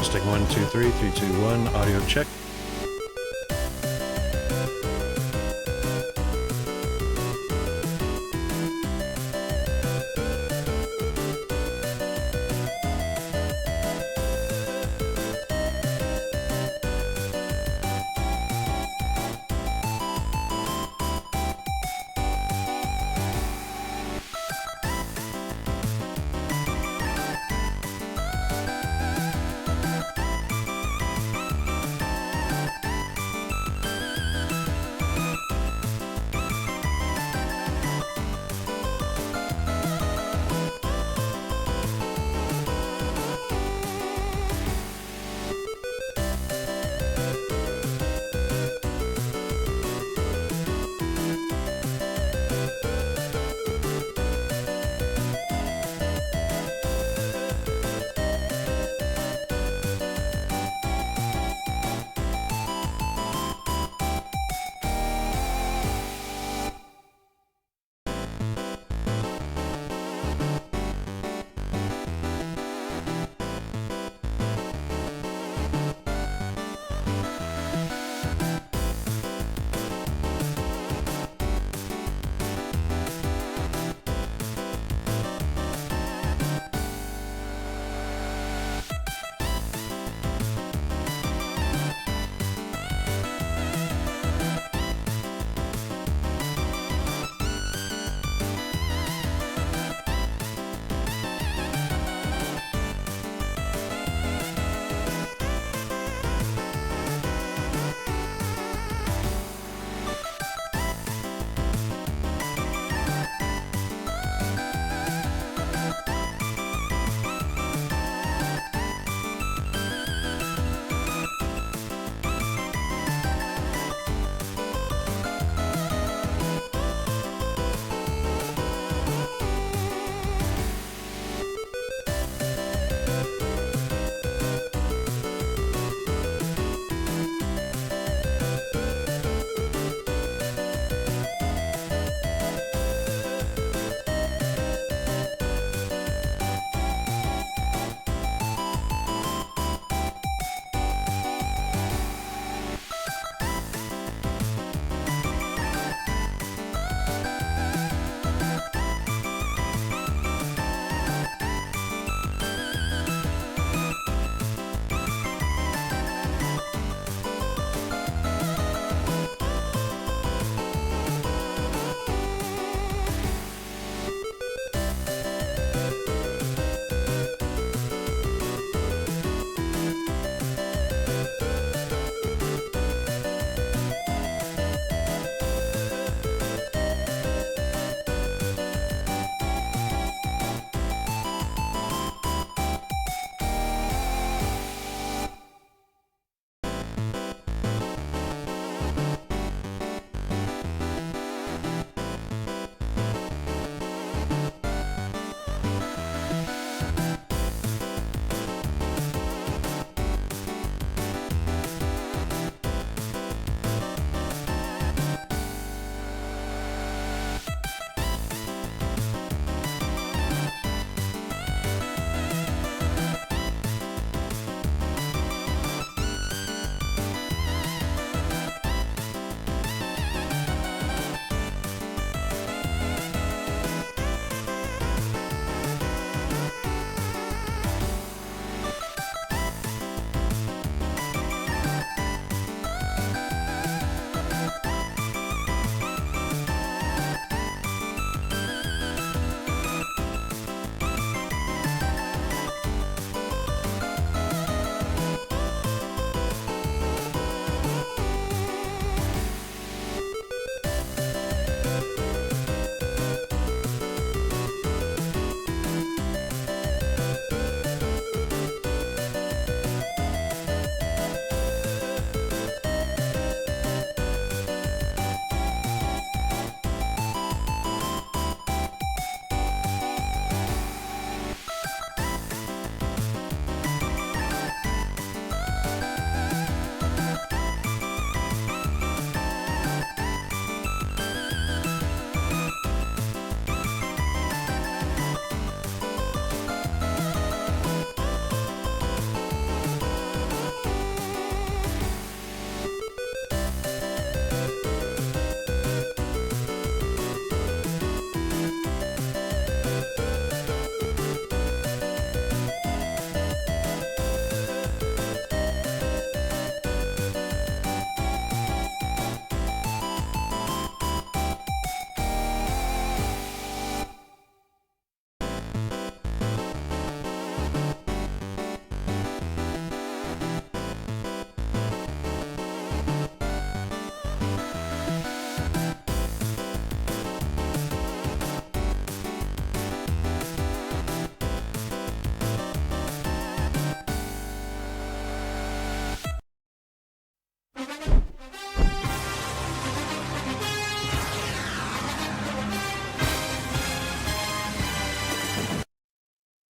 Testing 1, 2, 3, 3, 2, 1. Audio check.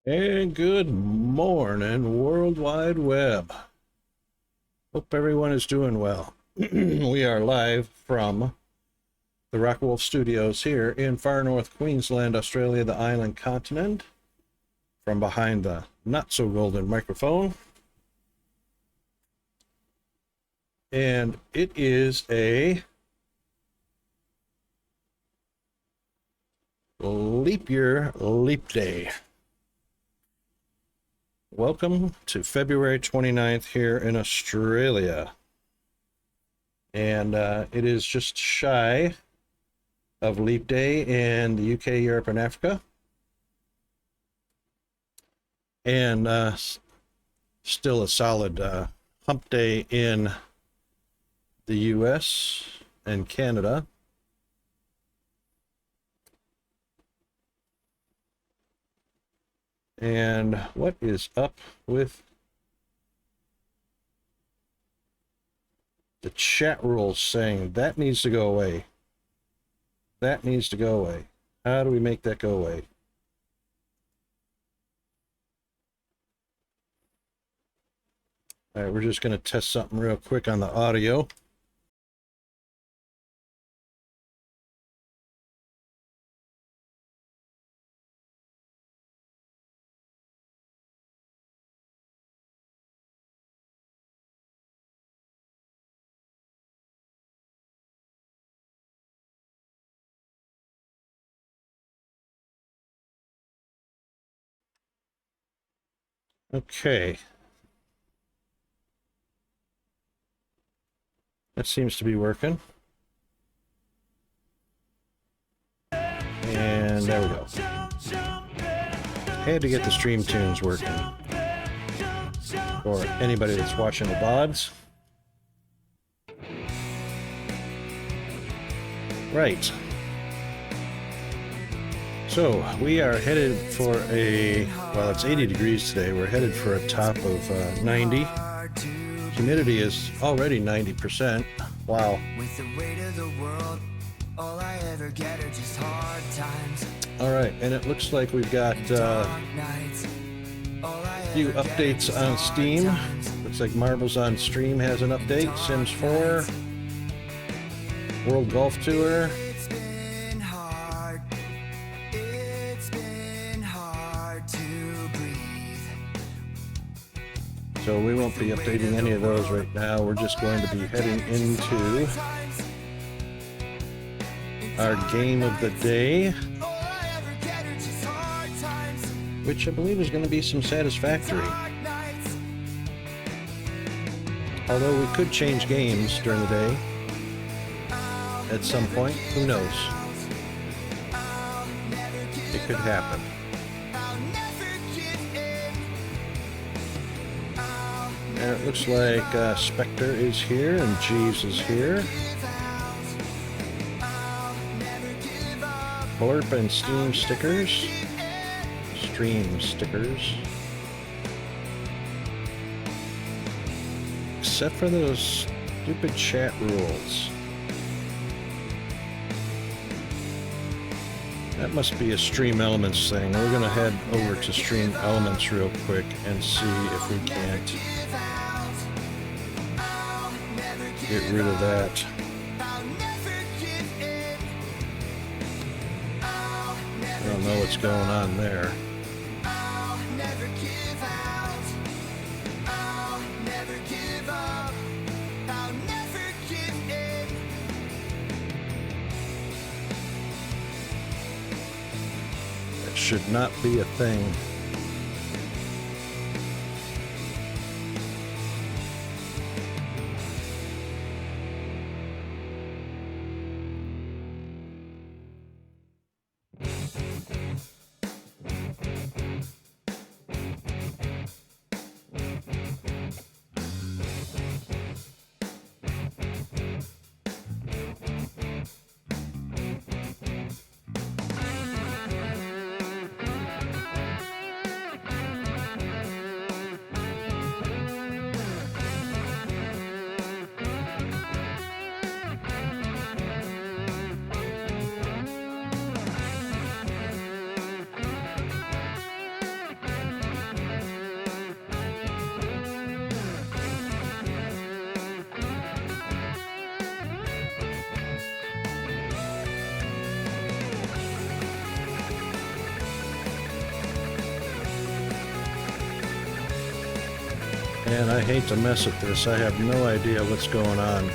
And good morning, World Wide Web. Hope everyone is doing well. We are live from the Rockwolf Studios here in far north Queensland, Australia, the island continent, from behind the not-so-golden microphone. And it is a leap year, leap day. Welcome to February 29th here in Australia. And it is just shy of leap day in the UK, Europe, and Africa. And still a solid hump day in the US and Canada. And what is up with the chat rules saying that needs to go away? That needs to go away. How do we make that go away? All right, we're just going to test something real quick on the audio. Okay. That seems to be working. And there we go. Had to get the stream tunes working. For anybody that's watching the VODs. Right. So we are headed for well, it's 80 degrees today. We're headed for a top of 90. Humidity is already 90%. Wow. With the weight of the world, all I ever get are just hard times. All right, and it looks like we've got a few updates on Steam. Looks like Marbles on Stream has an update. Sims 4, World Golf Tour. So we won't be updating any of those right now. We're just going to be heading into our game of the day, which I believe is going to be some Satisfactory. Although we could change games during the day at some point. Who knows? It could happen. And it looks like Spectre is here and Jeeves is here. Blerp and Steam stickers. Stream stickers. Except for those stupid chat rules. That must be a Stream Elements thing. We're going to head over to Stream Elements real quick and see if we can't get rid of that. I don't know what's going on there. That should not be a thing. Man, I hate to mess with this. I have no idea what's going on.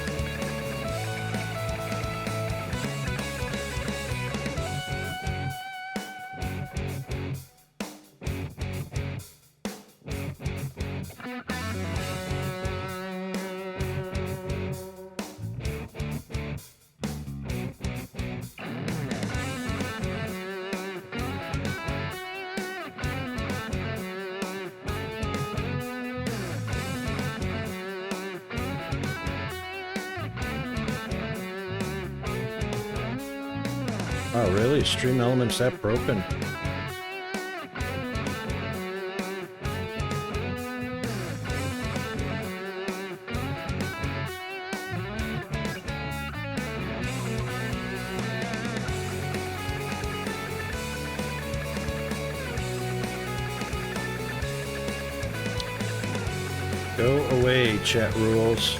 Oh, really? Stream Elements that broken? Go away, chat rules.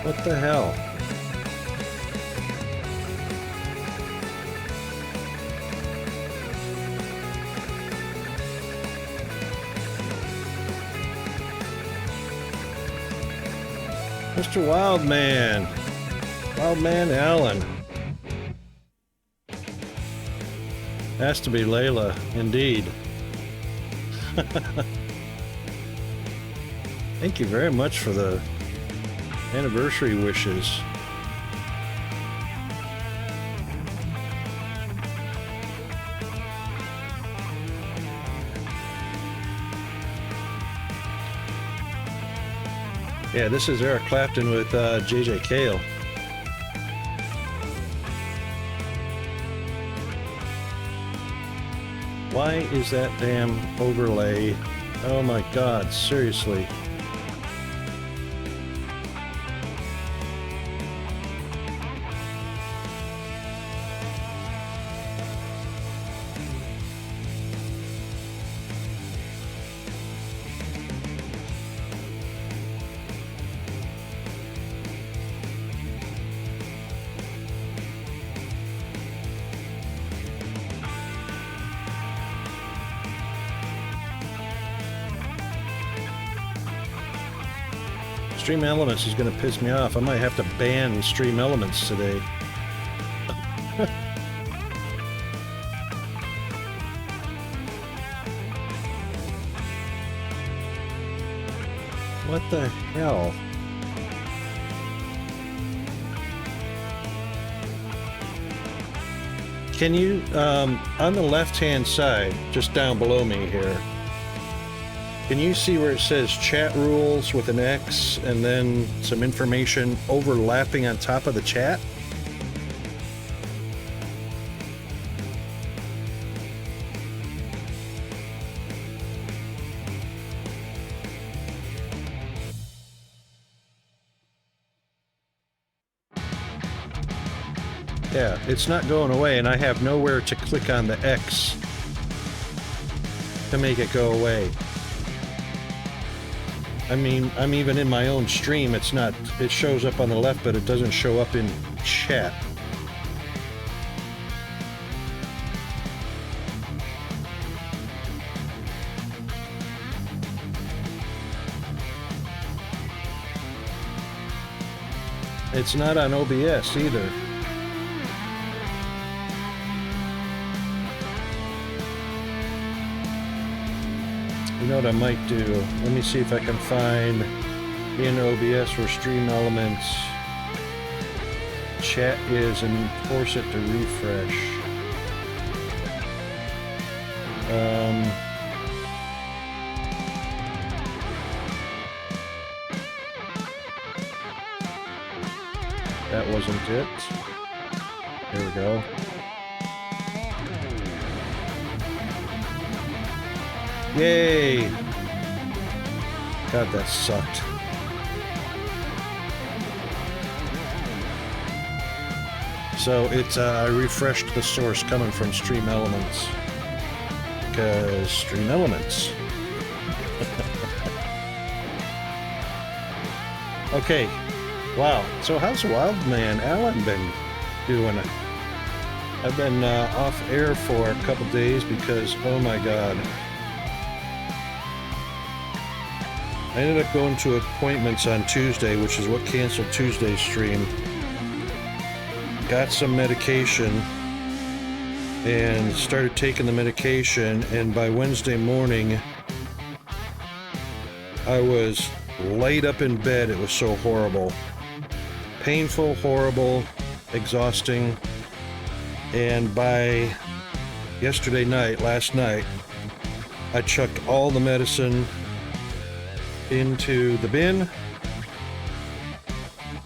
What the hell? Mr. Wildman. Wildman Allen. Has to be Layla, indeed. Thank you very much for the anniversary wishes. Yeah, this is Eric Clapton with JJ Cale. Why is that damn overlay? Oh my God, seriously. Stream Elements is going to piss me off. I might have to ban Stream Elements today. What the hell? Can you, on the left-hand side, just down below me here, can you see where it says chat rules with an X and then some information overlapping on top of the chat? Yeah, it's not going away, and I have nowhere to click on the X to make it go away. I mean, I'm even in my own stream, it's not, it shows up on the left, but it doesn't show up in chat. It's not on OBS either. You know what I might do? Let me see if I can find in OBS where Stream Elements chat is and force it to refresh. That wasn't it. There we go. Yay! God, that sucked. So it's, I refreshed the source coming from Stream Elements. Because Stream Elements. Okay. Wow. So how's Wildman Allen been doing? I've been off air for a couple days because, oh my God. I ended up going to appointments on Tuesday, which is what canceled Tuesday's stream. Got some medication and started taking the medication, and by Wednesday morning I was laid up in bed. It was so horrible. Painful, horrible, exhausting. And by last night, I chucked all the medicine into the bin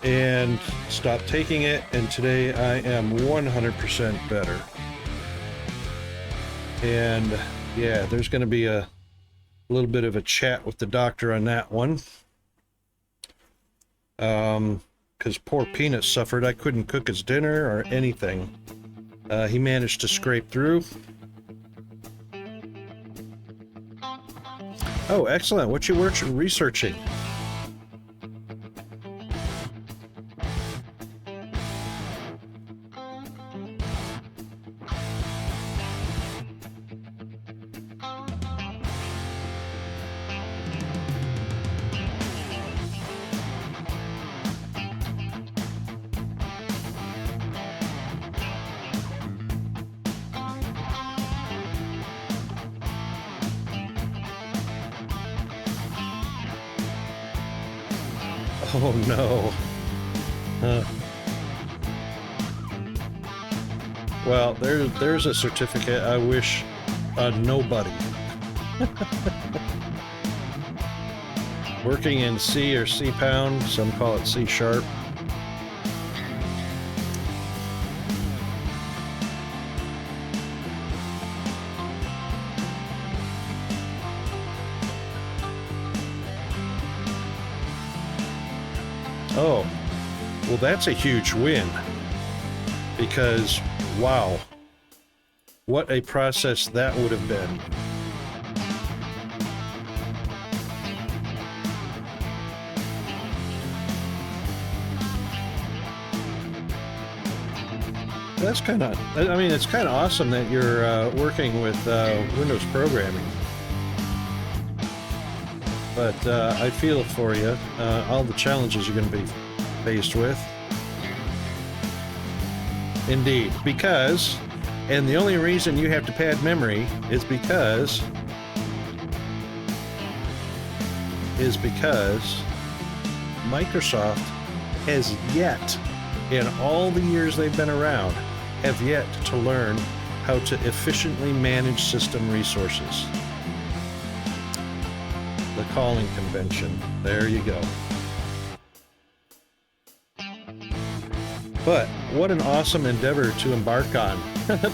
and stopped taking it, and today I am 100% better. And yeah, there's going to be a little bit of a chat with the doctor on that one. Because poor Peanut suffered. I couldn't cook his dinner or anything. He managed to scrape through. Oh, excellent. What you researching? Oh no. Well, there's a certificate I wish nobody. Working in C or C pound, some call it C sharp. Oh, well, that's a huge win, because wow, what a process that would have been. That's kind of, I mean, it's kind of awesome that you're working with Windows programming. But I feel for you, all the challenges you're going to be faced with. Indeed, because, and the only reason you have to pad memory is because Microsoft has yet, in all the years they've been around, have yet to learn how to efficiently manage system resources. The calling convention. There you go. But what an awesome endeavor to embark on.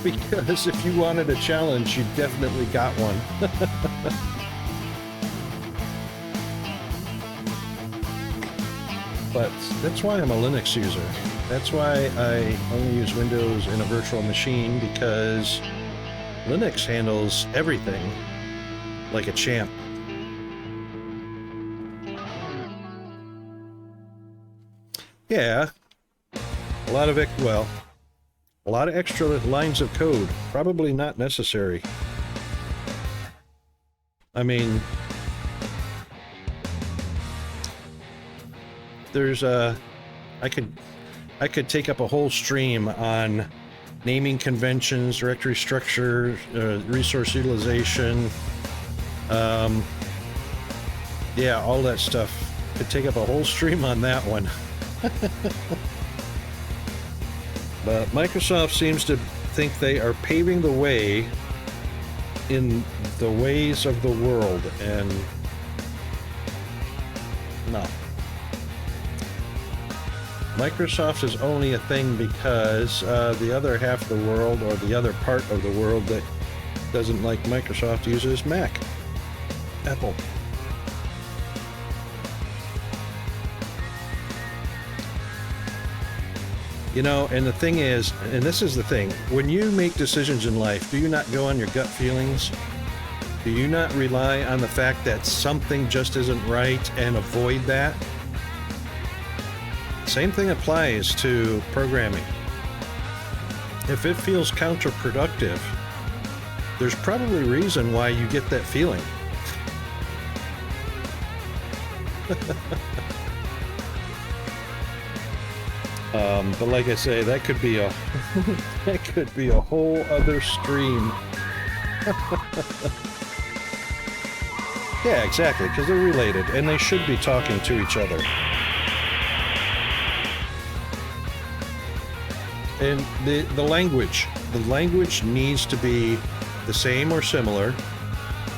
Because if you wanted a challenge, you definitely got one. But that's why I'm a Linux user. That's why I only use Windows in a virtual machine, because Linux handles everything like a champ. Yeah, a lot of extra lines of code, probably not necessary. I mean, there's I could take up a whole stream on naming conventions, directory structure, resource utilization, yeah, all that stuff. Could take up a whole stream on that one. But Microsoft seems to think they are paving the way in the ways of the world, and no. Microsoft is only a thing because the other half of the world, or the other part of the world that doesn't like Microsoft, uses Mac. Apple. You know, and the thing is, and this is the thing, when you make decisions in life, do you not go on your gut feelings? Do you not rely on the fact that something just isn't right and avoid that? Same thing applies to programming. If it feels counterproductive, there's probably a reason why you get that feeling. But like I say, that could be a that could be a whole other stream. Yeah, exactly, because they're related and they should be talking to each other. And the language needs to be the same or similar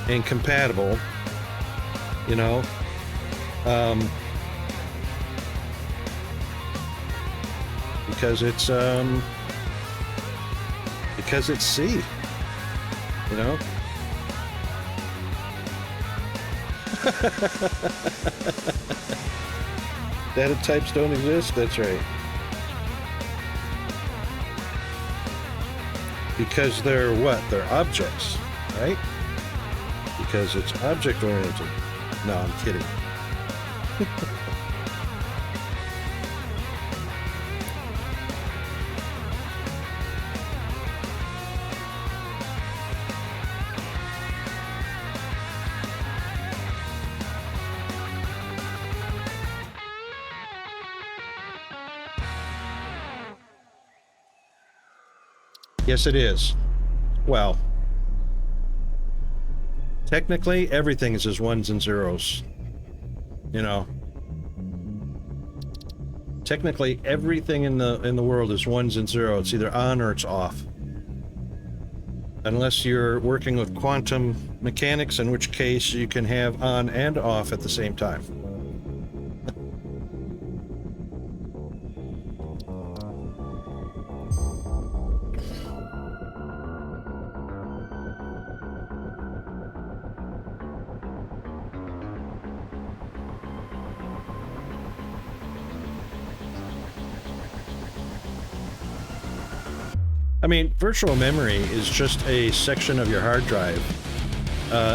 and compatible, you know. Because it's C, you know. Data types don't exist. That's right. Because they're what? They're objects, right? Because it's object oriented. No, I'm kidding. Yes, it is. Well, technically, everything is just ones and zeros. You know, technically, everything in the world is ones and zeros. It's either on or it's off. Unless you're working with quantum mechanics, in which case you can have on and off at the same time. I mean, virtual memory is just a section of your hard drive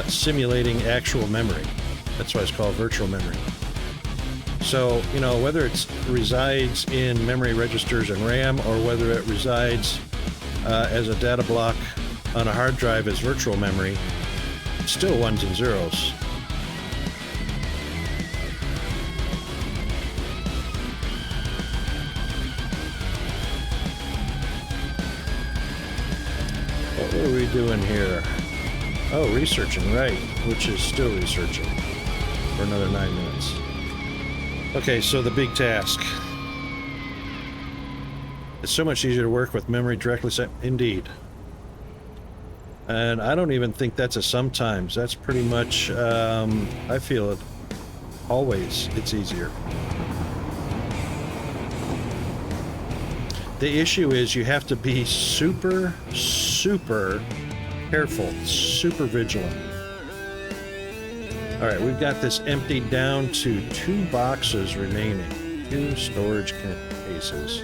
simulating actual memory. That's why it's called virtual memory. So, you know, whether it resides in memory registers and RAM or whether it resides as a data block on a hard drive as virtual memory, it's still ones and zeros. What are we doing here? Oh, researching, right, which is still researching for another 9 minutes. Okay, so the big task. It's so much easier to work with memory directly set. Indeed. And I don't even think that's a sometimes. That's pretty much, I feel it always. It's easier. The issue is you have to be super careful, super vigilant. All right, we've got this emptied down to 2 boxes remaining, 2 storage cases.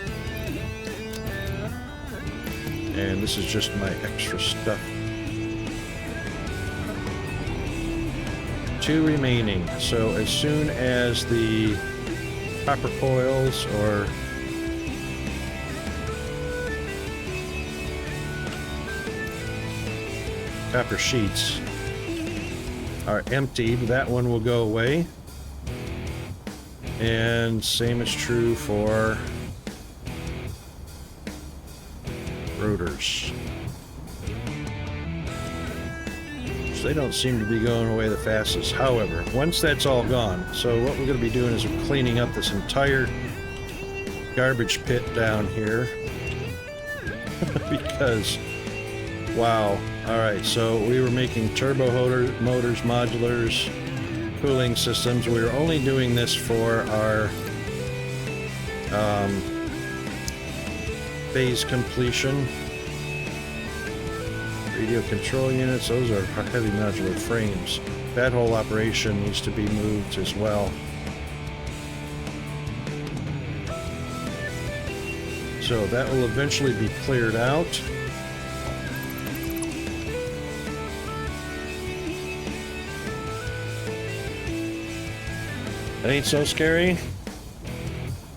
And this is just my extra stuff. 2 remaining. So as soon as the copper coils or copper sheets are emptied, that one will go away. And same is true for rotors. So they don't seem to be going away the fastest. However, once that's all gone, so what we're going to be doing is we're cleaning up this entire garbage pit down here. Because, wow. Alright, so we were making turbo motors, modulars, cooling systems. We were only doing this for our phase completion. Radio control units, those are heavy modular frames. That whole operation needs to be moved as well. So that will eventually be cleared out. It ain't so scary,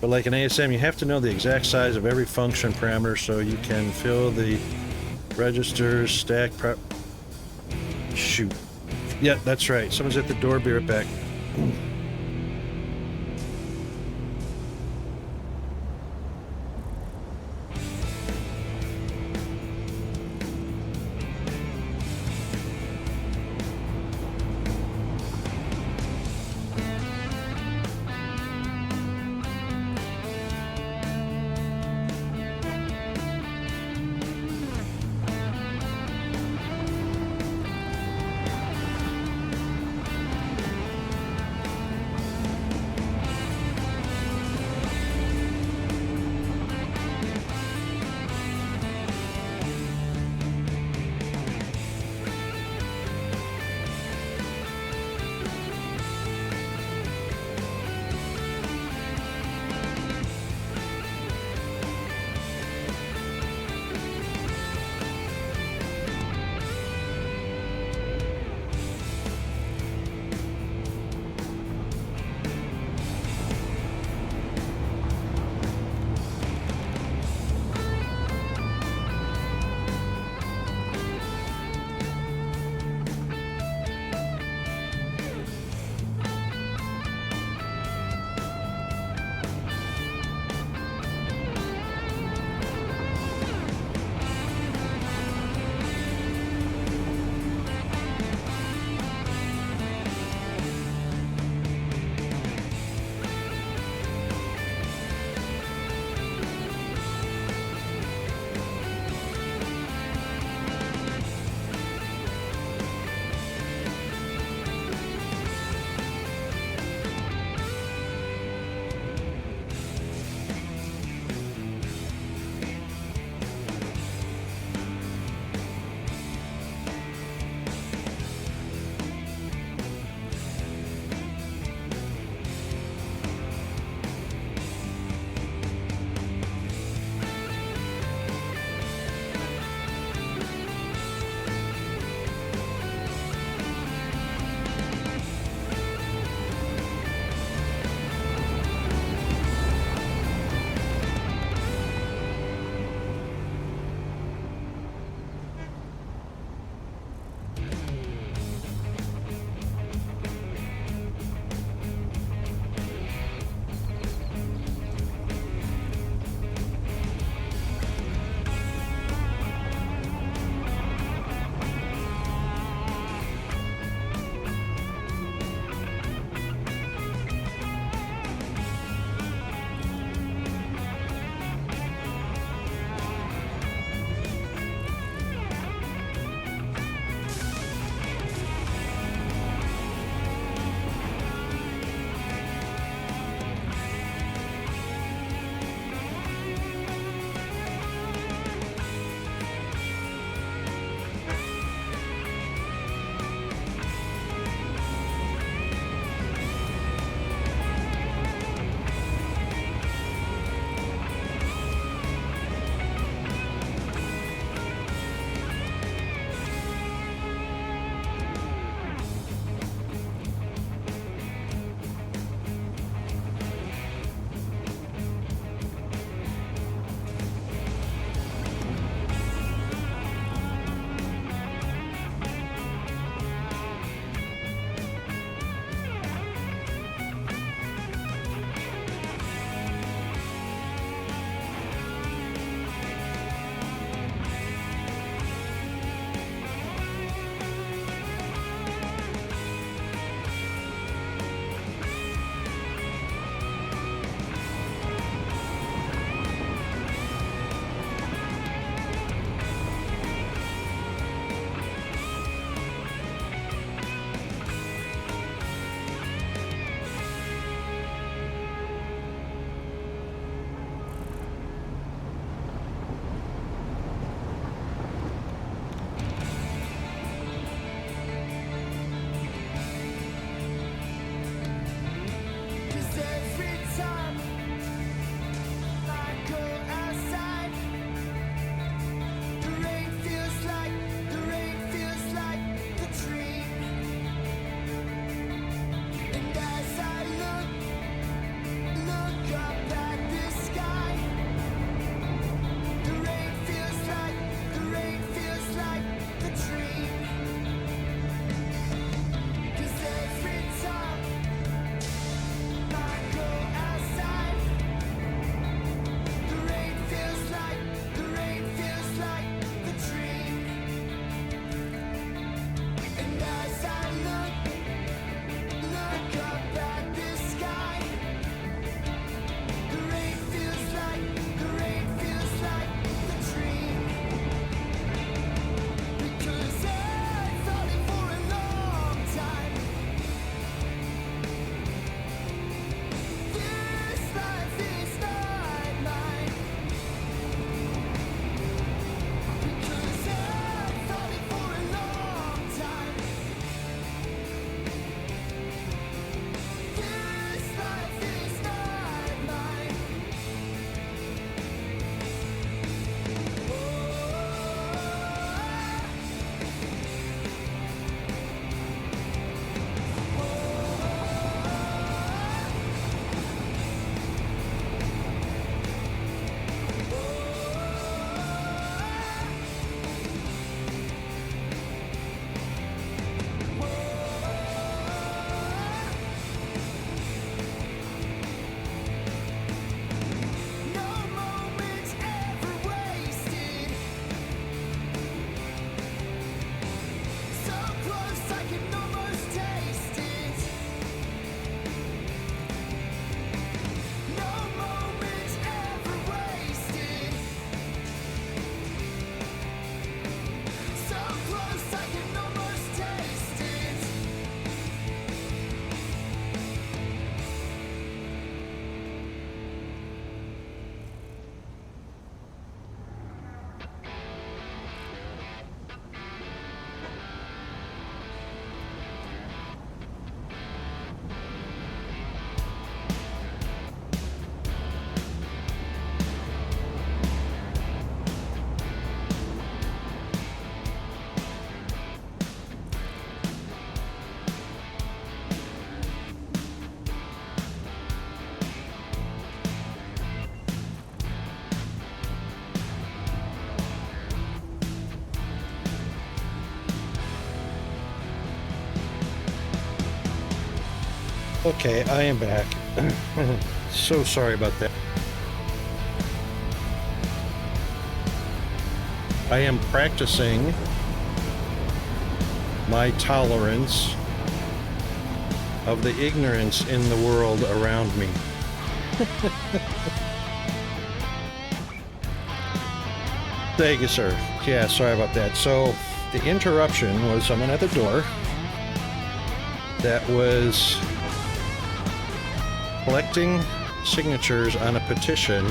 but like an ASM, you have to know the exact size of every function parameter so you can fill the registers, stack prep. Shoot. Yeah, that's right. Someone's at the door. Be right back. Okay, I am back. So sorry about that. I am practicing my tolerance of the ignorance in the world around me. Thank you, sir. Yeah, sorry about that. So the interruption was someone at the door that was collecting signatures on a petition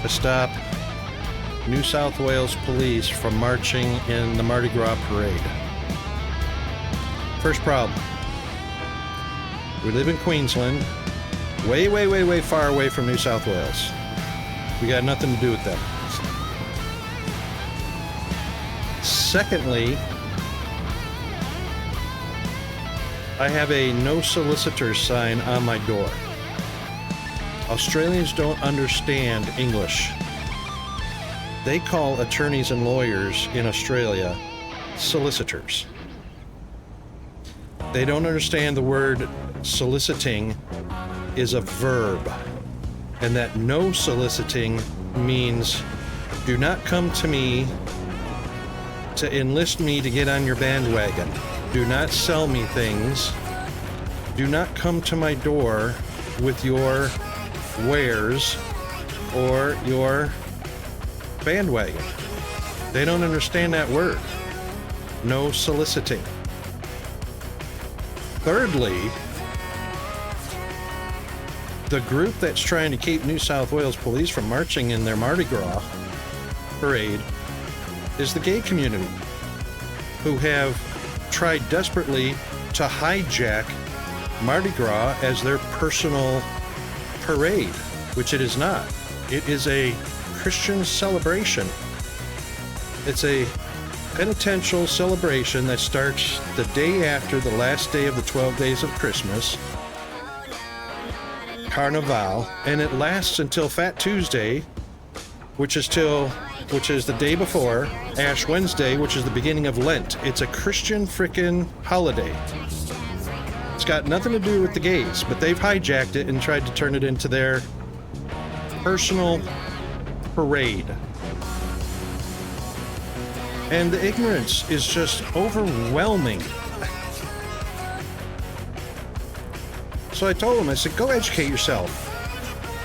to stop New South Wales police from marching in the Mardi Gras parade. First problem. We live in Queensland, way, way, way, way far away from New South Wales. We got nothing to do with them. Secondly, I have a no solicitor sign on my door. Australians don't understand English. They call attorneys and lawyers in Australia solicitors. They don't understand the word soliciting is a verb, and that no soliciting means do not come to me to enlist me to get on your bandwagon. Do not sell me things. Do not come to my door with your wares or your bandwagon. They don't understand that word. No soliciting. Thirdly, the group that's trying to keep New South Wales police from marching in their Mardi Gras parade is the gay community, who have tried desperately to hijack Mardi Gras as their personal parade, which it is not. It is a Christian celebration. It's a penitential celebration that starts the day after the last day of the 12 days of Christmas, Carnival, and it lasts until Fat Tuesday, which is the day before Ash Wednesday, which is the beginning of Lent. It's a Christian frickin' holiday. It's got nothing to do with the gays, but they've hijacked it and tried to turn it into their personal parade. And the ignorance is just overwhelming. So I told him, I said, go educate yourself.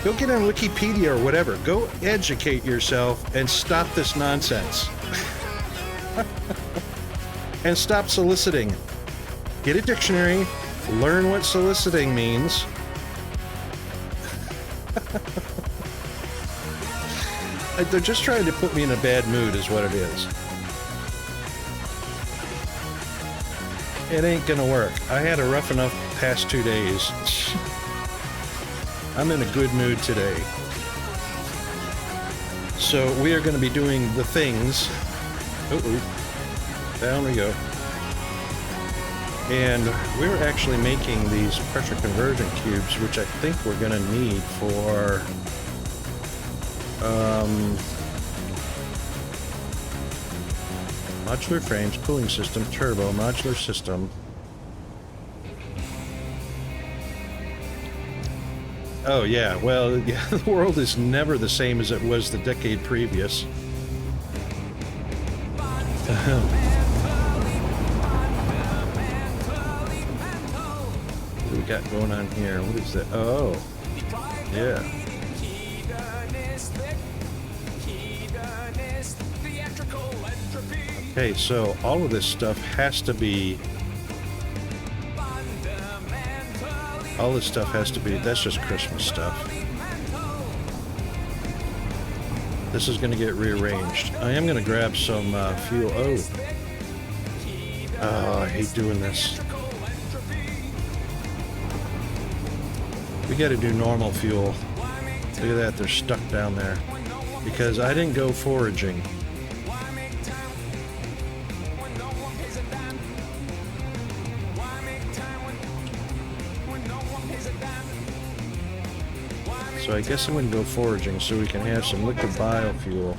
Go get on Wikipedia or whatever. Go educate yourself and stop this nonsense. And stop soliciting. Get a dictionary. Learn what soliciting means. They're just trying to put me in a bad mood is what it is. It ain't gonna work. I had a rough enough past 2 days. I'm in a good mood today. So we are going to be doing the things. Down we go. And we're actually making these pressure conversion cubes, which I think we're going to need for modular frames, cooling system, turbo, modular system. Oh yeah, well, yeah, the world is never the same as it was the decade previous. What do we got going on here? What is that? Oh, yeah. Okay, so all of this stuff has to be... All this stuff has to be... That's just Christmas stuff. This is going to get rearranged. I am going to grab some fuel. Oh, I hate doing this. We got to do normal fuel. Look at that, they're stuck down there. Because I didn't go foraging. So I guess I'm going to go foraging so we can have some liquid biofuel.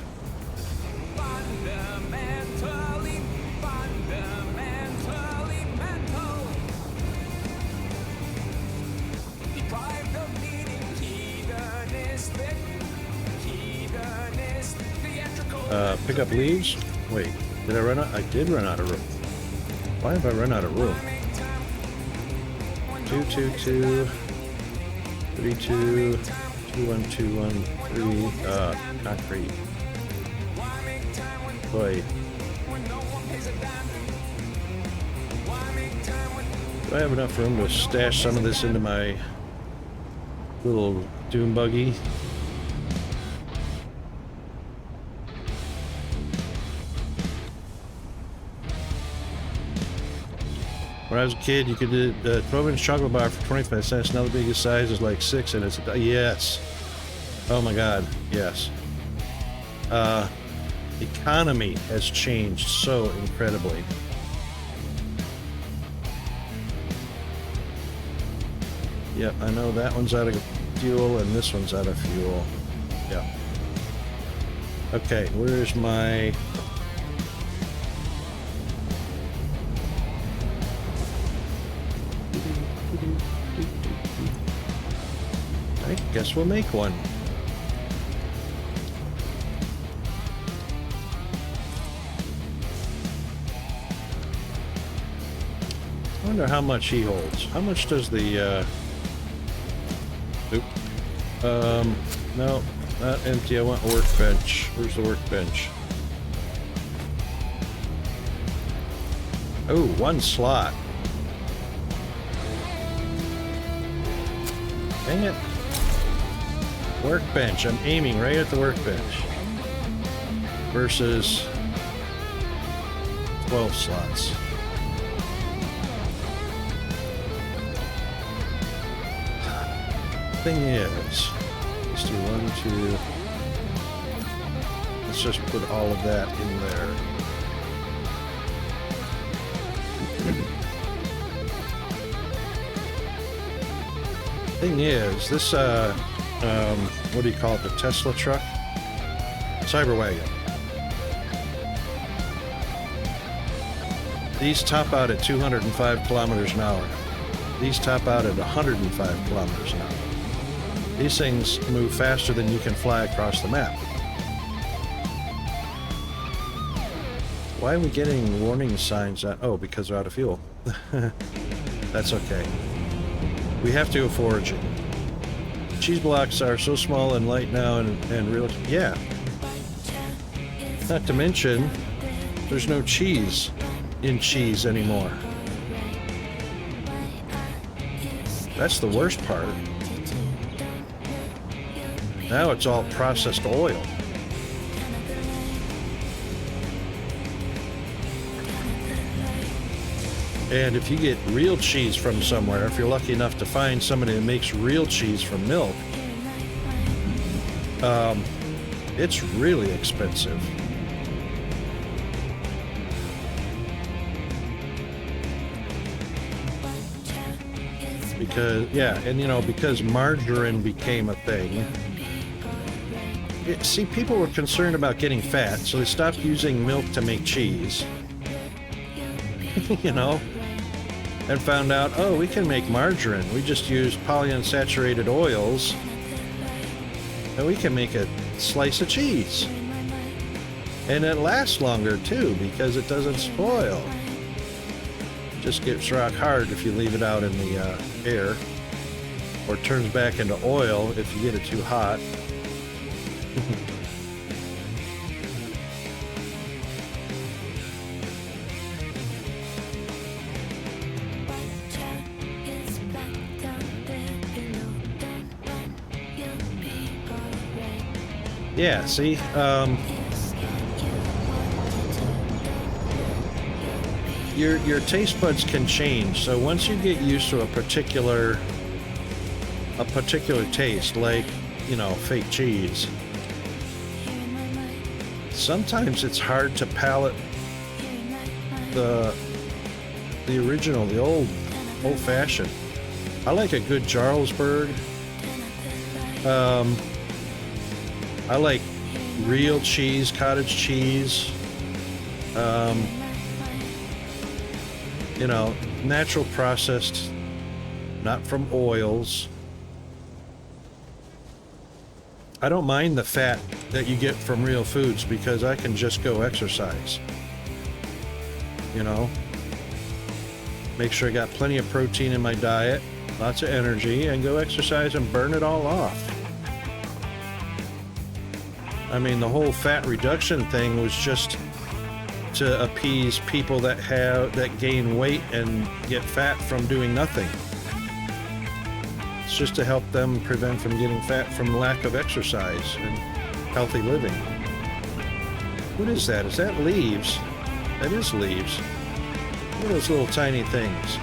pick up leaves? Wait, did I run out? I did run out of room. Why have I run out of room? 222 32 21213 concrete. Boy. Do I have enough room to stash some of this into my little dune buggy? When I was a kid, you could do 12-inch chocolate bar for 25 cents. Now the biggest size is like 6, and it's yes. Oh my God, yes. Economy has changed so incredibly. Yep, I know that one's out of fuel and this one's out of fuel. Yeah. Okay, where's my... I guess we'll make one. I wonder how much he holds. How much does the no, not empty. I want a workbench. Where's the workbench? Oh, 1 slot. Dang it. Workbench. I'm aiming right at the workbench. Versus 12 slots. Thing is, let's do 1, 2. Let's just put all of that in there. Thing is, this what do you call it? The Tesla truck, Cyberwagon. These top out at 205 kilometers an hour. These top out at 105 kilometers an hour. These things move faster than you can fly across the map. Why are we getting warning signs on? Oh, because they're out of fuel. That's okay. We have to go foraging. Cheese blocks are so small and light now and real... Yeah. Not to mention, there's no cheese in cheese anymore. That's the worst part. Now it's all processed oil. And if you get real cheese from somewhere, if you're lucky enough to find somebody that makes real cheese from milk, it's really expensive. Because, yeah, and you know, because margarine became a thing. See, people were concerned about getting fat, so they stopped using milk to make cheese. You know? And found out, oh, we can make margarine. We just use polyunsaturated oils, and we can make a slice of cheese. And it lasts longer, too, because it doesn't spoil. It just gets rock hard if you leave it out in the air, or it turns back into oil if you get it too hot. Yeah, see, your taste buds can change. So once you get used to a particular taste, like, you know, fake cheese, sometimes it's hard to palate the original, the old-fashioned. I like a good Jarlsberg. I like real cheese, cottage cheese. You know, natural processed, not from oils. I don't mind the fat that you get from real foods because I can just go exercise. You know? Make sure I got plenty of protein in my diet, lots of energy, and go exercise and burn it all off. I mean, the whole fat reduction thing was just to appease people that gain weight and get fat from doing nothing. It's just to help them prevent from getting fat from lack of exercise and healthy living. What is that? Is that leaves? That is leaves. Look at those little tiny things.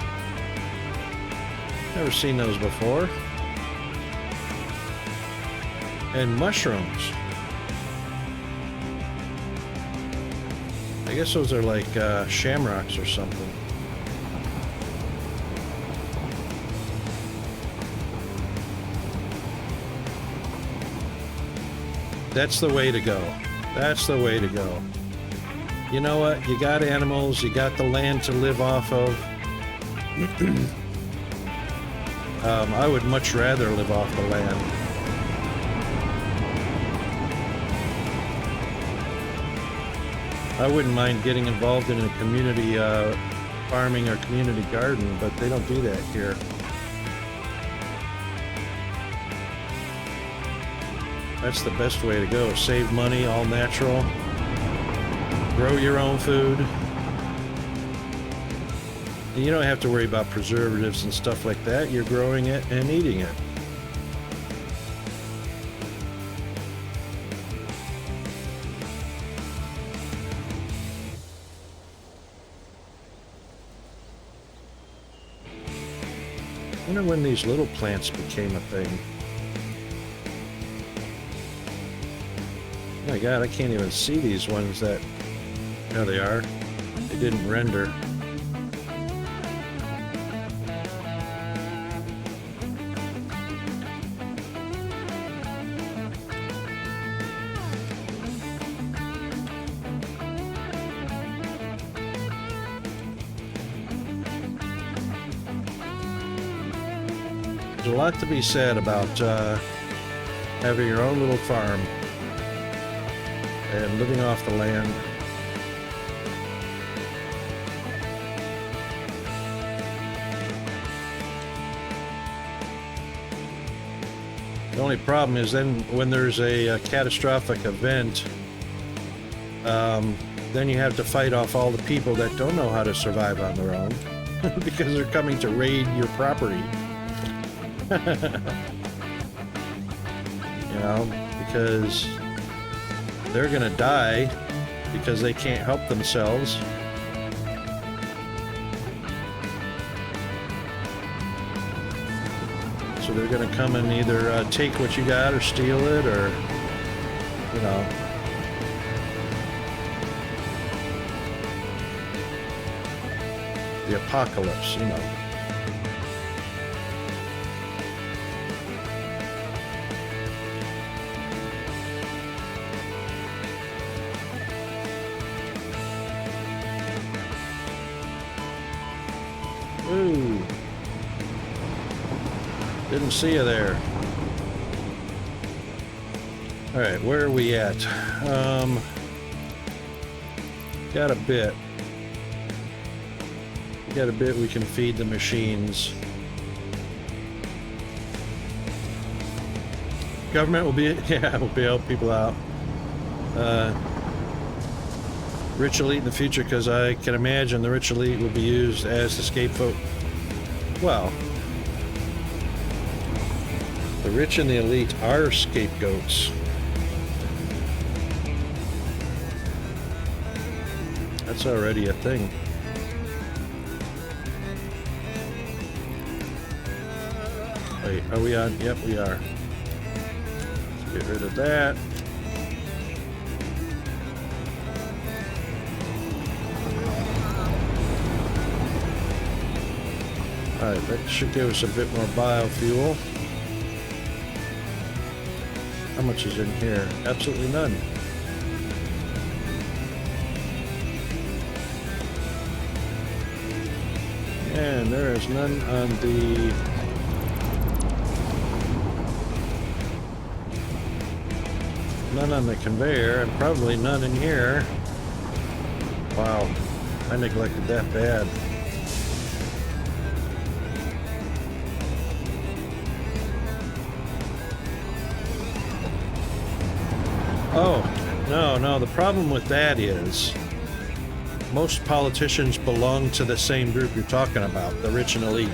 Never seen those before. And mushrooms. I guess those are like shamrocks or something. That's the way to go. That's the way to go. You know what? You got animals, you got the land to live off of. I would much rather live off the land. I wouldn't mind getting involved in a community farming or community garden, but they don't do that here. That's the best way to go. Save money, all natural. Grow your own food. And you don't have to worry about preservatives and stuff like that. You're growing it and eating it. I wonder when these little plants became a thing. Oh my God, I can't even see these ones that... There they are. They didn't render. There's a lot to be said about having your own little farm and living off the land. The only problem is then when there's a catastrophic event, then you have to fight off all the people that don't know how to survive on their own because they're coming to raid your property. You know, because they're gonna die because they can't help themselves. So they're gonna come and either take what you got or steal it, or, you know. The apocalypse, you know. Ooh. Didn't see you there. Alright, where are we at? Got a bit. Got a bit we can feed the machines. Government will be, yeah, will be helping people out. Rich elite in the future, because I can imagine the rich elite will be used as the scapegoat. Well, the rich and the elite are scapegoats. That's already a thing. Wait, are we on? Yep, we are. Let's get rid of that. Alright, that should give us a bit more biofuel. How much is in here? Absolutely none. And there is none on the none on the conveyor, and probably none in here. Wow, I neglected that bad. Oh, no, the problem with that is most politicians belong to the same group you're talking about, the rich and elite.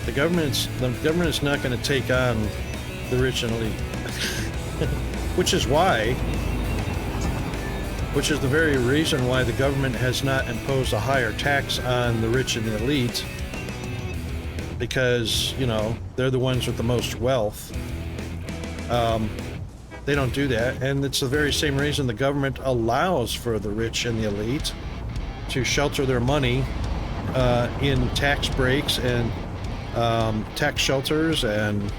The government is not going to take on the rich and elite. Which is the very reason why the government has not imposed a higher tax on the rich and the elite, because, you know, they're the ones with the most wealth. They don't do that, and it's the very same reason the government allows for the rich and the elite to shelter their money in tax breaks and tax shelters, and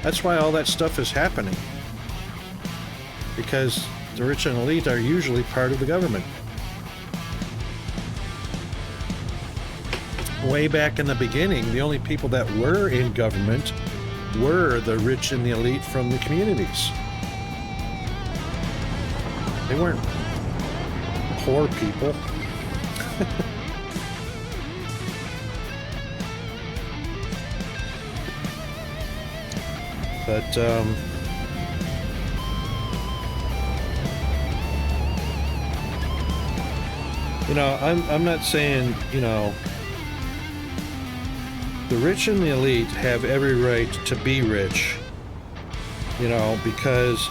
that's why all that stuff is happening. Because the rich and elite are usually part of the government. Way back in the beginning, the only people that were in government were the rich and the elite from the communities. They weren't poor people. But you know, I'm not saying, you know, the rich and the elite have every right to be rich, you know, because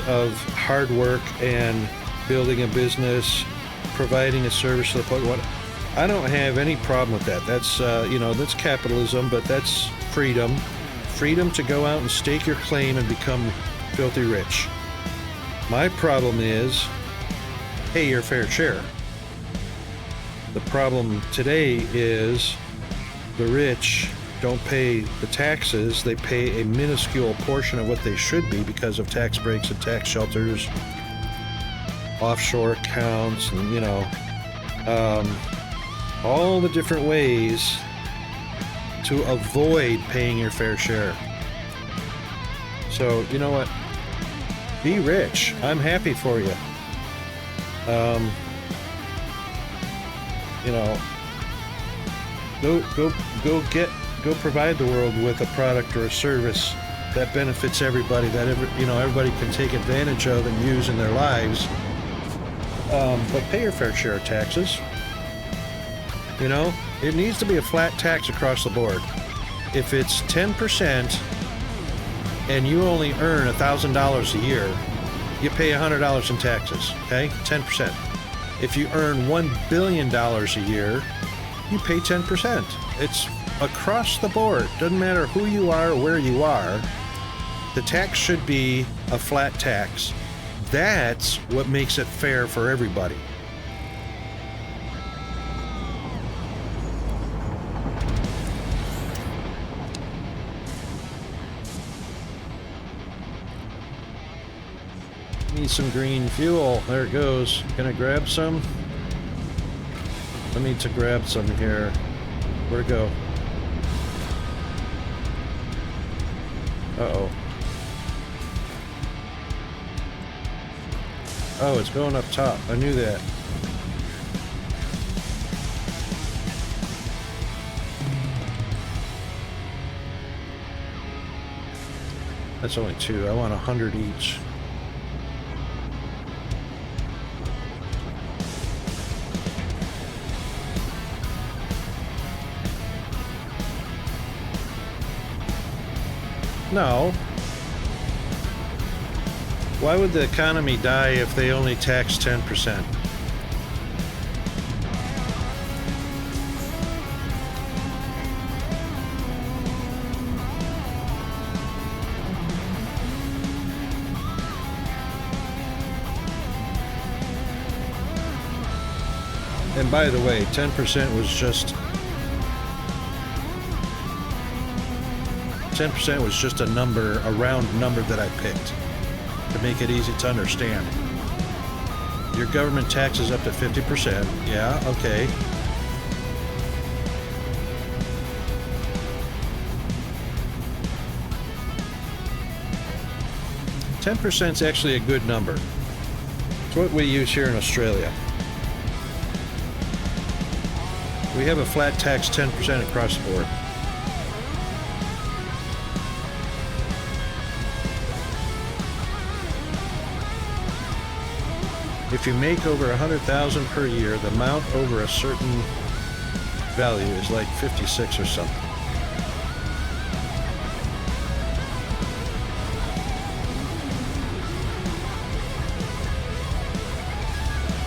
of hard work and building a business, providing a service to the public. I don't have any problem with that. That's you know, that's capitalism, but that's freedom to go out and stake your claim and become filthy rich. My problem is pay your fair share. The problem today is the rich don't pay the taxes. They pay a minuscule portion of what they should be because of tax breaks and tax shelters, offshore accounts, and, you know, all the different ways to avoid paying your fair share. So, you know what? Be rich. I'm happy for you. You know, go provide the world with a product or a service that benefits everybody, that everybody can take advantage of and use in their lives. But pay your fair share of taxes. You know, it needs to be a flat tax across the board. If it's 10% and you only earn $1,000 a year, you pay $100 in taxes. Okay, 10%. If you earn $1 billion a year, you pay 10%. It's across the board. Doesn't matter who you are or where you are. The tax should be a flat tax. That's what makes it fair for everybody. Need some green fuel. There it goes. Can I grab some? I need to grab some here. Where'd it go? Uh-oh. Oh, it's going up top. I knew that. That's only 2. I want 100 each. No. Why would the economy die if they only tax 10%? And by the way, 10% was just 10% was just a number, a round number that I picked to make it easy to understand. Your government taxes up to 50%. Yeah, okay. 10% is actually a good number. It's what we use here in Australia. We have a flat tax 10% across the board. If you make over 100,000 per year, the amount over a certain value is like 56 or something.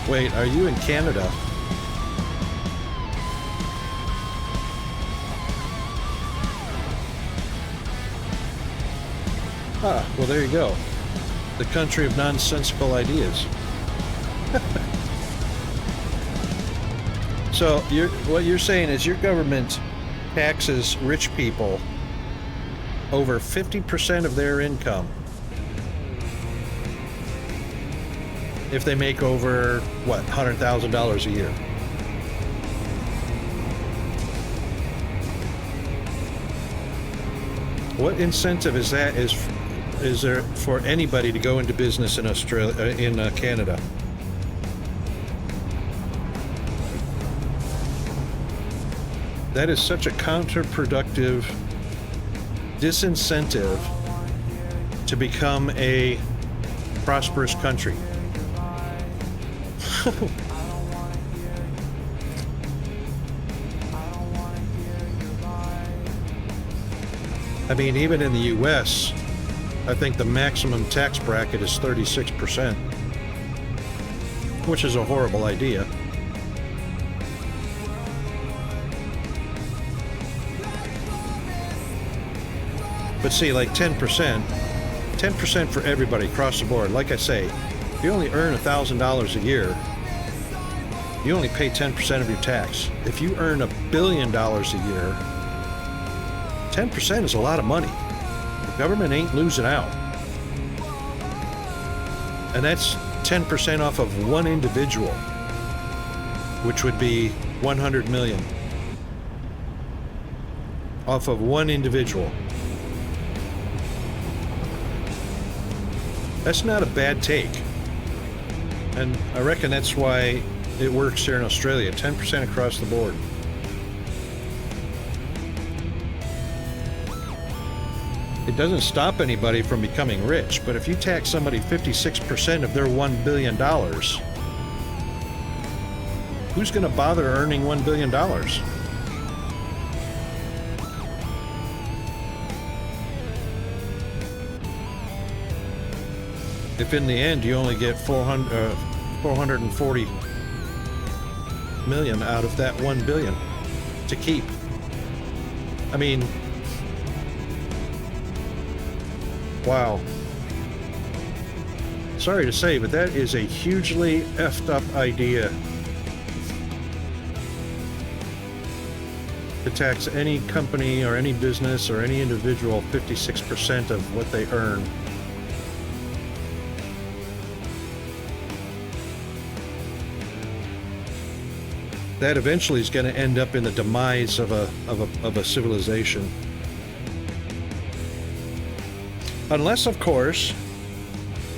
Wait, are you in Canada? Ah, well there you go. The country of nonsensical ideas. So what you're saying is your government taxes rich people over 50% of their income if they make over, what, $100,000 a year. What incentive is that? Is there for anybody to go into business in Australia, in Canada? That is such a counterproductive disincentive to become a prosperous country. I mean, even in the US, I think the maximum tax bracket is 36%, which is a horrible idea. But see, like 10% for everybody across the board. Like I say, if you only earn $1,000 a year, you only pay 10% of your tax. If you earn $1 billion a year, 10% is a lot of money. The government ain't losing out. And that's 10% off of one individual, which would be 100 million. Off of one individual. That's not a bad take. And I reckon that's why it works here in Australia, 10% across the board. It doesn't stop anybody from becoming rich, but if you tax somebody 56% of their $1 billion, who's going to bother earning $1 billion? If in the end you only get 440 million out of that 1 billion to keep. I mean, wow. Sorry to say, but that is a hugely effed up idea. To tax any company or any business or any individual 56% of what they earn. That eventually is going to end up in the demise of a civilization. Unless, of course,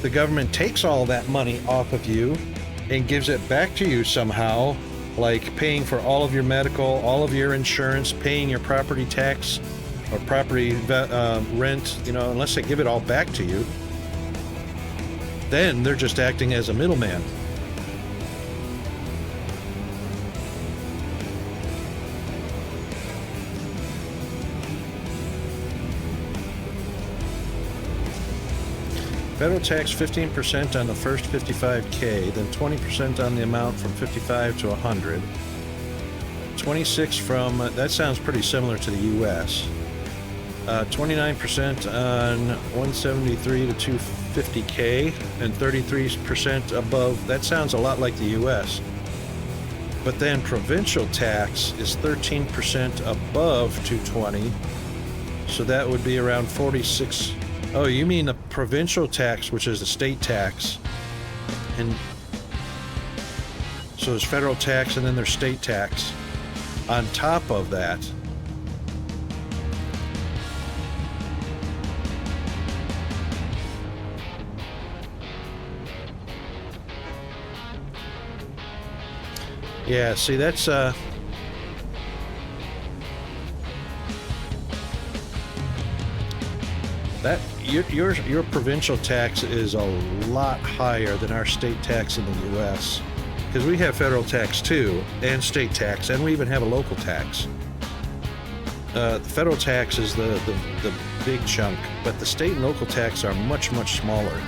the government takes all that money off of you and gives it back to you somehow, like paying for all of your medical, all of your insurance, paying your property tax or property rent, you know, unless they give it all back to you, then they're just acting as a middleman. Federal tax 15% on the first 55K, then 20% on the amount from 55 to 100. 26 from, that sounds pretty similar to the US. 29% on 173 to 250K, and 33% above. That sounds a lot like the US. But then provincial tax is 13% above 220. So that would be around 46. Oh, you mean the provincial tax, which is the state tax. And so there's federal tax and then there's state tax. On top of that, Yeah, see, that's that your provincial tax is a lot higher than our state tax in the U.S. because we have federal tax too, and state tax, and we even have a local tax. The federal tax is the big chunk, but the state and local tax are much smaller.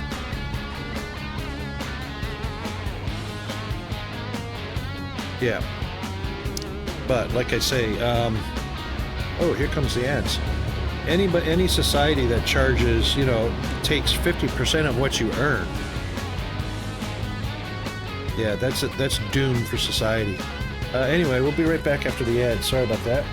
Yeah, but like I say, oh, here comes the ads. Any society that charges, you know, takes 50% of what you earn. Yeah, that's doomed for society. Anyway, we'll be right back after the ad. Sorry about that.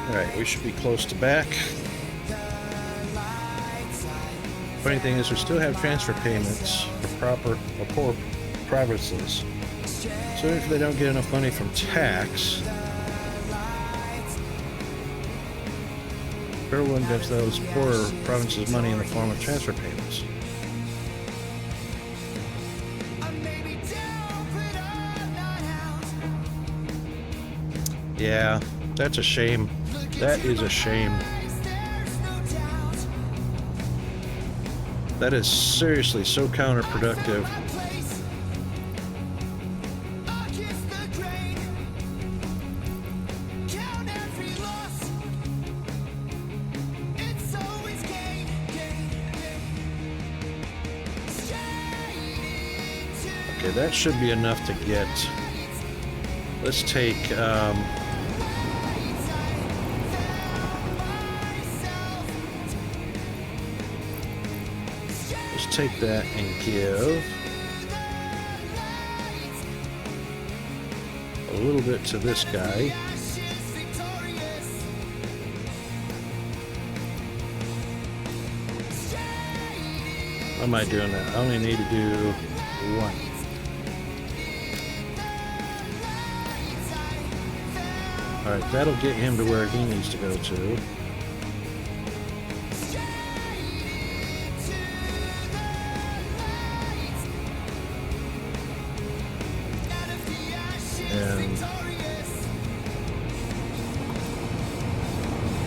Alright, we should be close to back. Funny thing is, we still have transfer payments for poor provinces. So if they don't get enough money from tax, everyone gives those poorer provinces money in the form of transfer payments. Yeah, that's a shame. That is a shame. That is seriously so counterproductive. Okay, that should be enough to get. Let's take take that and give a little bit to this guy. Why am I doing that? I only need to do one. Alright, that'll get him to where he needs to go to.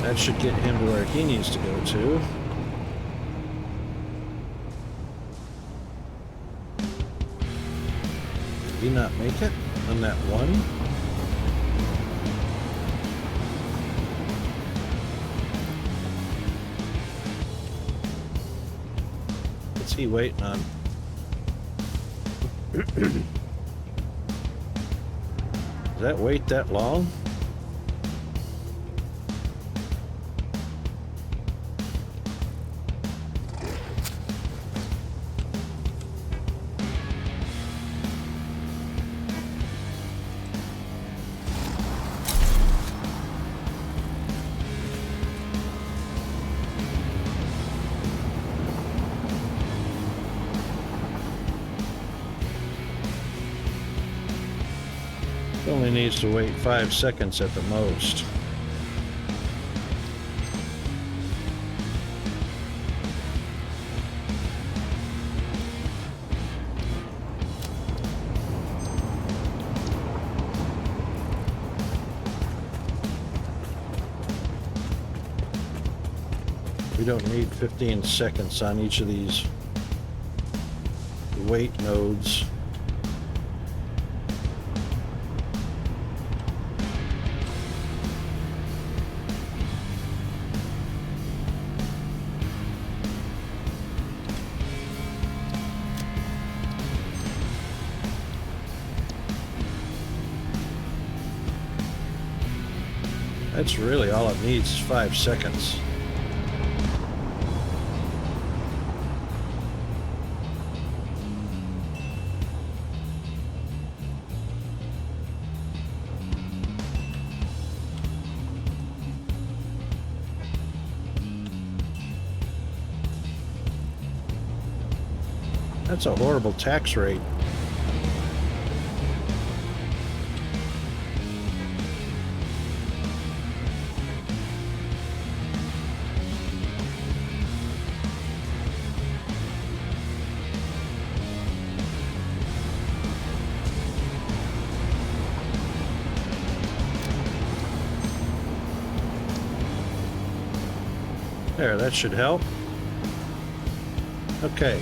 That should get him to where he needs to go to. Did he not make it on that one? What's he waiting on? Does that wait that long? Only needs to wait 5 seconds at the most. We don't need 15 seconds on each of these wait nodes. That's really all it needs is 5 seconds. That's a horrible tax rate. There, that should help. Okay.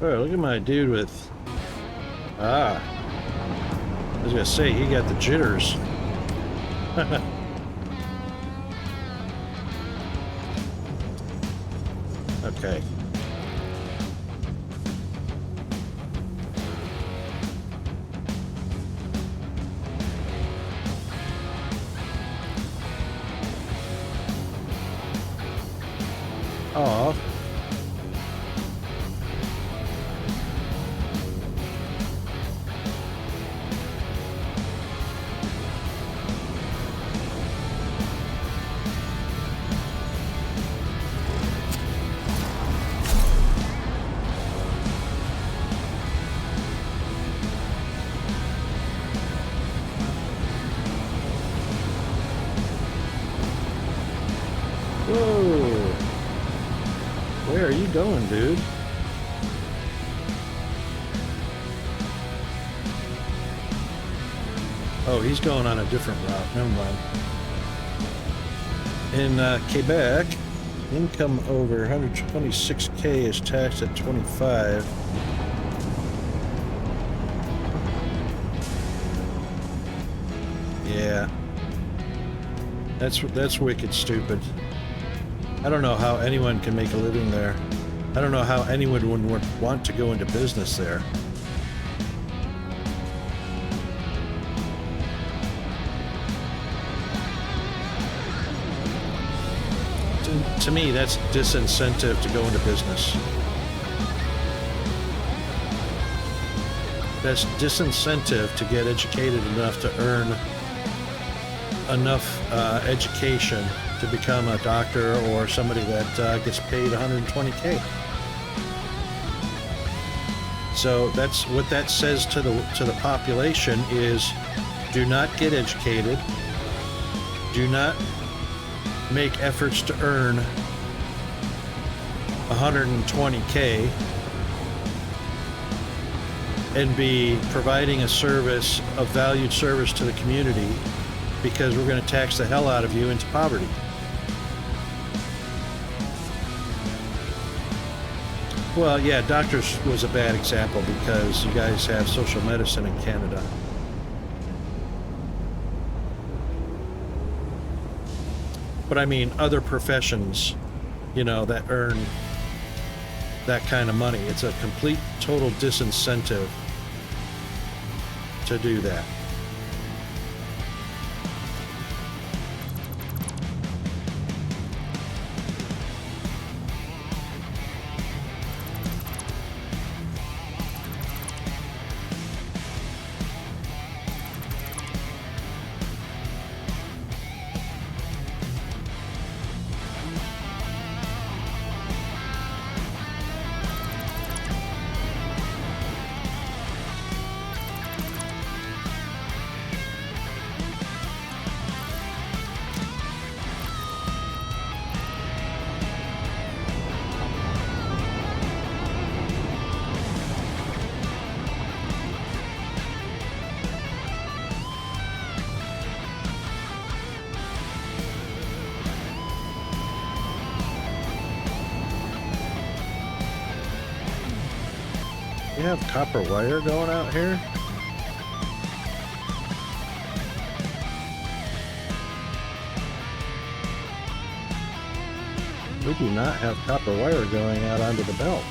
Oh, look at my dude with... Ah. I was gonna say, he got the jitters. Okay. Aw. Whoa! Where are you going, dude? Oh, he's going on a different route. Never mind. In Quebec, income over 126K is taxed at 25. Yeah. That's wicked stupid. I don't know how anyone can make a living there. I don't know how anyone would want to go into business there. To me, that's disincentive to go into business. That's disincentive to get educated enough to earn enough education to become a doctor or somebody that gets paid 120K. So that's what that says to the population is, do not get educated, do not make efforts to earn 120K, and be providing a service, a valued service to the community, because we're going to tax the hell out of you into poverty. Well, yeah, doctors was a bad example because you guys have social medicine in Canada. But I mean, other professions, you know, that earn that kind of money. It's a complete, total disincentive to do that. You have copper wire going out here? We do not have copper wire going out onto the belt.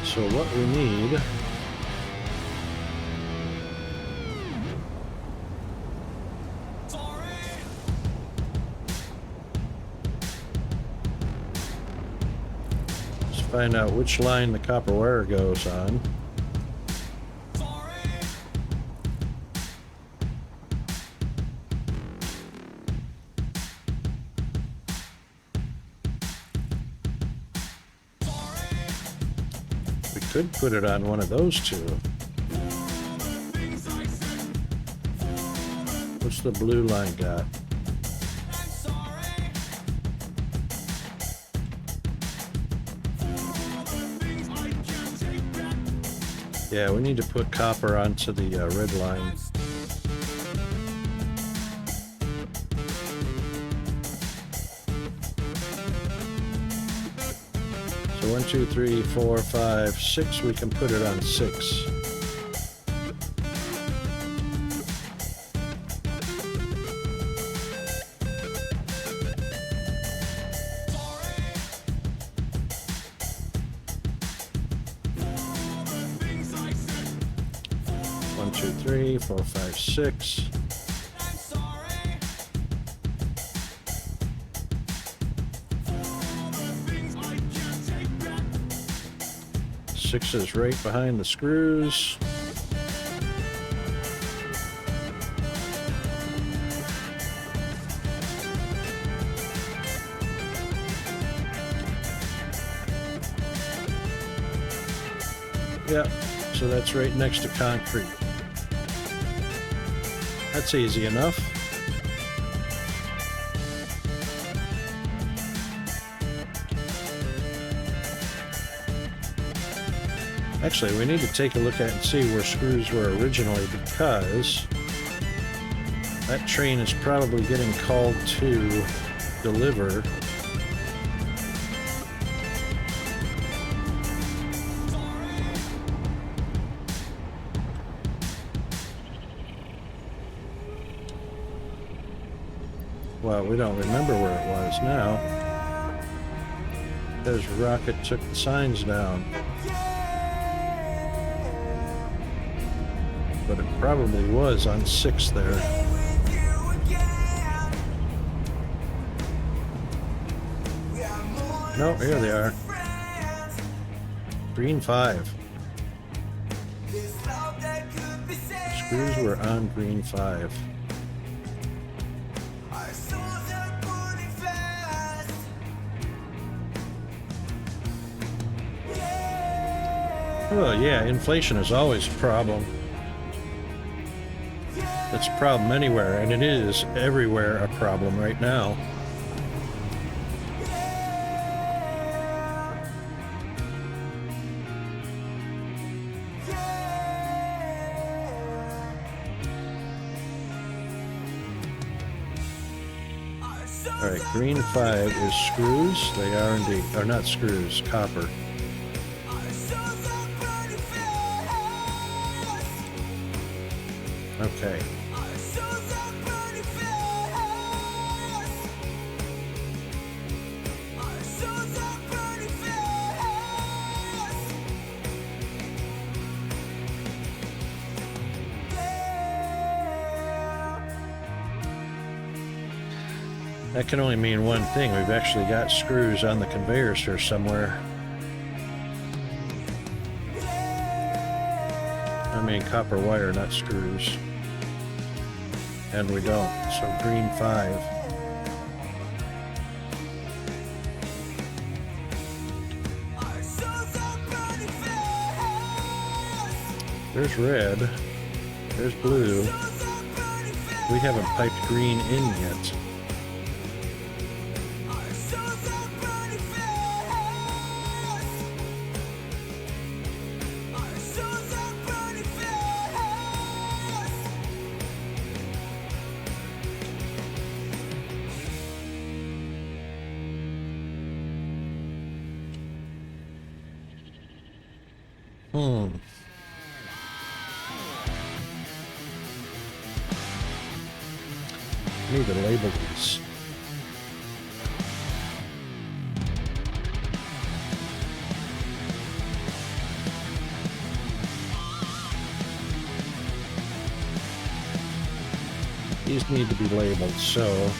So what we need is find out which line the copper wire goes on. Could put it on one of those two. What's the blue line got? Yeah, we need to put copper onto the red line. So 1, 2, 3, 4, 5, 6, we can put it on 6. One, two, three, 4, 5, 6. Six is right behind the screws. Yeah, so that's right next to concrete. That's easy enough. Actually, we need to take a look at and see where screws were originally, because that train is probably getting called to deliver. Well, we don't remember where it was now, because Rocket took the signs down. But it probably was on 6 there. No, here they are. Green 5. Screws were on green 5. Oh yeah, inflation is always a problem. It's a problem anywhere, and it is everywhere a problem right now. Alright, green 5 is screws. They are indeed. Or not screws, copper. Okay. That can only mean one thing. We've actually got screws on the conveyors here somewhere. I mean copper wire, not screws. And we don't. So green 5. There's red. There's blue. We haven't piped green in yet. I need to label these. These need to be labeled, so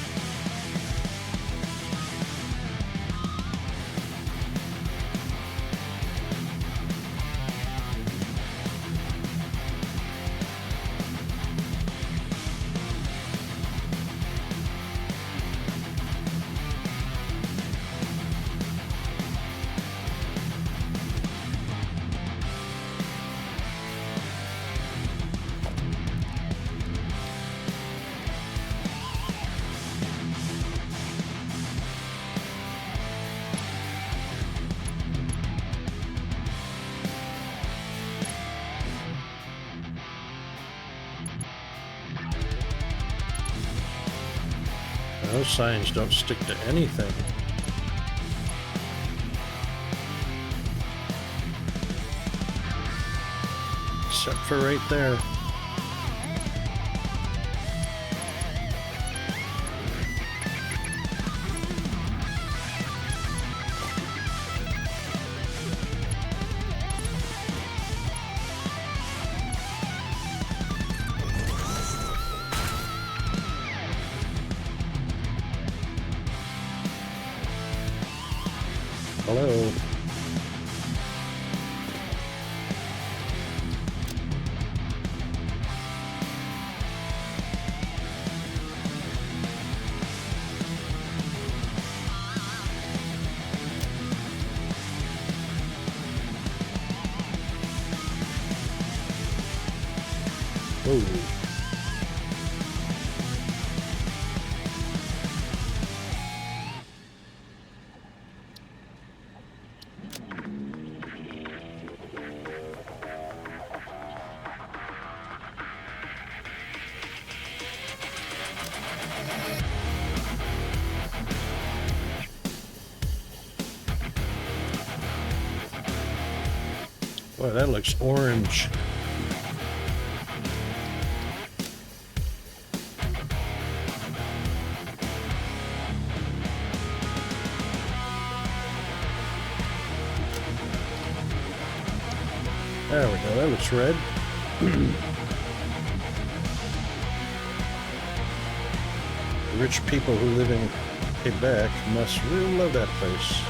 those signs don't stick to anything. Except for right there. Hello. Whoa. Boy, that looks orange. There we go, that looks red. Rich people who live in Quebec must really love that place.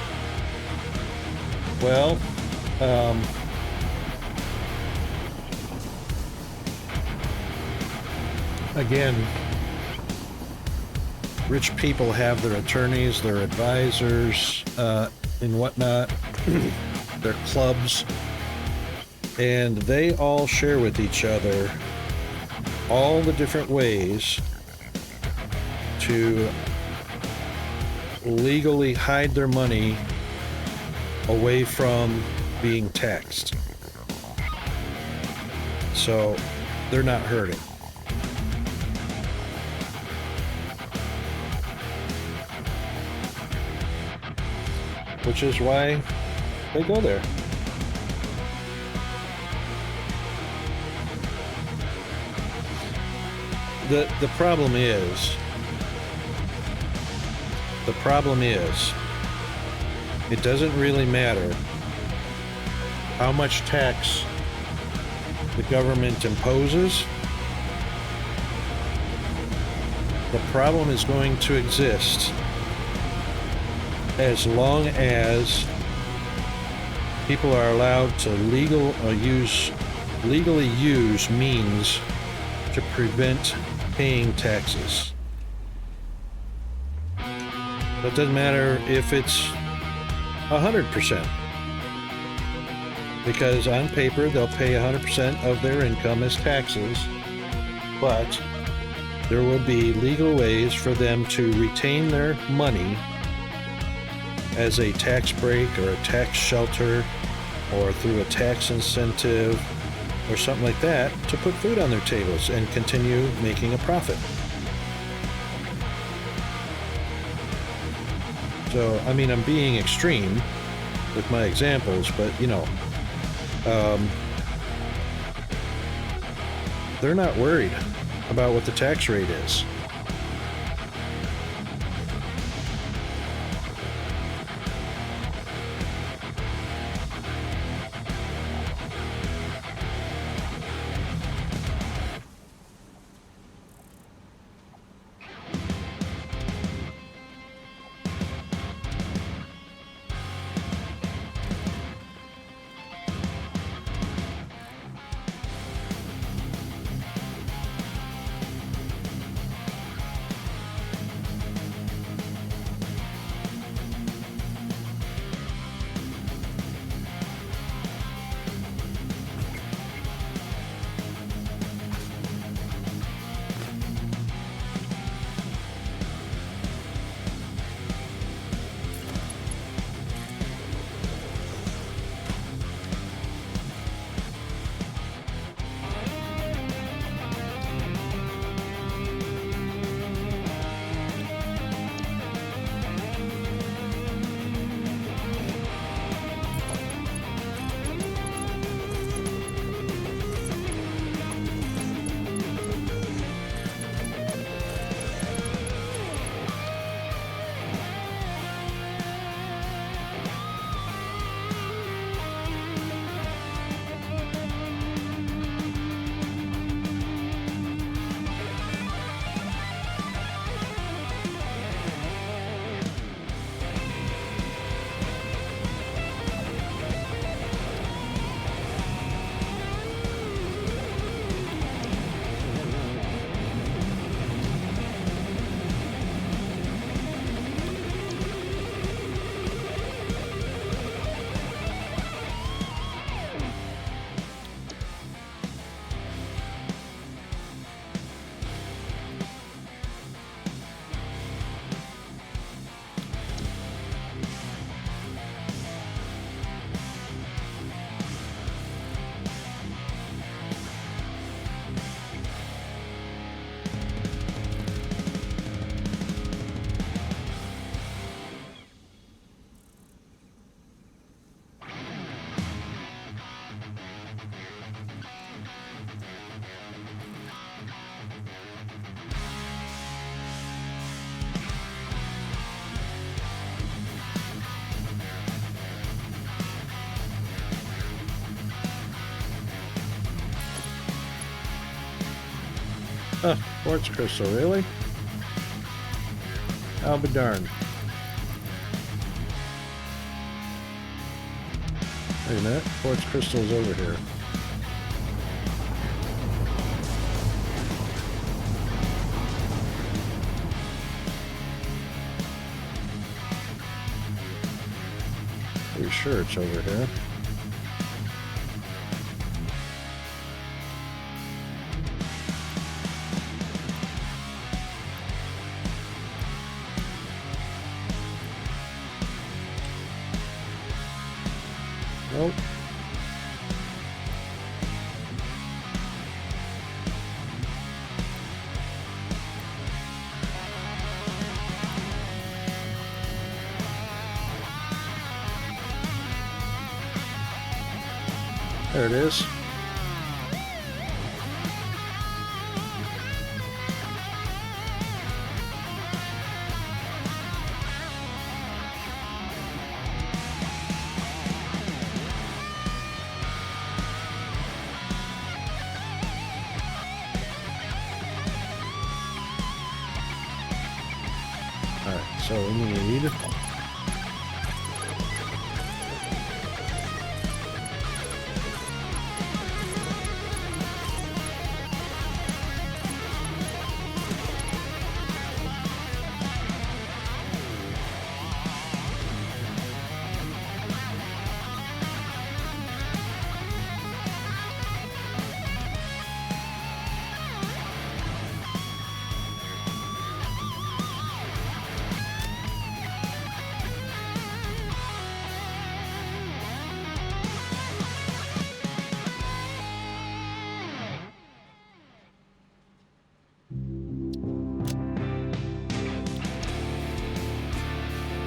Well, Um, again, rich people have their attorneys, their advisors, and whatnot, their clubs, and they all share with each other all the different ways to legally hide their money away from being taxed. So they're not hurting. Which is why they go there. The problem is, it doesn't really matter how much tax the government imposes. The problem is going to exist as long as people are allowed to legally use means to prevent paying taxes. It doesn't matter if it's 100%, because on paper they'll pay 100% of their income as taxes, but there will be legal ways for them to retain their money as a tax break or a tax shelter or through a tax incentive or something like that to put food on their tables and continue making a profit. So, I mean, I'm being extreme with my examples, but, you know, they're not worried about what the tax rate is. Quartz crystal, really? I'll be darned. Wait a minute, quartz crystal's over here. Pretty sure it's over here. Nope. There it is. Alright, so we need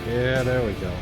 yeah, there we go.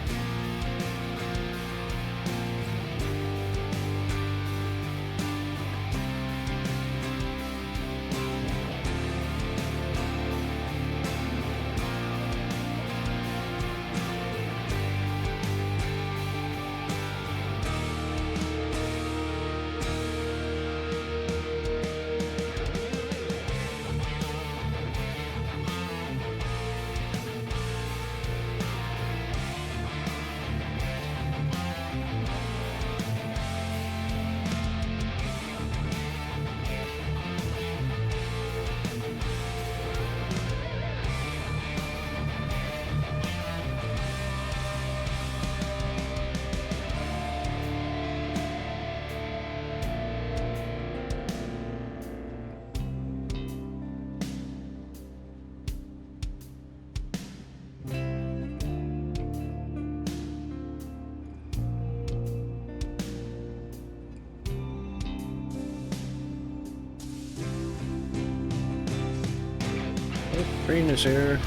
Green is here.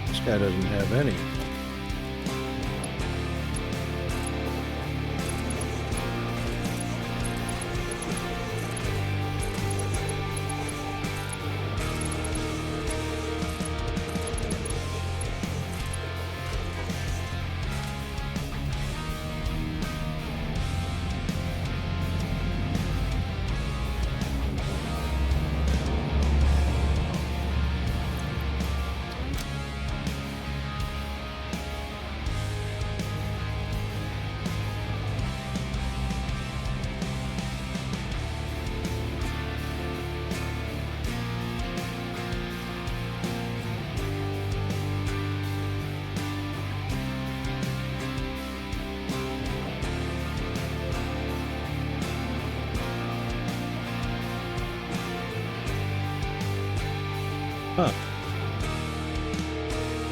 This guy doesn't have any. Huh.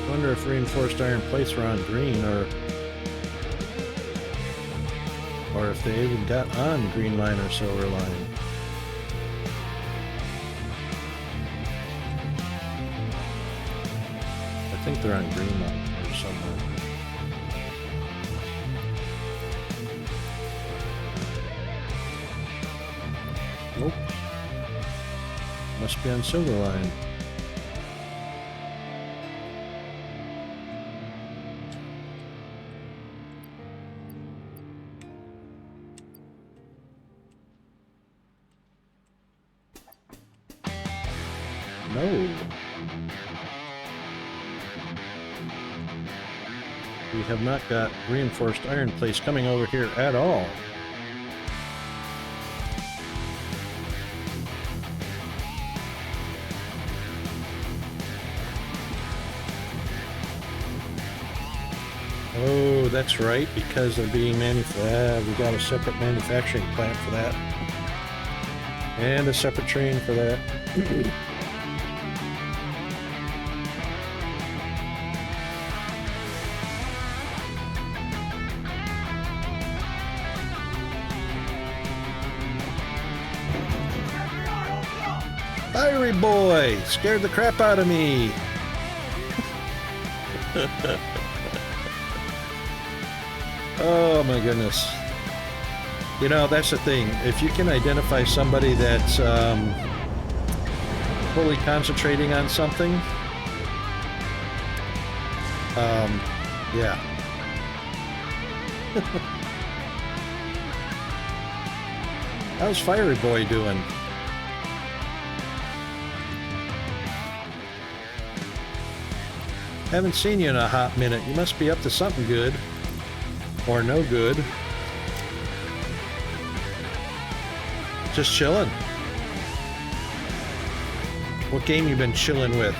Wonder if reinforced iron plates were on green, or if they even got on green line or silver line. I think they're on green line or somewhere. Nope. Must be on silver line. No. We have not got reinforced iron plates coming over here at all. Oh, that's right, because they're being manufactured. We got a separate manufacturing plant for that. And a separate train for that. Fiery boy! Scared the crap out of me! Oh my goodness. You know, that's the thing. If you can identify somebody that's fully concentrating on something, yeah. How's Fiery Boy doing? Haven't seen you in a hot minute. You must be up to something good. Or no good. Just chilling. What game you been chilling with?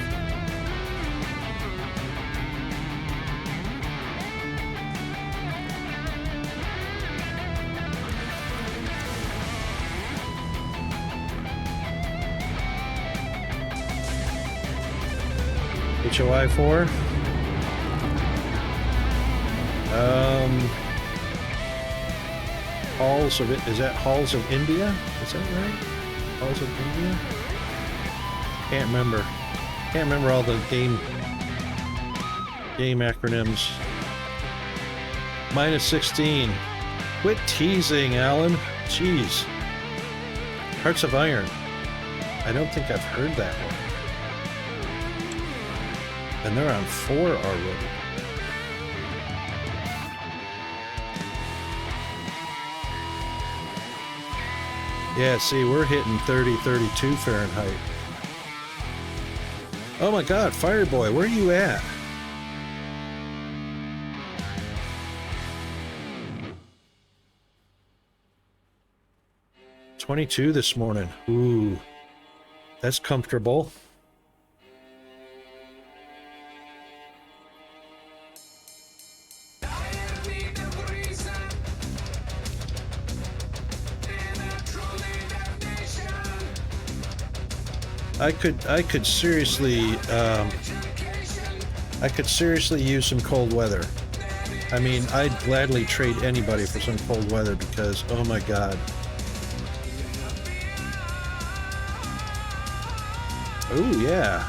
HOI 4? Halls of it, is that Halls of India? Is that right? Halls of India? Can't remember. Can't remember all the game acronyms. -16. Quit teasing, Alan. Jeez. Hearts of Iron. I don't think I've heard that one. And they're on 4 already. Yeah, see, we're hitting 30, 32 Fahrenheit. Oh my god, Fireboy, where are you at? $22 this morning. Ooh, that's comfortable. I could seriously use some cold weather. I mean, I'd gladly trade anybody for some cold weather because, oh my god. Ooh, yeah.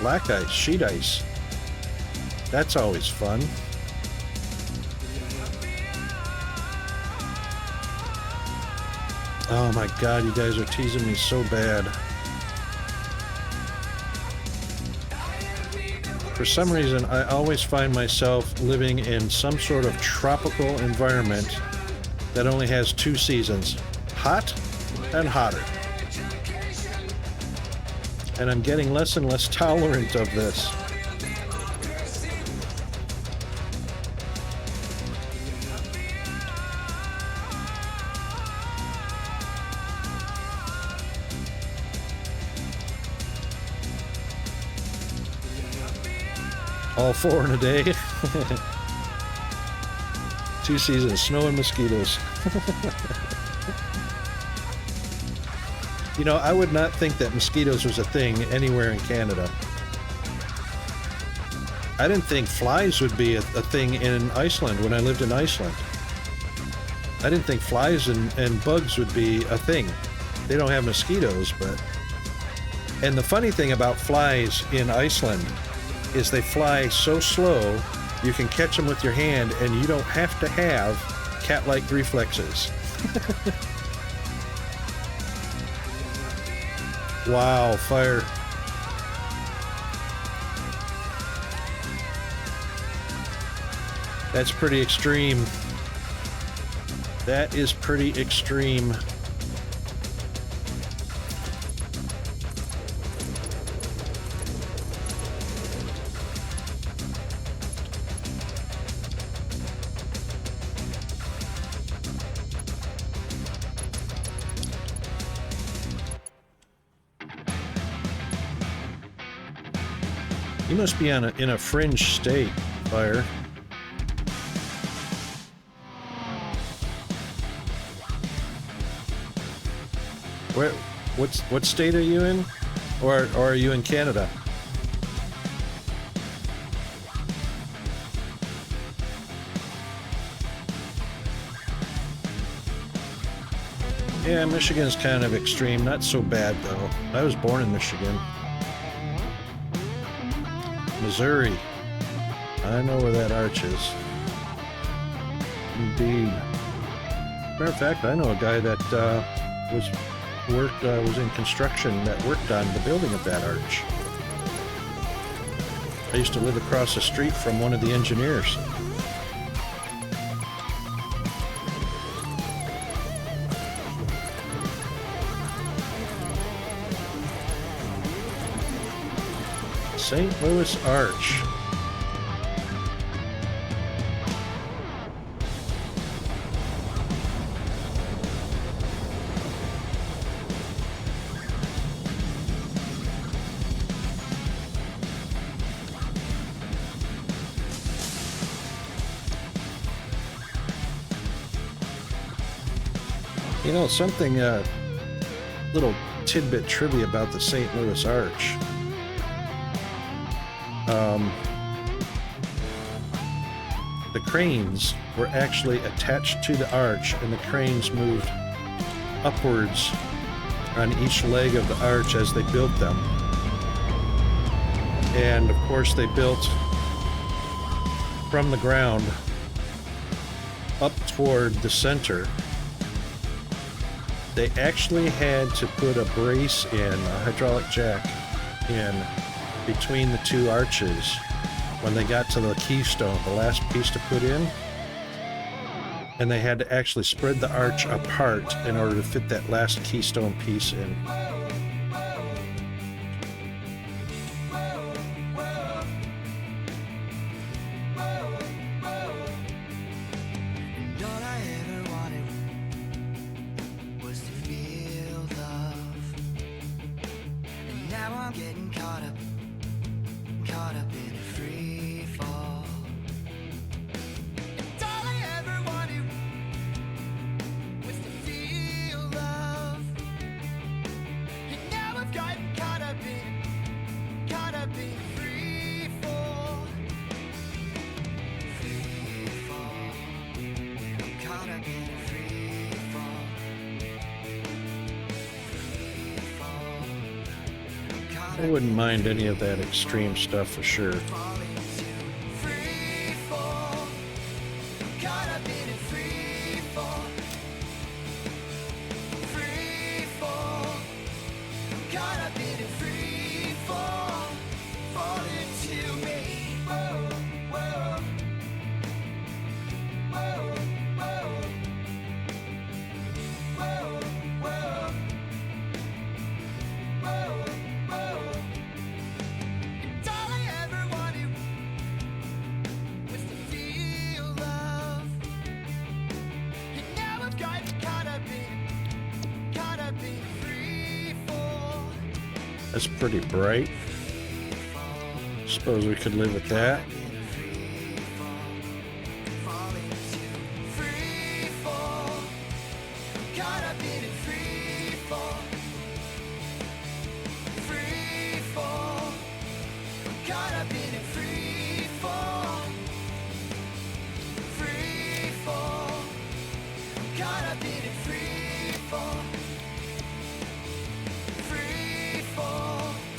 Black ice, sheet ice. That's always fun. Oh my god, you guys are teasing me so bad. For some reason, I always find myself living in some sort of tropical environment that only has 2 seasons. Hot and hotter. And I'm getting less and less tolerant of this. All 4 in a day. 2 seasons, snow and mosquitoes. You know, I would not think that mosquitoes was a thing anywhere in Canada. I didn't think flies would be a thing in Iceland when I lived in Iceland. I didn't think flies and bugs would be a thing. They don't have mosquitoes, but... And the funny thing about flies in Iceland is they fly so slow, you can catch them with your hand and you don't have to have cat-like reflexes. Wow, fire. That's pretty extreme. That is pretty extreme. You must be on in a fringe state, Fire. What state are you in? Or are you in Canada? Yeah, Michigan's kind of extreme. Not so bad, though. I was born in Michigan. Missouri. I know where that arch is. Indeed. Matter of fact, I know a guy that was in construction that worked on the building of that arch. I used to live across the street from one of the engineers. St. Louis Arch. You know, something, little tidbit trivia about the St. Louis Arch. The cranes were actually attached to the arch, and the cranes moved upwards on each leg of the arch as they built them. And of course they built from the ground up toward the center. They actually had to put a brace in, a hydraulic jack in between the two arches when they got to the keystone, the last piece to put in. And they had to actually spread the arch apart in order to fit that last keystone piece in. I wouldn't mind any of that extreme stuff for sure. That's pretty bright. Suppose we could live with that.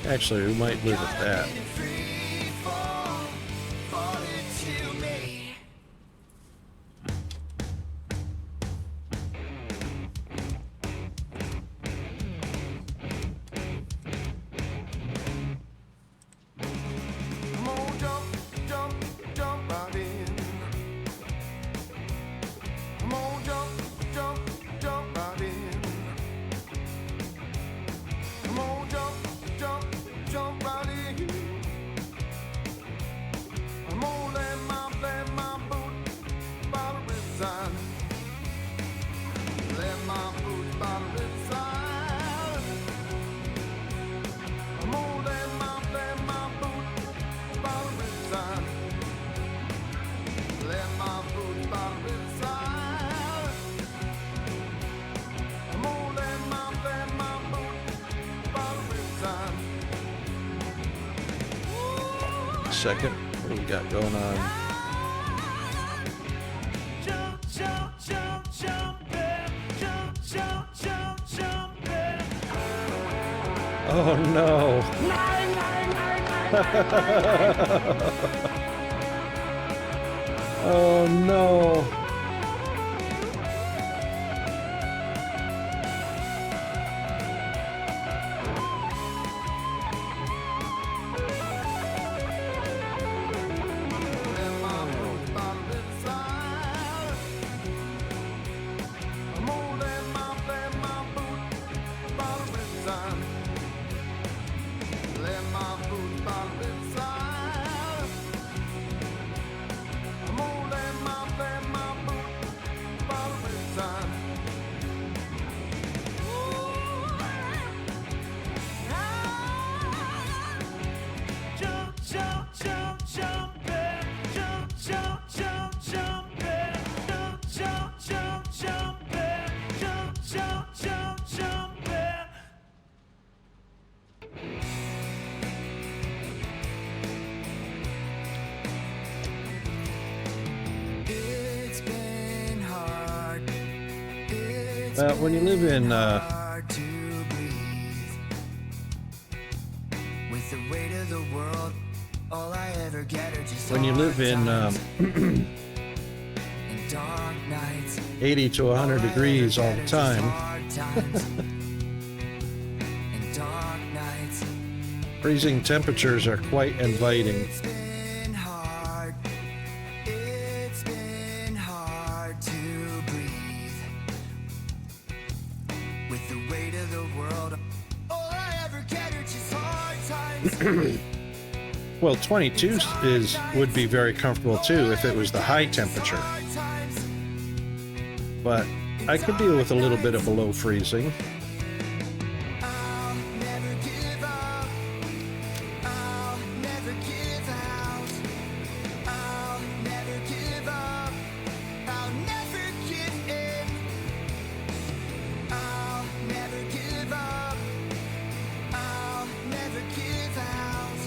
Actually, we might live with that. Jump right in. second. What do we got going on? Oh no! Oh no! When you live in when you live in 80 to 100 degrees all the time, freezing temperatures are quite inviting. Well, 22 would be very comfortable too if it was the high temperature. But I could deal with a little bit of below freezing.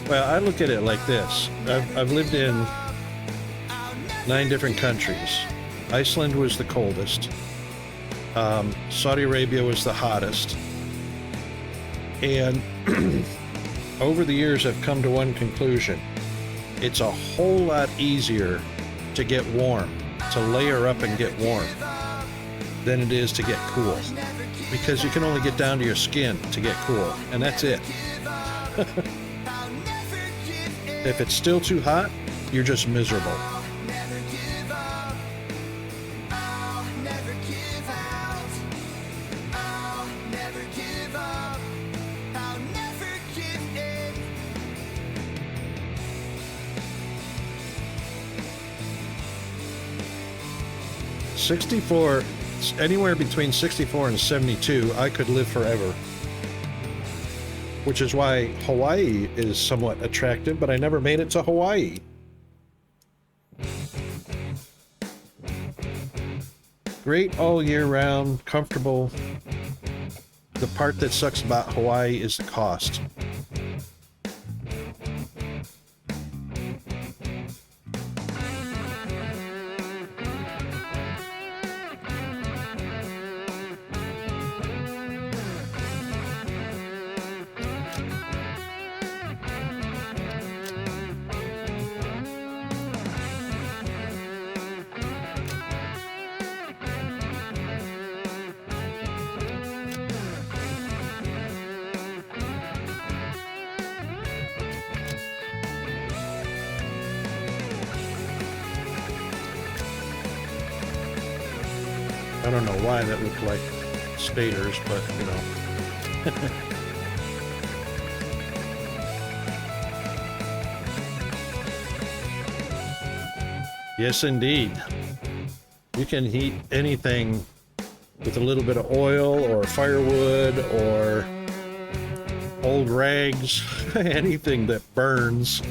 Well, I look at it like this. I've lived in 9 different countries. Iceland was the coldest. Saudi Arabia was the hottest. And over the years, I've come to one conclusion. It's a whole lot easier to get warm, to layer up and get warm, than it is to get cool. Because you can only get down to your skin to get cool, and that's it. If it's still too hot, you're just miserable. Anywhere between 64 and 72, I could live forever. Which is why Hawaii is somewhat attractive, but I never made it to Hawaii. Great all year round, comfortable. The part that sucks about Hawaii is the cost. I don't know why that looked like stators, but you know. Yes, indeed. You can heat anything with a little bit of oil or firewood or old rags, anything that burns.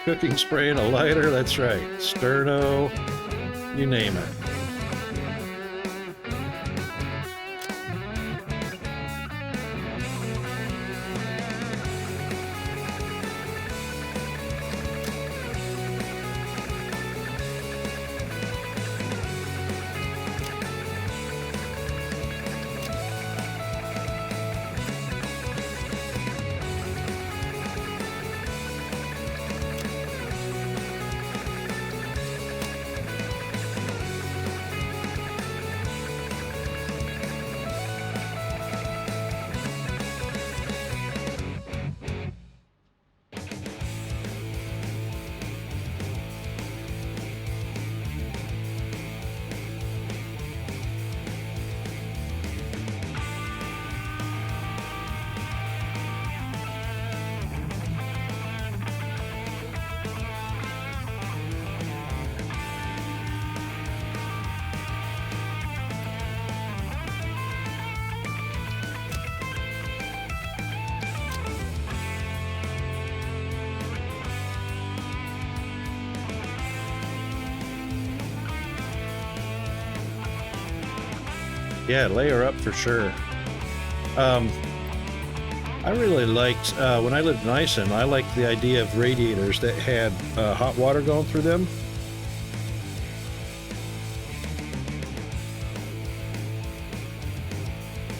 cooking spray and a lighter, that's right. Sterno, you name it. Yeah, layer up for sure. I really liked, when I lived in Iceland, I liked the idea of radiators that had hot water going through them.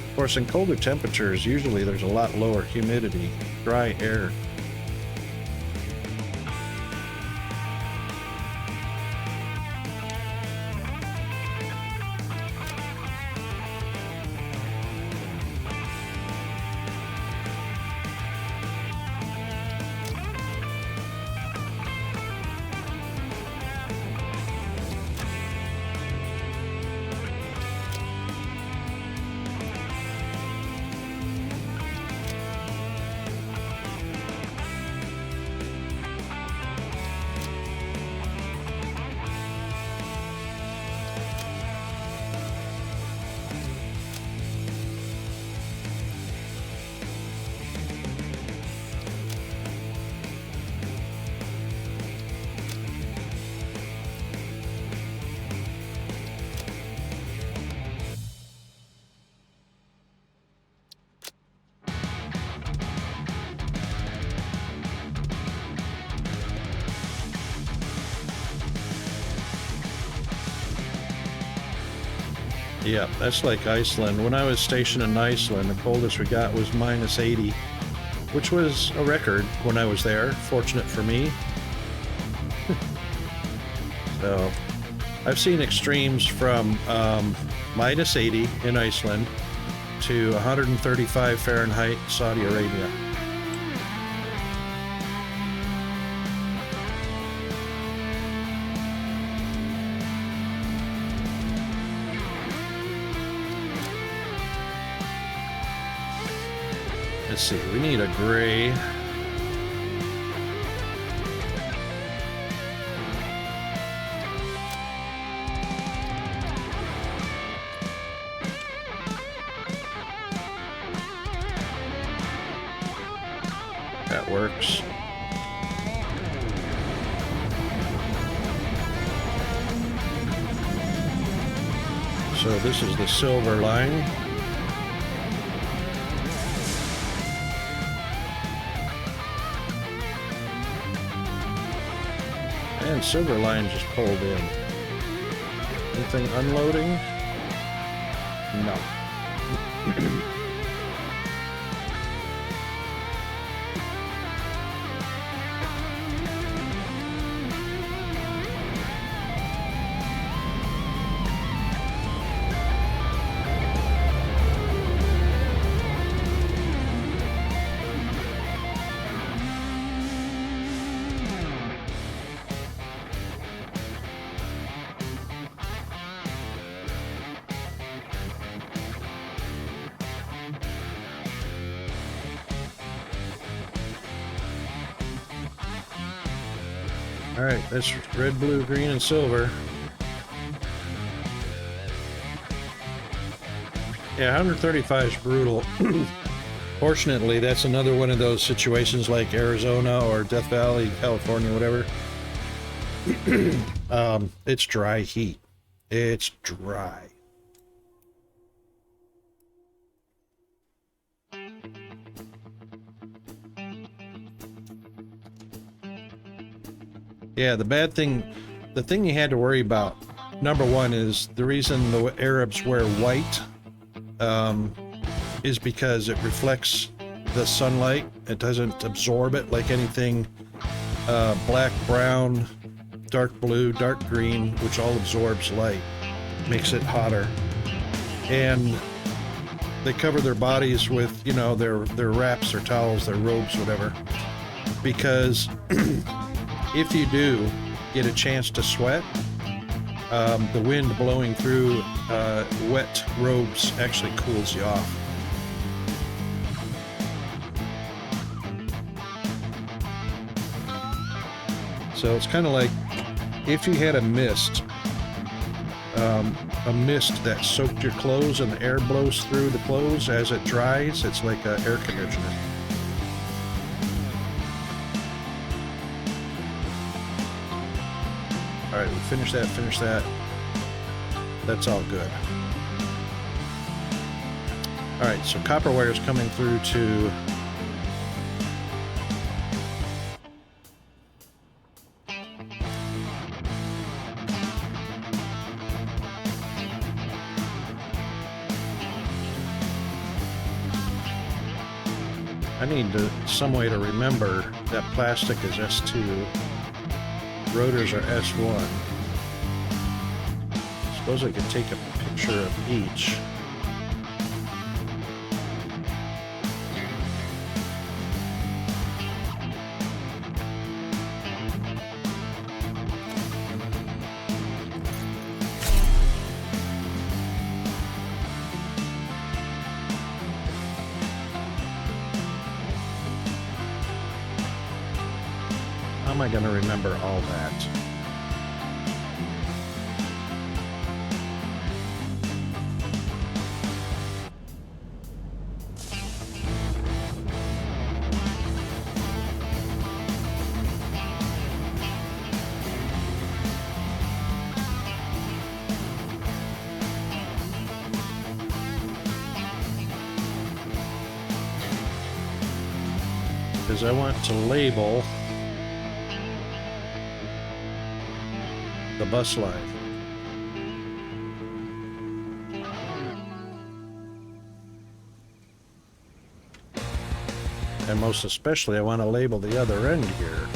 Of course, in colder temperatures, usually there's a lot lower humidity, dry air. Yeah, that's like Iceland. When I was stationed in Iceland, the coldest we got was -80, which was a record when I was there. Fortunate for me. So, I've seen extremes from -80 in Iceland to 135 Fahrenheit, Saudi Arabia. Let's see, we need a gray. That works. So this is the silver line. And silver line just pulled in. Anything unloading? No. All right, that's red, blue, green, and silver. Yeah, 135 is brutal. Fortunately, that's another one of those situations like Arizona or Death Valley, California, whatever. It's dry heat. It's dry. Yeah, the thing you had to worry about, number one, is the reason the Arabs wear white is because it reflects the sunlight. It doesn't absorb it like anything black, brown, dark blue, dark green, which all absorbs light, makes it hotter. And they cover their bodies with, you know, their wraps, their towels, their robes, whatever, because if you do get a chance to sweat, the wind blowing through wet robes actually cools you off. So it's kind of like if you had a mist that soaked your clothes and the air blows through the clothes as it dries. It's like an air conditioner. All right, we finish that. That's all good. All right, so copper wire is coming through to I need some way to remember that plastic is S2, rotors are S1. Suppose I could take a picture of each. How am I going to remember all that? Because I want to label the bus line. And most especially, I want to label the other end here.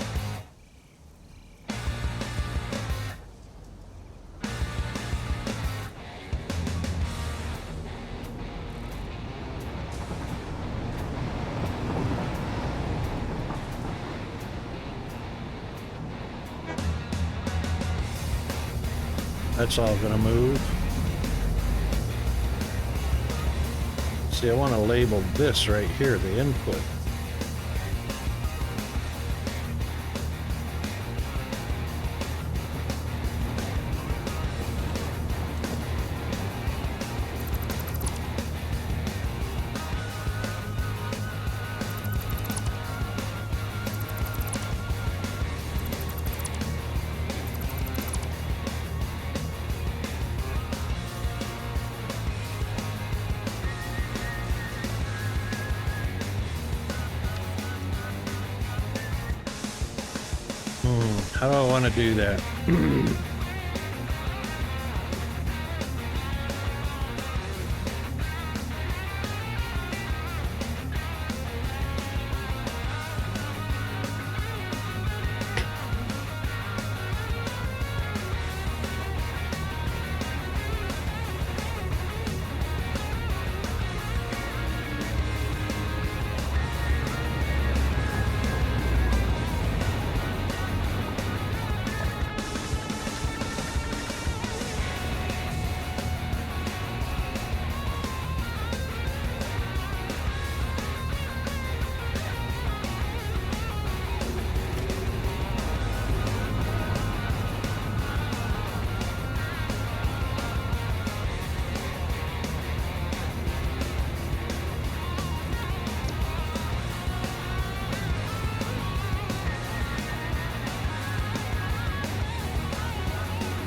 That's all going to move. See, I want to label this right here, the input. How do I want to do that?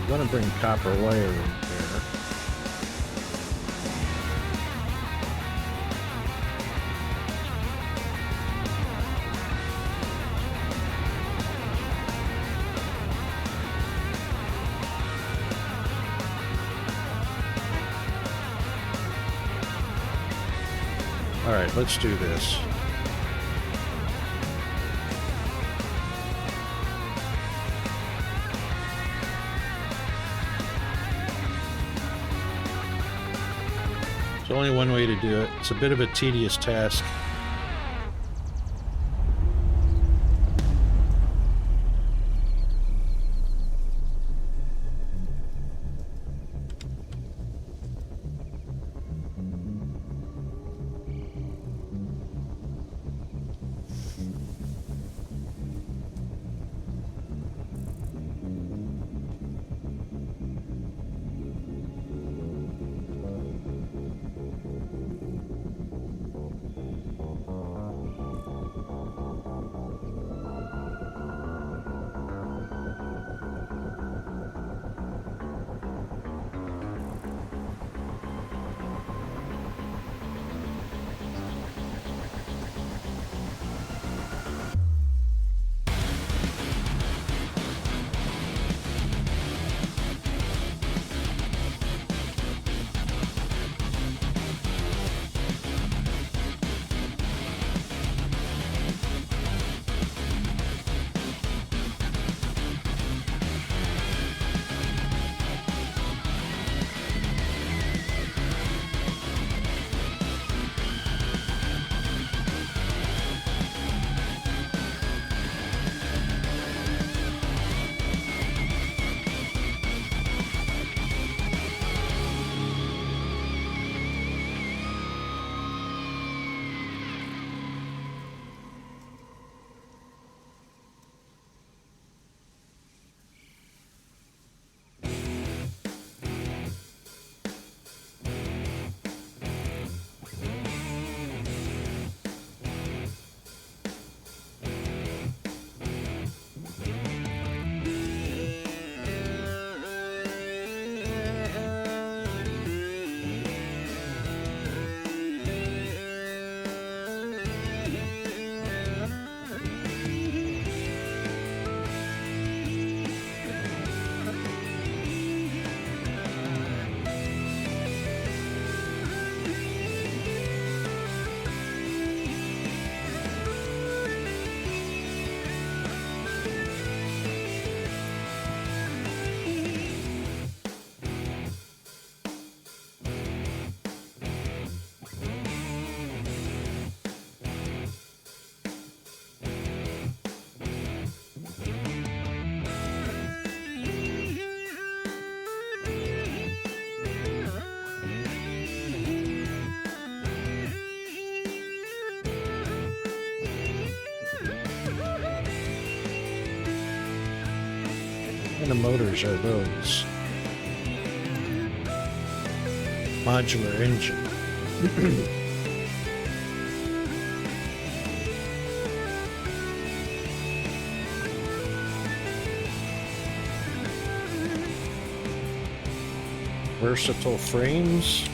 I'm going to bring copper wire in here. All right, let's do this. There's only one way to do it. It's a bit of a tedious task. What kind of motors are those? Modular engine. Versatile frames.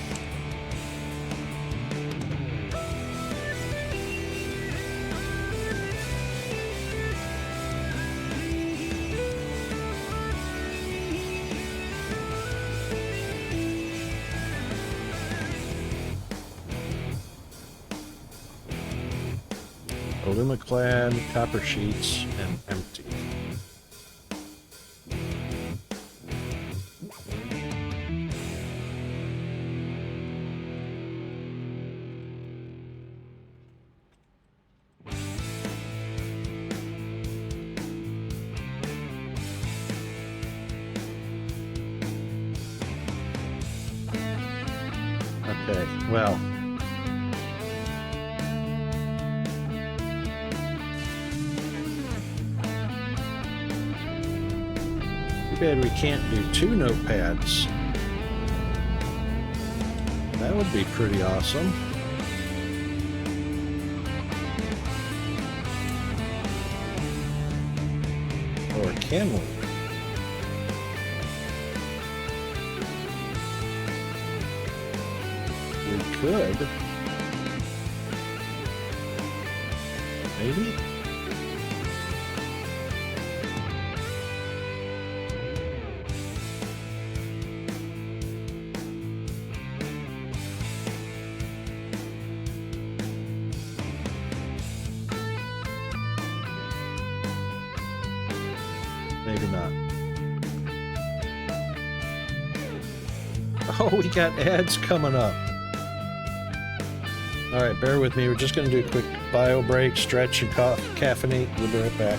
Alumaclad, copper sheets, and empty. Okay, well. Too bad we can't do two notepads. That would be pretty awesome. Or can we? could. Maybe? Maybe not. Oh, we got ads coming up. All right, bear with me. We're just going to do a quick bio break, stretch, and caffeinate. We'll be right back.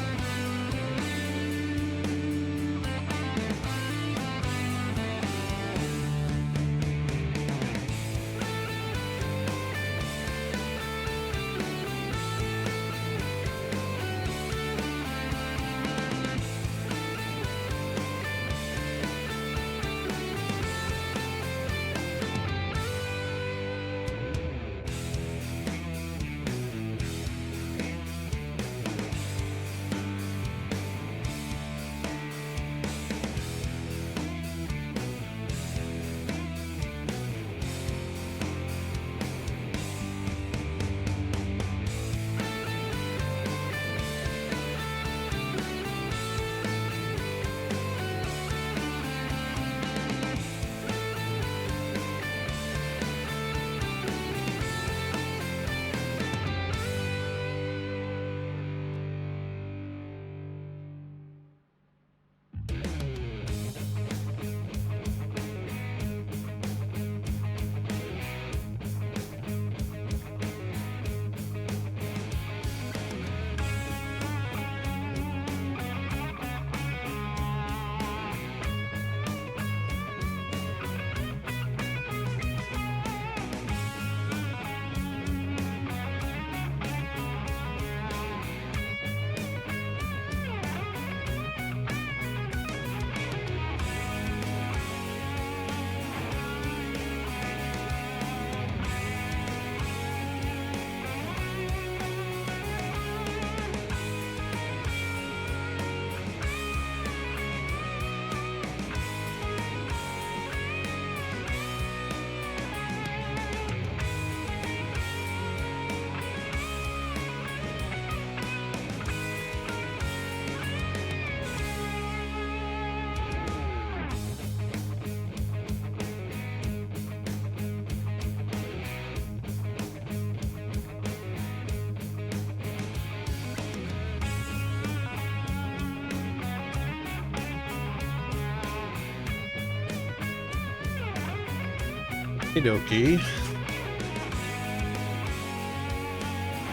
Okie dokie.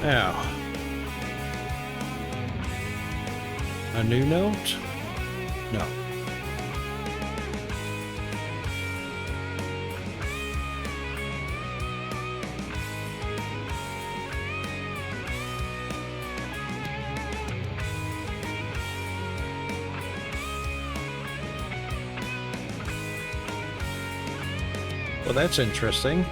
Now, a new note? No. Well, that's interesting.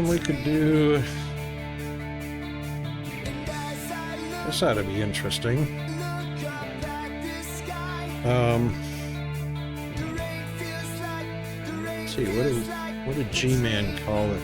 We could do... This ought to be interesting. Let's see, what did G-Man call it?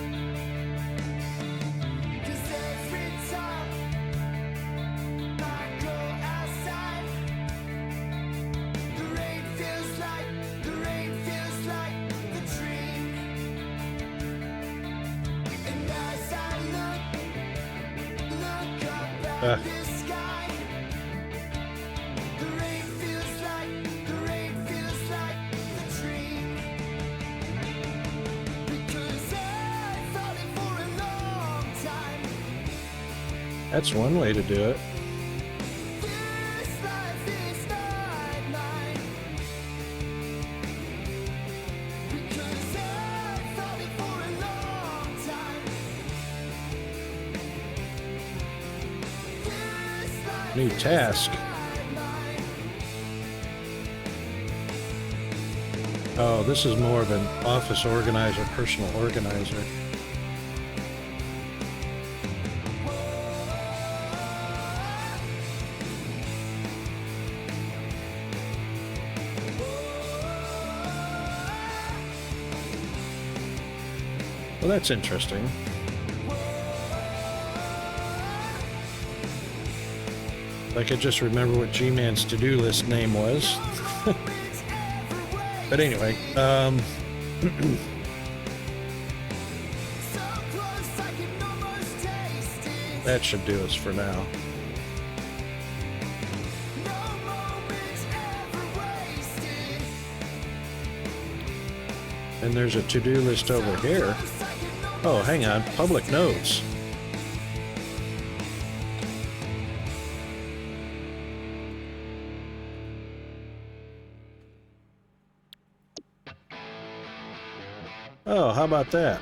That's one way to do it. New task. Oh, this is more of an office organizer, personal organizer. Well, that's interesting. I could just remember what G-Man's to-do list name was. But anyway, that should do us for now. And there's a to-do list over here. Oh, hang on, public notes. Oh, how about that?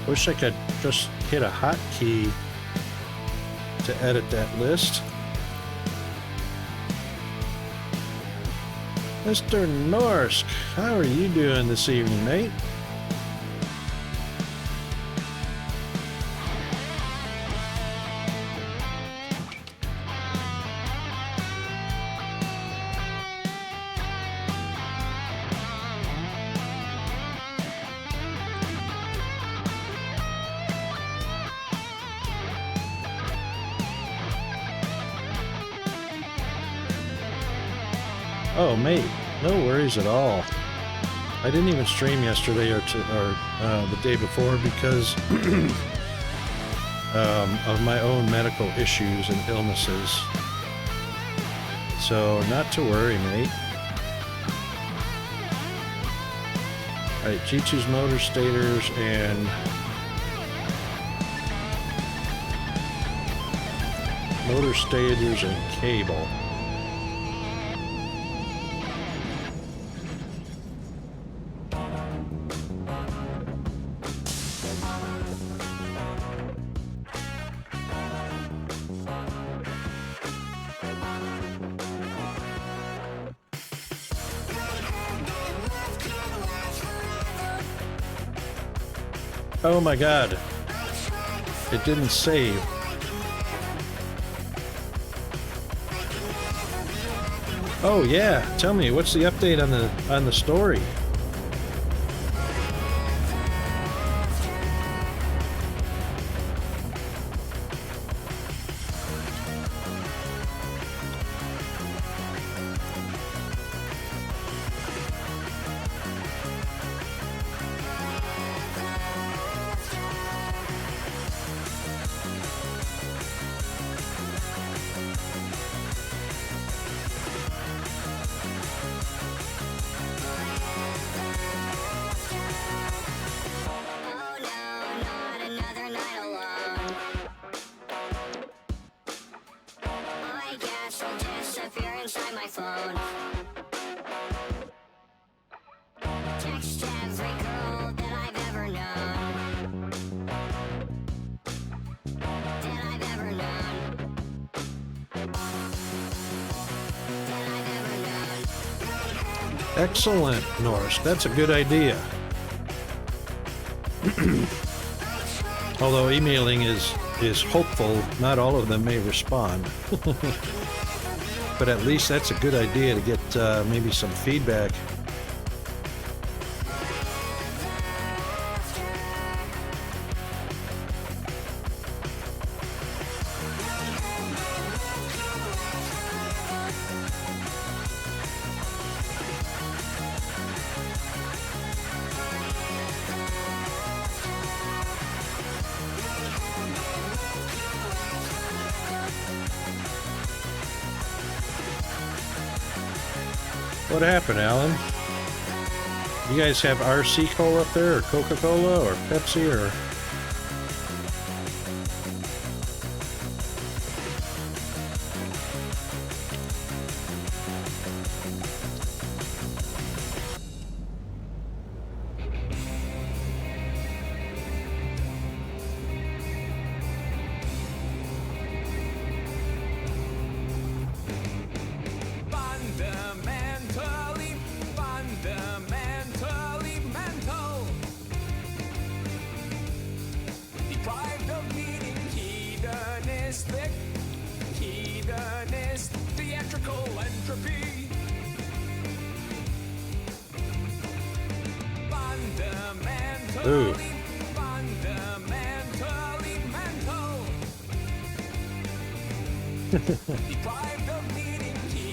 Wish I could just hit a hotkey to edit that list. Mr. Norsk, how are you doing this evening, mate? Oh, mate, no worries at all. I didn't even stream yesterday or the day before because of my own medical issues and illnesses. So, not to worry, mate. Alright, G2's motor stators and motor stators and cable. Oh my god, it didn't save. Oh yeah, tell me, what's the update on the story? Excellent, Norris. That's a good idea. Although emailing is hopeful, not all of them may respond. But at least that's a good idea to get maybe some feedback. What happened, Alan? You guys have RC Cola up there, or Coca-Cola, or Pepsi, or... Ooh.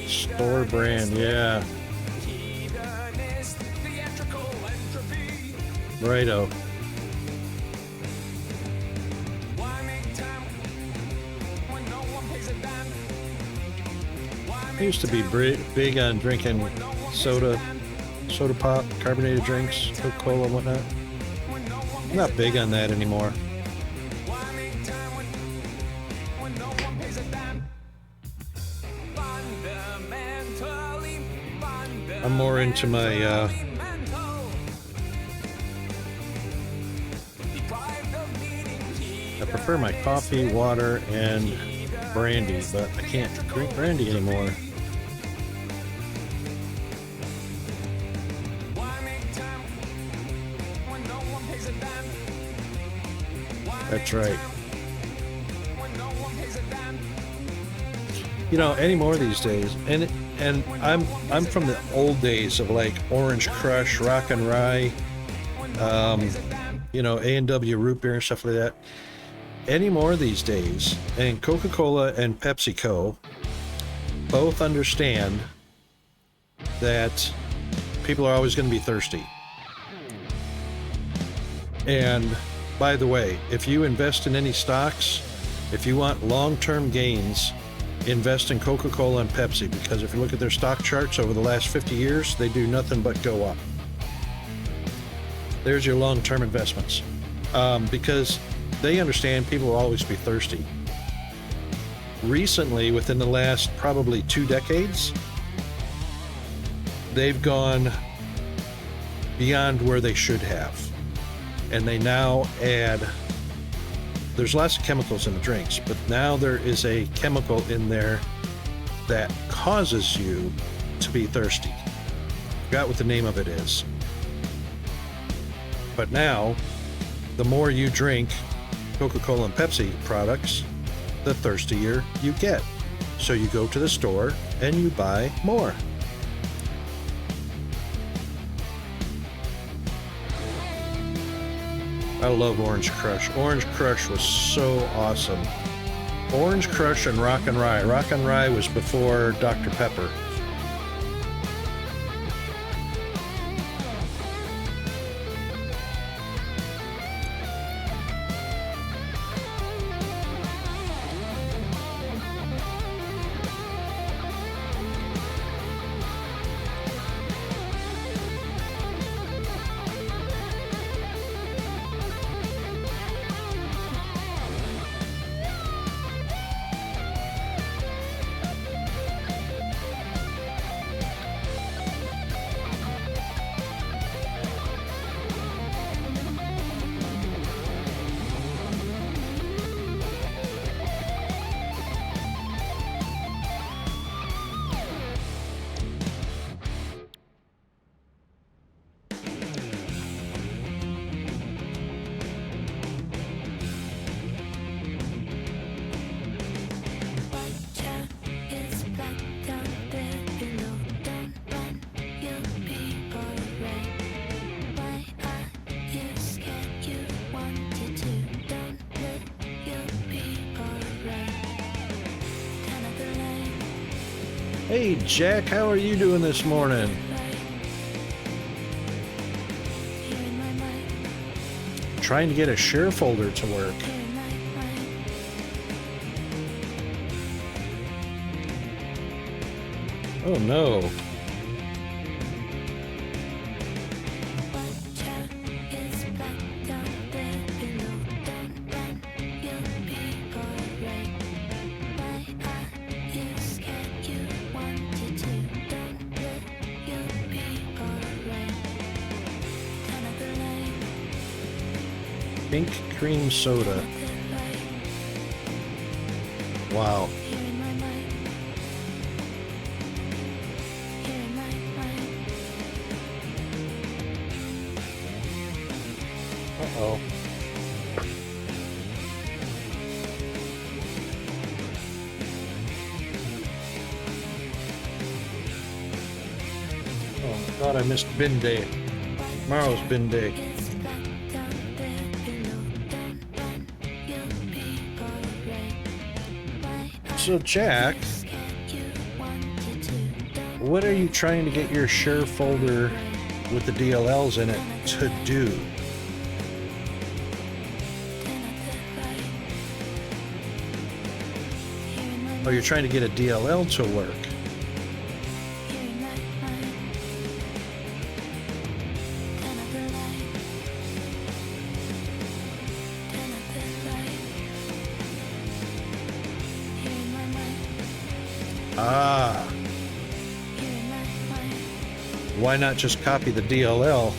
Store brand, yeah. Righto. I used to be big on drinking soda pop, carbonated drinks, Coca-Cola and whatnot. I'm not big on that anymore. I'm more into my I prefer my coffee, water, and brandy, but I can't drink brandy anymore. That's right. You know, any more these days, and I'm from the old days of like Orange Crush, Rock and Rye, you know, A&W root beer and stuff like that. Any more these days, and Coca-Cola and PepsiCo both understand that people are always going to be thirsty. And by the way, if you invest in any stocks, if you want long-term gains, invest in Coca-Cola and Pepsi, because if you look at their stock charts over the last 50 years, they do nothing but go up. There's your long-term investments. Because they understand people will always be thirsty. Recently, within the last probably 2 decades, they've gone beyond where they should have. And they now add, there's lots of chemicals in the drinks, but now there is a chemical in there that causes you to be thirsty. Forgot what the name of it is. But now, the more you drink Coca-Cola and Pepsi products, the thirstier you get. So you go to the store and you buy more. I love Orange Crush. Orange Crush was so awesome. Orange Crush and Rock and Rye. Rock and Rye was before Dr. Pepper. Hey Jack, how are you doing this morning? Trying to get a share folder to work. Oh no. Pink cream soda. Wow. Uh-oh. Oh, I thought I missed bin day. Tomorrow's bin day. So, Jack, what are you trying to get your share folder with the DLLs in it to do? Oh, you're trying to get a DLL to work. Ah. Why not just copy the DLL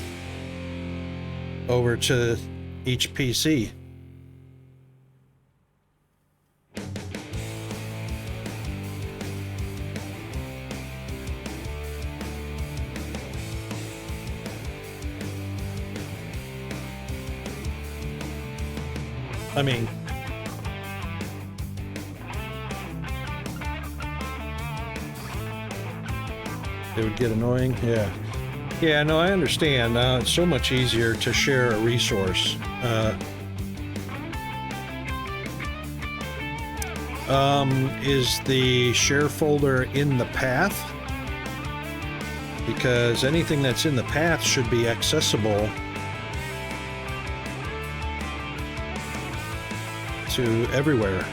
over to each PC? I mean, it would get annoying. Yeah. Yeah, no, I understand. It's so much easier to share a resource. Is the share folder in the path? Because anything that's in the path should be accessible to everywhere.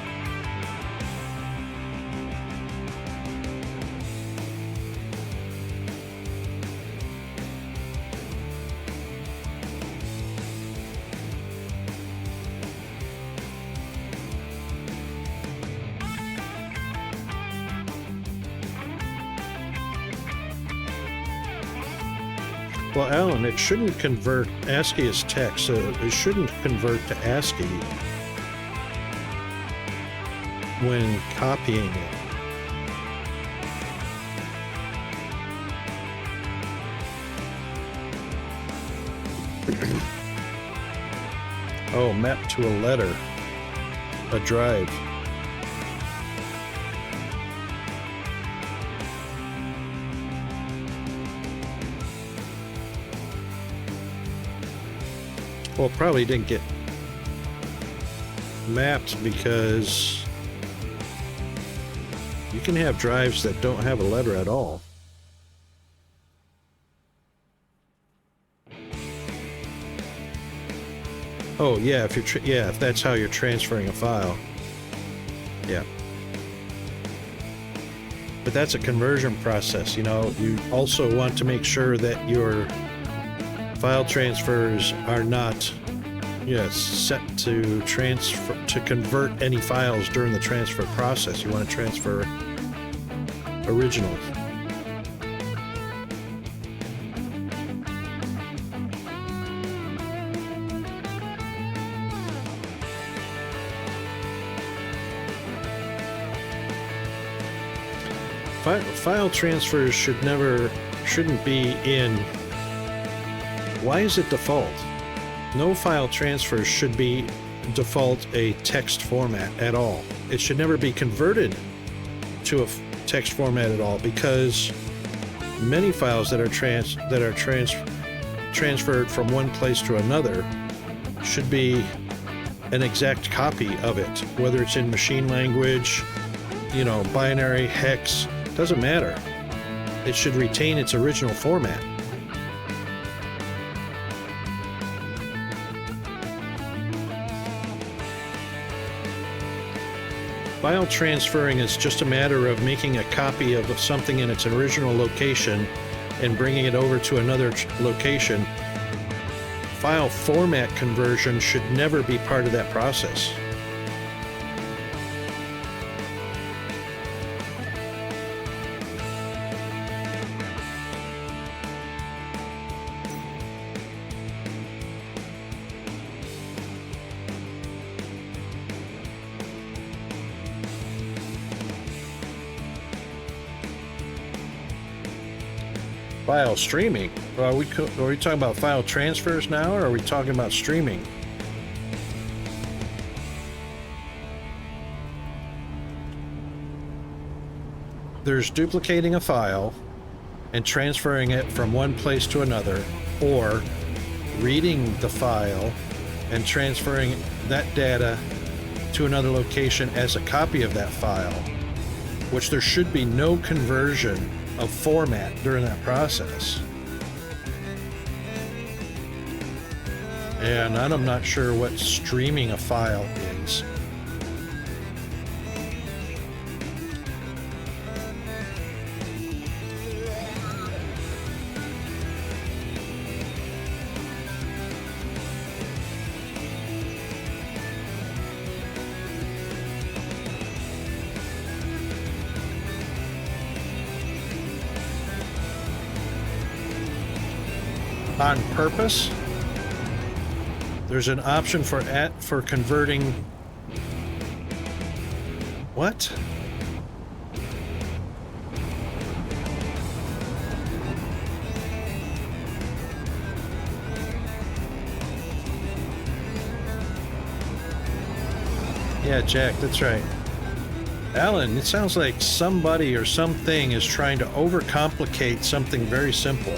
Well, Alan, it shouldn't convert. ASCII is text, so it shouldn't convert to ASCII when copying it. Oh, map to a letter, a drive. Well, it probably didn't get mapped because you can have drives that don't have a letter at all. Oh yeah, if you're if that's how you're transferring a file. Yeah. But that's a conversion process, you know. You also want to make sure that your file transfers are not set to transfer, to convert any files during the transfer process. You want to transfer originals. File transfers shouldn't be in. Why is it default? No file transfers should be default a text format at all. It should never be converted to a text format at all, because many files that are transferred from one place to another should be an exact copy of it, whether it's in machine language, binary, hex, doesn't matter. It should retain its original format. File transferring is just a matter of making a copy of something in its original location and bringing it over to another location. File format conversion should never be part of that process. File streaming? Are we talking about file transfers now, or are we talking about streaming? There's duplicating a file and transferring it from one place to another, or reading the file and transferring that data to another location as a copy of that file, which there should be no conversion of format during that process. And I'm not sure what streaming a file is. On purpose, there's an option for converting. What? Yeah, Jack, that's right. Alan, it sounds like somebody or something is trying to overcomplicate something very simple.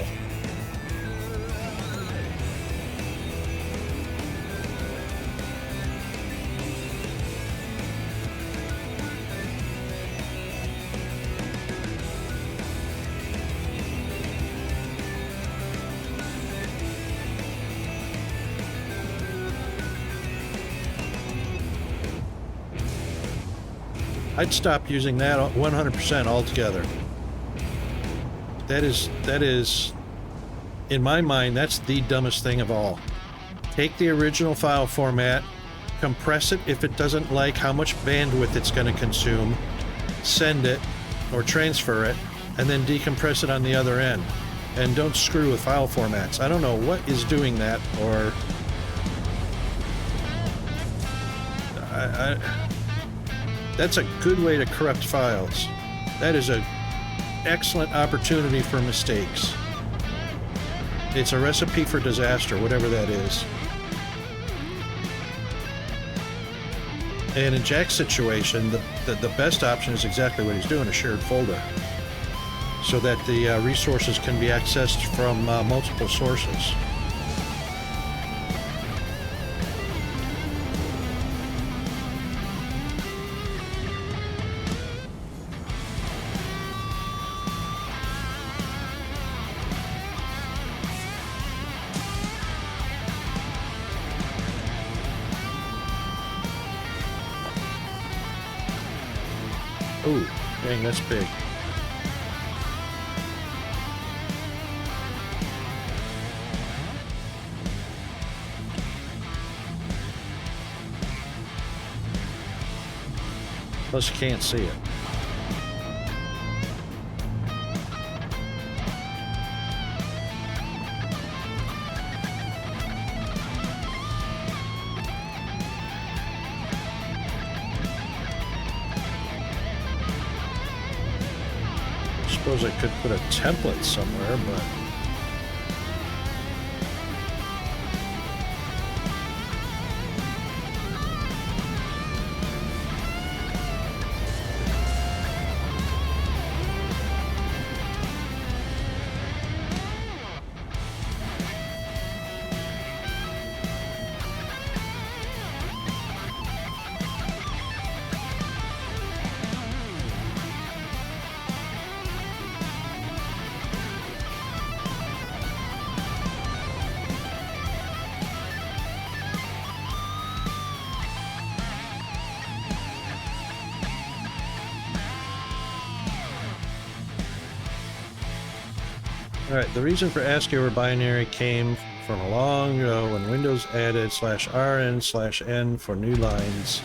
I'd stop using that 100% altogether. That is, in my mind, that's the dumbest thing of all. Take the original file format, compress it if it doesn't like how much bandwidth it's going to consume, send it or transfer it, and then decompress it on the other end. And don't screw with file formats. I don't know what is doing that, or that's a good way to corrupt files. That is an excellent opportunity for mistakes. It's a recipe for disaster, whatever that is. And in Jack's situation, the best option is exactly what he's doing, a shared folder, so that the resources can be accessed from multiple sources. Ooh, dang, that's big. Plus, you can't see it. I suppose I could put a template somewhere, but Alright, the reason for ASCII over binary came from a long ago when Windows added /rn/n for new lines.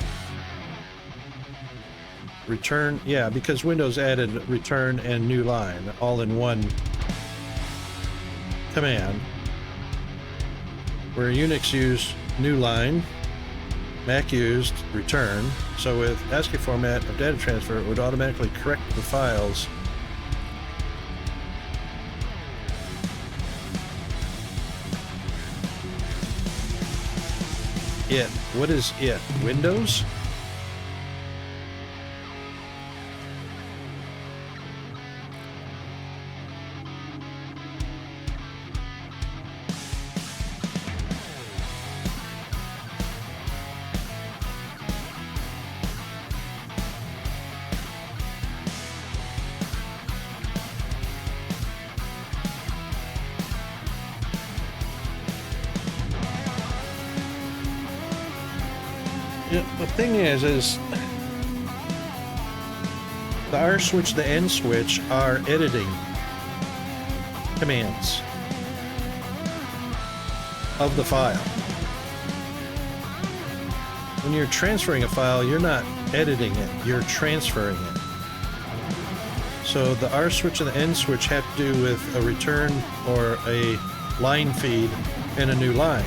Return, yeah, because Windows added return and new line all in one command. Where Unix used new line, Mac used return, so with ASCII format of data transfer, it would automatically correct the files it? What is it? Windows? Yeah, the thing is the R switch, the N switch are editing commands of the file. When you're transferring a file, you're not editing it, you're transferring it. So the R switch and the N switch have to do with a return or a line feed in a new line.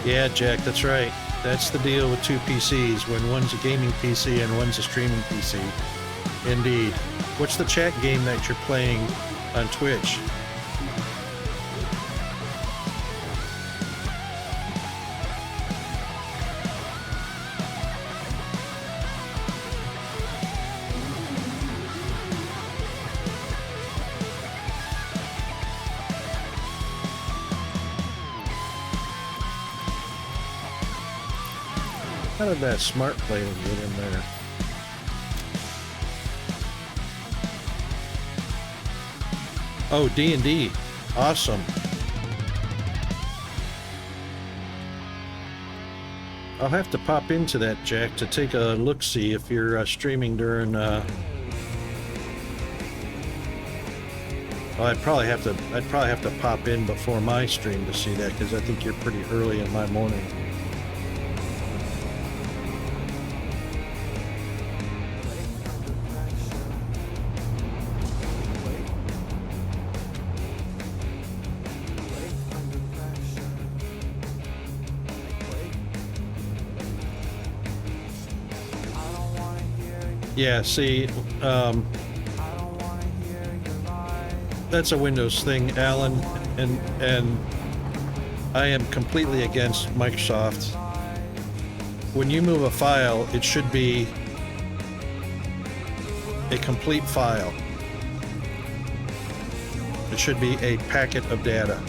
Yeah, Jack, that's right. That's the deal with two PCs, when one's a gaming PC and one's a streaming PC. Indeed. What's the chat game that you're playing on Twitch? How did that smart plate get in there? Oh, D&D. Awesome. I'll have to pop into that, Jack, to take a look-see if you're streaming during... Well, I'd probably have to pop in before my stream to see that, because I think you're pretty early in my morning. Yeah, see, that's a Windows thing, Alan, and I am completely against Microsoft. When you move a file, it should be a complete file. It should be a packet of data,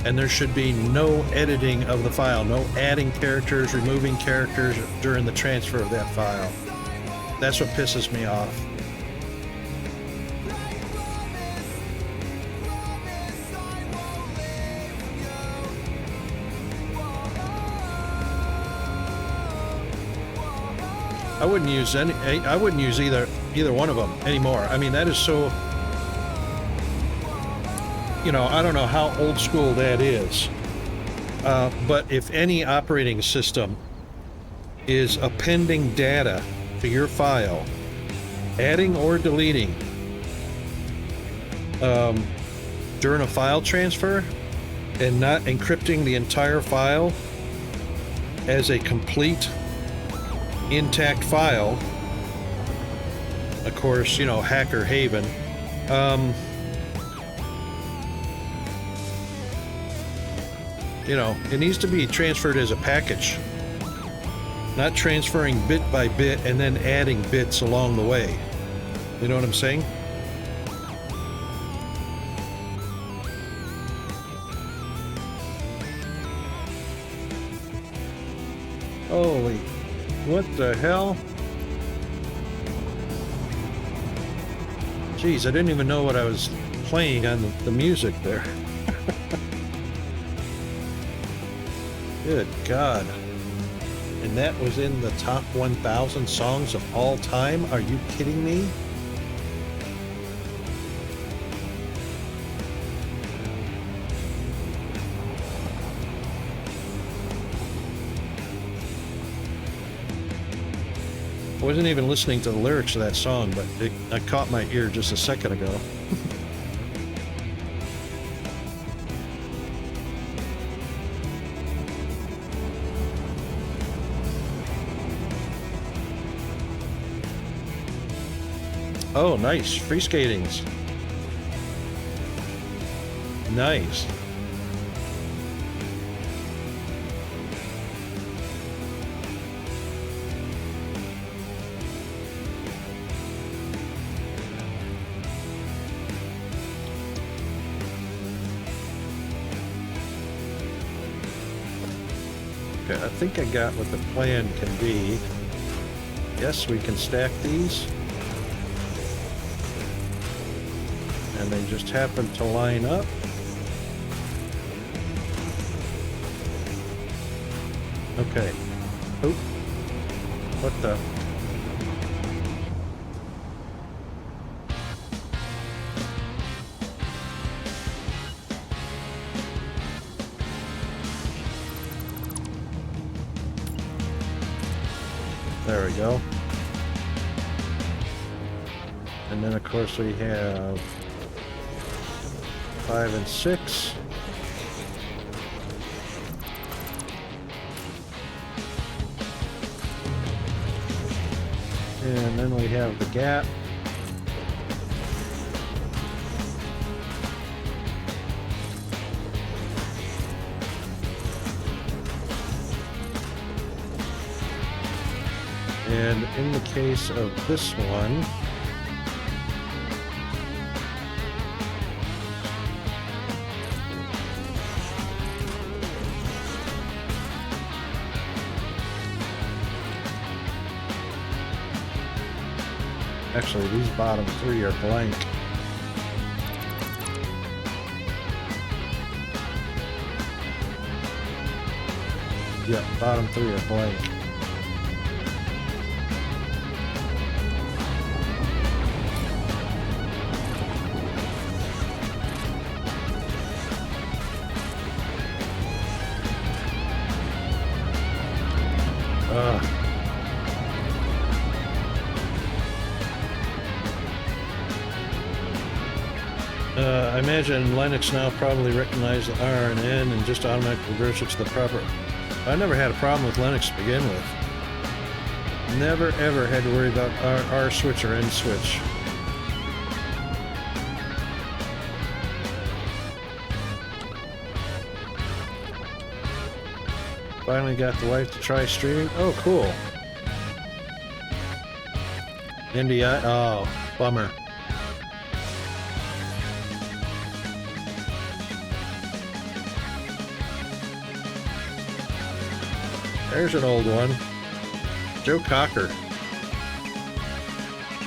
and there should be no editing of the file, no adding characters, removing characters during the transfer of that file. That's what pisses me off. I wouldn't use either one of them anymore. I mean, that is so, you know, I don't know how old school that is. But if any operating system is appending data to your file, adding or deleting during a file transfer, and not encrypting the entire file as a complete intact file, of course, you know, hacker haven, you know, it needs to be transferred as a package. Not transferring bit by bit and then adding bits along the way. You know what I'm saying? Holy, what the hell? Jeez, I didn't even know what I was playing on the music there. Good God. And that was in the top 1,000 songs of all time? Are you kidding me? I wasn't even listening to the lyrics of that song, but it caught my ear just a second ago. Oh, nice. Free skatings. Nice. Okay, I think I got what the plan can be. Yes, we can stack these. And they just happen to line up. Okay. Oop. What the? There we go. And then of course we have 5 and 6. And then we have the gap. And in the case of this one, actually these bottom 3 are blank. Yeah, bottom 3 are blank. I imagine Linux now probably recognizes the R and N and just automatically converts it to the proper. I never had a problem with Linux to begin with. Never ever had to worry about R switch or N switch. Finally got the wife to try streaming. Oh, cool. NDI. Oh, bummer. There's an old one. Joe Cocker.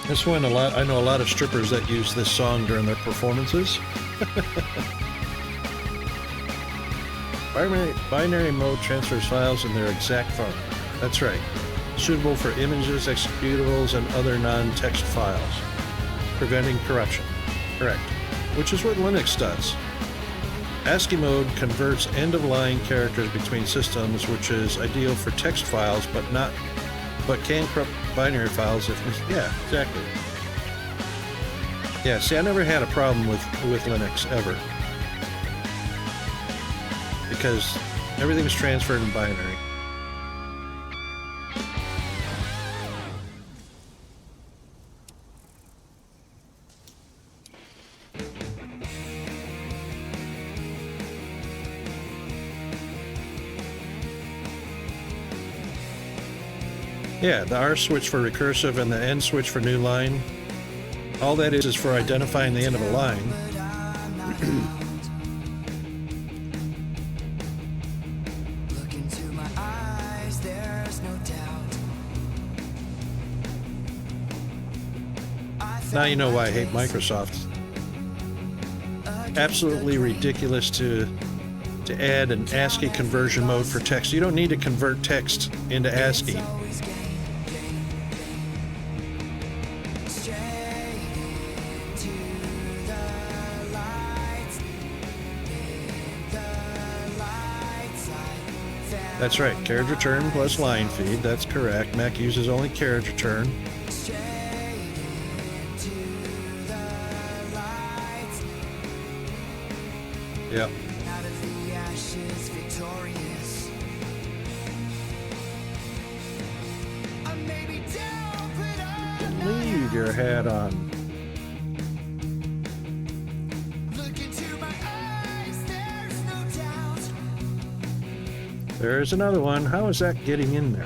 This one, I know a lot of strippers that use this song during their performances. Binary mode transfers files in their exact form. That's right. Suitable for images, executables, and other non-text files. Preventing corruption. Correct. Which is what Linux does. ASCII mode converts end-of-line characters between systems, which is ideal for text files, but can corrupt binary files if... Yeah, exactly. Yeah, see, I never had a problem with Linux, ever. Because everything's transferred in binary. Yeah, the R switch for recursive and the N switch for new line. All that is for identifying the end of a line. Now you know why I hate Microsoft. Absolutely ridiculous to add an ASCII conversion mode for text. You don't need to convert text into ASCII. That's right, carriage return plus line feed, that's correct. Mac uses only carriage return. Yep. Leave your hat on. There's another one. How is that getting in there?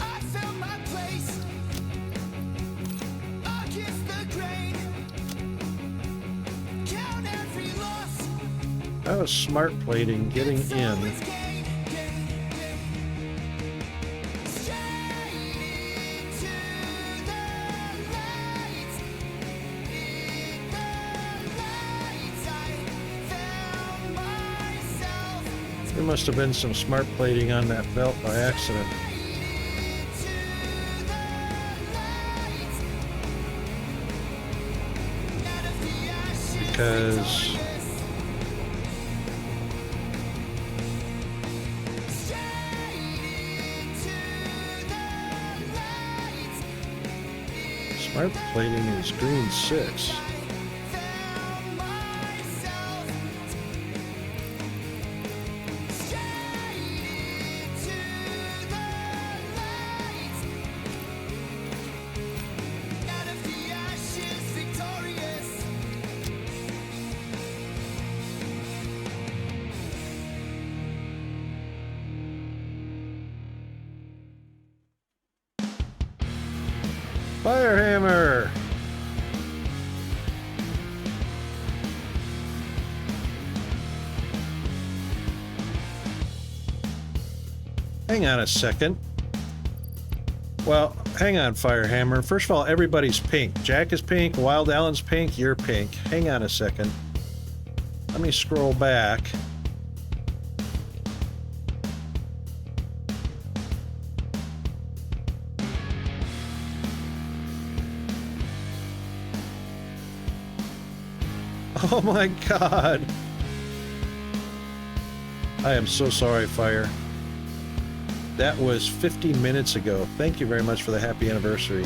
That was smart plating getting in. There must have been some smart plating on that belt by accident. Because smart plating is green 6. Fire hammer! Hang on a second. Well, hang on, Fire Hammer. First of all, everybody's pink. Jack is pink, Wild Allen's pink, you're pink. Hang on a second. Let me scroll back. Oh my God. I am so sorry, Fire. That was 50 minutes ago. Thank you very much for the happy anniversary.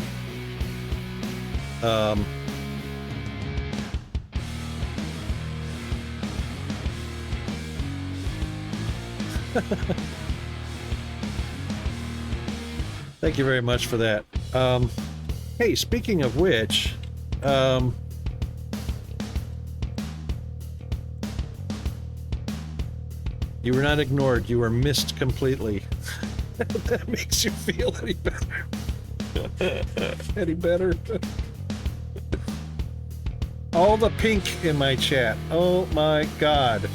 Thank you very much for that. Hey, speaking of which, you were not ignored. You were missed completely. That makes you feel any better. Any better? All the pink in my chat. Oh my God.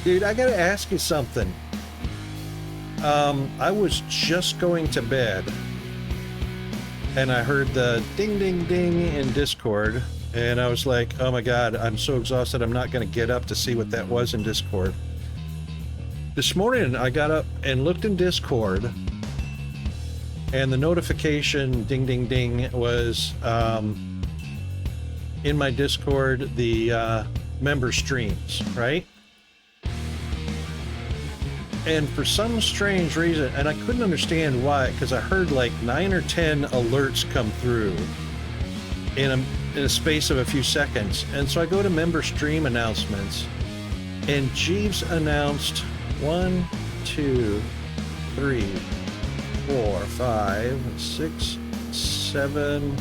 Dude, I gotta ask you something. I was just going to bed and I heard the ding ding ding in Discord, and I was like, oh my God, I'm so exhausted, I'm not going to get up to see what that was in Discord. This morning I got up and looked in Discord, and the notification ding ding ding was in my Discord, the member streams, right? And for some strange reason, and I couldn't understand why, because I heard like 9 or 10 alerts come through in a space of a few seconds. And so I go to member stream announcements, and Jeeves announced 1, 2, 3, 4, 5, 6, 7,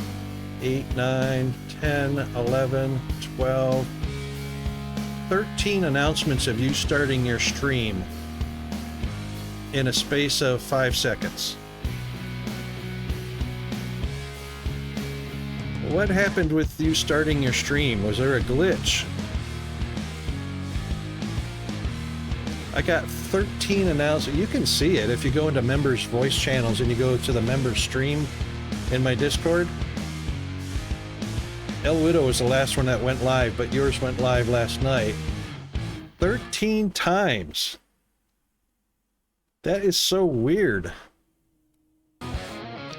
8, 9, 10, 11, 12, 13 announcements of you starting your stream in a space of 5 seconds. What happened with you starting your stream? Was there a glitch? I got 13 announcements. You can see it if you go into members' voice channels and you go to the members stream in my Discord. El Widow was the last one that went live, but yours went live last night. 13 times. That is so weird.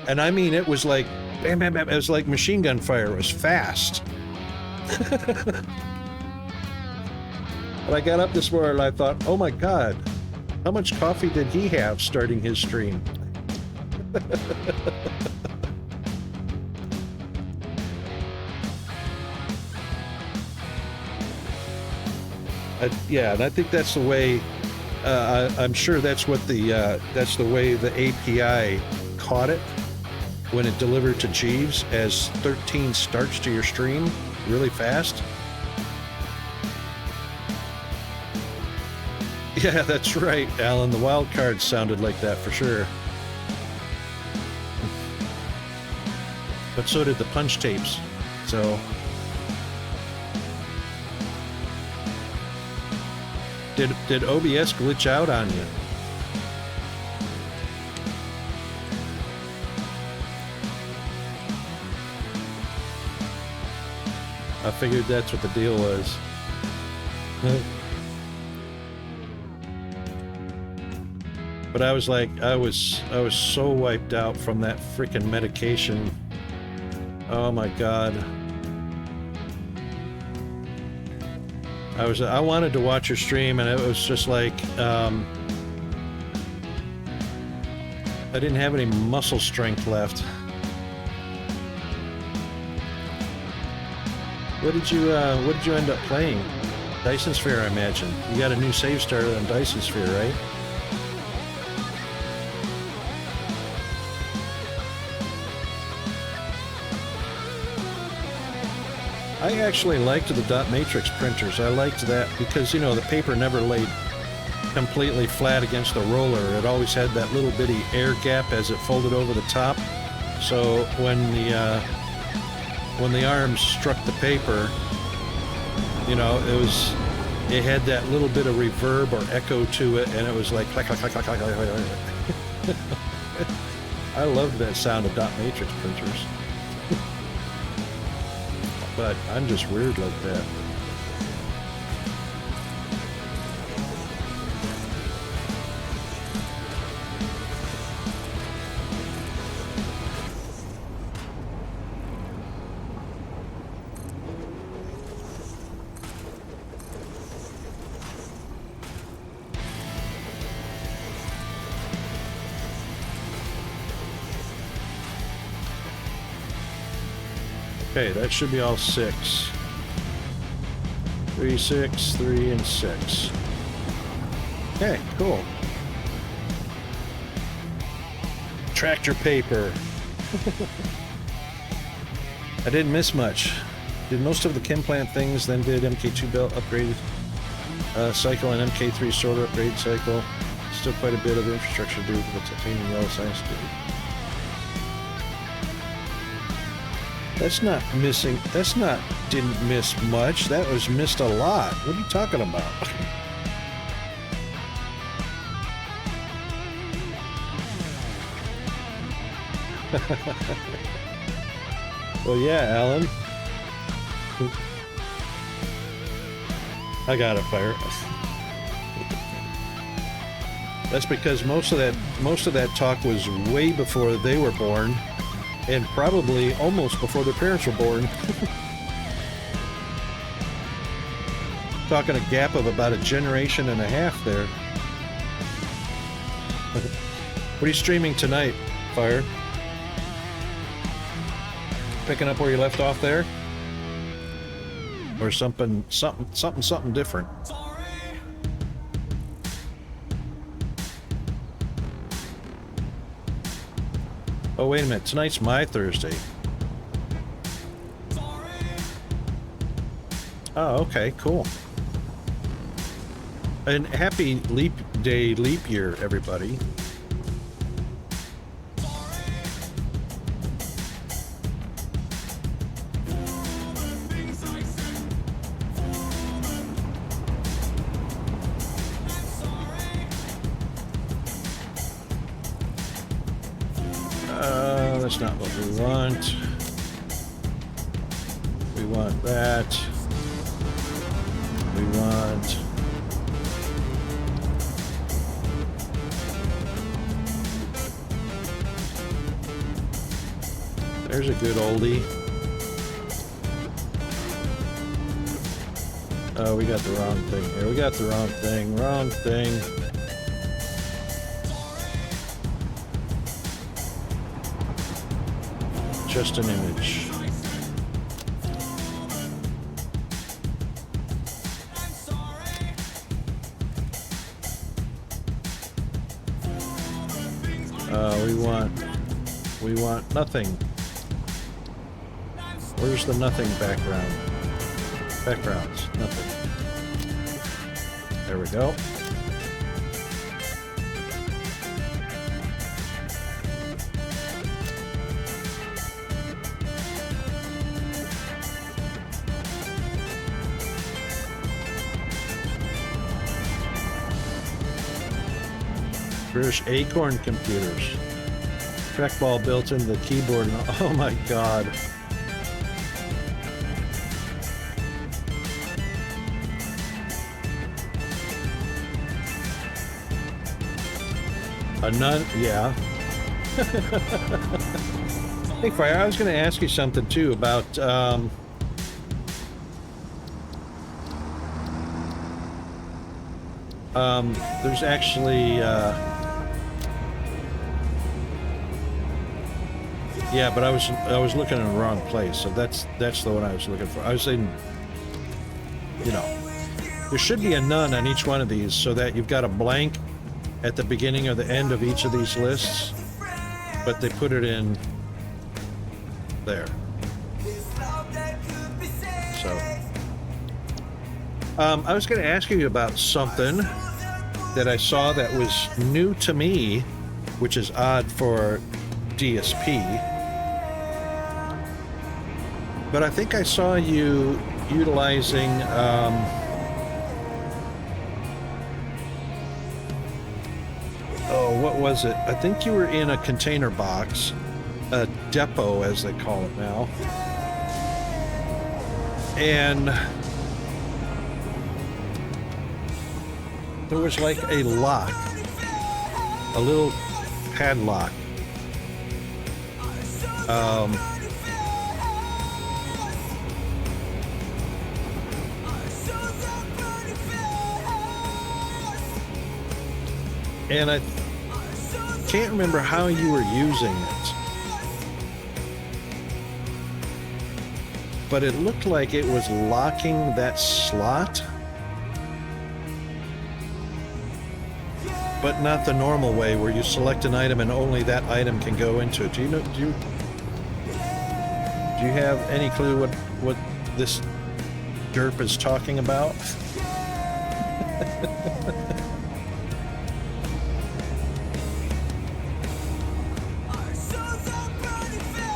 And I mean, it was like, bam, bam, bam. It was like machine gun fire. It was fast. But I got up this morning and I thought, oh my God, how much coffee did he have starting his stream? Yeah, and I think that's the way. I'm sure that's what that's the way the API caught it when it delivered to Jeeves as 13 starts to your stream really fast. Yeah, that's right, Alan. The wild card sounded like that for sure. But so did the punch tapes. So did OBS glitch out on you? I figured that's what the deal was. But I was like, I was so wiped out from that freaking medication. Oh my God. I wanted to watch your stream, and it was just like, I didn't have any muscle strength left. What did you end up playing? Dyson Sphere, I imagine. You got a new save started on Dyson Sphere, right? I actually liked the dot matrix printers. I liked that because, you know, the paper never laid completely flat against the roller. It always had that little bitty air gap as it folded over the top. So when the arms struck the paper, you know, it had that little bit of reverb or echo to it, and it was like clack, clack, clack, clack, clack, clack, clack. I loved that sound of dot matrix printers. But I'm just weird like that. Okay, that should be all 6. 3, 6, 3, and 6. Okay, cool. Tractor paper. I didn't miss much. Did most of the chem plant things, then did MK2 belt upgrade cycle and MK3 sorter upgrade cycle. Still quite a bit of infrastructure to do with titanium yellow science degree. That's not missing. That's not didn't miss much. That was missed a lot. What are you talking about? Well, yeah, Alan. I got it, Fire. That's because most of that talk was way before they were born. And probably almost before their parents were born. Talking a gap of about a generation and a half there. What are you streaming tonight, Fire? Picking up where you left off there? Or something different? Oh, wait a minute. Tonight's my Thursday. Oh, okay. Cool. And happy leap day, leap year, everybody. That's not what we want. We want that. We want... There's a good oldie. Oh, we got the wrong thing here. We got the wrong thing. Wrong thing. Just an image. We want nothing. Where's the nothing background? Backgrounds, nothing. There we go. British Acorn computers. Trackball built into the keyboard. Oh my god. A nun, yeah. Hey, Fire, I was going to ask you something too about there's actually yeah, but I was looking in the wrong place, so that's the one I was looking for. I was saying, you know, there should be a none on each one of these so that you've got a blank at the beginning or the end of each of these lists, but they put it in there. So I was going to ask you about something that I saw that was new to me, which is odd for DSP, but I think I saw you utilizing what was it? I think you were in a container box, a depot as they call it now, and there was like a lock, a little padlock. And I can't remember how you were using it, but it looked like it was locking that slot, but not the normal way where you select an item and only that item can go into it. Do you have any clue what this derp is talking about?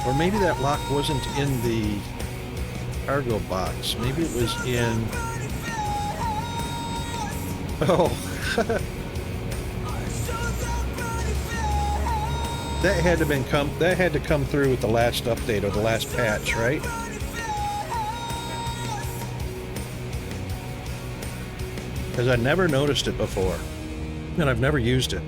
Or maybe that lock wasn't in the cargo box. Maybe it was in... Oh. That had to come through with the last update or the last patch, right? Because I never noticed it before, and I've never used it.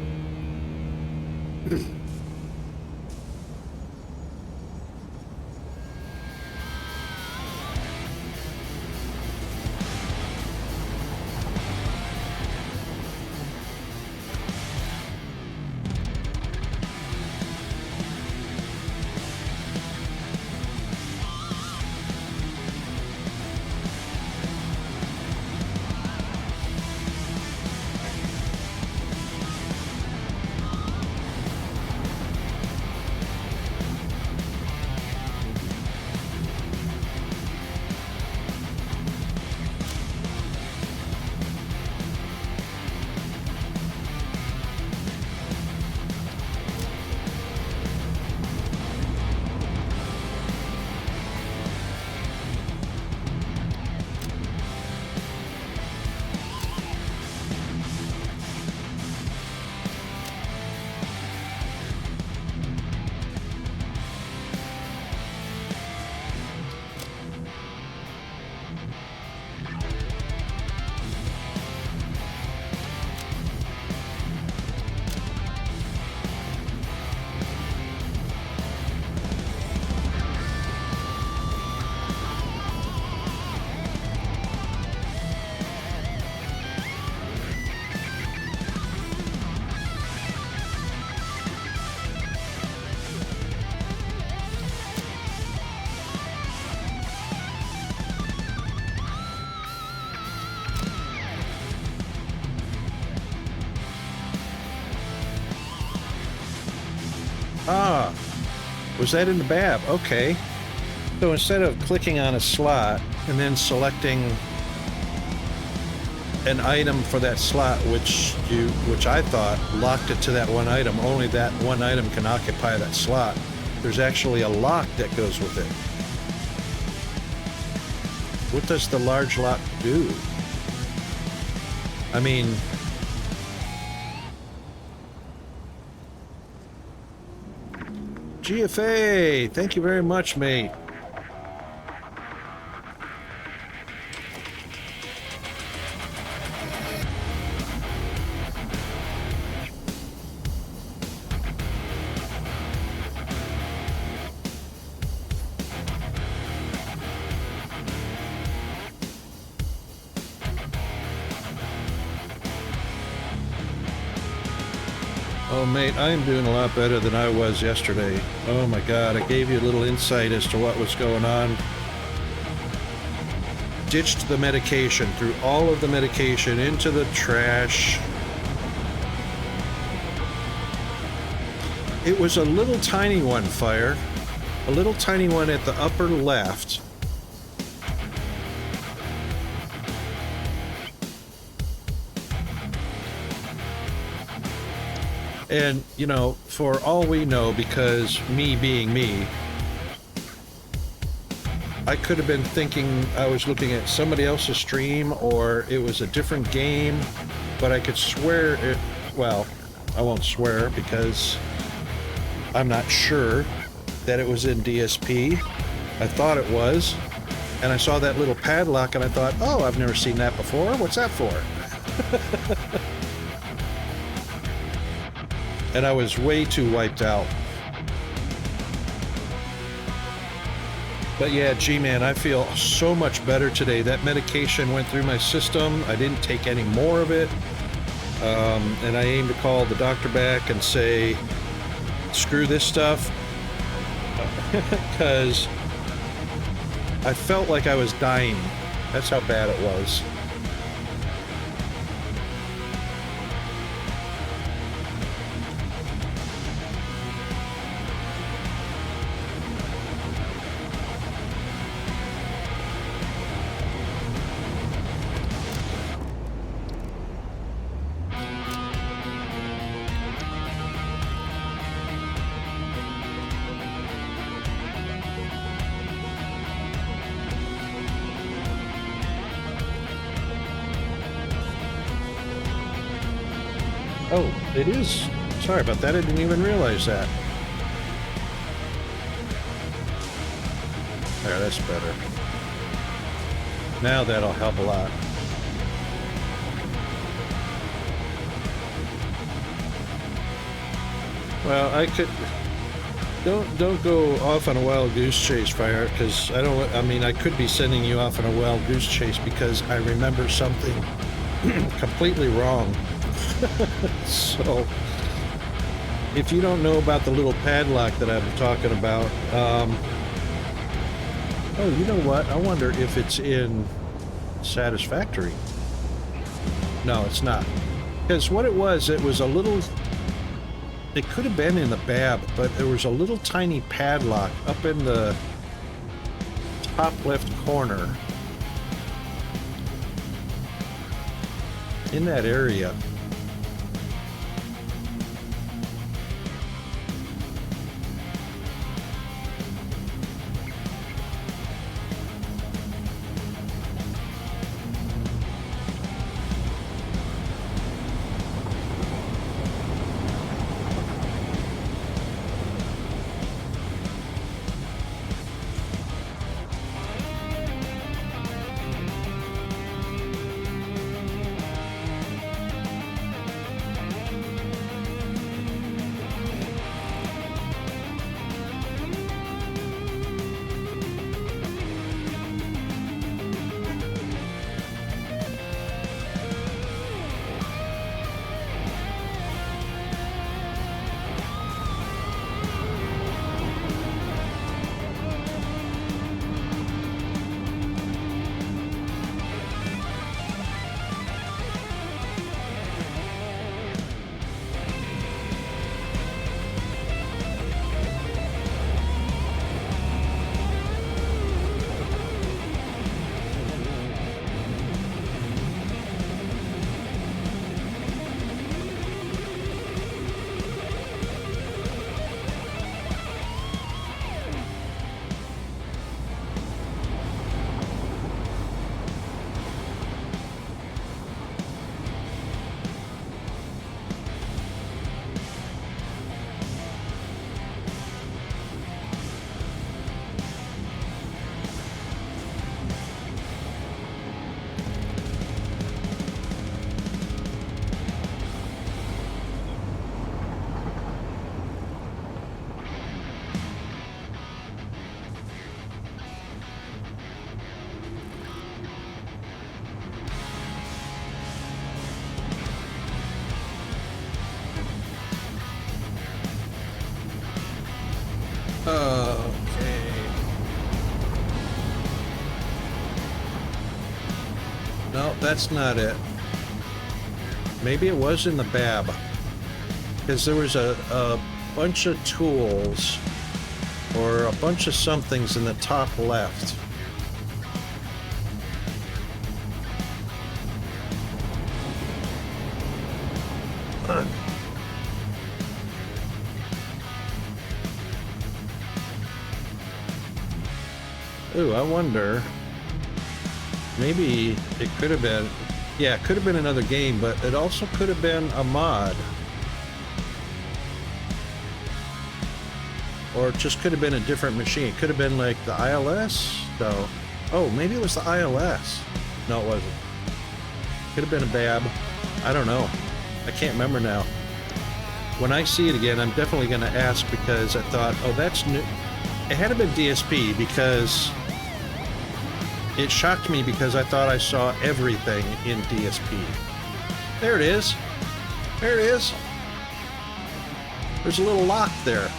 Ah, was that in the BAB? Okay. So instead of clicking on a slot and then selecting an item for that slot, which I thought locked it to that one item, only that one item can occupy that slot, there's actually a lock that goes with it. What does the large lock do? I mean, GFA, thank you very much, mate. Oh, mate, I am doing a lot better than I was yesterday. Oh my God, I gave you a little insight as to what was going on. Ditched the medication, threw all of the medication into the trash. It was a little tiny one, Fire. A little tiny one at the upper left. And, you know, for all we know, because me being me, I could have been thinking I was looking at somebody else's stream or it was a different game, but I could swear it, well, I won't swear because I'm not sure that it was in DSP. I thought it was, and I saw that little padlock and I thought, oh, I've never seen that before. What's that for? And I was way too wiped out. But yeah, G-Man, I feel so much better today. That medication went through my system. I didn't take any more of it. And I aim to call the doctor back and say, screw this stuff. Because I felt like I was dying. That's how bad it was. Oh, it is. Sorry about that. I didn't even realize that. There, that's better. Now that'll help a lot. Well, I could... Don't go off on a wild goose chase, Fire, because I mean, I could be sending you off on a wild goose chase because I remember something completely wrong. So, if you don't know about the little padlock that I'm talking about, oh, you know what? I wonder if it's in Satisfactory. No, it's not. Because what it was a little... It could have been in the BAB, but there was a little tiny padlock up in the top left corner. In that area. No, that's not it. Maybe it was in the BAB. Because there was a bunch of tools or a bunch of somethings in the top left. Ooh, I wonder. Maybe it could have been, yeah, it could have been another game, but it also could have been a mod. Or it just could have been a different machine. It could have been like the ILS? No. Oh, maybe it was the ILS. No, it wasn't. Could have been a BAB. I don't know. I can't remember now. When I see it again, I'm definitely going to ask because I thought, oh, that's new. It had to been DSP because it shocked me because I thought I saw everything in DSP. There it is. There it is. There's a little lock there.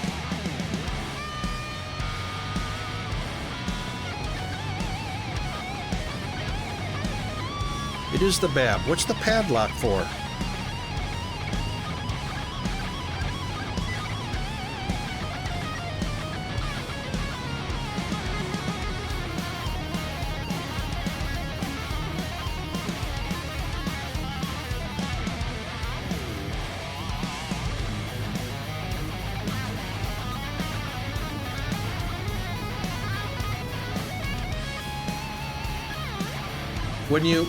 It is the BAB. What's the padlock for?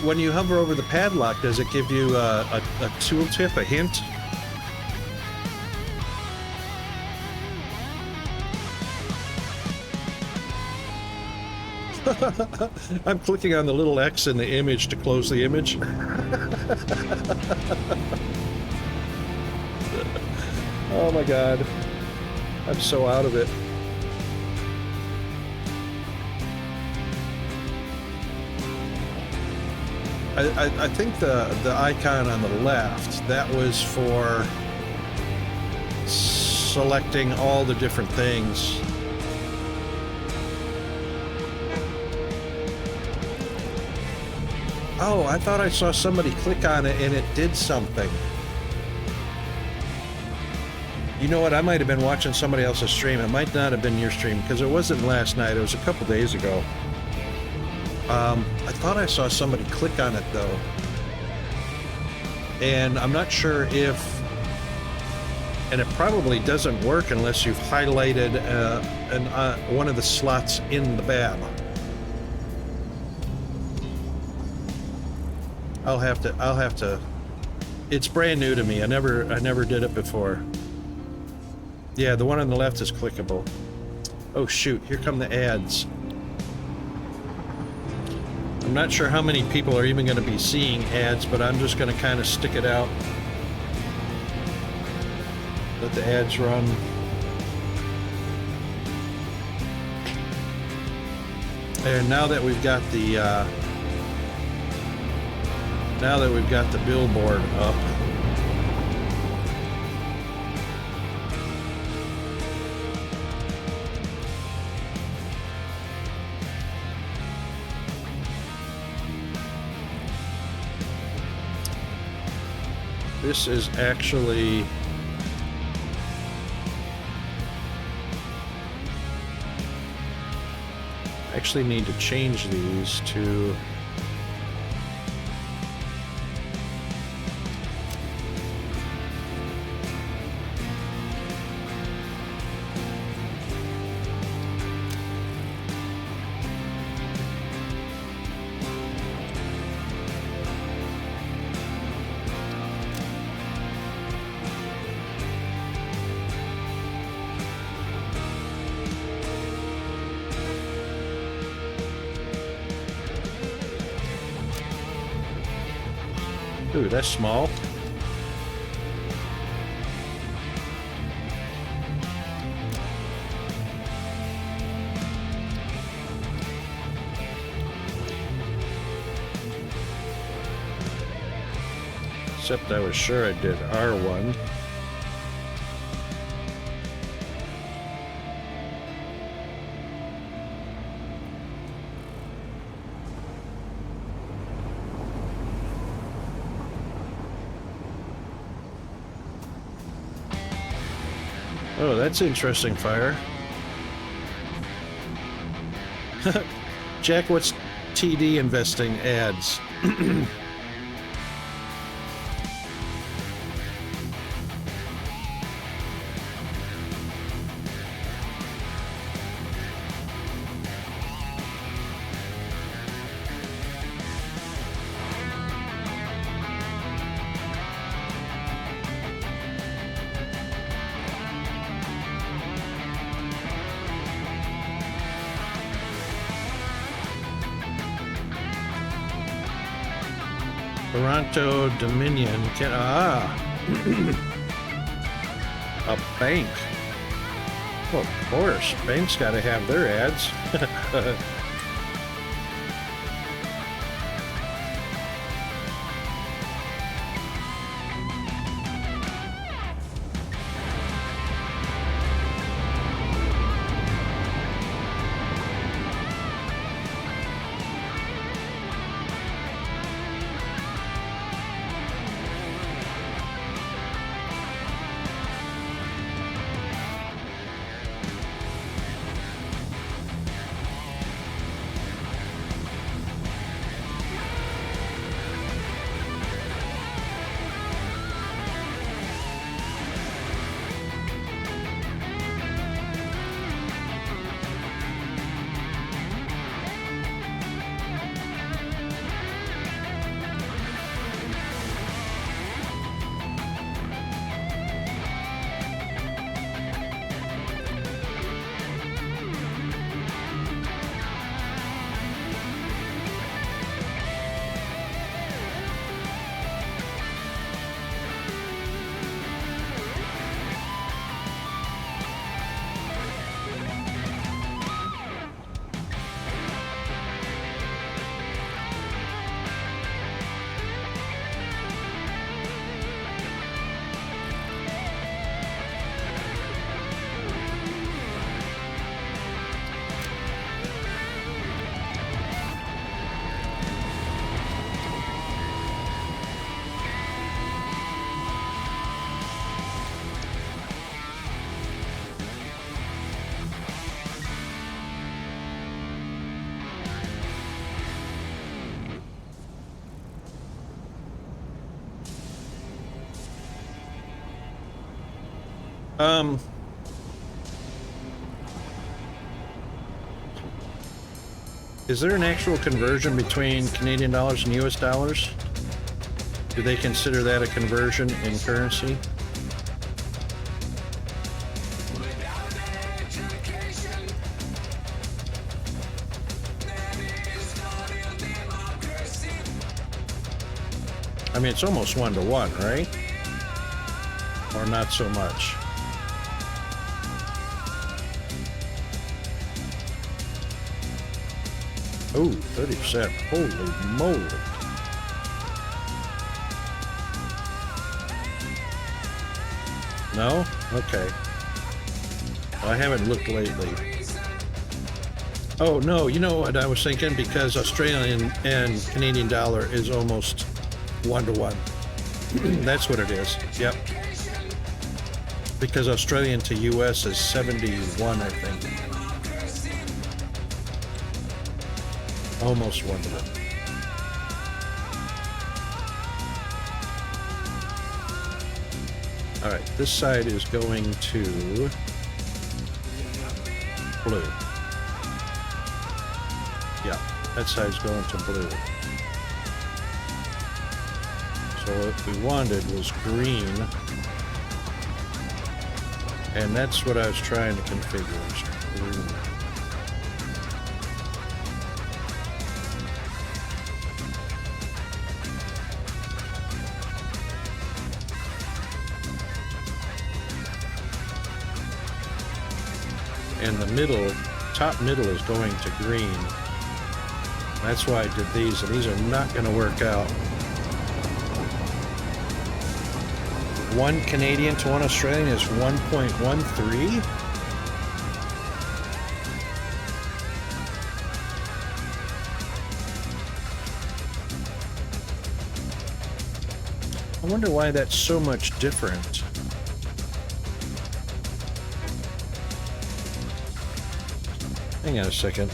When you hover over the padlock, does it give you a tooltip, a hint? I'm clicking on the little X in the image to close the image. Oh my god. I'm so out of it. I think the icon on the left, that was for selecting all the different things. Oh, I thought I saw somebody click on it and it did something. You know what? I might have been watching somebody else's stream. It might not have been your stream because it wasn't last night. It was a couple days ago. I thought I saw somebody click on it though, and I'm not sure if, and it probably doesn't work unless you've highlighted one of the slots in the BAB. I'll have to. It's brand new to me. I never did it before. Yeah, the one on the left is clickable. Oh shoot! Here come the ads. I'm not sure how many people are even going to be seeing ads, but I'm just going to kind of stick it out. Let the ads run. And now that we've got the billboard up, this is actually need to change these to ooh, that's small. Except I was sure I did R1. Oh, that's interesting, Fire. Jack, what's TD investing ads? Toronto Dominion can a bank. Well, of course, banks got to have their ads. Is there an actual conversion between Canadian dollars and US dollars? Do they consider that a conversion in currency? I mean, it's almost 1-to-1, right? Or not so much? Oh, 30%. Holy moly. No? Okay. Well, I haven't looked lately. Oh, no, you know what I was thinking? Because Australian and Canadian dollar is almost 1-to-1. That's what it is. Yep. Because Australian to US is 71, I think. Almost 1-to-1. All right, this side is going to blue. Yeah, that side's going to blue. So what we wanted was green. And that's what I was trying to configure, is green. And the middle, top middle is going to green. That's why I did these, and these are not going to work out. 1 Canadian to 1 Australian is 1.13. I wonder why that's so much different. Hang on a second.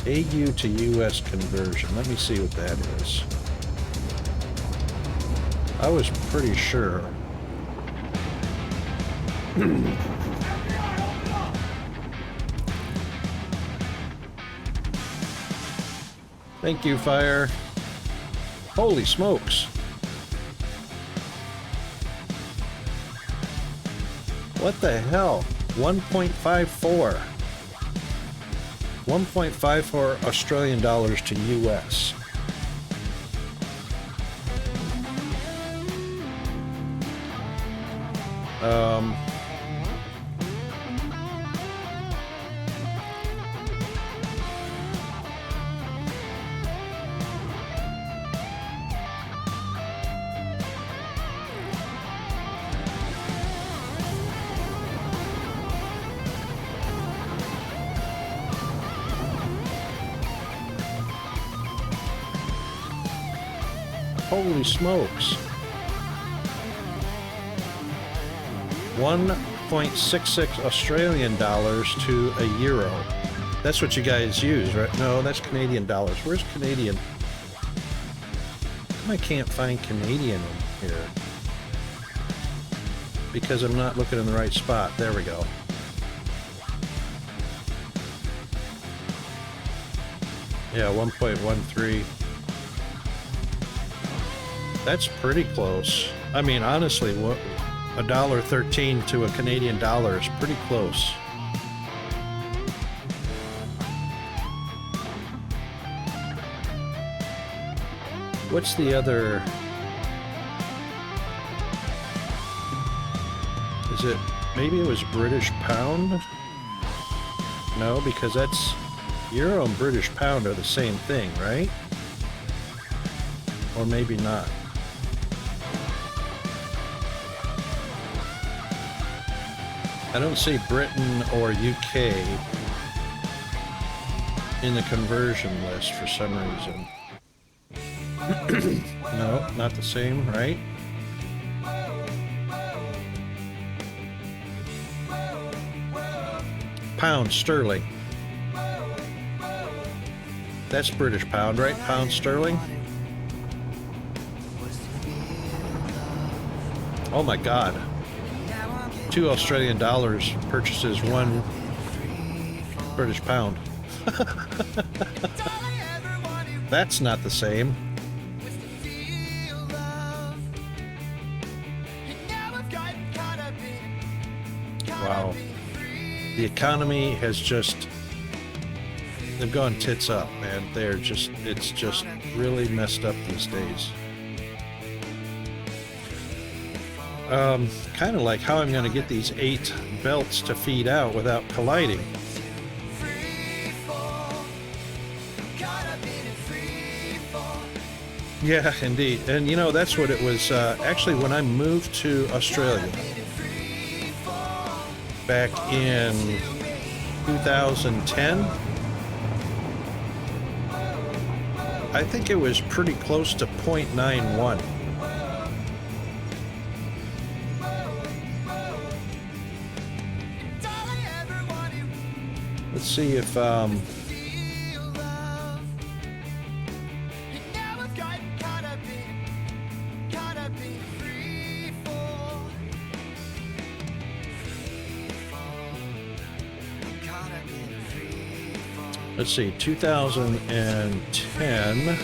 AU to US conversion. Let me see what that is. I was pretty sure. Thank you, Fire. Holy smokes. What the hell? 1.54. 1.54 Australian dollars to US. Holy smokes. 1.66 Australian dollars to a euro. That's what you guys use, right? No, that's Canadian dollars. Where's Canadian? I can't find Canadian in here. Because I'm not looking in the right spot. There we go. Yeah, 1.13. That's pretty close. I mean, honestly, what $1.13 to a Canadian dollar is pretty close. What's the other? Is it, maybe it was British pound? No, because that's euro and British pound are the same thing, right? Or maybe not. I don't see Britain or UK in the conversion list for some reason. No, not the same, right? Pound sterling. That's British pound, right? Pound sterling. Oh my God. 2 Australian dollars purchases 1 British pound. That's not the same. Wow. The economy has just, they've gone tits up, man. They're just, it's just really messed up these days. Kind of like how I'm going to get these 8 belts to feed out without colliding. Yeah, indeed. And you know, that's what it was, actually when I moved to Australia back in 2010, I think it was pretty close to 0.91. Let's see if let's see, 2010.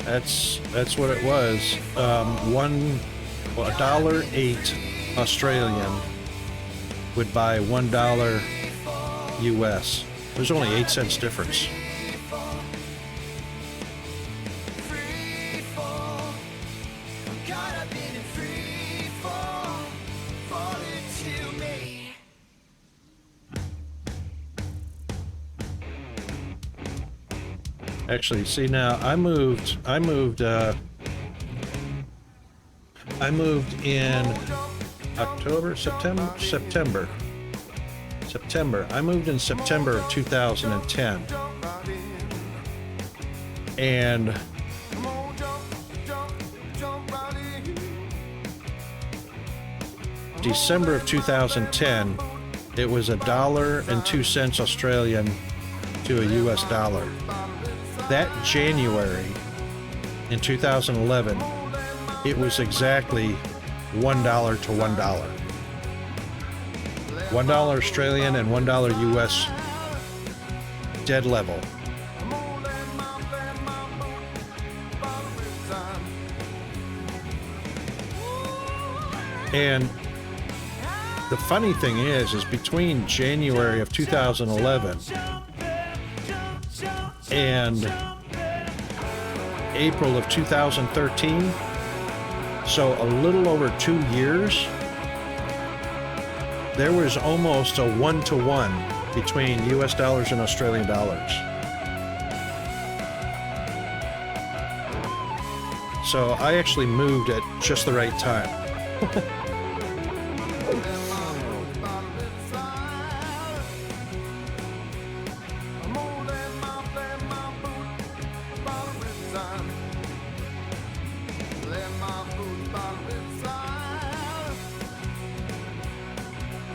That's what it was. $1.08 Australian would buy $1 US. There's only 8 cents difference. Actually, see now, I moved in October, September. I moved in September of 2010. And December of 2010, it was $1.02 Australian to a US dollar. That January in 2011, it was exactly $1 to $1. $1 Australian and $1 US, dead level. And the funny thing is between January of 2011 and April of 2013, so a little over 2 years, there was almost a 1-to-1 between US dollars and Australian dollars. So I actually moved at just the right time.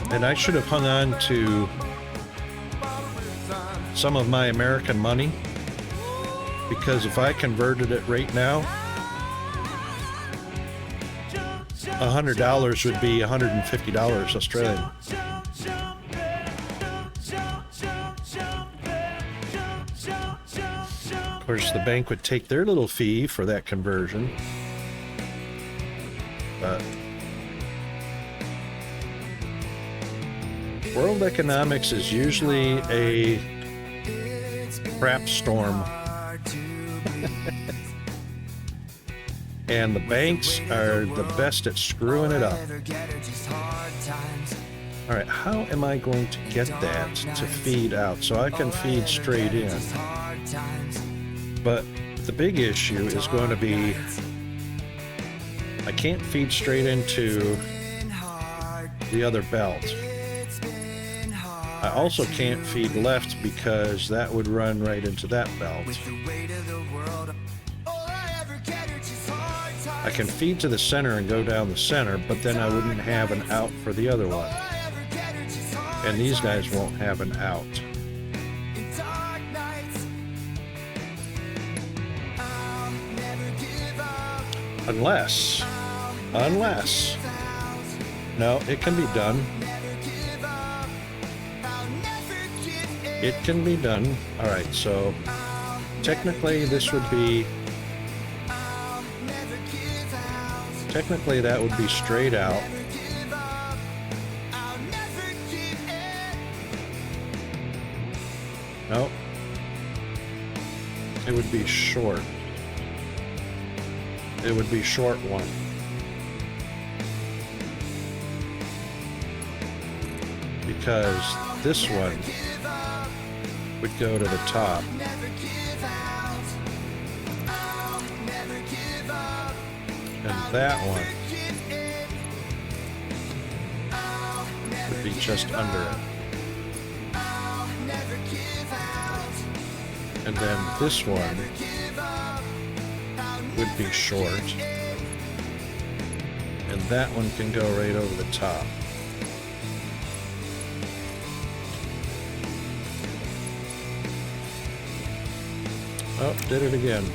And I should have hung on to some of my American money, because if I converted it right now, $100 would be $150 Australian. Of course, the bank would take their little fee for that conversion, but world economics is usually a crap storm. And the banks are the best at screwing it up. All right, how am I going to get that to feed out? So I can feed straight in. But the big issue is going to be, I can't feed straight into the other belt. I also can't feed left because that would run right into that belt. I can feed to the center and go down the center, but then I wouldn't have an out for the other one. And these guys won't have an out. Unless, no, it can be done. It can be done. All right, so technically this would be, technically that would be straight out. Nope. It would be short. It would be short one. Because this one would go to the top. And that one would be just under it. And then this one would be short. And that one can go right over the top. Oh, did it again.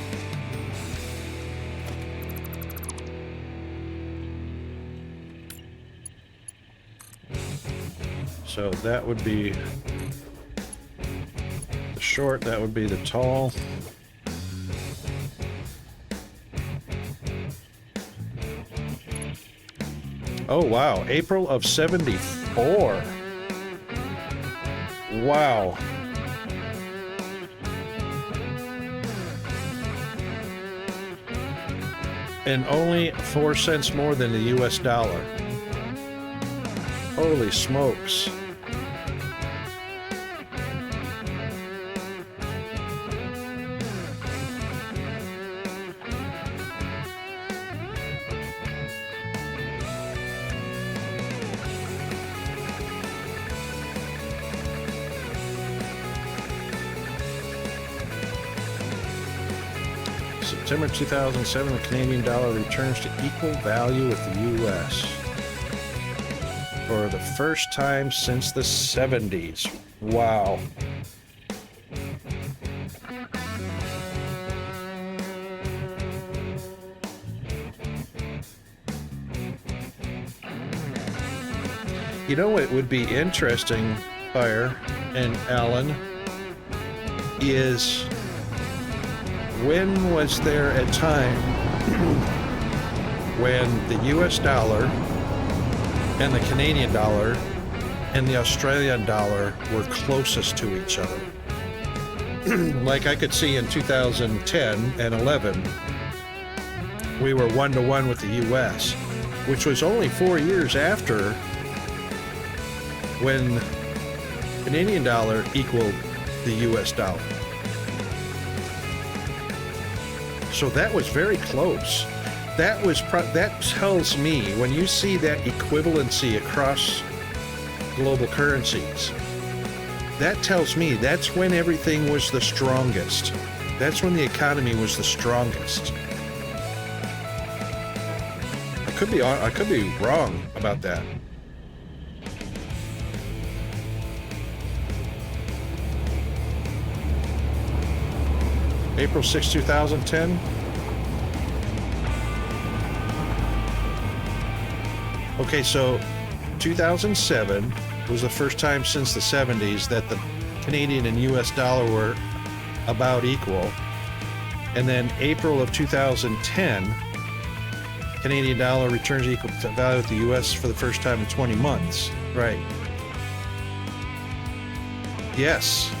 So that would be the short, that would be the tall. Oh wow, April of 74. Wow. And only 4 cents more than the US dollar. Holy smokes. September 2007, the Canadian dollar returns to equal value with the U.S. for the first time since the 70s. Wow. You know what would be interesting, Fire and Alan, is when was there a time when the US dollar and the Canadian dollar and the Australian dollar were closest to each other? Like I could see in 2010 and 11, we were 1-to-1 with the US, which was only 4 years after when Canadian dollar equaled the US dollar. So that was very close. That tells me, when you see that equivalency across global currencies, that tells me that's when everything was the strongest. That's when the economy was the strongest. I could be wrong about that. April 6, 2010. Okay, so 2007 was the first time since the 70s that the Canadian and US dollar were about equal. And then April of 2010, Canadian dollar returns equal to value with the US for the first time in 20 months. Right. Yes.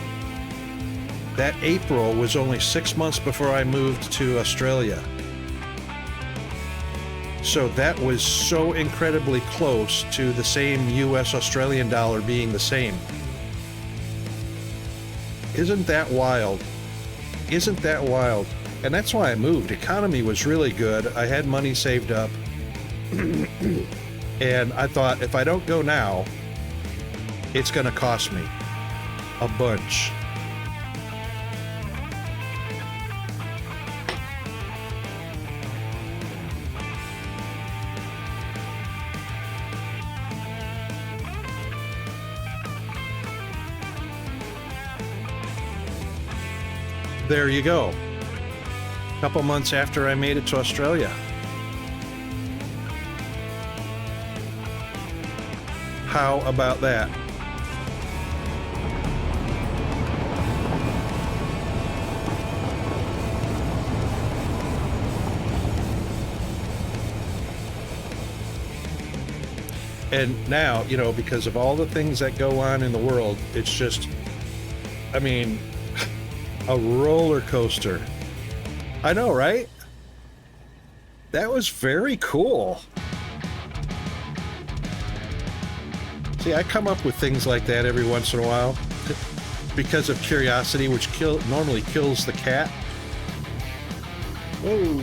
That April was only 6 months before I moved to Australia. So that was so incredibly close to the same US Australian dollar being the same. Isn't that wild? Isn't that wild? And that's why I moved. Economy was really good. I had money saved up. And I thought, if I don't go now, it's going to cost me a bunch. There you go. A couple months after I made it to Australia. How about that? And now, you know, because of all the things that go on in the world, it's just, I mean, a roller coaster. I know, right? That was very cool. See, I come up with things like that every once in a while because of curiosity, which normally kills the cat. Whoa.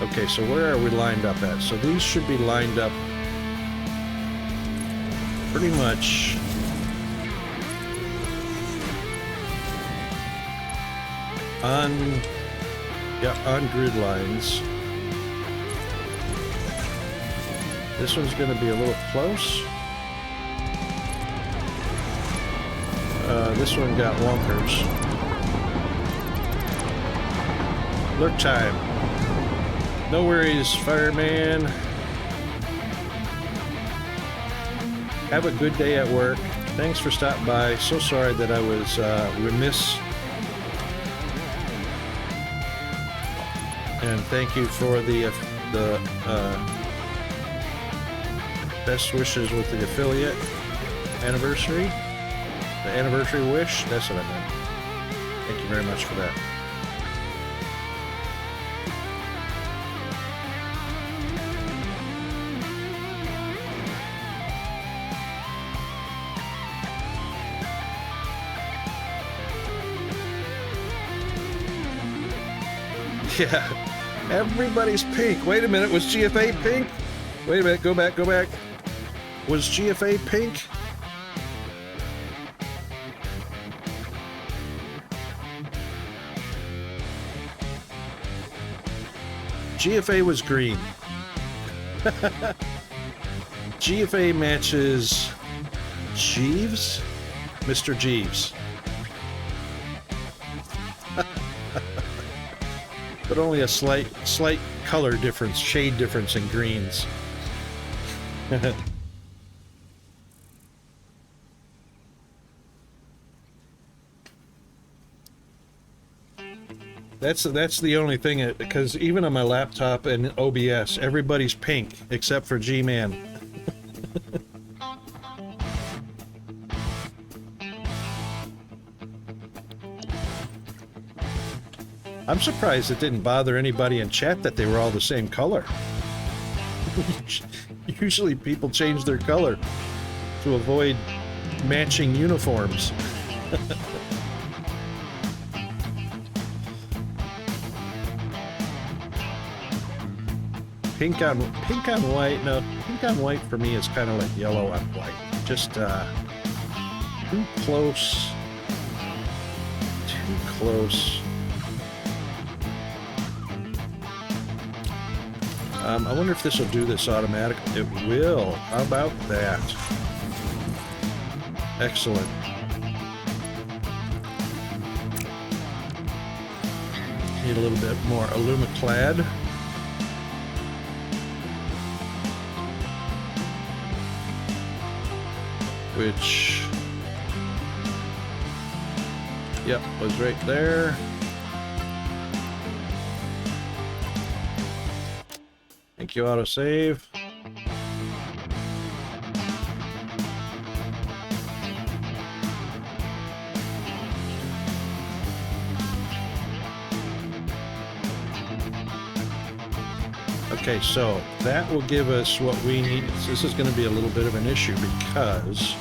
Okay, so where are we lined up at? So these should be lined up pretty much on grid lines. This one's going to be a little close. This one got lunkers. Lurk time. No worries, fireman. Have a good day at work. Thanks for stopping by. So sorry that I was remiss. And thank you for the best wishes with the affiliate anniversary. The anniversary wish. That's what I meant. Thank you very much for that. Yeah, Everybody's pink. Wait a minute, was GFA pink? Wait a minute, go back, go back. Was GFA pink? GFA was green. GFA matches Jeeves? Mr. Jeeves. But only a slight color difference, shade difference in greens. That's the only thing, because even on my laptop and OBS, everybody's pink except for G-Man. I'm surprised it didn't bother anybody in chat that they were all the same color. Usually people change their color to avoid matching uniforms. Pink on white. No, pink on white for me is kind of like yellow on white. Just too close. Too close. I wonder if this will do this automatically. It will. How about that? Excellent. Need a little bit more Alumaclad. Which, yep, was right there. Thank you, autosave. Okay, so that will give us what we need. This is going to be a little bit of an issue because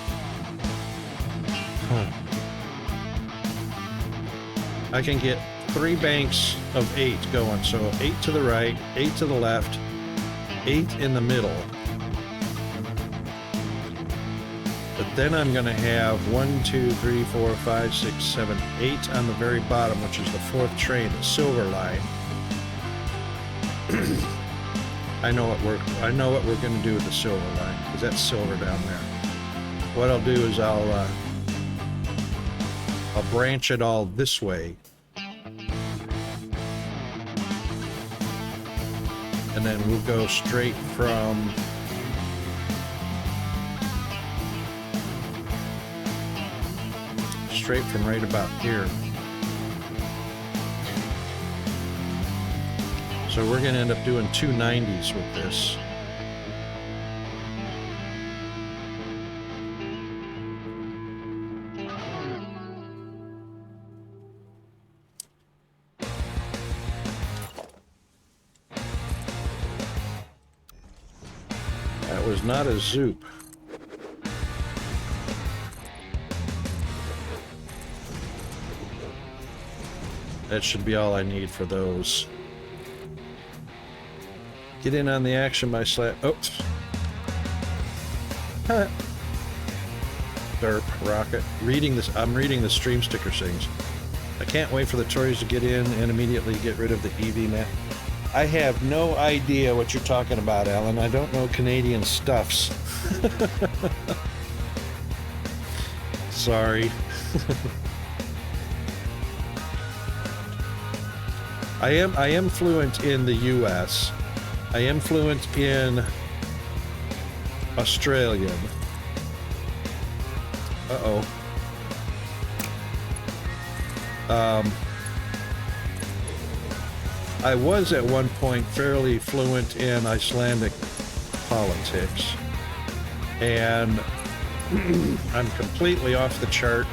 I can get 3 banks of 8 going. So 8 to the right, 8 to the left, 8 in the middle. But then I'm going to have 1, 2, 3, 4, 5, 6, 7, 8 on the very bottom, which is the 4th train, the silver line. I know what we're going to do with the silver line, because that's silver down there. What I'll do is I'll branch it all this way, and then we'll go straight from right about here. So we're going to end up doing 2 90s with this. That was not a zoop. That should be all I need for those. Get in on the action by slap. Oops. Huh. Derp, rocket. I'm reading the stream sticker things. I can't wait for the Tories to get in and immediately get rid of the EV map. I have no idea what you're talking about, Alan. I don't know Canadian stuffs. Sorry. I am fluent in the US. I am fluent in Australian. Uh-oh. I was at one point fairly fluent in Icelandic politics. And I'm completely off the chart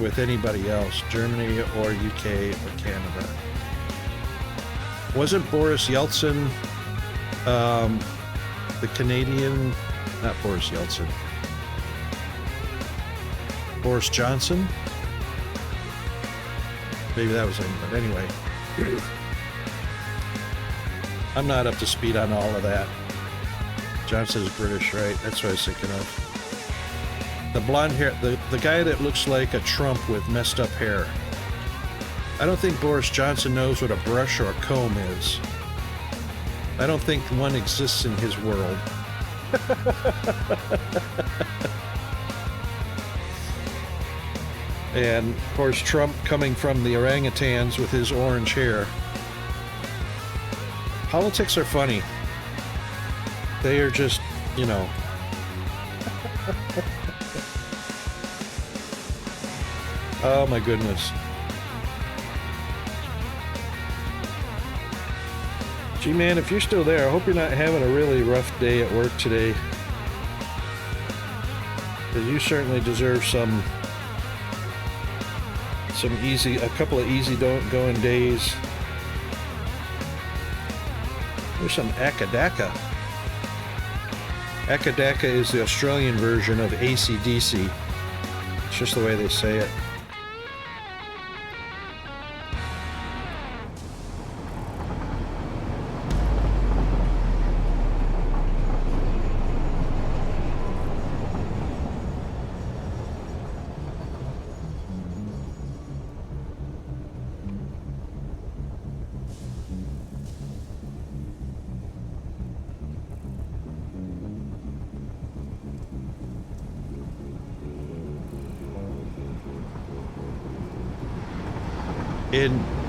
with anybody else, Germany or UK or Canada. Wasn't Boris Yeltsin the Canadian, not Boris Yeltsin, Boris Johnson? Maybe that was him, but anyway. I'm not up to speed on all of that. Johnson's British, right? That's what I was thinking of. The blonde hair, the guy that looks like a Trump with messed up hair. I don't think Boris Johnson knows what a brush or a comb is. I don't think one exists in his world. And, of course, Trump coming from the orangutans with his orange hair. Politics are funny. They are just, you know. Oh, my goodness. Gee, man, if you're still there, I hope you're not having a really rough day at work today. Because you certainly deserve a couple of easy going days. There's some Akadaka. Akadaka is the Australian version of AC/DC. It's just the way they say it.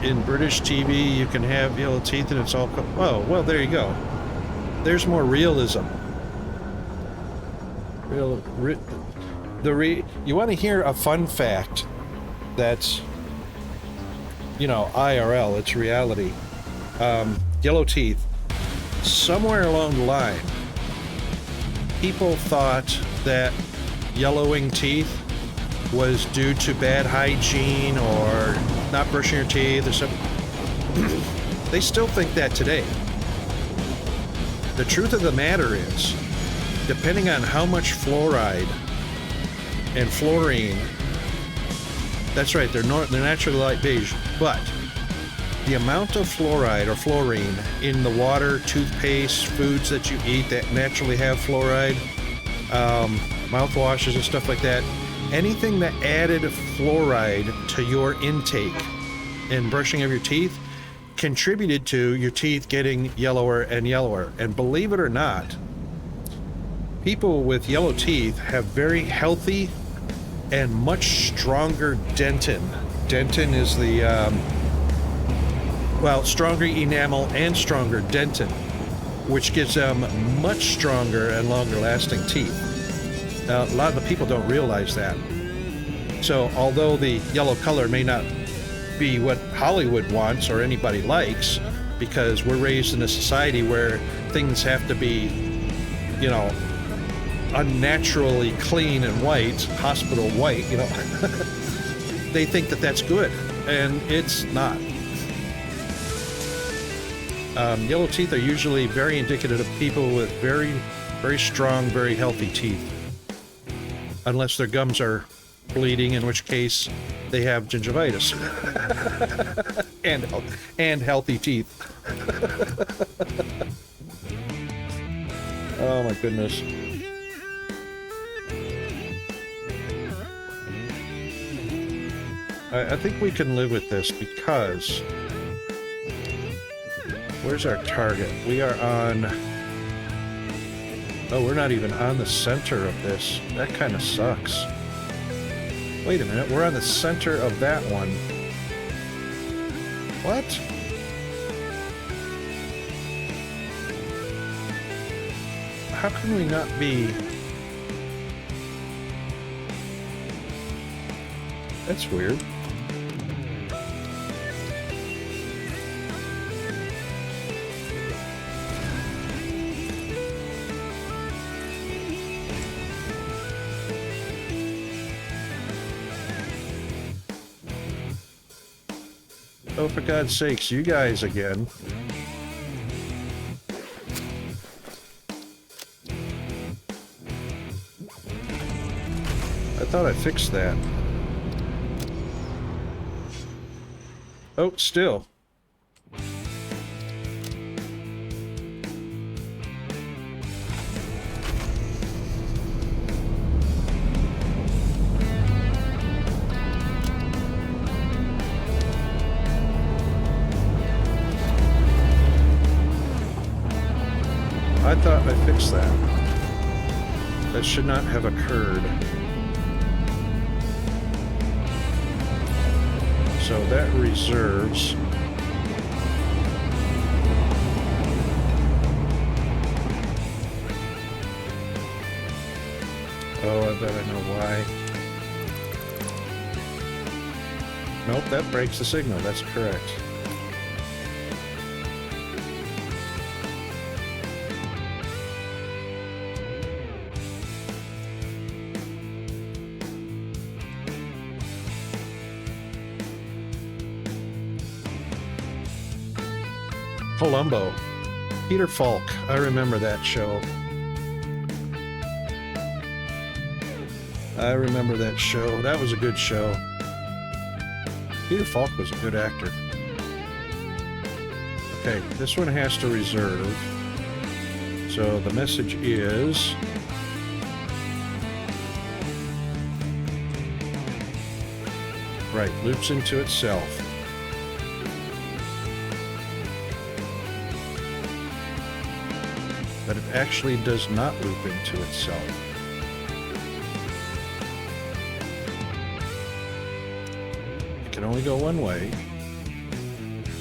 In British TV, you can have yellow teeth and it's all... Oh, well, there you go. There's more realism. You want to hear a fun fact that's, you know, IRL, it's reality. Yellow teeth. Somewhere along the line, people thought that yellowing teeth was due to bad hygiene or not brushing your teeth or something. They still think that today. The truth of the matter is, depending on how much fluoride and fluorine, that's right, they're naturally light beige, but the amount of fluoride or fluorine in the water, toothpaste, foods that you eat that naturally have fluoride, mouthwashes and stuff like that, anything that added fluoride to your intake in brushing of your teeth contributed to your teeth getting yellower and yellower. And believe it or not, people with yellow teeth have very healthy and much stronger dentin. Dentin is the, stronger enamel and stronger dentin, which gives them much stronger and longer lasting teeth. Now, a lot of the people don't realize that. So, although the yellow color may not be what Hollywood wants or anybody likes, because we're raised in a society where things have to be, you know, unnaturally clean and white, hospital white, you know, they think that that's good, and it's not. Yellow teeth are usually very indicative of people with very, very strong, very healthy teeth. Unless their gums are bleeding, in which case they have gingivitis. and healthy teeth. Oh my goodness. I think we can live with this because... Where's our target? We are on... Oh, we're not even on the center of this. That kind of sucks. Wait a minute, we're on the center of that one. What? How can we not be... That's weird. Oh, for God's sakes, you guys again. I thought I fixed that. Oh, still. I thought I fixed that. That should not have occurred. So that reserves. Oh, I bet I know why. Nope, that breaks the signal. That's correct. Columbo. Peter Falk. I remember that show. I remember that show. That was a good show. Peter Falk was a good actor. Okay, this one has to reserve. So the message is... right, loops into itself. But it actually does not loop into itself. It can only go one way.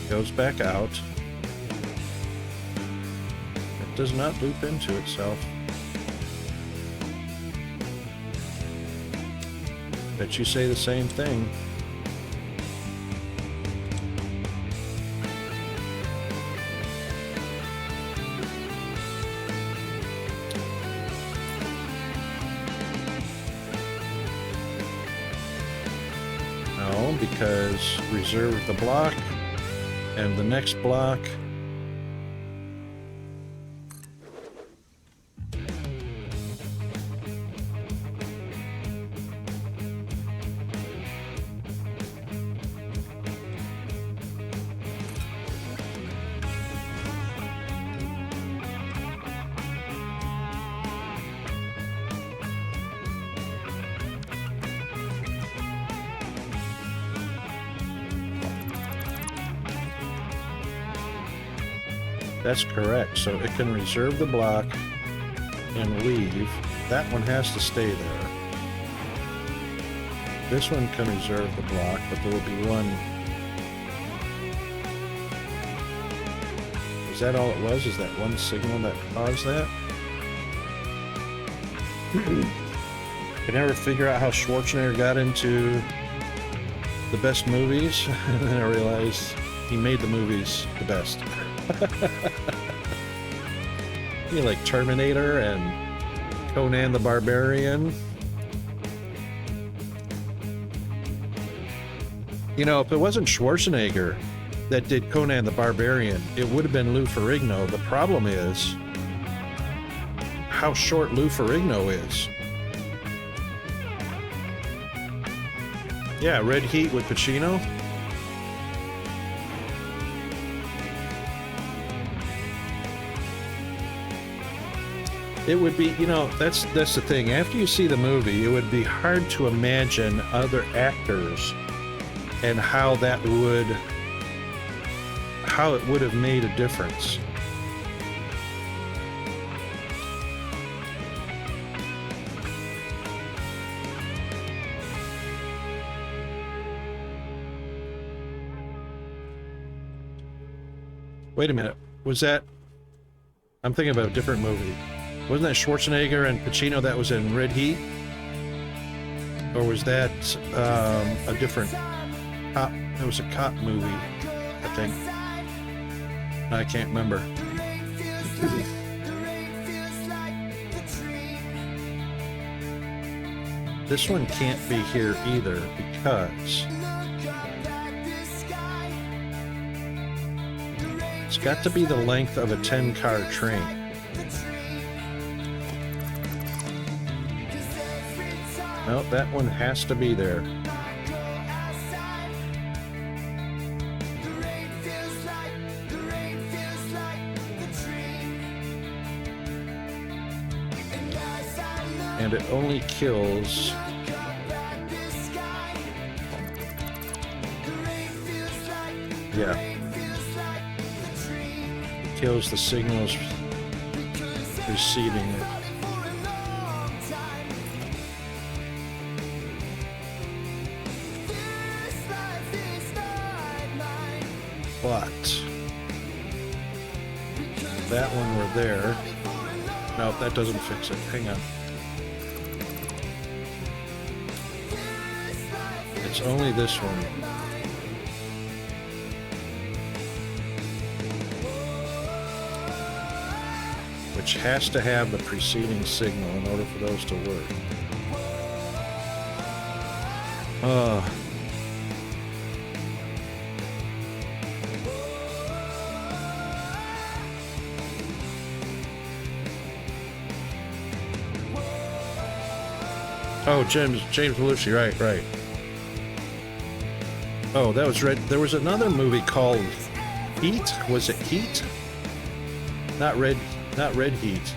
Goes back out. It does not loop into itself. Bet you say the same thing. Because reserve the block and the next block that's correct. So it can reserve the block and leave. That one has to stay there. This one can reserve the block, but there will be one. Is that all it was? Is that one signal that caused that? I never figure out how Schwarzenegger got into the best movies, and then I realized he made the movies the best. You like Terminator and Conan the Barbarian. You know, if it wasn't Schwarzenegger that did Conan the Barbarian, it would have been Lou Ferrigno. The problem is how short Lou Ferrigno is. Yeah, Red Heat with Pacino. It would be, you know, that's the thing. After you see the movie, it would be hard to imagine other actors and how it would have made a difference. Wait a minute. Was that... I'm thinking about a different movie. Wasn't that Schwarzenegger and Pacino that was in Red Heat? Or was that a different cop? It was a cop movie, I think. I can't remember. This one can't be here either because it's got to be the length of a 10-car train. No, that one has to be there. And it only kills... yeah. It kills the signals preceding it. But that one we're there. No, that doesn't fix it. Hang on. It's only this one. Which has to have the preceding signal in order for those to work. Oh, James Belushi, right. Oh, that was Red. There was another movie called Heat. Was it Heat? Not Red Heat.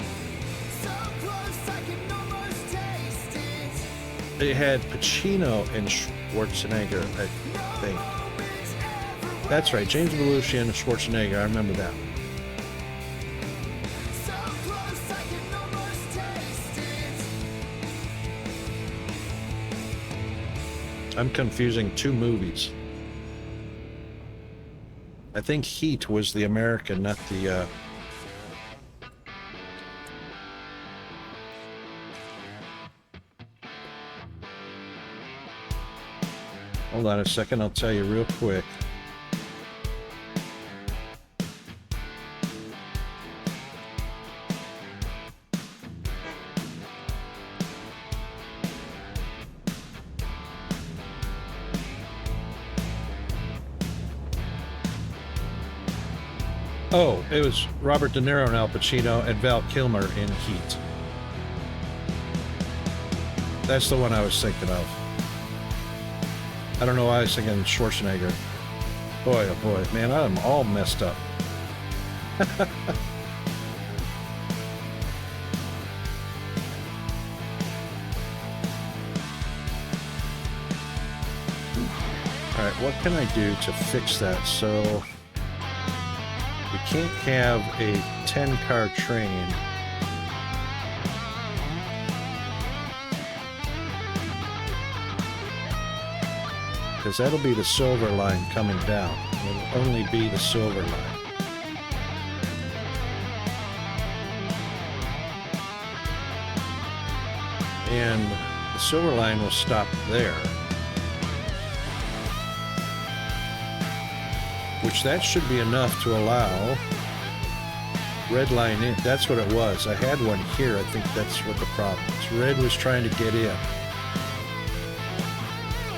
It had Pacino and Schwarzenegger, I think. That's right, James Belushi and Schwarzenegger. I remember that. I'm confusing two movies. I think Heat was the American, not the... Hold on a second, I'll tell you real quick. Oh, it was Robert De Niro and Al Pacino and Val Kilmer in Heat. That's the one I was thinking of. I don't know why I was thinking Schwarzenegger. Boy, oh boy, man, I'm all messed up. Alright, what can I do to fix that? So... we can't have a 10-car train. Because that'll be the silver line coming down. It'll only be the silver line. And the silver line will stop there. Which that should be enough to allow red line in. That's what it was. I had one here. I think that's what the problem is. Red was trying to get in.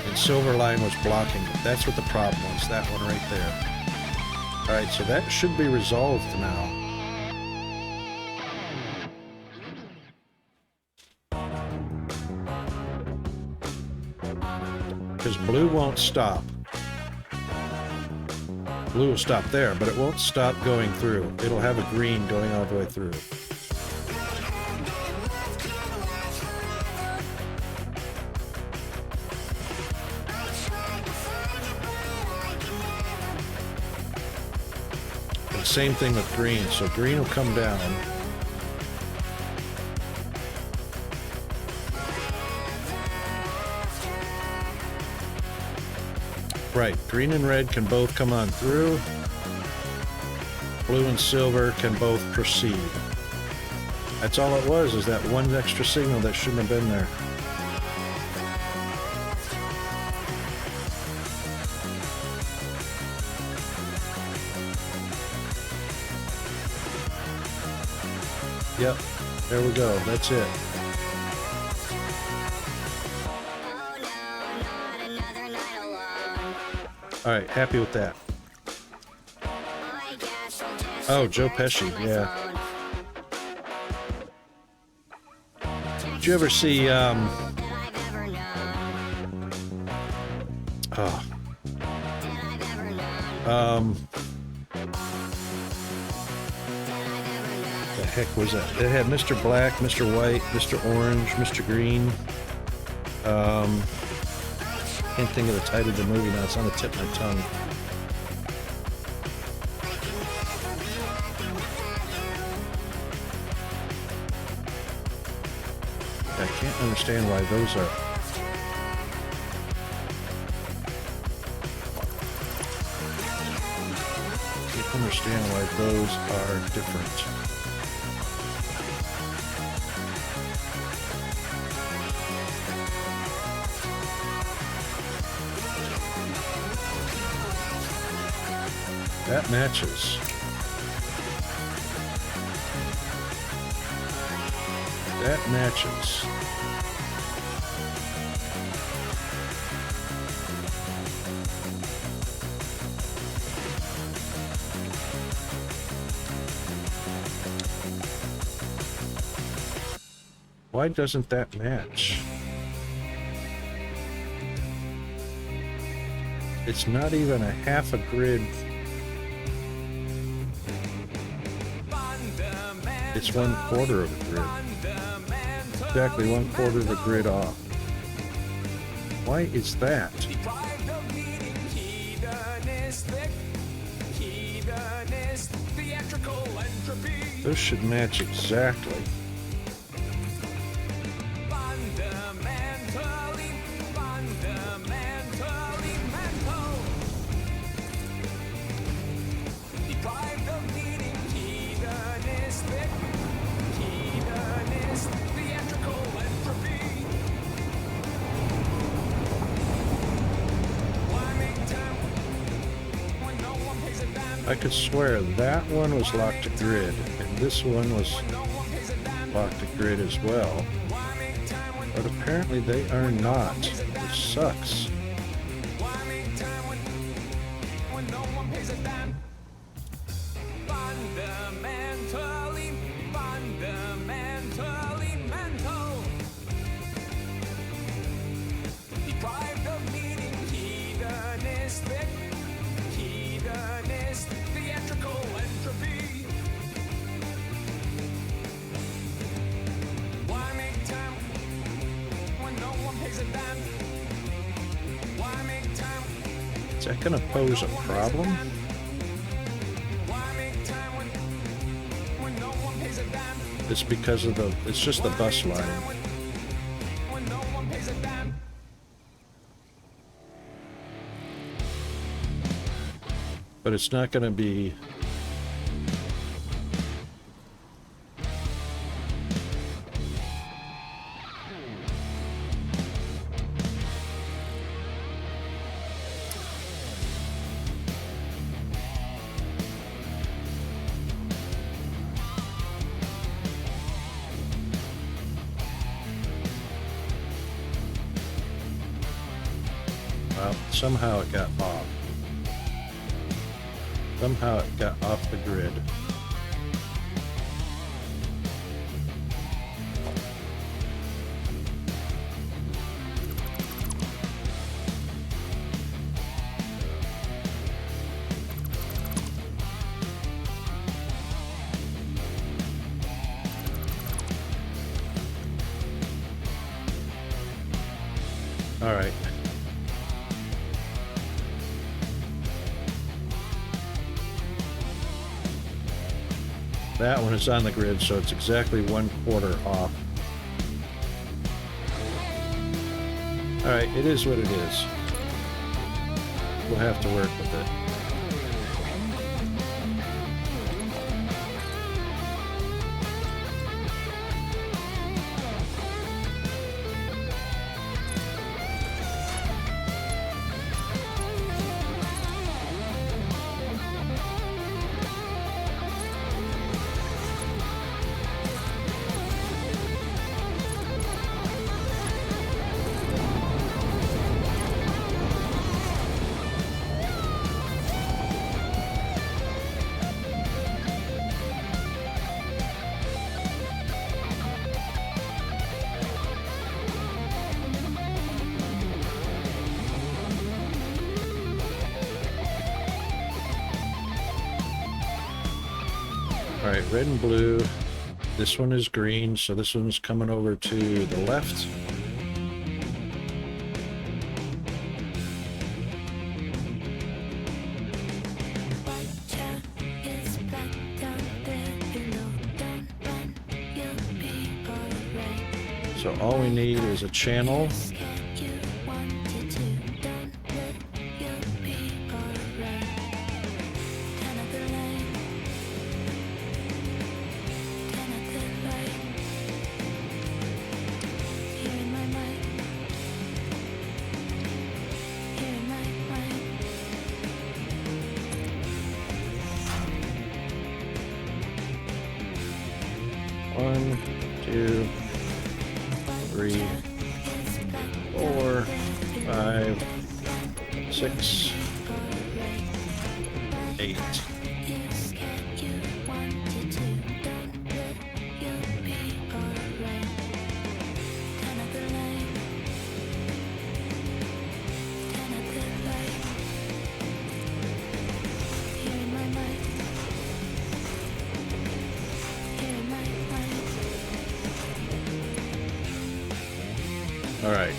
And silver line was blocking it. That's what the problem was. That one right there. Alright, so that should be resolved now. Because blue won't stop. Blue will stop there, but it won't stop going through. It'll have a green going all the way through. And same thing with green. So green will come down. Right, green and red can both come on through. Blue and silver can both proceed. That's all it was, is that one extra signal that shouldn't have been there. Yep, there we go, that's it. Alright, happy with that. Oh, Joe Pesci, yeah. Did you ever see, the heck was that? It had Mr. Black, Mr. White, Mr. Orange, Mr. Green. Can't think of the title of the movie now. It's on the tip of my tongue. I can't understand why those are... Can't understand why those are different. That matches. That matches. Why doesn't that match? It's not even a half a grid. It's 1/4 of a grid. Exactly 1/4 of a grid off. Why is that? Those should match exactly. I could swear that one was locked to grid, and this one was locked to grid as well. But apparently they are not, which sucks. Is that going to pose a problem? It's because of the, it's just the bus line. But it's not going to be... Well, somehow it got off. Somehow it got off the grid. All right. That one is on the grid, so it's exactly 1/4 off. All right, it is what it is. We'll have to work with it. All right, red and blue. This one is green, so this one's coming over to the left. So all we need is a channel. One, two, 3, 4, 5, 6, 8. All right.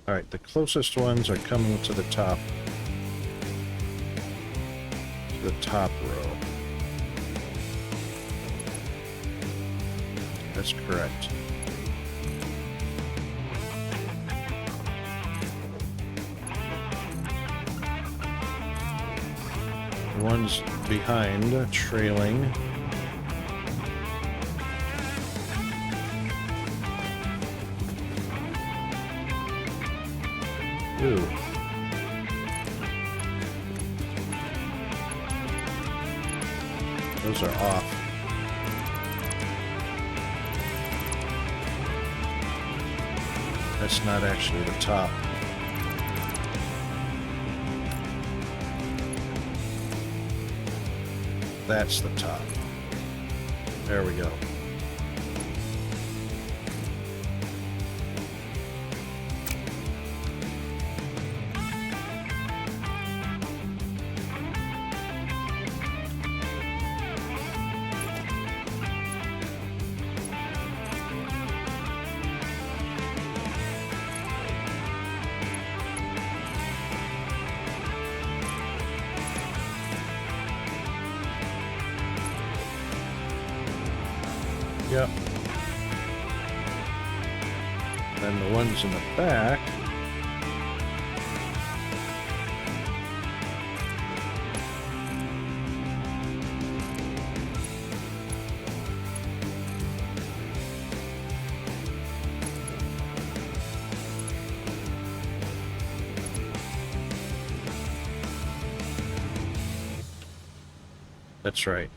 All right, the closest ones are coming to the top row. That's correct. The ones behind, trailing. Ooh. Those are off. That's not actually the top. That's the top. There we go. Yep. Then the ones in the back. That's right.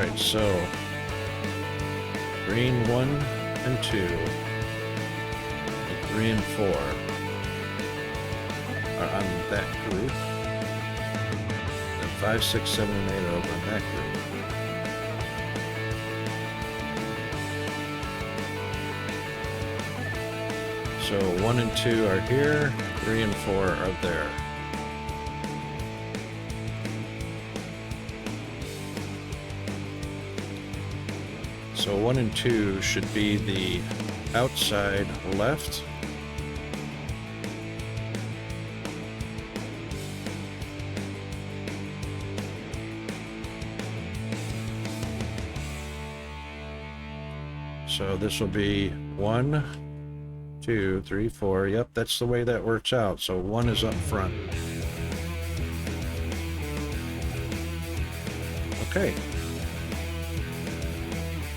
Alright, so green 1 and 2, and 3 and 4 are on that group, and 5, 6, 7, and 8 are over in that group. So 1 and 2 are here, 3 and 4 are there. So 1 and 2 should be the outside left. So this will be 1, 2, 3, 4. Yep, that's the way that works out. So 1 is up front. Okay.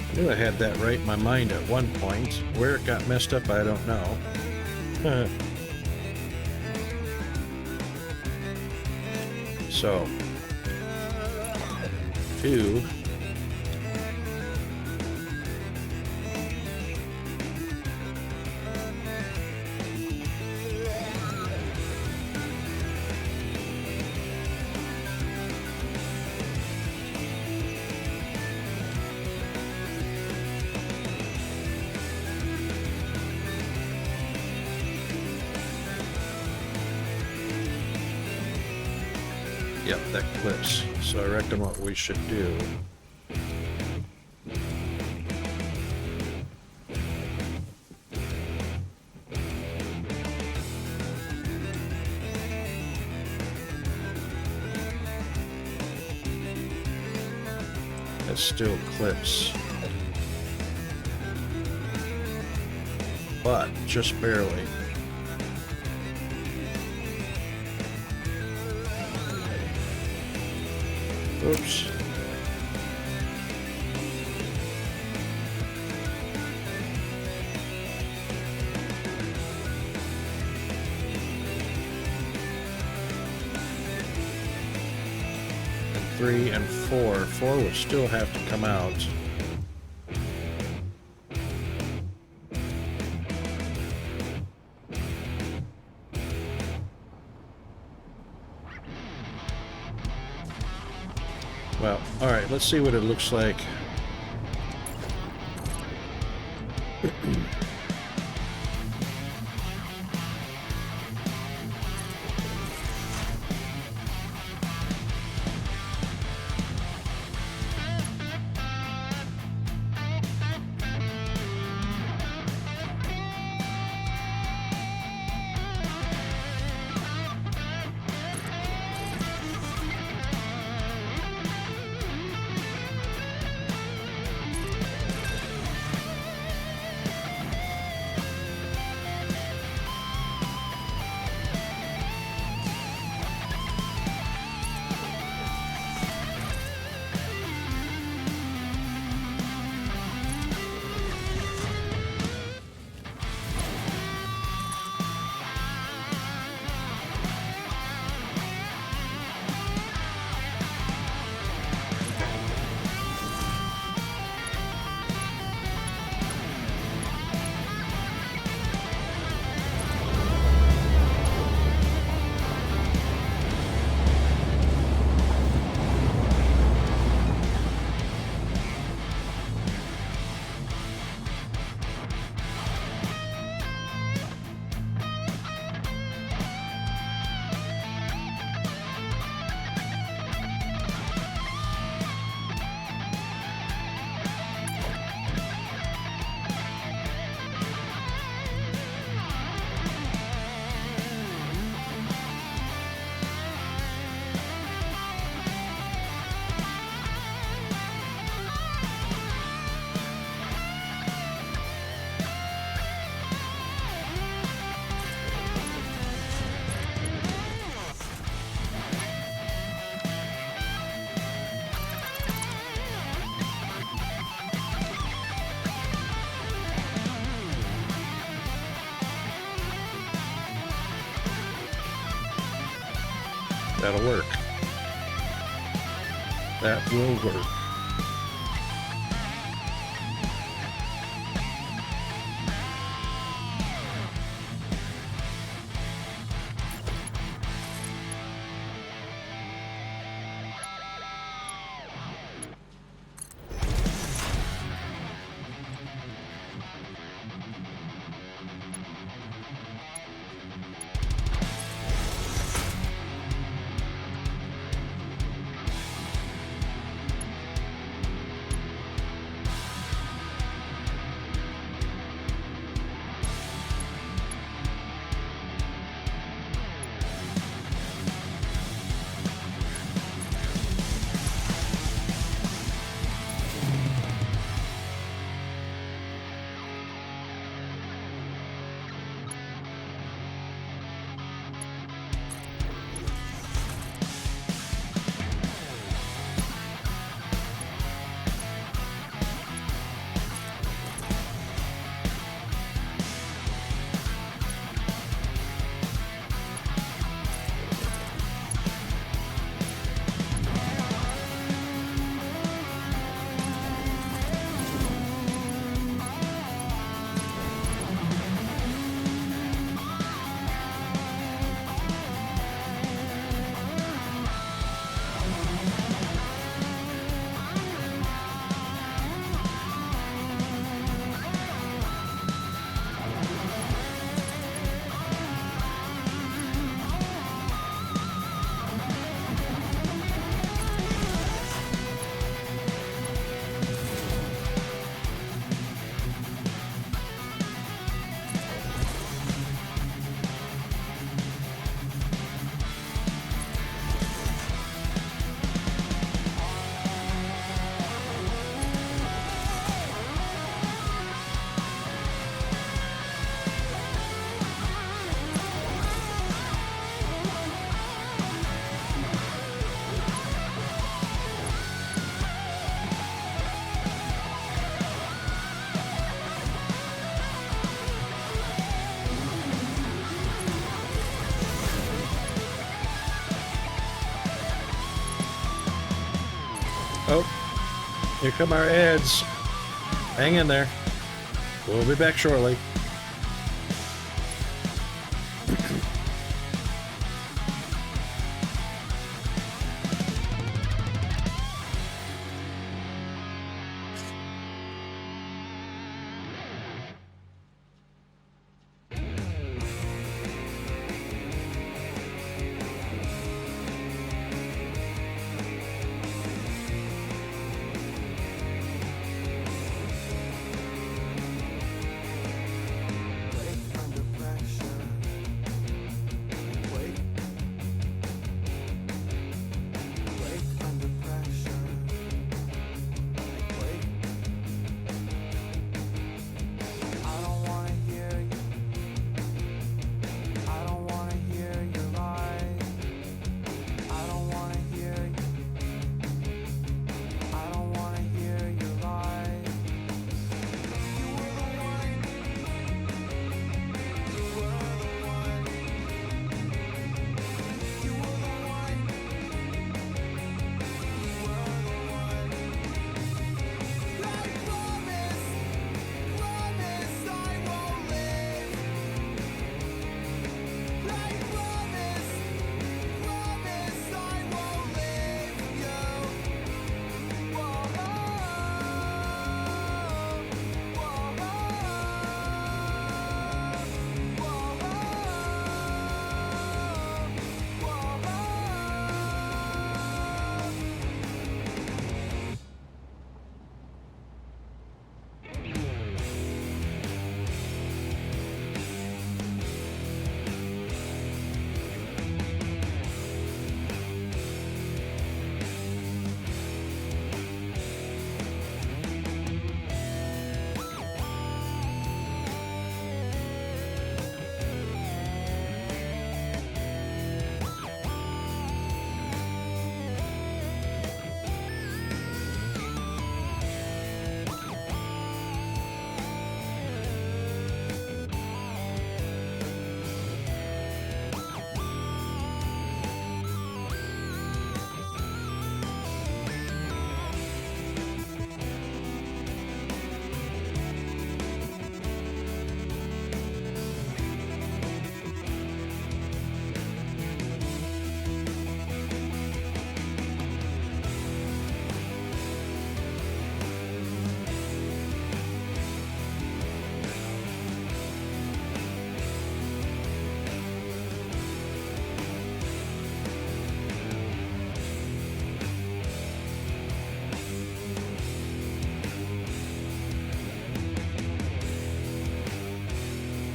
I knew I had that right in my mind at one point. Where it got messed up, I don't know. So, 2. Yep, that clips. So I reckon what we should do that still clips, but just barely. Oops. And 3 and 4. 4 would still have to come out. Well, all right, let's see what it looks like. That'll work. That will work. Oh, here come our ads. Hang in there. We'll be back shortly.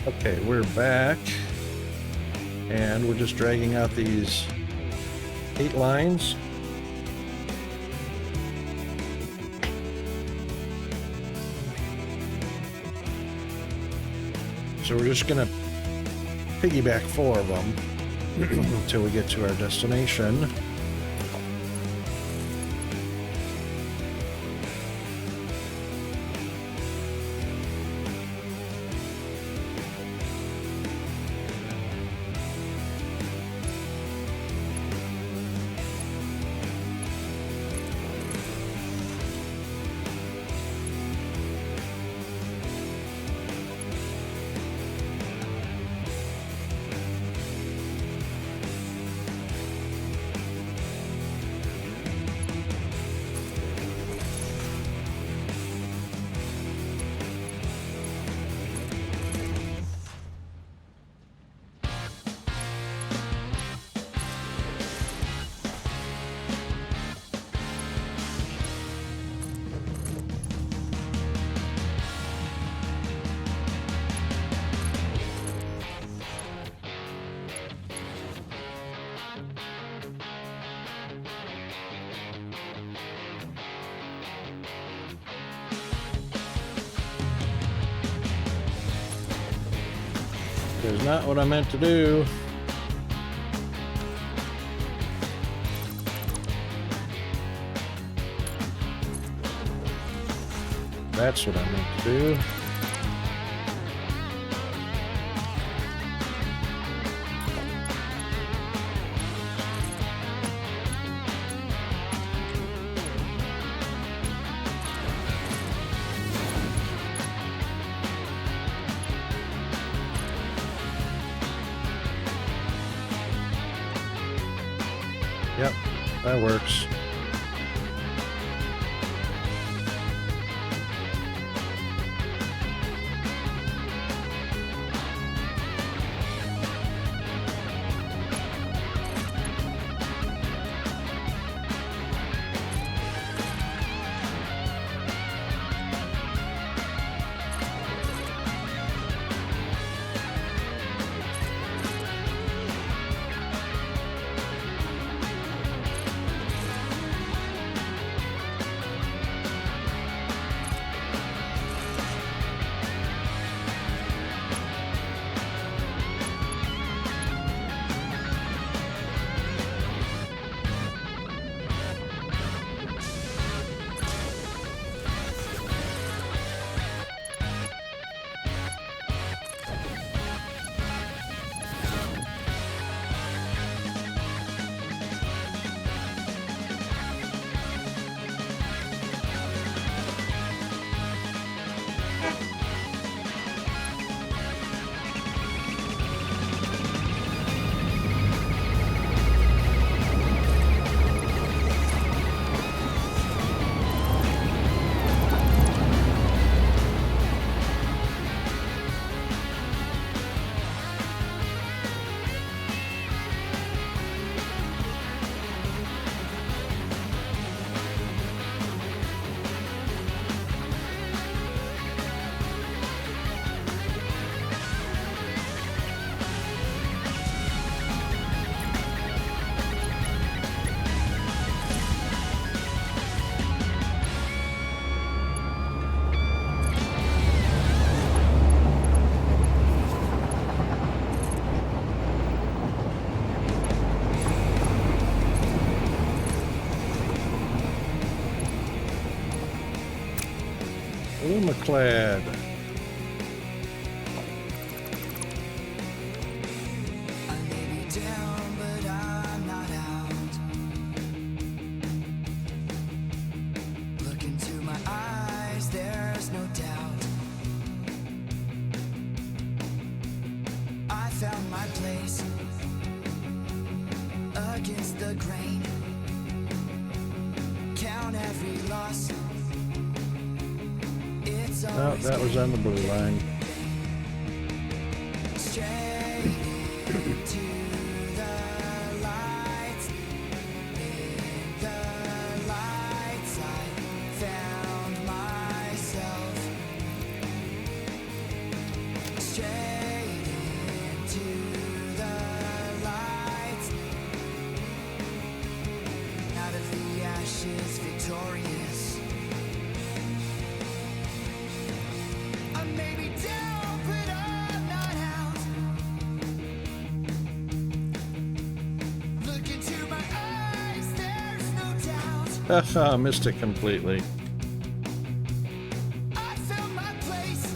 Okay, we're back, and we're just dragging out these 8 lines. So we're just gonna piggyback 4 of them until we get to our destination. Is not what I meant to do. That's what I meant to do. Yep, that works. Clad. I may be down, but I'm not out. Look into my eyes, there's no doubt. I found my place against the grain. Count every loss. Oh, that was on the blue line. Straight into the lights. In the lights, I found myself. Straight into the lights. Out of the ashes, victorious. I may be down, but I'm not out. Look into my eyes, there's no doubt. Haha, missed it completely. I found my place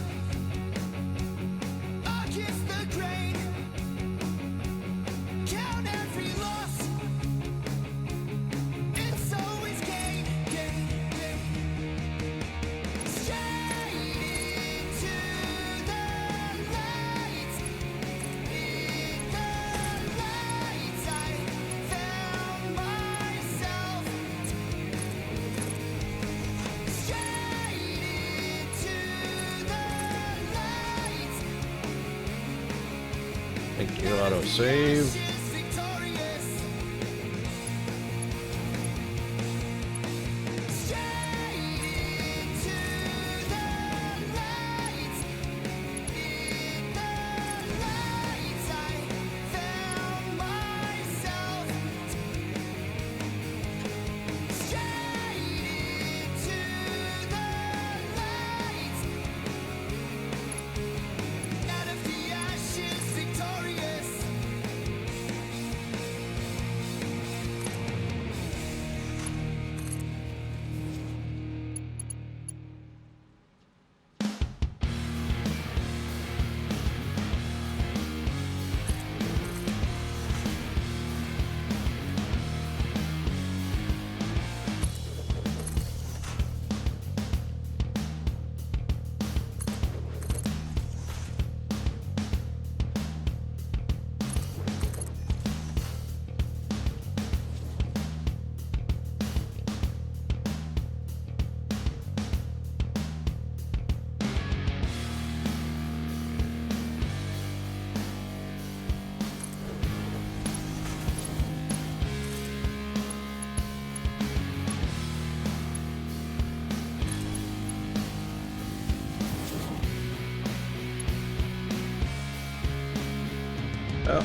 against the grain. Count every loss. It's always gain, gain, gain. Straight into the lights. In the lights, I found myself. Straight into the lights. Thank you, autosave. She's victorious. Straight into the lights. In the lights, I found myself. Straight into the lights. Out of the ashes, victorious.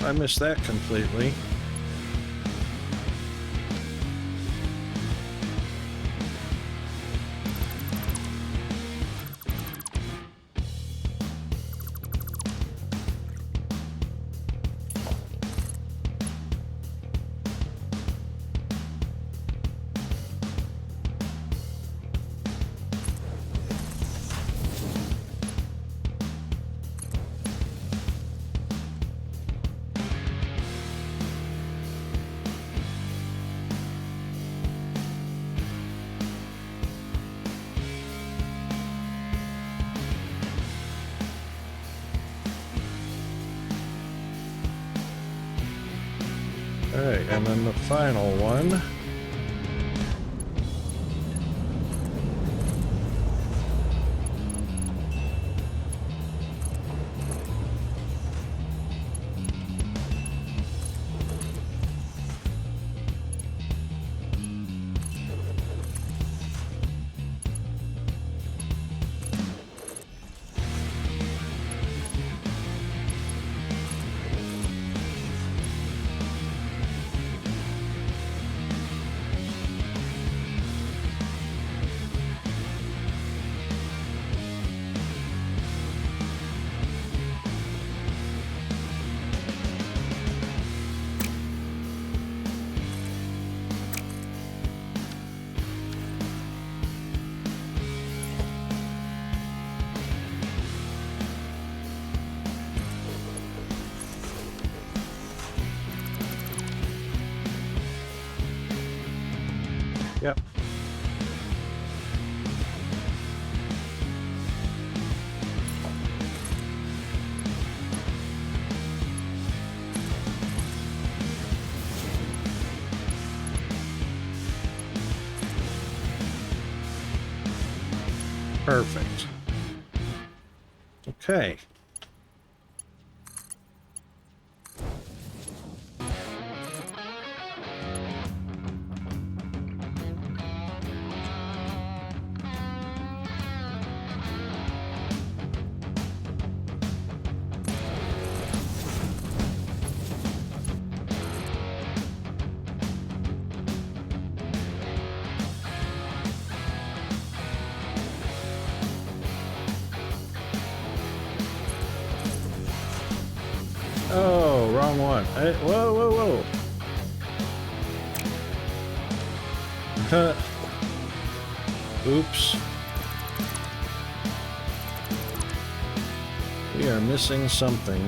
I missed that completely. Alright, and then the final one. Yep. Perfect. Okay. Oh, wrong one. Whoa, whoa, whoa. Oops. We are missing something.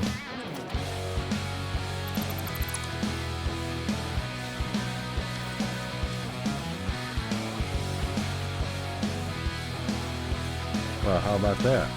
Well, how about that?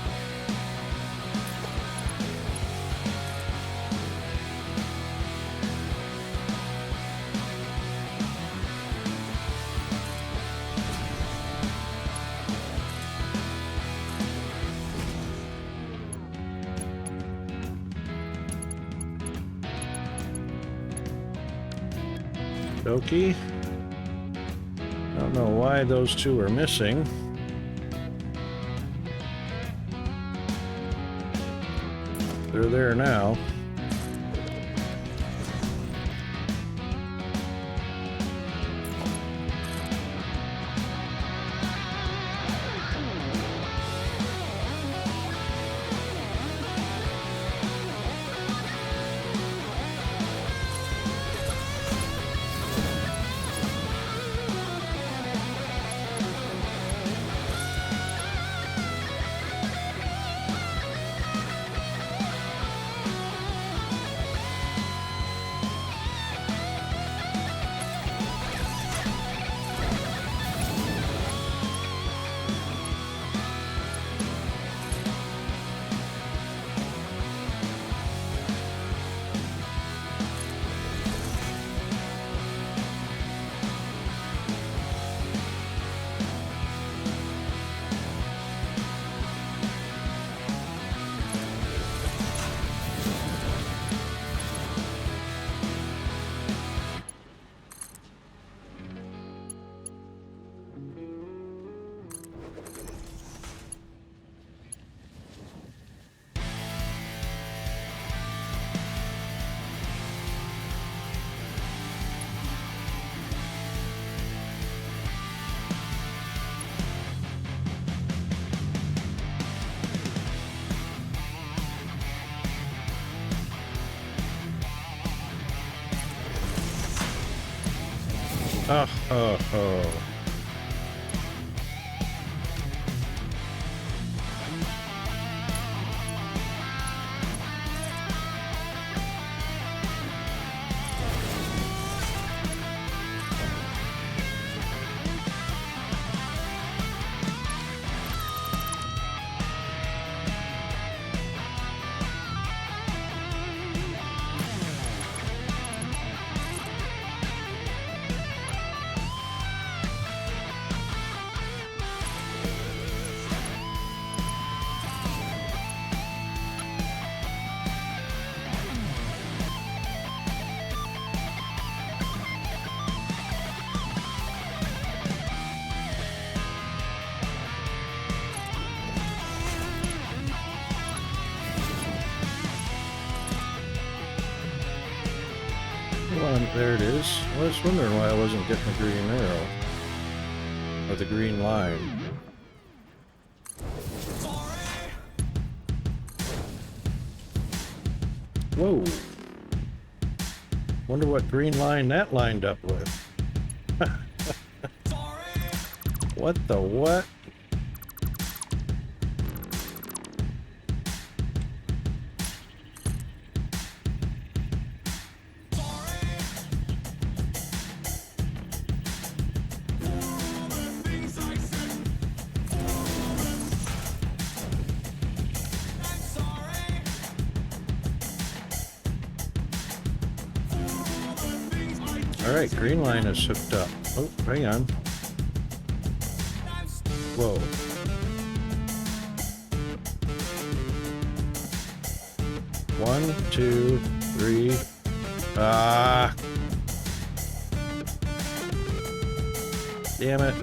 Okie. I don't know why those two are missing. They're there now. Oh, oh, oh. Well, there it is. I was wondering why I wasn't getting the green arrow. Or the green line. Whoa. Wonder what green line that lined up with. What the what? Alright, green line is hooked up. Oh, hang on. Whoa. One, two, three. Ah! Damn it.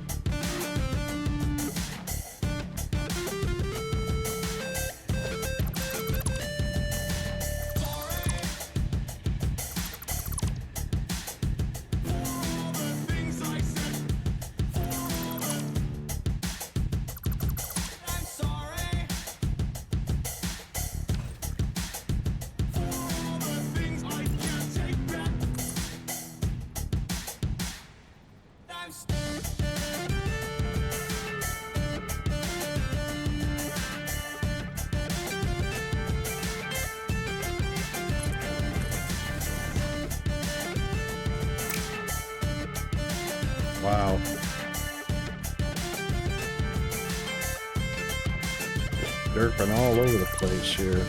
Wow. Derping all over the place here.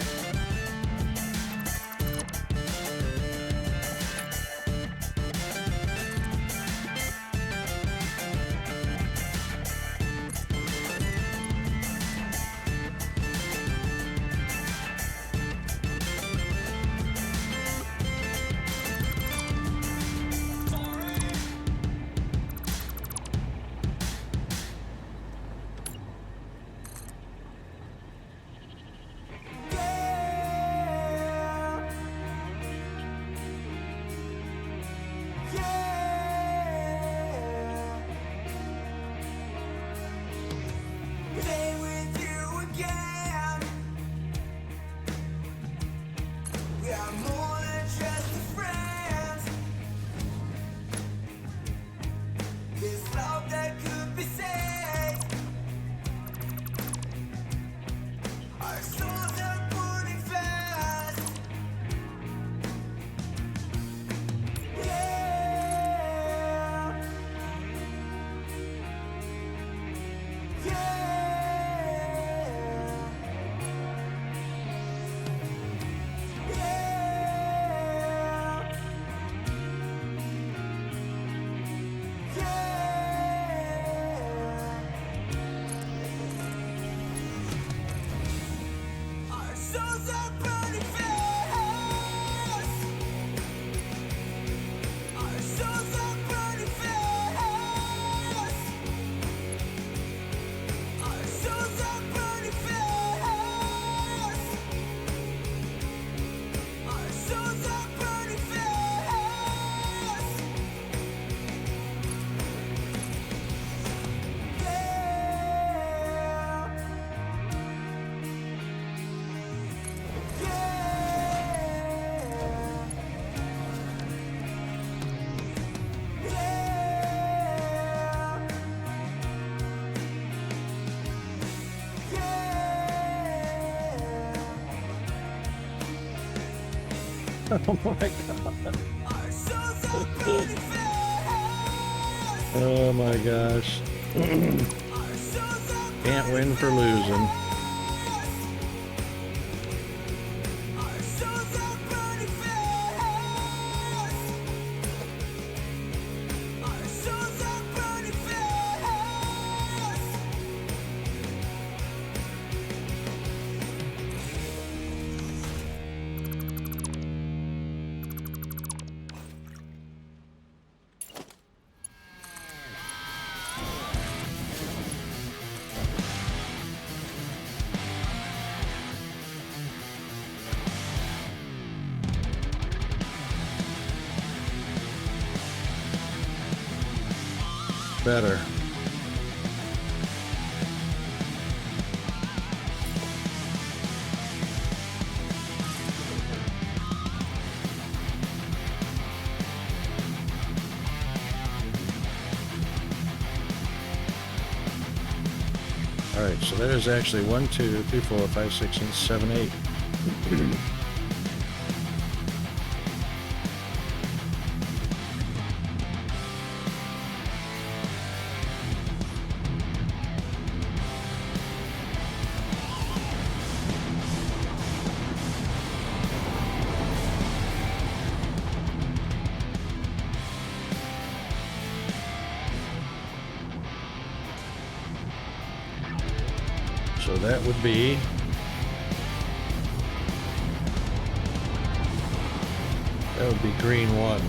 Oh my god. Our souls are burning fast. Oh my gosh. Our souls are Can't win for losing. Our souls are burning fast. Our souls are burning fast. Better. All right, so there's actually 1, 2, 3, 4, 5, 6, and 7, 8. So that would be green 1.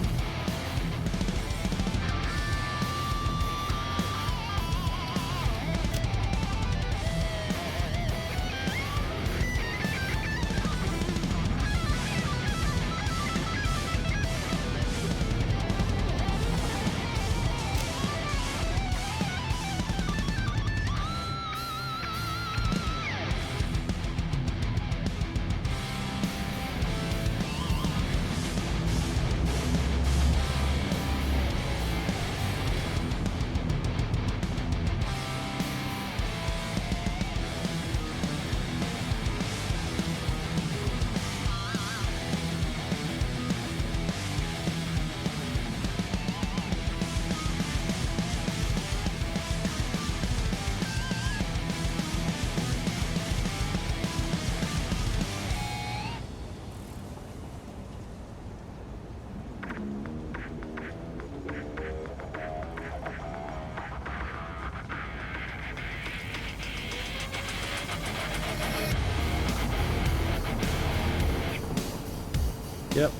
Yep.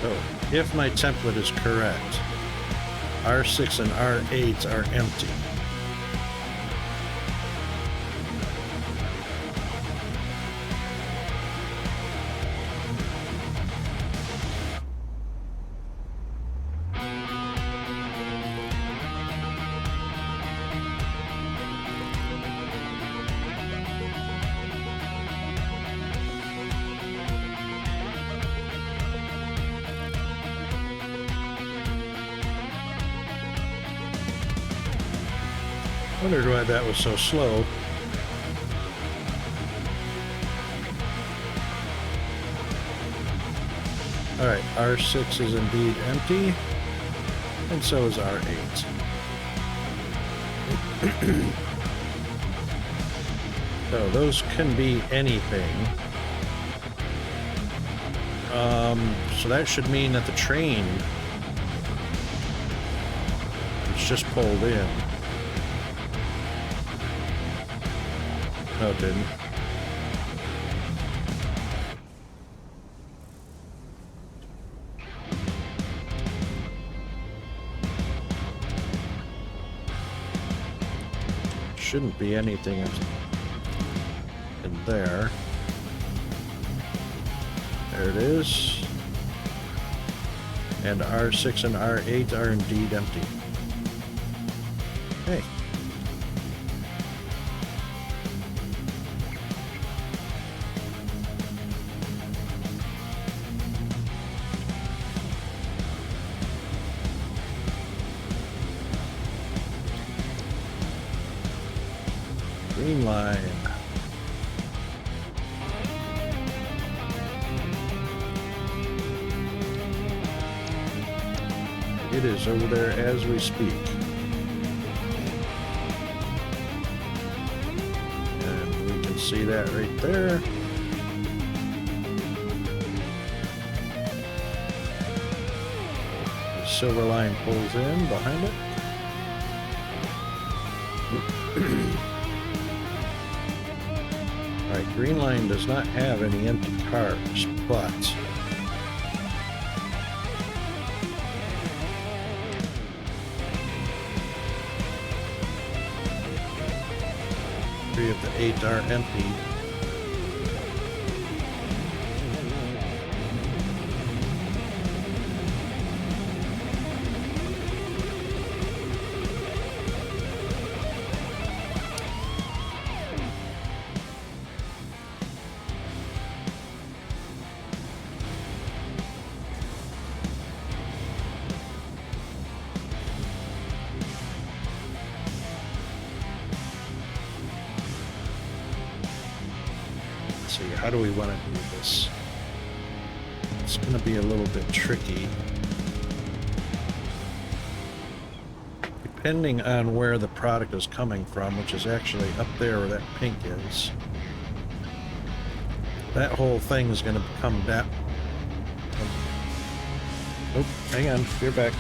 So, if my template is correct, R6 and R8 are empty. Wondered why that was so slow. Alright, R6 is indeed empty, and so is R8. So those can be anything. So that should mean that the train is just pulled in. No, it didn't. Shouldn't be anything in there. There it is. And R6 and R8 are indeed empty. Hey. Green line. It is over there as we speak. And we can see that right there. The silver line pulls in behind it. Alright, green line does not have any empty cars, but three of the 8 are empty. See, how do we want to do this? It's going to be a little bit tricky. Depending on where the product is coming from, which is actually up there where that pink is. That whole thing is going to come down. Oh, hang on, you're back.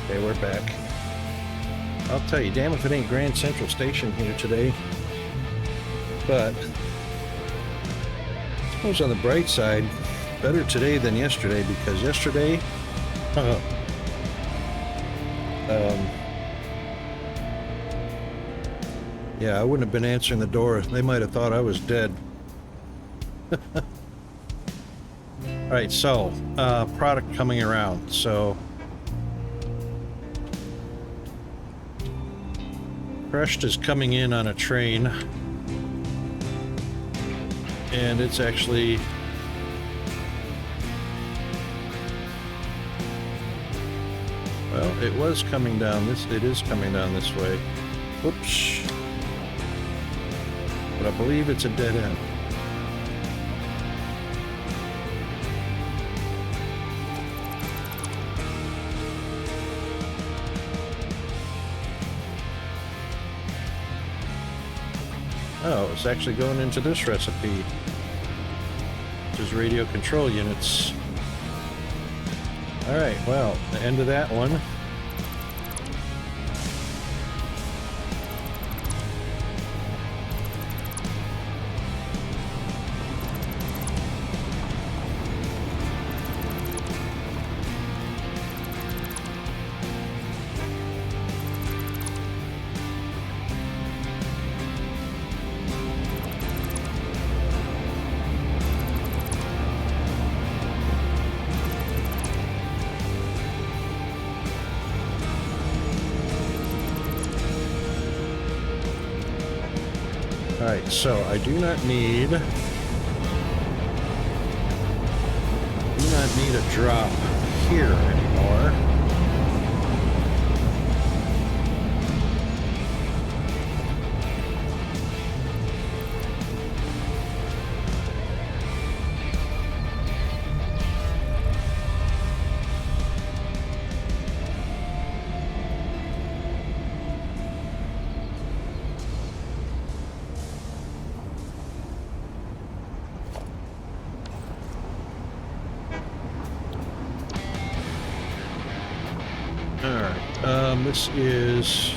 Okay, we're back. I'll tell you, damn if it ain't Grand Central Station here today. But I suppose on the bright side, better today than yesterday, because yesterday, yeah, I wouldn't have been answering the door. They might have thought I was dead. All right, so product coming around. So crushed is coming in on a train, and it's actually well, it was coming down this. It is coming down this way. Whoops! But I believe it's a dead end. Oh, it's actually going into this recipe, which is radio control units. Alright, well, the end of that one. Alright, so I do not need a drop here anymore. This is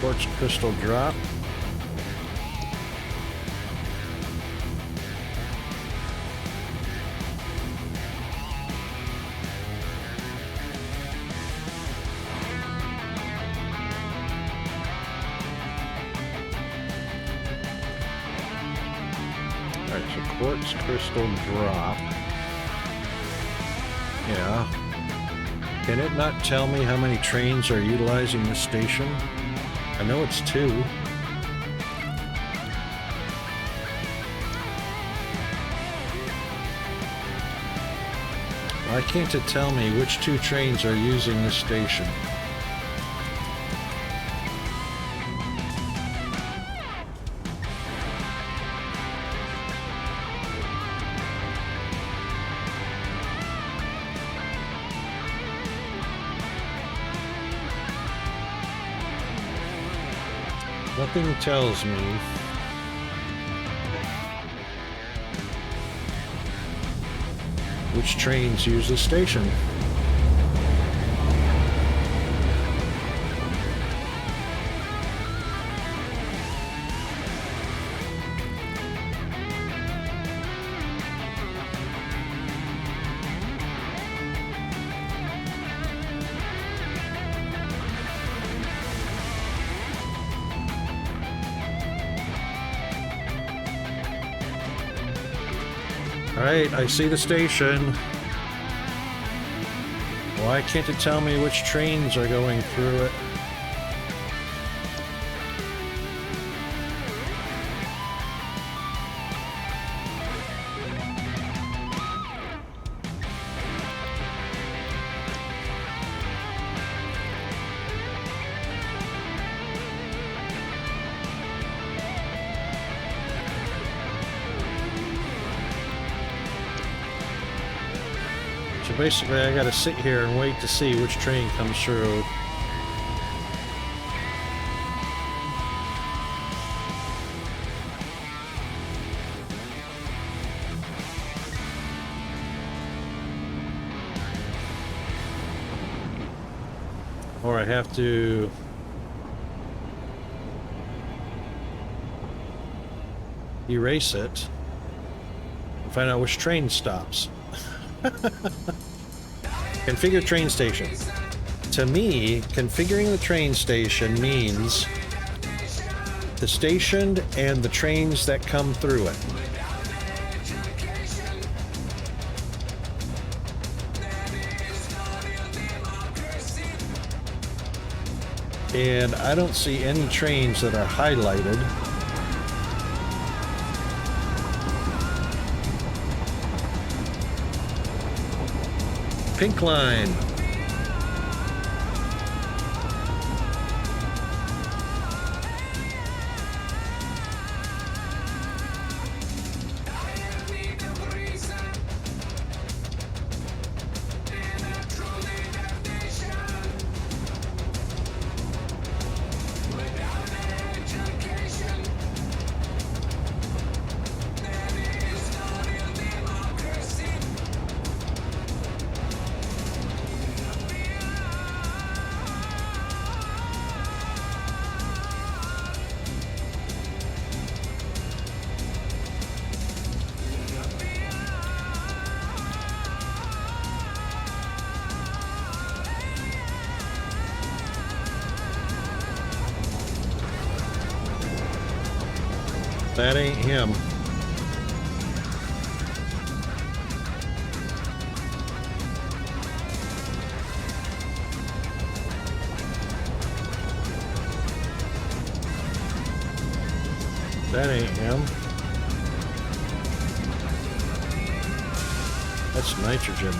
quartz crystal drop. Quartz crystal drop. Yeah. Can it not tell me how many trains are utilizing this station? I know it's 2. Why can't it tell me which 2 trains are using this station? Nothing tells me which trains use the station. Alright, I see the station. Why can't it tell me which trains are going through it? So basically I gotta sit here and wait to see which train comes through. Or I have to erase it and find out which train stops. Configure train station. To me, configuring the train station means the station and the trains that come through it. And I don't see any trains that are highlighted. Pink line. That ain't him. That ain't him. That's nitrogen.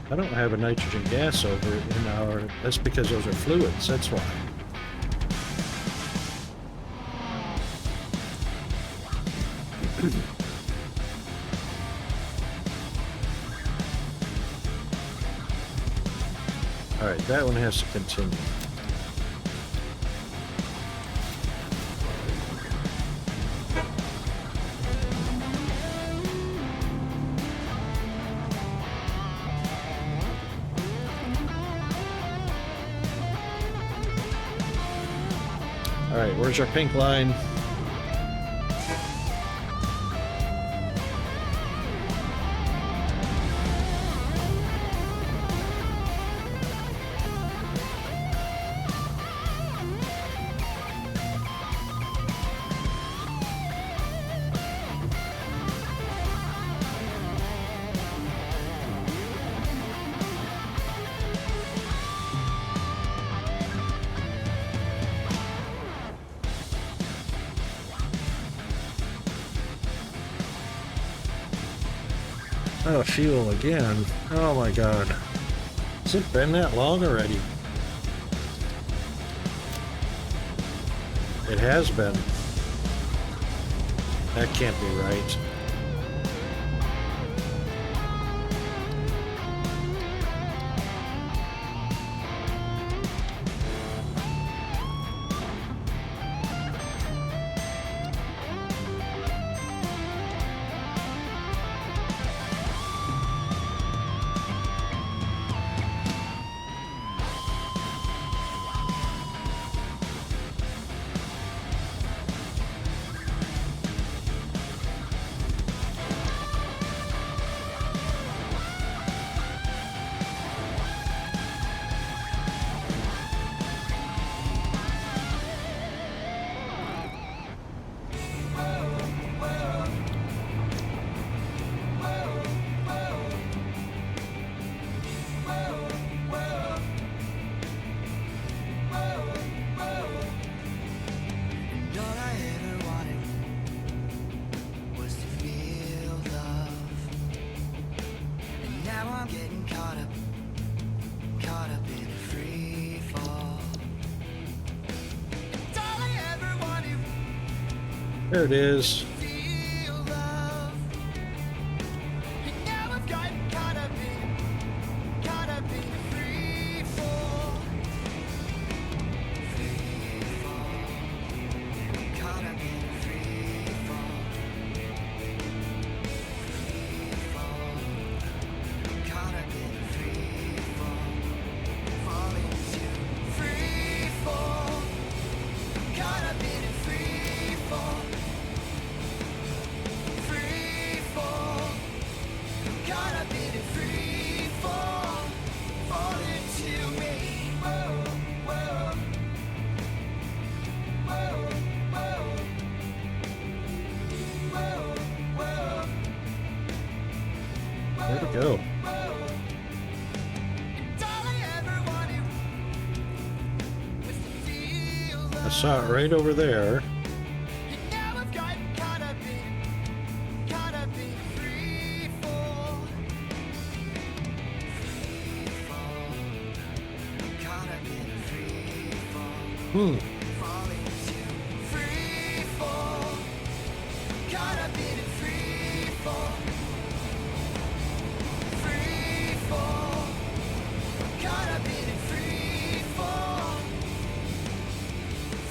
I don't have a nitrogen gas over in our... That's because those are fluids, that's why. Alright, that one has to continue. Alright, where's our pink line? Oh, fuel again. Oh my god. Has it been that long already? It has been. That can't be right. There it is. feel love. And now I've gotten caught up in a free fall. Free fall. Caught up in a free fall. Free fall. Caught up in a free fall. Falling to free fall. Caught up in a free fall. Free fall. Caught up in a free fall. Falling to me. Whoa, whoa. Whoa, whoa. Whoa, whoa. Where'd it go? Whoa. And all I ever wanted was to feel I love. saw it right over there. And now I've gotten caught up in free fall. Free fall. Caught up in free fall. Falling to free fall. Caught up in free fall. Free fall. Caught up in free fall.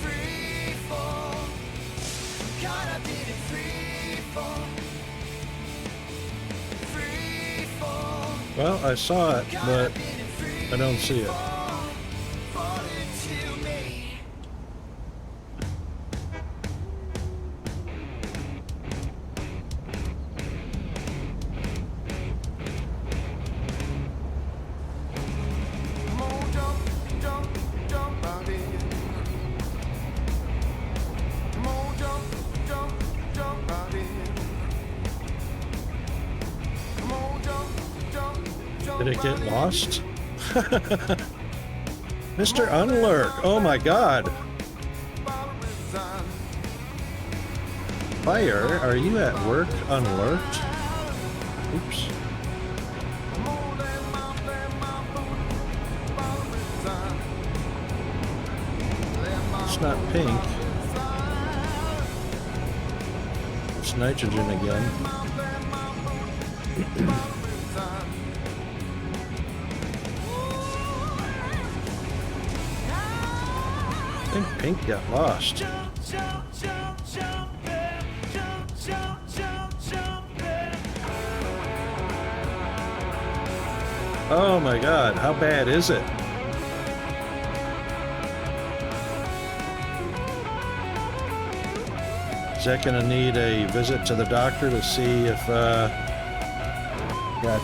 Free fall. Caught up in free fall. Free fall. Well, I saw it, Caught but up in free I don't see it. fall. Falling to me. Come on, jump, jump, jump, baby. Come on, jump, jump, jump, baby. Come on, jump, jump, jump. Did it get baby. lost? Mr. Unlurk! Oh my god! Fire, are you at work, Unlurked? Oops. It's not pink. It's nitrogen again. I think pink got lost. Oh my god, how bad is it? Is that gonna need a visit to the doctor to see if got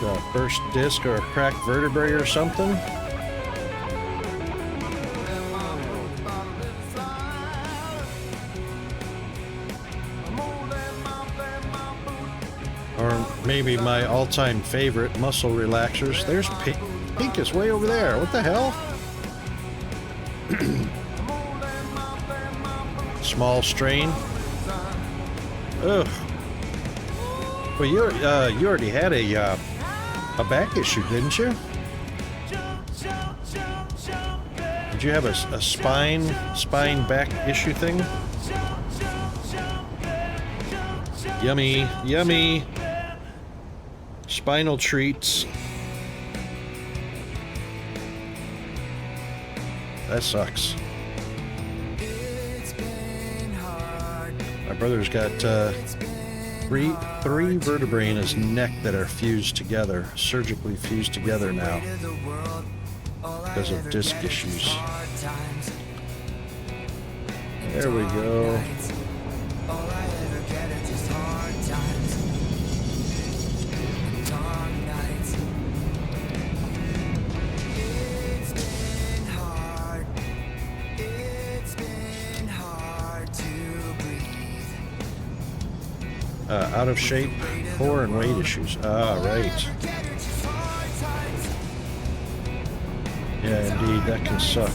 a burst disc or a cracked vertebrae or something? Or maybe my all-time favorite, muscle relaxers. There's pink. Pink is way over there. What the hell? Small strain. Ugh. Well, you already had a back issue, didn't you? Did you have a spine back issue thing? Yummy, yummy. Spinal treats. That sucks. It's been hard. My brother's got three vertebrae in his neck that are fused together, surgically fused together now To the world, all I because of ever disc get is issues. hard times. There we go. Nights, all I ever get is just hard times. Dark nights. It's been hard. It's been hard to breathe. Out of shape, core and weight issues. Ah, right. Get is just hard times. Yeah, indeed, that can suck.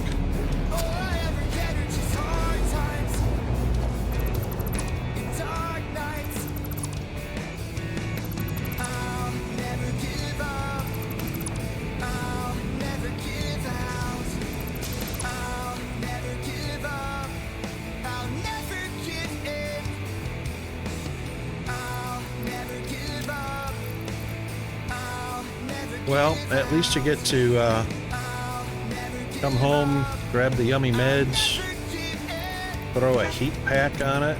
All I ever get are just hard times and dark nights. I'll never give up. I'll never give out. I'll never give up. I'll never give in. Well, at least you get to come home, grab the yummy meds, throw a heat pack on it.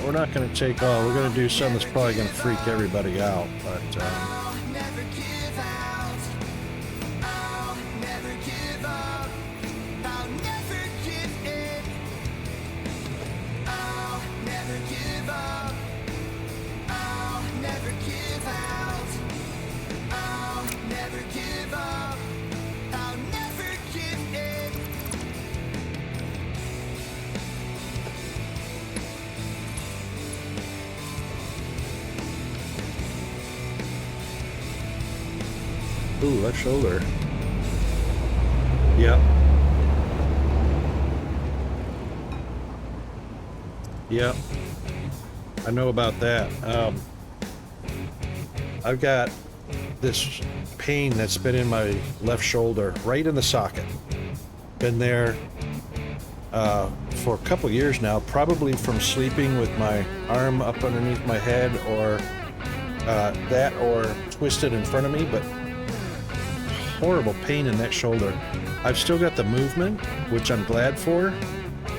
We're not going to take all. We're going to do something that's probably going to freak everybody out, but I'll never give out. I'll never give up. I'll never give in. I'll never give up. I'll never give out. I'll never give up. I'll never give in. ooh, left shoulder. Yep. Yep. I know about that. I've got this pain that's been in my left shoulder, right in the socket. Been there for a couple years now, probably from sleeping with my arm up underneath my head, or that, or twisted in front of me, but horrible pain in that shoulder. I've still got the movement, which I'm glad for,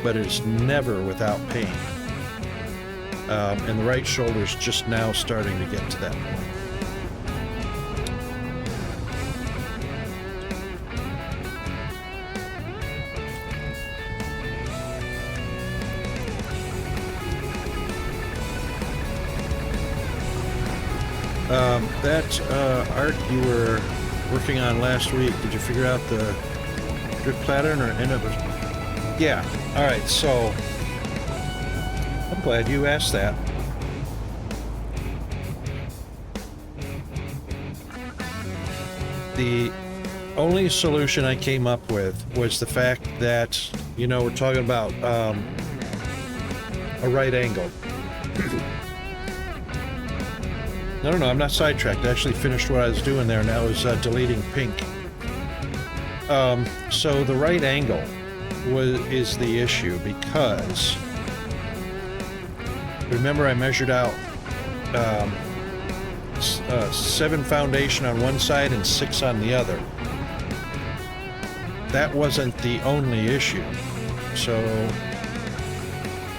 but it's never without pain. And the right shoulder's just now starting to get to that point. That art you were working on last week, did you figure out the drip pattern or end up? Yeah. All right. So I'm glad you asked that. The only solution I came up with was the fact that, you know, we're talking about a right angle. No, I'm not sidetracked. I actually finished what I was doing there, and that was deleting pink. So the right angle is the issue, because remember I measured out 7 foundation on one side and 6 on the other. That wasn't the only issue. So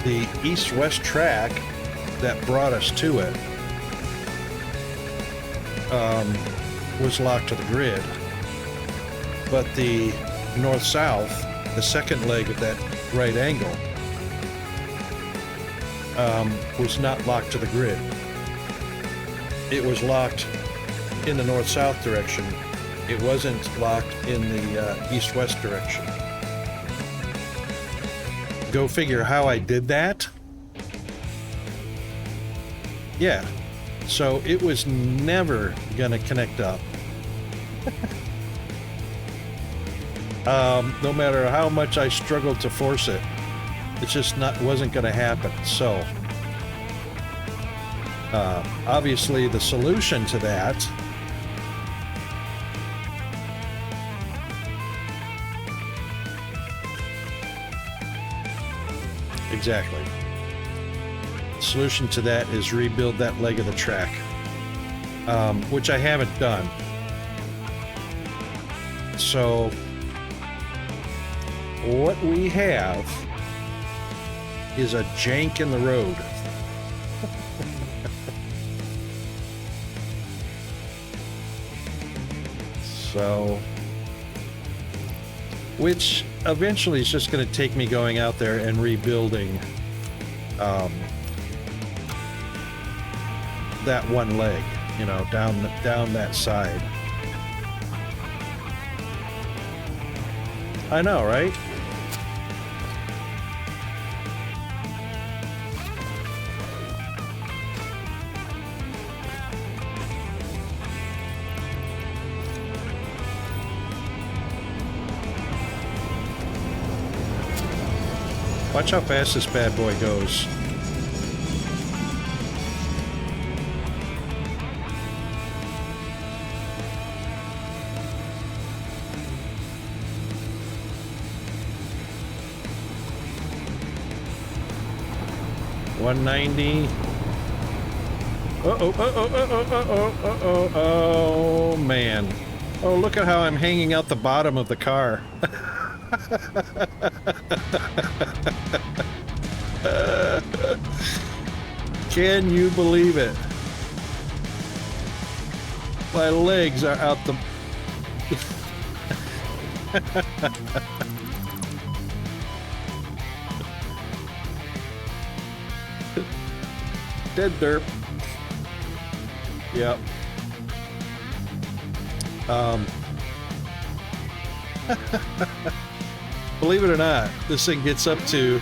the east-west track that brought us to it was locked to the grid, but the north-south, the second leg of that right angle, was not locked to the grid. It was locked in the north-south direction. It wasn't locked in the east-west direction. Go figure how I did that. Yeah. So it was never gonna connect up. No matter how much I struggled to force it, it just wasn't gonna happen. So obviously the solution to that exactly. Solution to that is rebuild that leg of the track, which I haven't done. So what we have is a jank in the road. So, which eventually is just going to take me going out there and rebuilding that one leg, you know, down that side. I know, right? Watch how fast this bad boy goes. 190. Oh, man. Oh, look at how I'm hanging out the bottom of the car. Can you believe it? My legs are out the... Dead derp. Yep. Believe it or not, this thing gets up to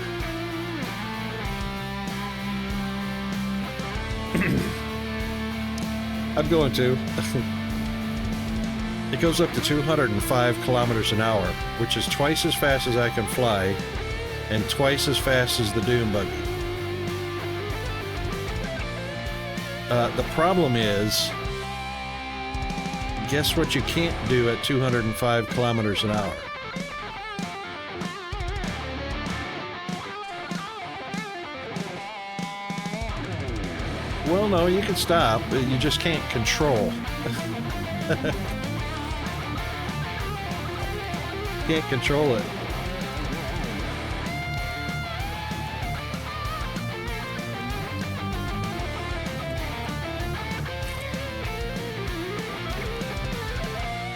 I'm going to. It goes up to 205 kilometers an hour, which is twice as fast as I can fly and twice as fast as the dune buggy. The problem is, guess what you can't do at 205 kilometers an hour? Well, no, you can stop, but you just can't control. Can't control it.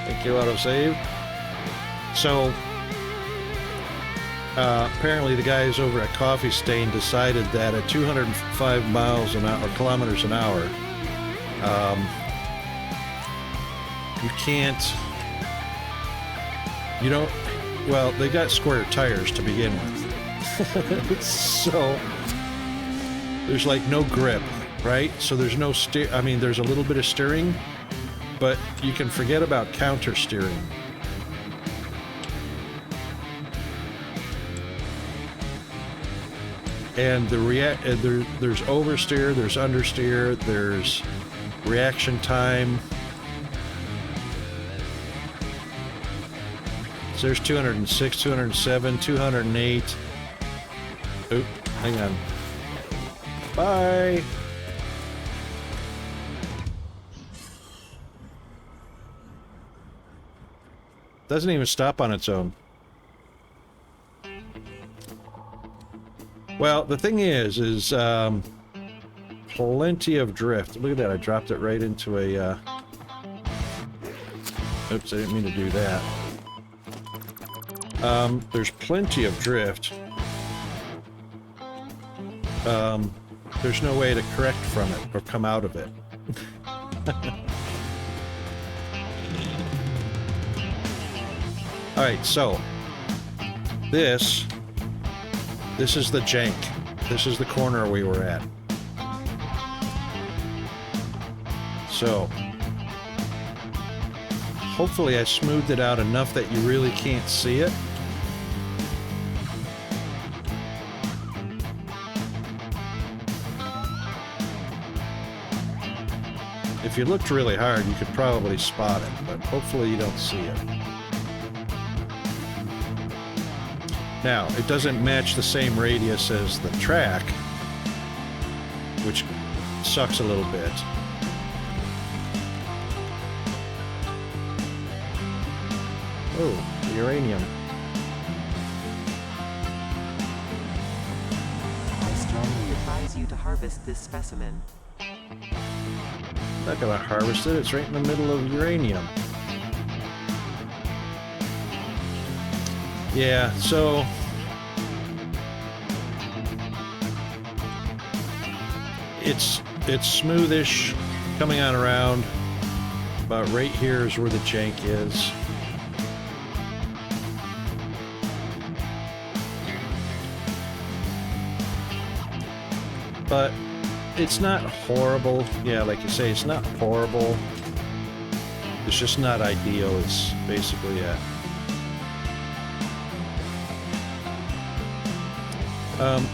Thank you, autosave. So, apparently the guys over at Coffee Stain decided that at 205 miles an hour, or kilometers an hour, you can't, you don't, well, they got square tires to begin with. So, there's like no grip, right? So there's no steer, I mean, there's a little bit of steering, but you can forget about counter steering. And there's oversteer, there's understeer, there's reaction time. So there's 206, 207, 208. Oop, hang on. Bye. Doesn't even stop on its own. Well, the thing is plenty of drift. Look at that, I dropped it right into a, oops, I didn't mean to do that. There's plenty of drift. There's no way to correct from it or come out of it. Alright, so this is the jank. This is the corner we were at. So, hopefully I smoothed it out enough that you really can't see it. If you looked really hard, you could probably spot it, but hopefully you don't see it. Now, it doesn't match the same radius as the track, which sucks a little bit. Oh, the uranium. I strongly advise you to harvest this specimen. I'm not gonna harvest it, it's right in the middle of uranium. Yeah, so it's smoothish coming on around. About right here is where the jank is. But it's not horrible. Yeah, like you say, it's not horrible. It's just not ideal, is basically it.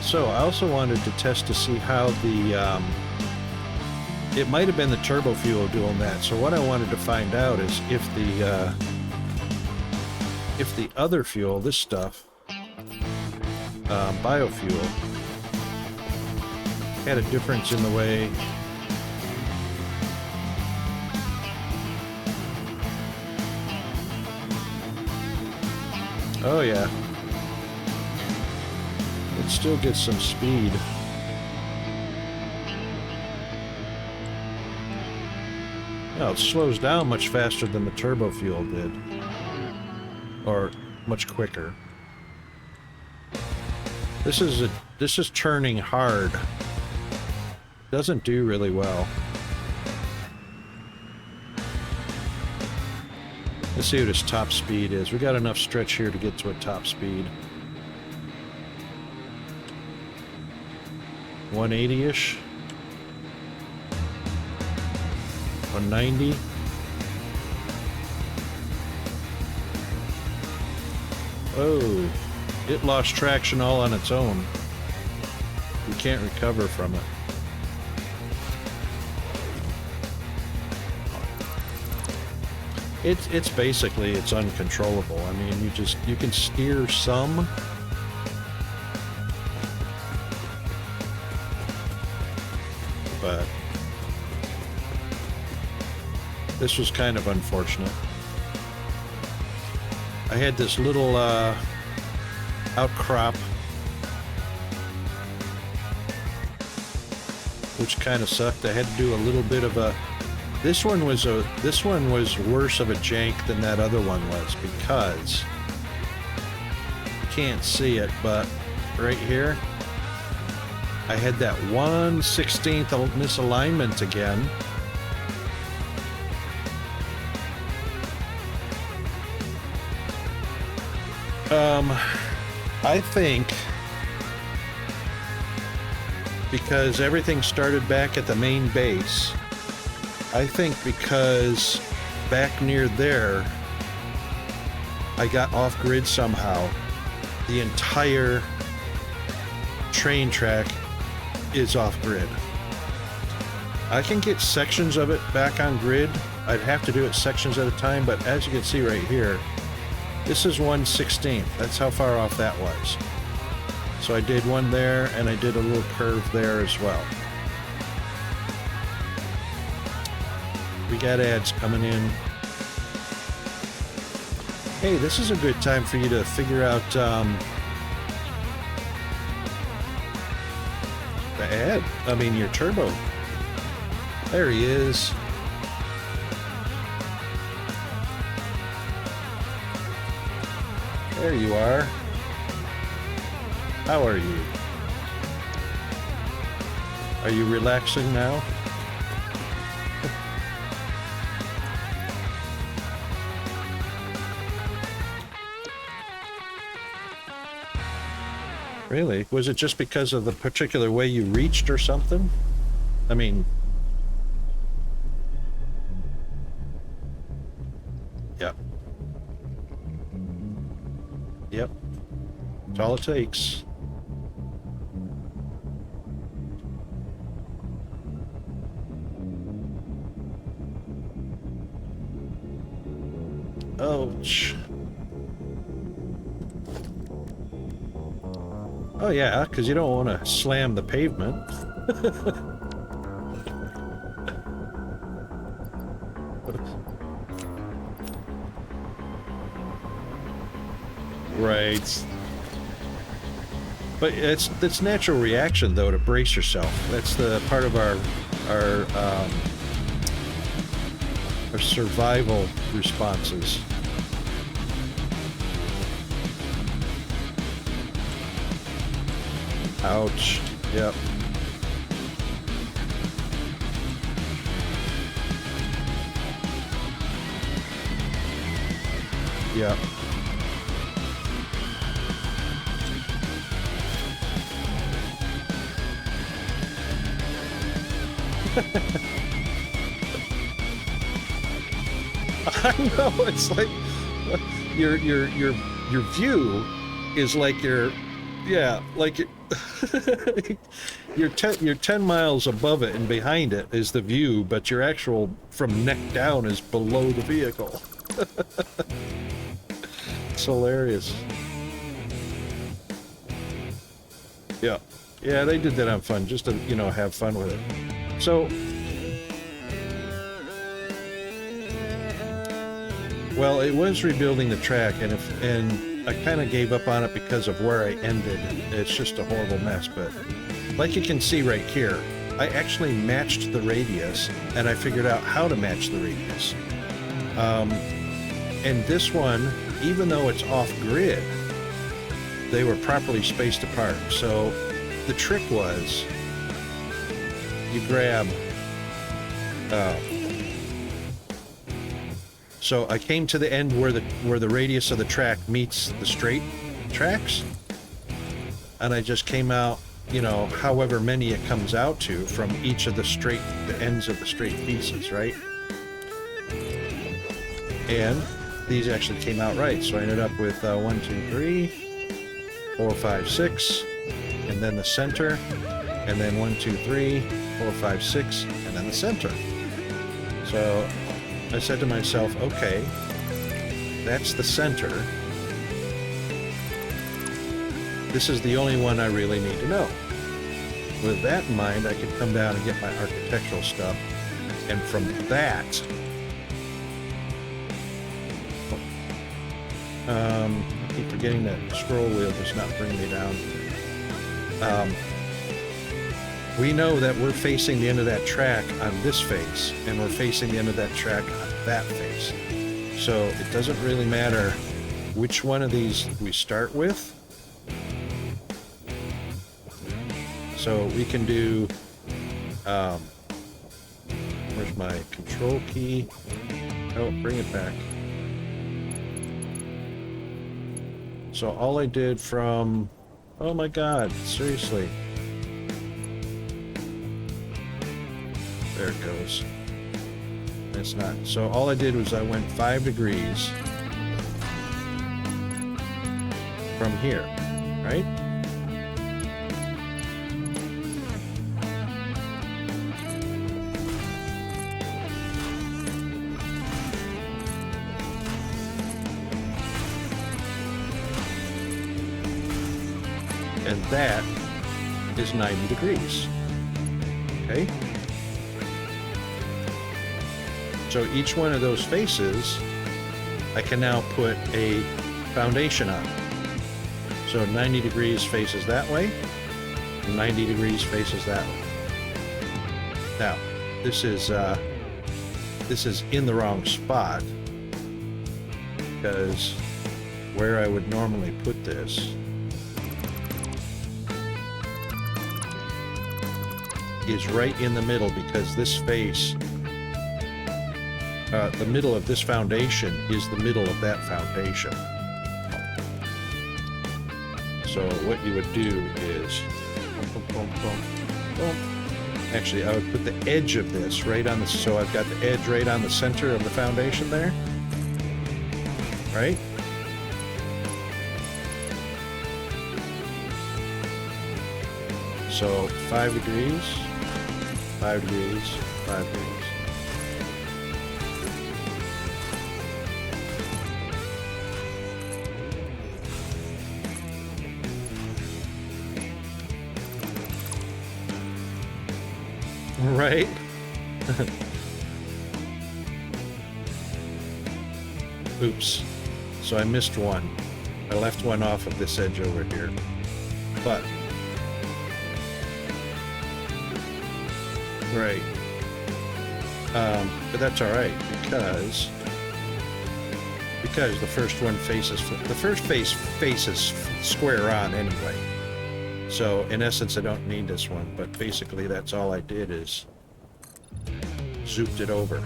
So I also wanted to test to see how the, it might have been the turbo fuel doing that. So what I wanted to find out is if the other fuel, this stuff, biofuel, had a difference in the way oh yeah, it still gets some speed. No, it slows down much faster than the turbo fuel did, or much quicker. This is turning hard. Doesn't do really well. Let's see what his top speed is. We got enough stretch here to get to a top speed. 180-ish. 190. Oh, it lost traction all on its own. We can't recover from it. It's basically, it's uncontrollable. I mean, you can steer some. But this was kind of unfortunate. I had this little outcrop, which kind of sucked. I had to do a little bit of a. This one was worse of a jank than that other one was, because you can't see it, but right here I had that 1/16 misalignment again. I think because everything started back at the main base, I think because back near there I got off grid somehow, the entire train track is off grid. I can get sections of it back on grid. I'd have to do it sections at a time, but as you can see right here, this is 1/16. That's how far off that was. So I did one there, and I did a little curve there as well. We got ads coming in. Hey, this is a good time for you to figure out the ad. I mean, your turbo. There he is. There you are. How are you? Are you relaxing now? Really? Was it just because of the particular way you reached or something? I mean... Yep. Yep. That's all it takes. Ouch. Oh yeah, because you don't want to slam the pavement. Right. But it's natural reaction though to brace yourself. That's the part of our survival responses. Ouch. Yep. Yep. I know, it's like your view is like your you're 10 miles above it and behind it is the view, but your actual from neck down is below the vehicle. It's hilarious. Yeah. Yeah, they did that on fun, just to, you know, have fun with it. So, well, it was rebuilding the track, and I kind of gave up on it because of where I ended. It's just a horrible mess, but like you can see right here, I actually matched the radius, and I figured out how to match the radius. And this one, even though it's off-grid, they were properly spaced apart. So the trick was, you grab, so I came to the end where the radius of the track meets the straight tracks, and I just came out, you know, however many it comes out to from each of the ends of the straight pieces, right? And these actually came out right, so I ended up with 1, 2, 3, 4, 5, 6, and then the center, and then 1, 2, 3, 4, 5, 6, and then the center. So I said to myself, okay, that's the center. This is the only one I really need to know. With that in mind, I could come down and get my architectural stuff, and from that, I keep forgetting that scroll wheel does not bring me down. We know that we're facing the end of that track on this face, and we're facing the end of that track on that face. So it doesn't really matter which one of these we start with. So we can do, where's my control key? Oh, bring it back. So all I did from, oh my God, seriously. There it goes. It's not. So all I did was I went 5 degrees from here, right? And that is 90 degrees. Okay? So each one of those faces, I can now put a foundation on. So 90 degrees faces that way, 90 degrees faces that way. Now, this is in the wrong spot, because where I would normally put this is right in the middle, because this face, the middle of this foundation is the middle of that foundation. So what you would do is, actually I would put the edge of this right on the, so I've got the edge right on the center of the foundation there, right? So 5 degrees, 5 degrees, 5 degrees. Right? Oops. So I missed one. I left one off of this edge over here. But right. But that's all right, because the first one faces, the first face faces square on anyway. So in essence, I don't need this one, but basically that's all I did is zooped it over.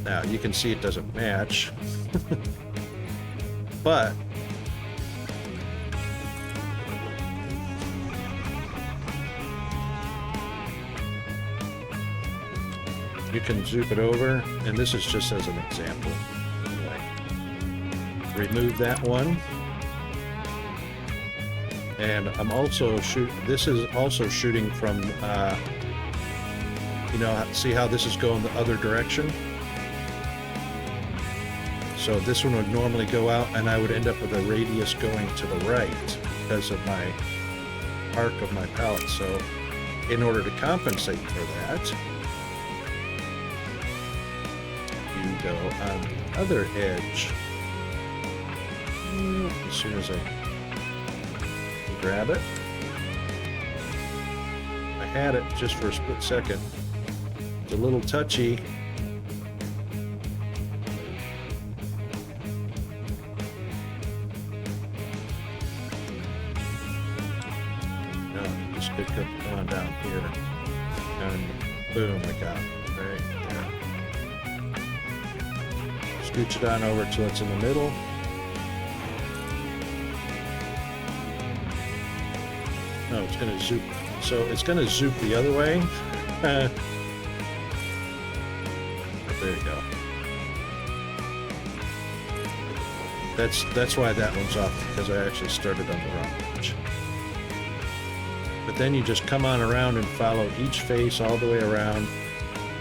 Now you can see it doesn't match, but you can zoop it over, and this is just as an example. Anyway, remove that one. And I'm also this is also shooting from, you know, see how this is going the other direction? So this one would normally go out, and I would end up with a radius going to the right because of my arc of my pallet. So in order to compensate for that, you go on the other edge. As soon as I grab it, I had it just for a split second. It's a little touchy. No, just pick up, come on down here, and boom, I got it right there. Scooch it on over till it's in the middle. No, it's going to zoop. So it's going to zoop the other way. There you go. That's why that one's off, because I actually started on the wrong edge. But then you just come on around and follow each face all the way around.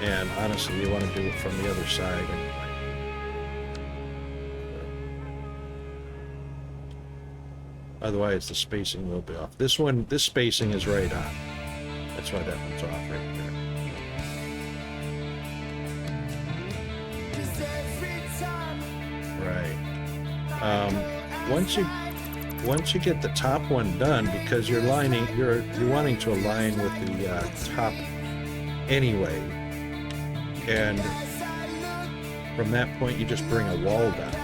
And honestly, you want to do it from the other side anyway. Otherwise, the spacing will be off. This spacing is right on. That's why that one's off right there. Right. Once you get the top one done, because you're wanting to align with the top anyway, and from that point you just bring a wall down.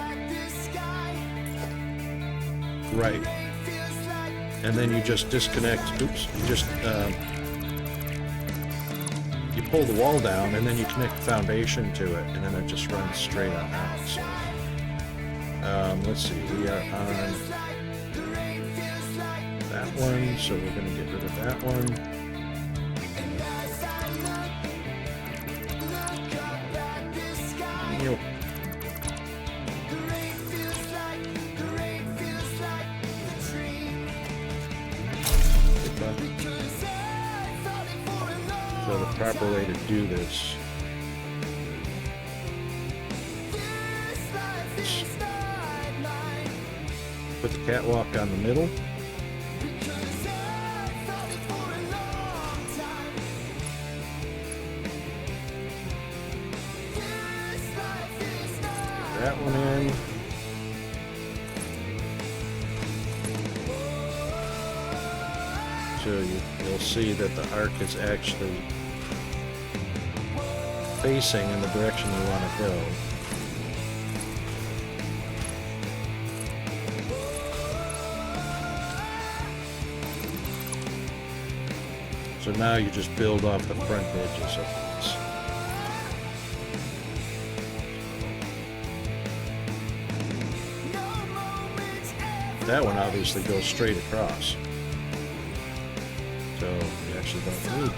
Right. And then you just disconnect. Oops. You just you pull the wall down, and then you connect the foundation to it, and then it just runs straight on out. So let's see. We are on that one, so we're going to get rid of that one. Yep. So the proper way to do this is put the catwalk on the middle. Put that one in. So you'll see that the arc is actually facing in the direction you want to go. So now you just build off the front edges of this. That one obviously goes straight across. So you actually don't need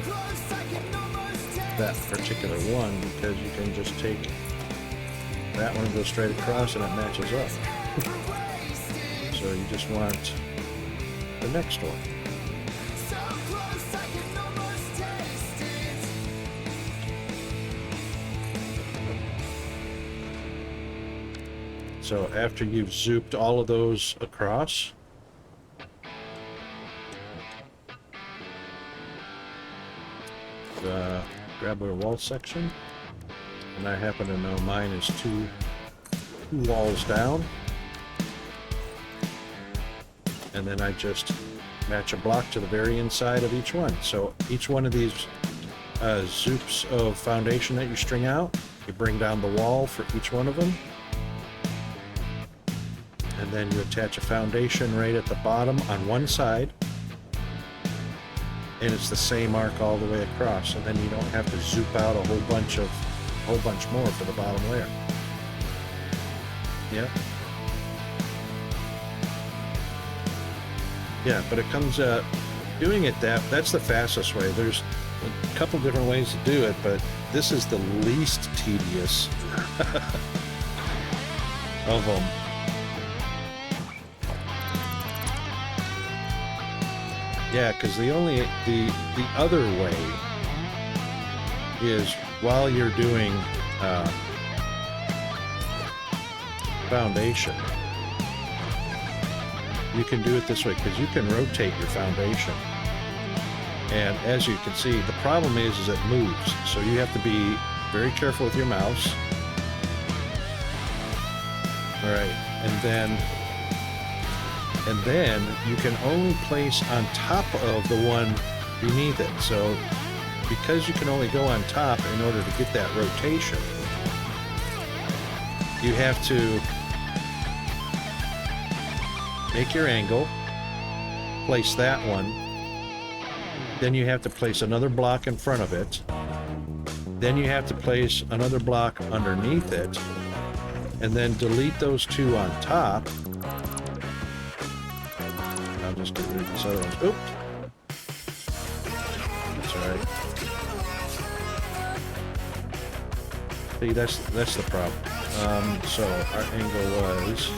that particular one, because you can just take that one and go straight across and it matches up. So you just want the next one. So after you've zooped all of those across, grab a wall section, and I happen to know mine is two walls down, and then I just match a block to the very inside of each one. So each one of these zoops of foundation that you string out, you bring down the wall for each one of them, and then you attach a foundation right at the bottom on one side, and it's the same arc all the way across, and then you don't have to zoop out a whole bunch more for the bottom layer. Yep. Yeah, but it comes doing it that's the fastest way. There's a couple different ways to do it, but this is the least tedious of them. Yeah, because the other way is while you're doing foundation. You can do it this way because you can rotate your foundation. And as you can see, the problem is it moves. So you have to be very careful with your mouse. All right, and then you can only place on top of the one beneath it. So because you can only go on top in order to get that rotation, you have to make your angle, place that one, then you have to place another block in front of it, then you have to place another block underneath it, and then delete those two on top. I'll just get rid of this other one. Oop! That's alright. See, that's the problem. So our angle was,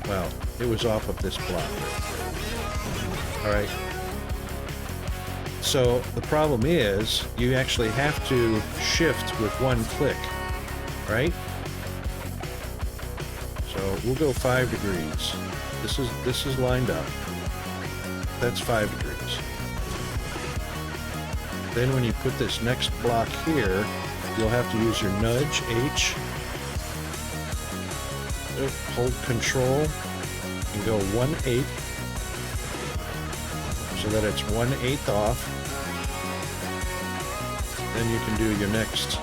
well, it was off of this block. Alright. So the problem is you actually have to shift with one click, right? So we'll go 5 degrees. This is lined up. That's 5 degrees. Then when you put this next block here, you'll have to use your nudge, H. Hold control and go 1/8 so that it's 1/8 off. Then you can do your next.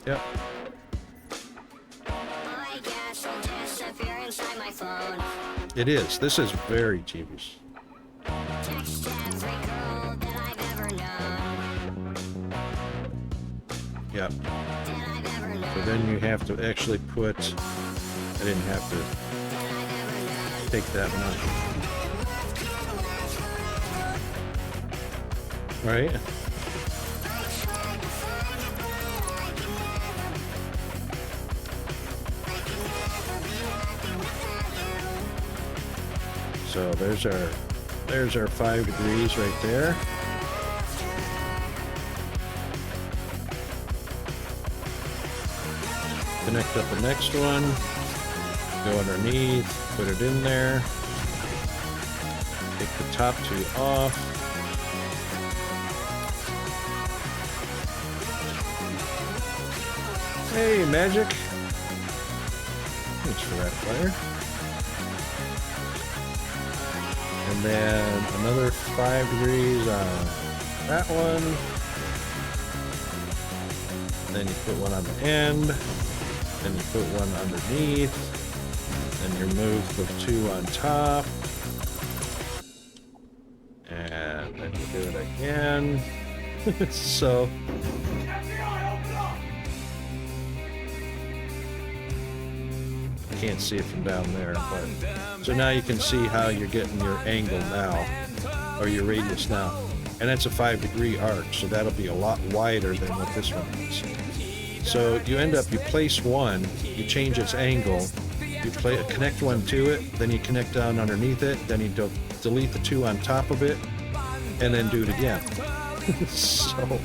Yep. It is. This is very tedious. Yep. So then you have to actually put, I didn't have to take that much. Right? So there's our 5 degrees right there. Connect up the next one, go underneath, put it in there, take the top two off, hey magic, thanks for that fire, and then another 5 degrees on that one, then you put one on the end, then you put one underneath, then you move the two on top, and then you do it again. So I can't see it from down there, but so now you can see how you're getting your angle now, or your radius now, and that's a 5 degree arc, so that'll be a lot wider than what this one is. So you end up, you place one, you change its angle, you connect one to it, then you connect down underneath it, then you delete the two on top of it, and then do it again. So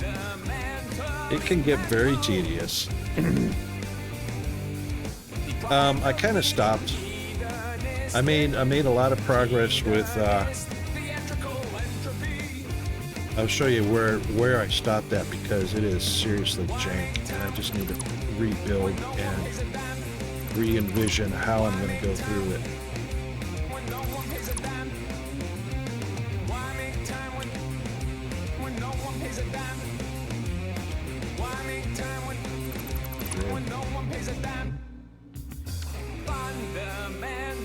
it can get very tedious. I kind of stopped. I made a lot of progress with. I'll show you where I stopped at because it is seriously jank, and I just need to rebuild and re-envision how I'm going to go through it.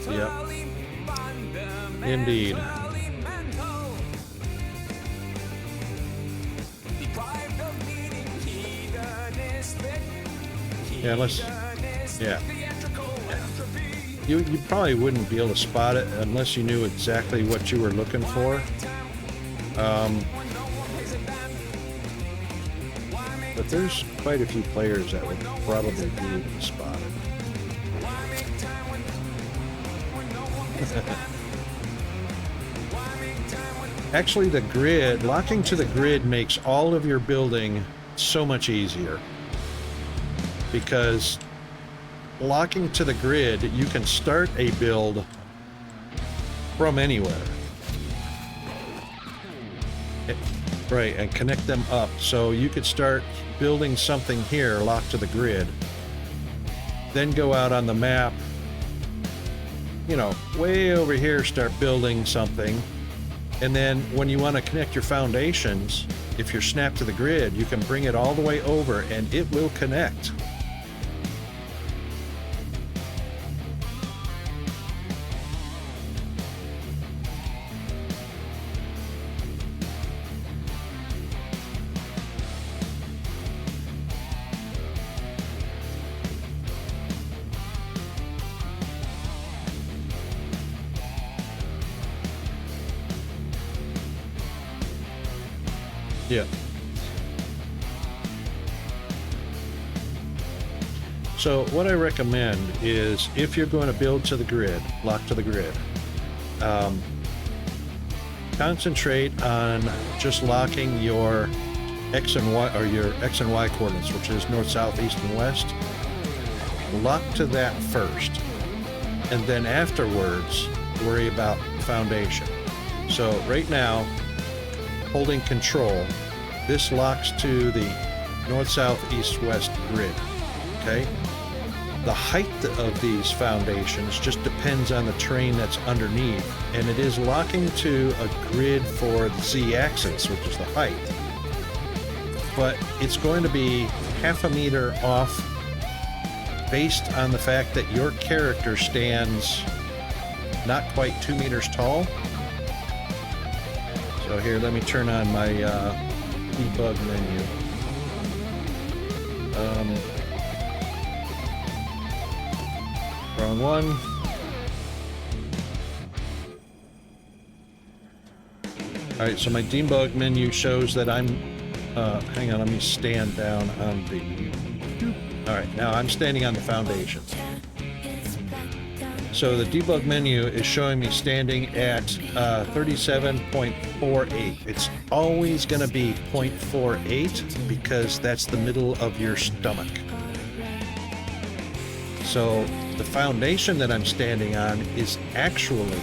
Yep. Indeed. Yeah, yeah. You probably wouldn't be able to spot it unless you knew exactly what you were looking for. But there's quite a few players that would probably be able to spot it. Actually, the grid, locking to the grid makes all of your building so much easier. because locking to the grid, you can start a build from anywhere. Right, and connect them up. So you could start building something here, locked to the grid, then go out on the map, you know, way over here, start building something. And then when you want to connect your foundations, if you're snapped to the grid, you can bring it all the way over and it will connect. Yeah. So what I recommend is, if you're going to build to the grid, lock to the grid, concentrate on just locking your X and Y, or your X and Y coordinates, which is north, south, east, and west. Lock to that first, and then afterwards worry about foundation. So right now, holding control, this locks to the north, south, east, west grid. Okay? The height of these foundations just depends on the terrain that's underneath, and it is locking to a grid for the z-axis, which is the height. But it's going to be half a meter off based on the fact that your character stands not quite 2 meters tall. So here, let me turn on my debug menu. Wrong one. Alright, so my debug menu shows that I'm, hang on, let me stand down on the, alright, now I'm standing on the foundation. So the debug menu is showing me standing at 37.48. It's always going to be 0.48 because that's the middle of your stomach. So the foundation that I'm standing on is actually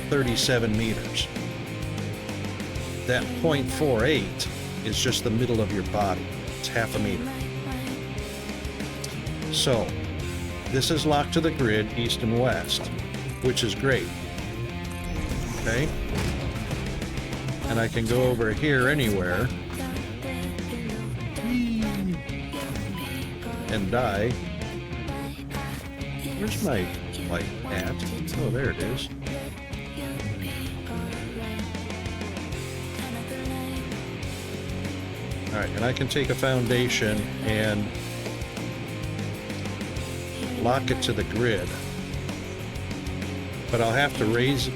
37 meters. That 0.48 is just the middle of your body. It's half a meter. So this is locked to the grid, east and west, which is great. Okay? And I can go over here anywhere and die. Where's my light at? Oh, there it is. Alright, and I can take a foundation and lock it to the grid. But I'll have to raise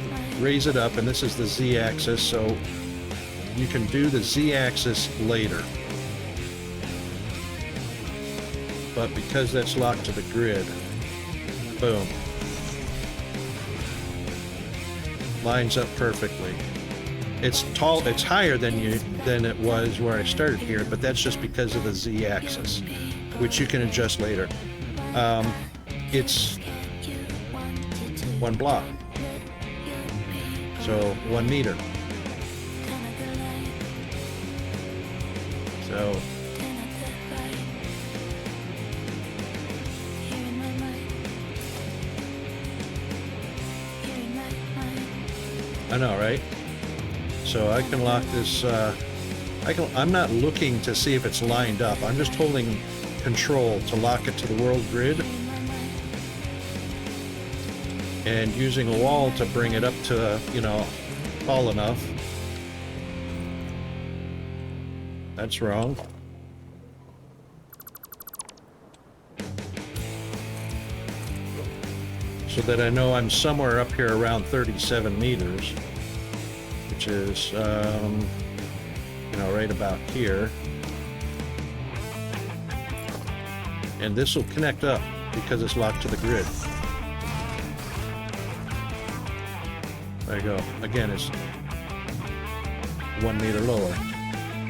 it up, and this is the z-axis, so you can do the z-axis later. But because that's locked to the grid, boom. Lines up perfectly. It's tall, it's higher than it was where I started here, but that's just because of the z-axis, which you can adjust later. It's 1 block. So 1 meter. So I know, right? So I can lock this, I'm not looking to see if it's lined up. I'm just holding control to lock it to the world grid and using a wall to bring it up to, you know, tall enough. That's wrong. So that I know I'm somewhere up here around 37 meters, which is, you know, right about here. And this will connect up because it's locked to the grid. There you go. Again, it's 1 meter lower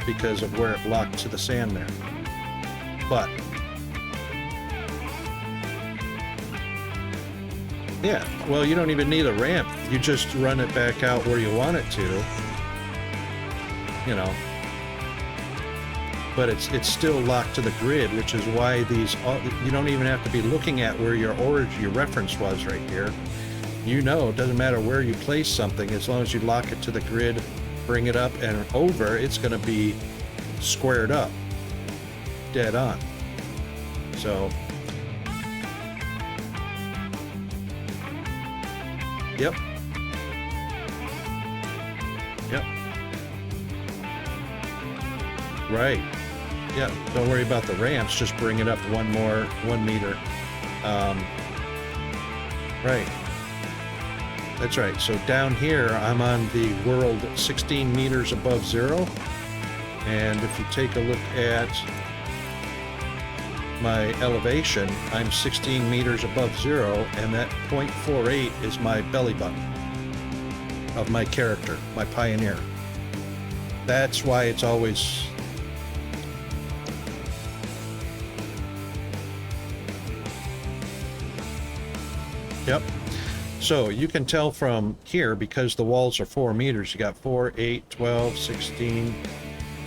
because of where it locked to the sand there. But Yeah, well, you don't even need a ramp. You just run it back out where you want it to. You know. But it's still locked to the grid, which is why these, you don't even have to be looking at where your reference was right here. You know, it doesn't matter where you place something, as long as you lock it to the grid, bring it up and over, it's going to be squared up, dead on. So, yep. Yep. Right. Yeah, don't worry about the ramps, just bring it up 1 meter. Right. That's right. So down here, I'm on the world 16 meters above zero. And if you take a look at my elevation, I'm 16 meters above zero, and that 0.48 is my belly button of my character, my pioneer. That's why it's always... Yep. So you can tell from here, because the walls are 4 meters, you got 4, 8, 12, 16,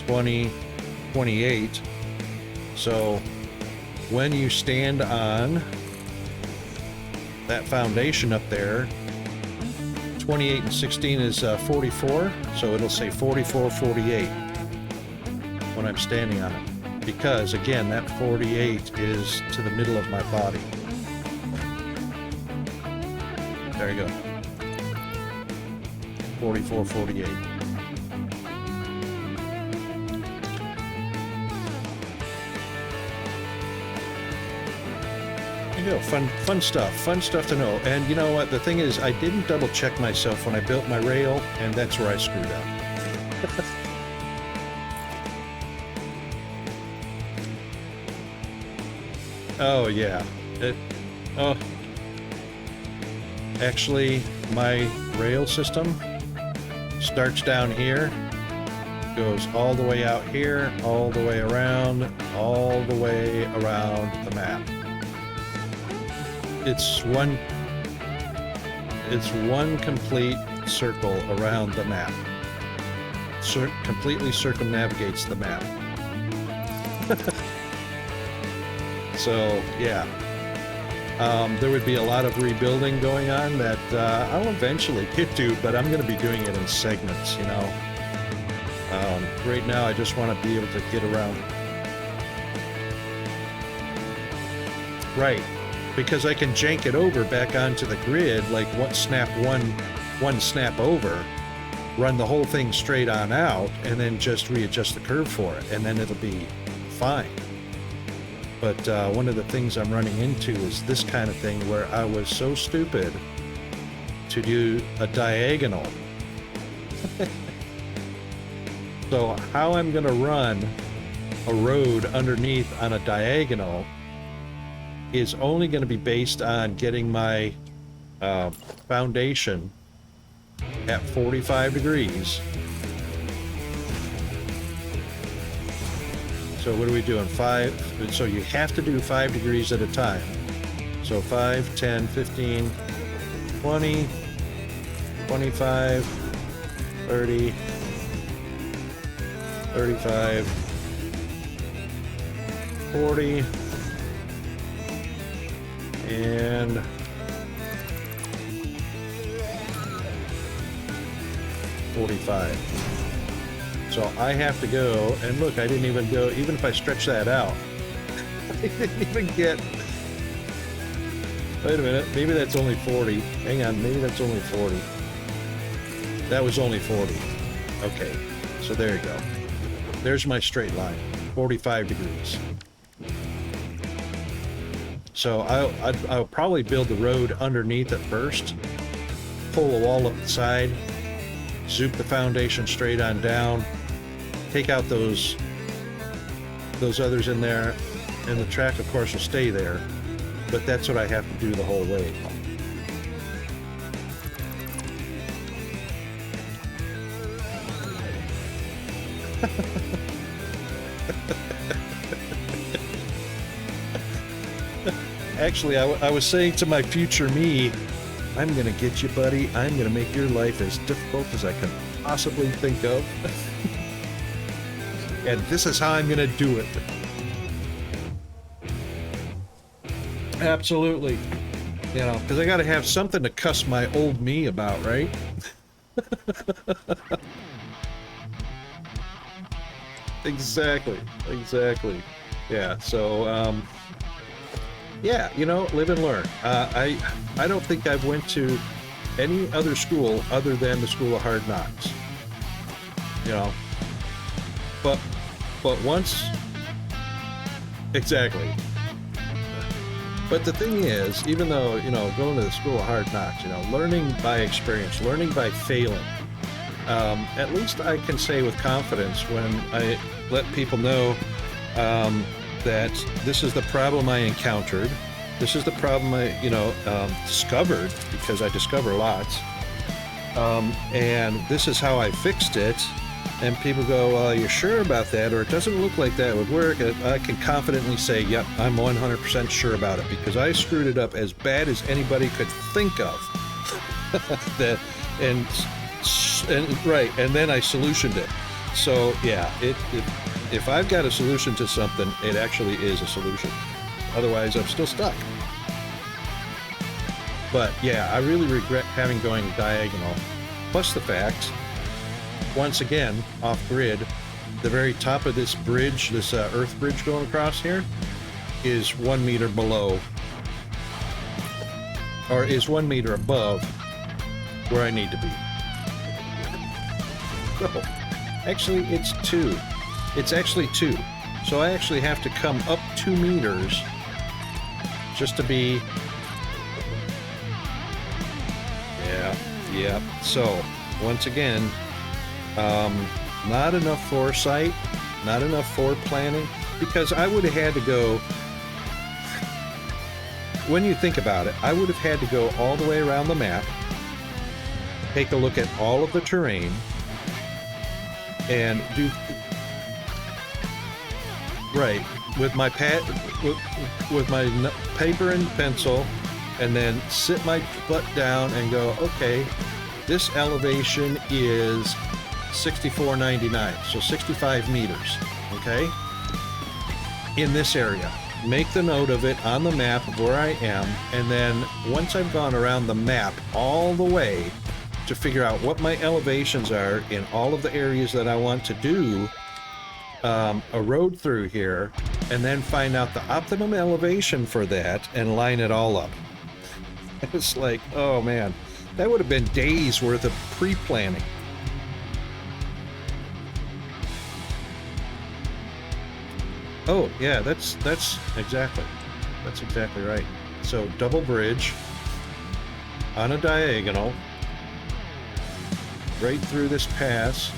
20, 28. So when you stand on that foundation up there, 28 and 16 is 44, so it'll say 44, 48 when I'm standing on it. Because again, that 48 is to the middle of my body. There you go. 44, 48. There you go. Fun stuff to know. And you know what? The thing is, I didn't double check myself when I built my rail, and that's where I screwed up. Oh yeah. Actually, my rail system starts down here, goes all the way out here, all the way around the map. It's one complete circle around the map. Completely circumnavigates the map. So, yeah. There would be a lot of rebuilding going on that I'll eventually get to, but I'm going to be doing it in segments, you know. Right now, I just want to be able to get around. Right, because I can jank it over back onto the grid, like one snap over, run the whole thing straight on out, and then just readjust the curve for it, and then it'll be fine. But one of the things I'm running into is this kind of thing where I was so stupid to do a diagonal. So how I'm going to run a road underneath on a diagonal is only going to be based on getting my foundation at 45 degrees. So what are we doing? 5. So you have to do 5 degrees at a time. So 5, 10, 15, 20, 25, 30, 35, 40, and 45. So I have to go, and look, I didn't even go, even if I stretch that out, I didn't even get, wait a minute, maybe that's only 40. Hang on, maybe that's only 40. That was only 40. Okay, so there you go. There's my straight line, 45 degrees. So I'll probably build the road underneath at first, pull a wall up the side, zoop the foundation straight on down, take out those others in there, and the track of course will stay there, but that's what I have to do the whole way. Actually, I was saying to my future me, I'm going to get you, buddy. I'm going to make your life as difficult as I can possibly think of. And this is how I'm going to do it. Absolutely. You know, because I got to have something to cuss my old me about, right? Exactly. Yeah, so, yeah, you know, live and learn. I don't think I've went to any other school other than the School of Hard Knocks. You know, but once, exactly. But the thing is, even though, you know, going to the School of Hard Knocks, you know, learning by experience, learning by failing, at least I can say with confidence when I let people know that this is the problem I encountered, this is the problem I, you know, discovered, because I discover lots, and this is how I fixed it. And people go, well, you're sure about that? Or it doesn't look like that would work. I can confidently say, yep, I'm 100% sure about it, because I screwed it up as bad as anybody could think of. That, and right, and then I solutioned it. So yeah, if I've got a solution to something, it actually is a solution. Otherwise, I'm still stuck. But yeah, I really regret having going diagonal. Plus the fact, once again, off grid, the very top of this bridge, this earth bridge going across here, is 1 meter below, or is 1 meter above where I need to be. So, actually, it's 2. It's actually 2. So I actually have to come up 2 meters just to be. Yeah. So, once again, not enough foresight, not enough forward planning, because I would have had to go, when you think about it, I would have had to go all the way around the map, take a look at all of the terrain, and do, right, with my with my paper and pencil, and then sit my butt down and go, okay, this elevation is 64.99, so 65 meters, okay? In this area. Make the note of it on the map of where I am, and then once I've gone around the map all the way to figure out what my elevations are in all of the areas that I want to do a road through here, and then find out the optimum elevation for that and line it all up. It's like, oh man, that would have been days worth of pre-planning. Oh yeah, that's exactly right. So double bridge on a diagonal right through this pass.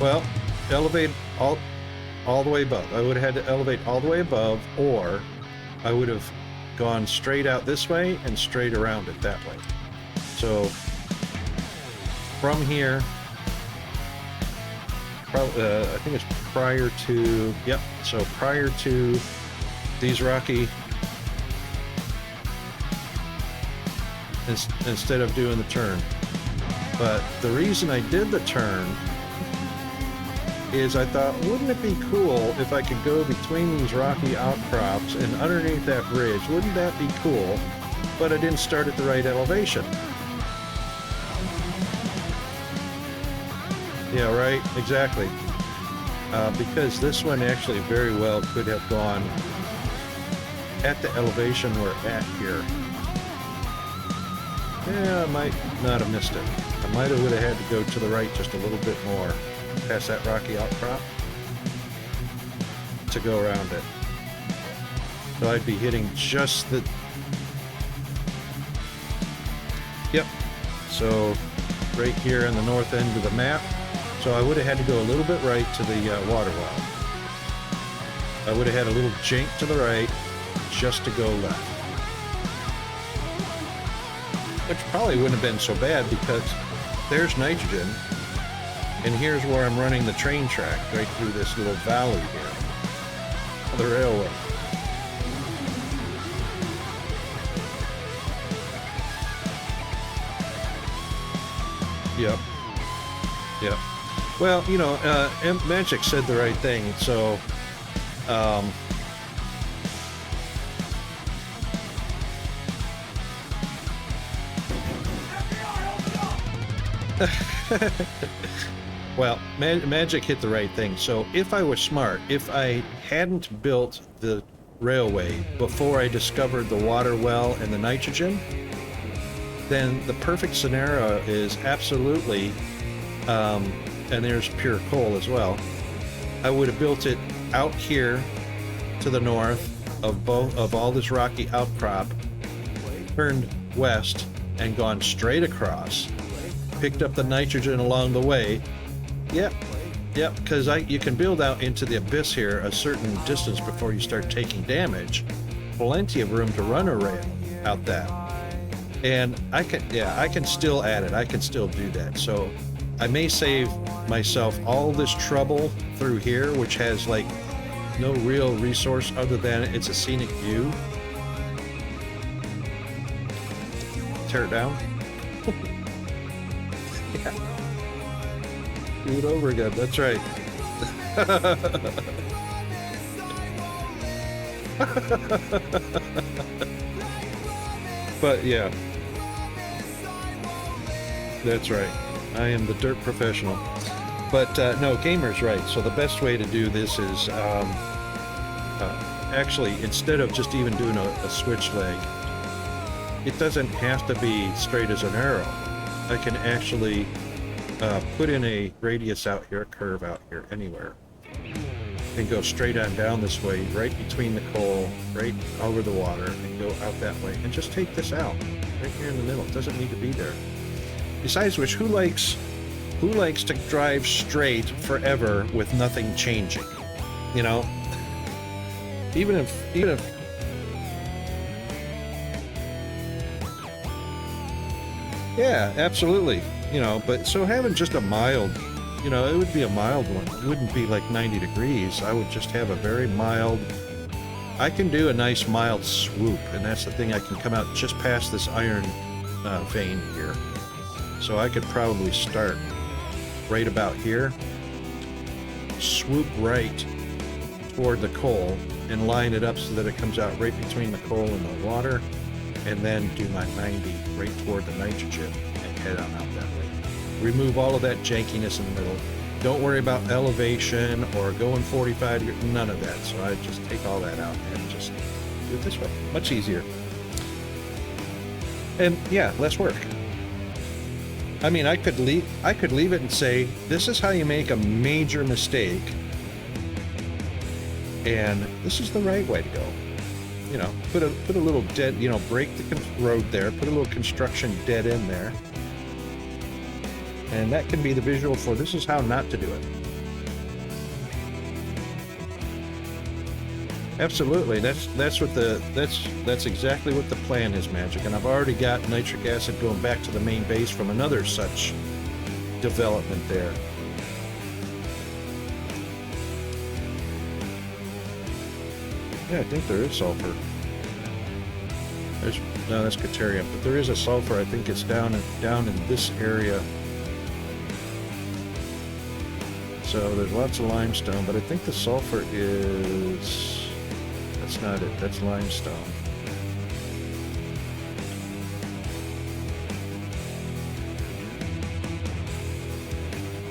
Well, elevate all the way above. I would have had to elevate all the way above, or I would have gone straight out this way and straight around it that way. So from here, I think it's prior to, yep, so prior to these rocky, instead of doing the turn. But the reason I did the turn is I thought, wouldn't it be cool if I could go between these rocky outcrops and underneath that bridge? Wouldn't that be cool? But I didn't start at the right elevation. Yeah, right, exactly. Because this one actually very well could have gone at the elevation we're at here. Yeah, I might not have missed it. I might have would have had to go to the right just a little bit more past that rocky outcrop to go around it. So I'd be hitting just the... Yep. So right here on the north end of the map. So I would have had to go a little bit right to the water well. I would have had a little jink to the right just to go left. Which probably wouldn't have been so bad, because there's nitrogen, and here's where I'm running the train track, right through this little valley here, the railway. Yep. Yep. Well, you know, Magic said the right thing, so well, Magic hit the right thing. So if I was smart, if I hadn't built the railway before I discovered the water well and the nitrogen, then the perfect scenario is absolutely, and there's pure coal as well, I would have built it out here to the north of all this rocky outcrop, turned west and gone straight across, picked up the nitrogen along the way. Yep, because you can build out into the abyss here a certain distance before you start taking damage. Plenty of room to run a rail out that. And I can still add it. I can still do that. So I may save myself all this trouble through here, which has like no real resource other than it's a scenic view. Tear it down. Yeah. Do it over again. That's right. But yeah, that's right. I am the dirt professional. But no, Gamer's right. So the best way to do this is actually, instead of just even doing a switch leg, it doesn't have to be straight as an arrow. I can actually put in a radius out here, a curve out here, anywhere, and go straight on down this way, right between the coal, right over the water, and go out that way, and just take this out, right here in the middle. It doesn't need to be there. Besides which, who likes to drive straight forever with nothing changing? You know, even if yeah, absolutely. You know, but so having just a mild, you know, it would be a mild one. It wouldn't be like 90 degrees. I would just have a very mild, I can do a nice mild swoop, and that's the thing. I can come out just past this iron vein here. So I could probably start right about here, swoop right toward the coal, and line it up so that it comes out right between the coal and the water, and then do my 90 right toward the nitrogen and head on out that way. Remove all of that jankiness in the middle. Don't worry about elevation or going 45 degrees, none of that. So I just take all that out and just do it this way. Much easier. And yeah, less work. I mean, I could leave it and say, this is how you make a major mistake, and this is the right way to go. You know, put a little dead, you know, break the road there, put a little construction dead in there, and that can be the visual for this is how not to do it. Absolutely, that's exactly what the plan is, Magic, and I've already got nitric acid going back to the main base from another such development there. Yeah, I think there is sulfur. No, that's Caterium, but there is a sulfur. I think it's down in this area. So there's lots of limestone, but I think the sulfur is. That's not it. That's limestone.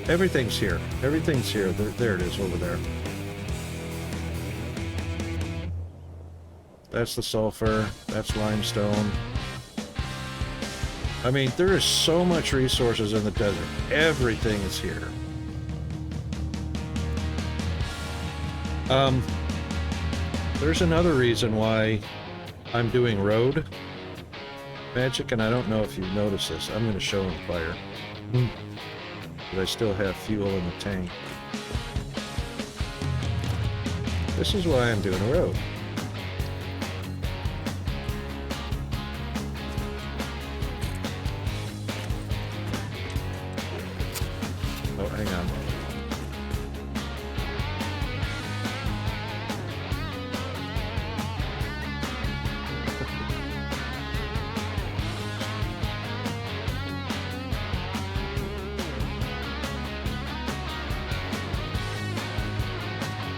Everything's here. Everything's here. There it is over there. That's the sulfur. That's limestone. I mean, there is so much resources in the desert. Everything is here. There's another reason why I'm doing road Magic, and I don't know if you've noticed this. I'm going to show in fire. But I still have fuel in the tank. This is why I'm doing a road. Oh, hang on.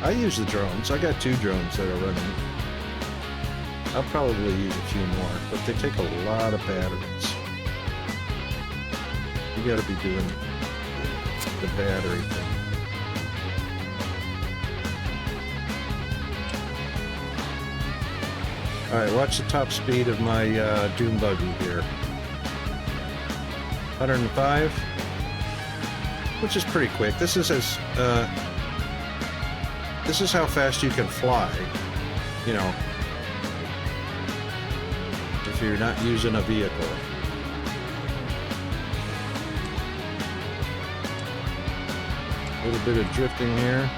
I use the drones. I got 2 drones that are running. I'll probably use a few more, but they take a lot of batteries. You gotta be doing the battery thing. Alright, watch the top speed of my Doom Buggy here. 105, which is pretty quick. This is how fast you can fly, you know, if you're not using a vehicle. A little bit of drifting here.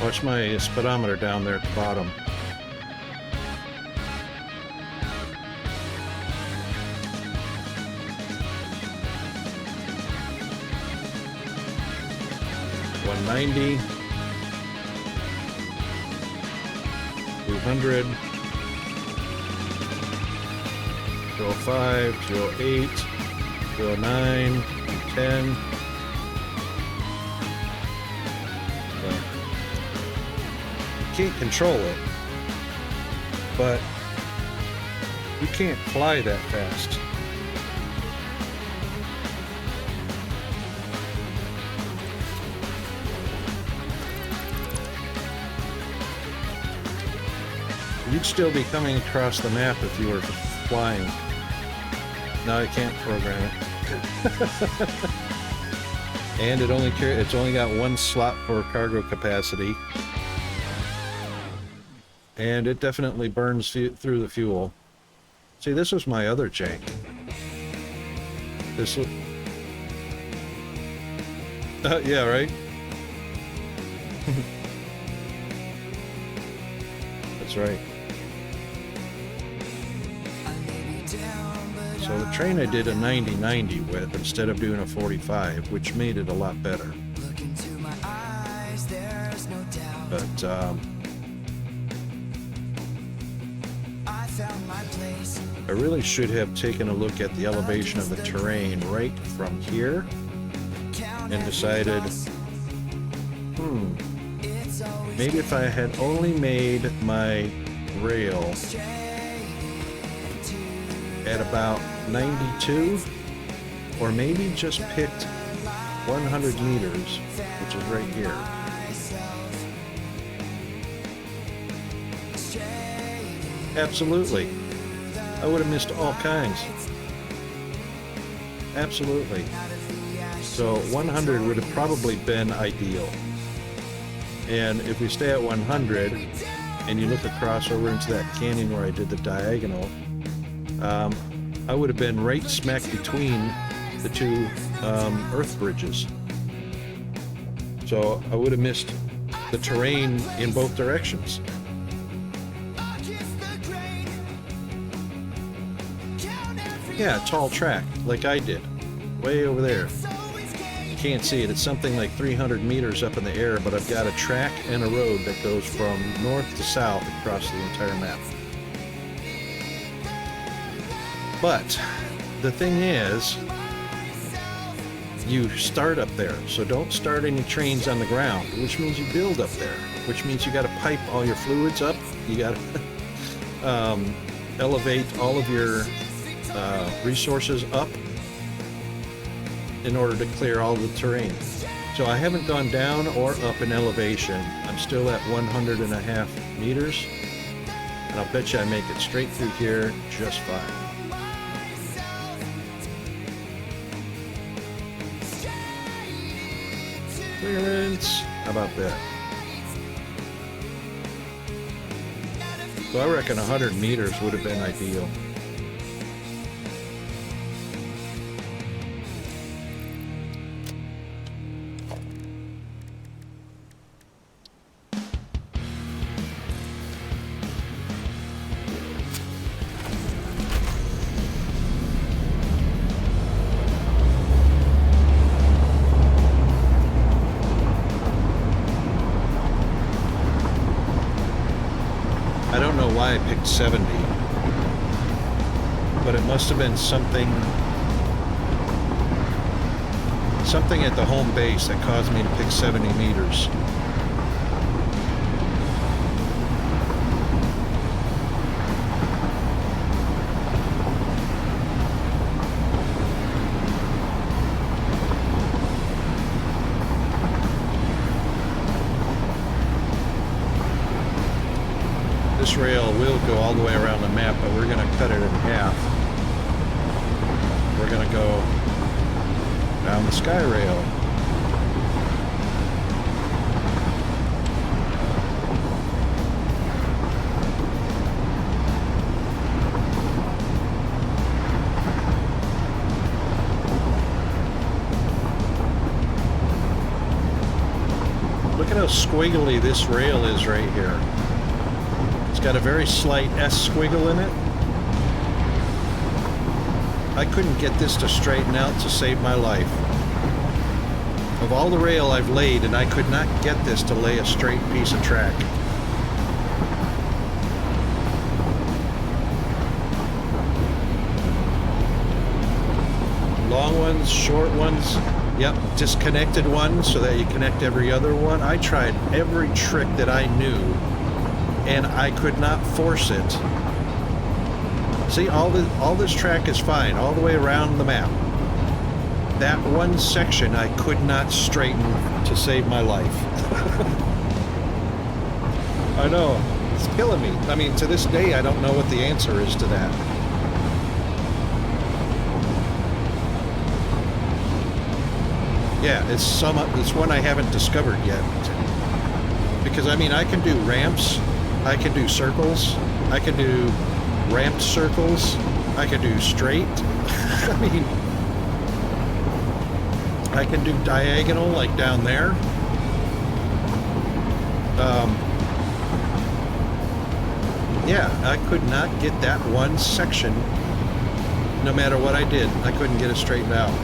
Watch my speedometer down there at the bottom. $190, 200, 205, 208, 209, 10. Can't control it, but you can't fly that fast. You'd still be coming across the map if you were flying. No, I can't program it. And it's only got 1 slot for cargo capacity. And it definitely burns through the fuel. See, this was my other tank. This yeah, right? That's right. So the train I did a 90-90 with instead of doing a 45, which made it a lot better. But I really should have taken a look at the elevation of the terrain right from here and decided, maybe if I had only made my rail at about 92, or maybe just picked 100 meters, which is right here. Absolutely. I would have missed all kinds. Absolutely. So 100 would have probably been ideal. And if we stay at 100 and you look across over into that canyon where I did the diagonal, I would have been right smack between the 2 earth bridges. So I would have missed the terrain in both directions. Yeah, tall track, like I did, way over there. You can't see it. It's something like 300 meters up in the air, but I've got a track and a road that goes from north to south across the entire map. But the thing is, you start up there, so don't start any trains on the ground, which means you build up there, which means you got to pipe all your fluids up. You got to elevate all of your resources up in order to clear all the terrain. So I haven't gone down or up in elevation. I'm still at 100.5 meters, and I'll bet you I make it straight through here just fine. Clearance. How about that? So I reckon 100 meters would have been ideal. picked 70. But it must have been something at the home base that caused me to pick 70 meters. This rail will go all the way around the map, but we're going to cut it in half. We're going to go down the sky rail. Look at how squiggly this rail is right here. It's got a very slight S squiggle in it. I couldn't get this to straighten out to save my life. Of all the rail I've laid, and I could not get this to lay a straight piece of track. Long ones, short ones, yep, disconnected ones so that you connect every other one. I tried every trick that I knew, and I could not force it. See, all this track is fine, all the way around the map. That one section I could not straighten to save my life. I know, it's killing me. I mean, to this day, I don't know what the answer is to that. Yeah, it's one I haven't discovered yet. Because, I mean, I can do ramps, I can do circles, I can do ramped circles, I can do straight. I mean, I can do diagonal like down there. Yeah, I could not get that one section. No matter what I did, I couldn't get it straightened out.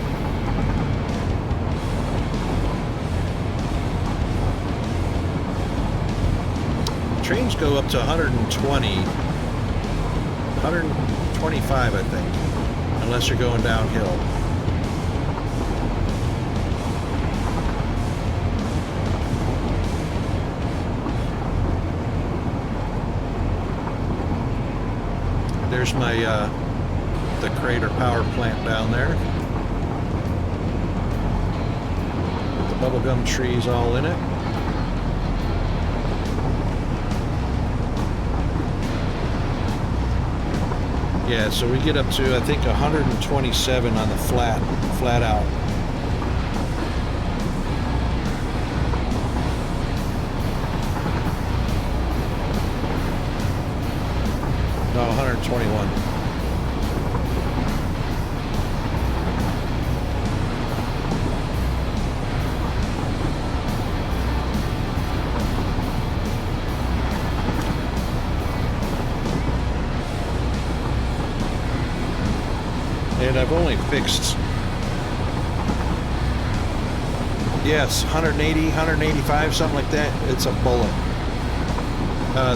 Trains go up to 120, 125, I think, unless you're going downhill. There's my the crater power plant down there. With the bubblegum trees all in it. Yeah, so we get up to, I think, 127 on the flat out. No, 121. And I've only fixed, yes, 180, 185, something like that. It's a bullet.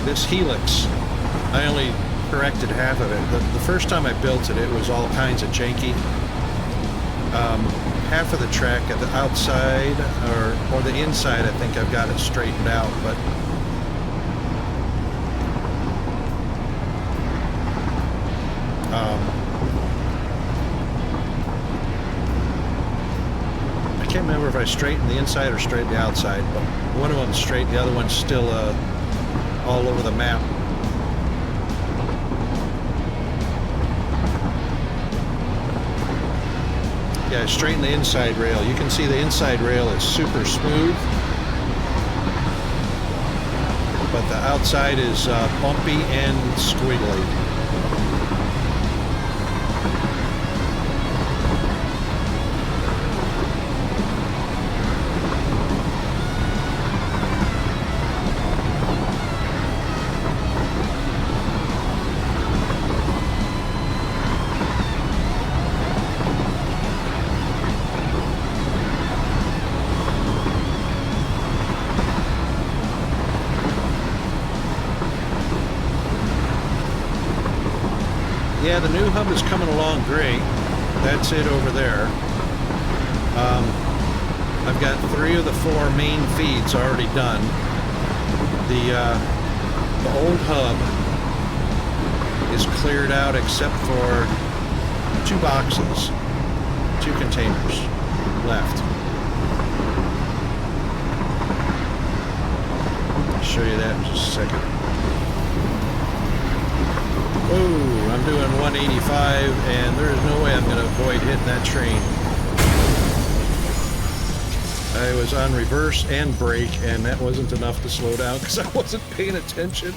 This helix, I only corrected half of it. The first time I built it, it was all kinds of janky. Half of the track at the outside or the inside, I think I've got it straightened out, but I can't remember if I straightened the inside or straightened the outside, but one of them's straight, the other one's still all over the map. Yeah, I straightened the inside rail. You can see the inside rail is super smooth, but the outside is bumpy and squiggly. Yeah, the new hub is coming along great. That's it over there. I've got 3 of the 4 main feeds already done. The old hub is cleared out except for 2 boxes, 2 containers left. I'll show you that in just a second. Oh, I'm doing 185, and there is no way I'm going to avoid hitting that train. I was on reverse and brake, and that wasn't enough to slow down because I wasn't paying attention.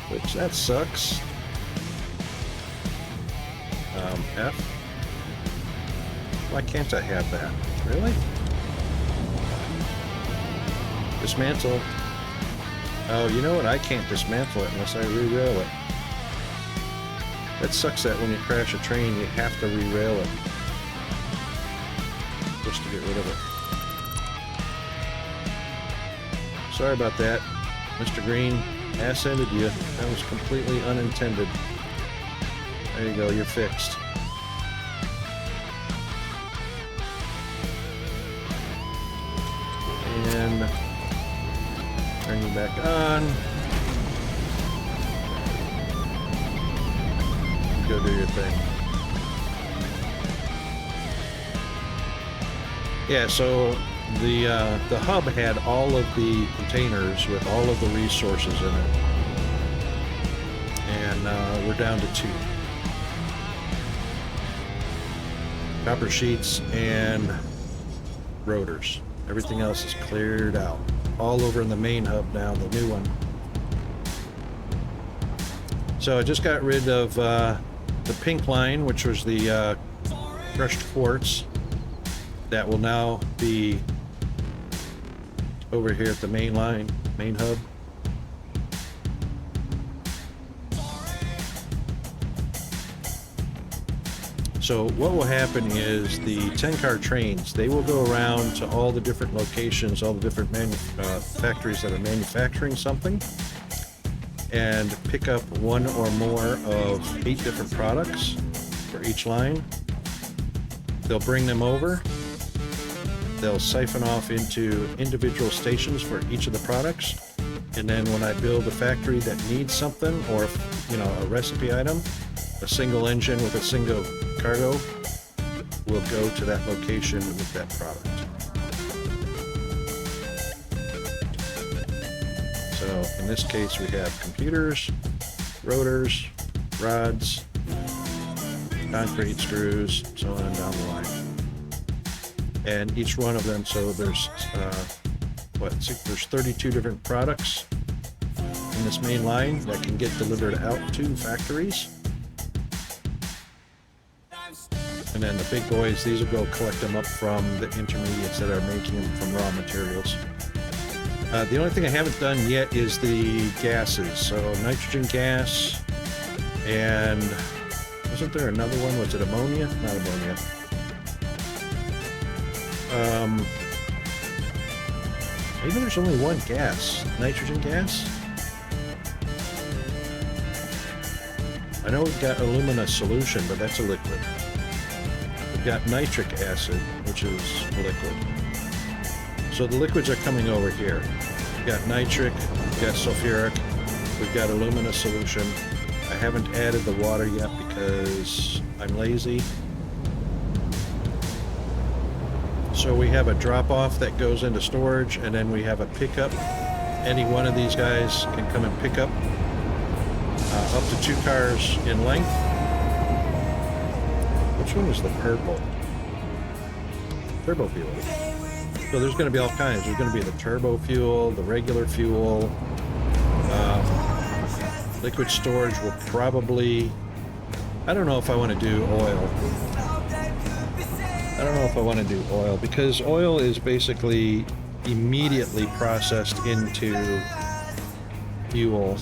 Which, that sucks. F? Why can't I have that? Really? Dismantle. Oh, you know what? I can't dismantle it unless I re-rail it. That sucks that when you crash a train, you have to re-rail it. Just to get rid of it. Sorry about that, Mr. Green. Ass-ended you. That was completely unintended. There you go, you're fixed. And turn you back on. Go do your thing. Yeah, so the hub had all of the containers with all of the resources in it, and we're down to 2. Copper sheets and rotors. Everything else is cleared out. All over in the main hub now, the new one. So I just got rid of the pink line, which was the crushed quartz. That will now be over here at the main line, main hub. So what will happen is the 10-car trains, they will go around to all the different locations, all the different factories that are manufacturing something, and pick up 1 or more of 8 different products for each line. They'll bring them over. They'll siphon off into individual stations for each of the products. And then when I build a factory that needs something, or, you know, a recipe item, a single engine with a single cargo will go to that location with that product. So in this case, we have computers, rotors, rods, concrete screws, so on and down the line. And each one of them, so there's there's 32 different products in this main line that can get delivered out to factories. And then the big boys, these will go collect them up from the intermediates that are making them from raw materials. The only thing I haven't done yet is the gases. So nitrogen gas, and wasn't there another one? Was it ammonia? Not ammonia. Maybe there's only one gas. Nitrogen gas? I know we've got alumina solution, but that's a liquid. We've got nitric acid, which is liquid. So the liquids are coming over here. We've got nitric, we've got sulfuric, we've got alumina solution. I haven't added the water yet because I'm lazy. So we have a drop-off that goes into storage, and then we have a pickup. Any one of these guys can come and pick up to 2 cars in length. Which one is the purple? Turbo fuel. So there's going to be all kinds. There's going to be the turbo fuel, the regular fuel. Liquid storage will probably... I don't know if I want to do oil. I don't know if I want to do oil, because oil is basically immediately processed into fuel,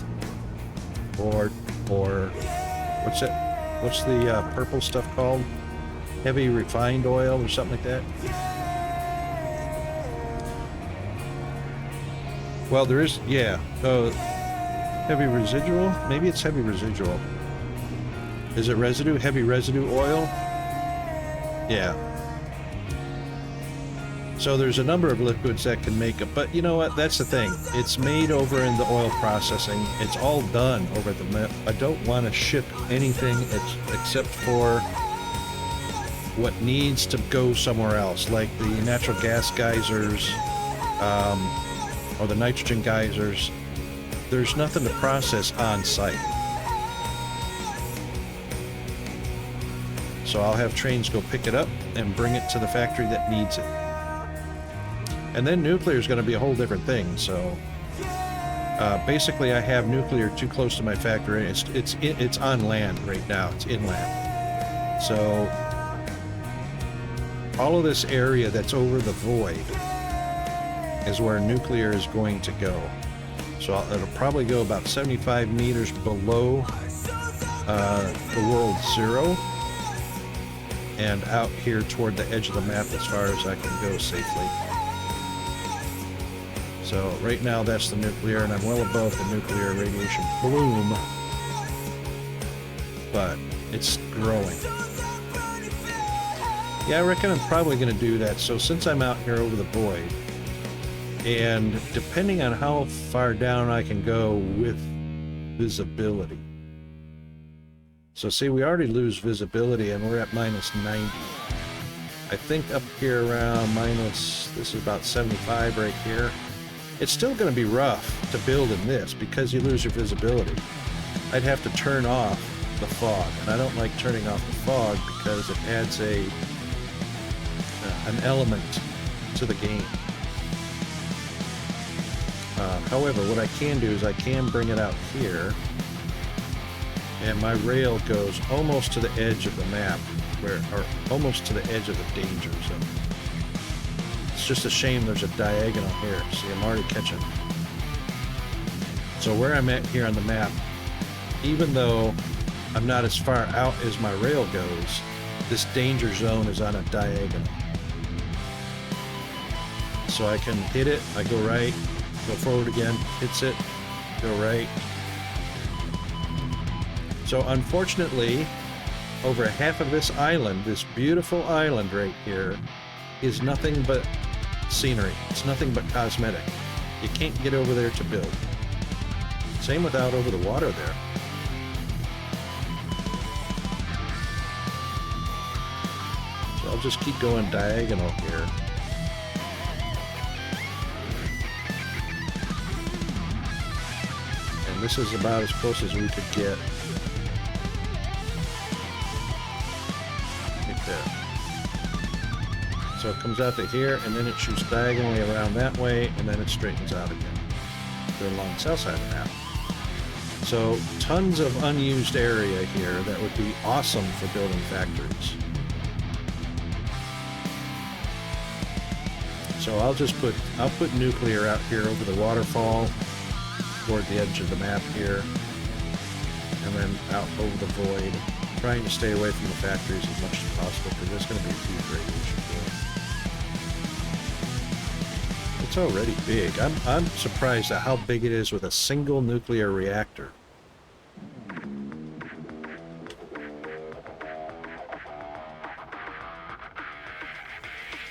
or what's it? What's the purple stuff called? Heavy refined oil or something like that? Well, there is, yeah. Heavy residual? Maybe it's heavy residual. Is it residue? Heavy residue oil? Yeah. So there's a number of liquids that can make it, but you know what? That's the thing. It's made over in the oil processing. It's all done over at the mill. I don't want to ship anything except for what needs to go somewhere else, like the natural gas geysers, or the nitrogen geysers. There's nothing to process on site. So I'll have trains go pick it up and bring it to the factory that needs it. And then nuclear is going to be a whole different thing. So basically, I have nuclear too close to my factory. It's on land right now. It's inland. So all of this area that's over the void is where nuclear is going to go. So it'll probably go about 75 meters below the world zero, and out here toward the edge of the map as far as I can go safely. So right now that's the nuclear, and I'm well above the nuclear radiation bloom, but it's growing. Yeah, I reckon I'm probably going to do that. So since I'm out here over the void, and depending on how far down I can go with visibility. So see, we already lose visibility and we're at minus 90. I think up here around minus, this is about 75 right here. It's still going to be rough to build in this because you lose your visibility. I'd have to turn off the fog, and I don't like turning off the fog because it adds an element to the game. However, what I can do is I can bring it out here, and my rail goes almost to the edge of the map, or almost to the edge of the danger zone. It's just a shame there's a diagonal here. See, I'm already catching. So where I'm at here on the map, even though I'm not as far out as my rail goes, this danger zone is on a diagonal. So I can hit it, I go right, go forward again, hits it, go right. So unfortunately, over half of this island, this beautiful island right here, is nothing but scenery. It's nothing but cosmetic. You can't get over there to build. Same with out over the water there. So I'll just keep going diagonal here. And this is about as close as we could get. Right there. So it comes out to here, and then it shoots diagonally around that way, and then it straightens out again. They're along the south side of the map. So tons of unused area here that would be awesome for building factories. So I'll put nuclear out here over the waterfall, toward the edge of the map here, and then out over the void, trying to stay away from the factories as much as possible because there's going to be a huge radiation flow. It's already big. I'm surprised at how big it is with a single nuclear reactor.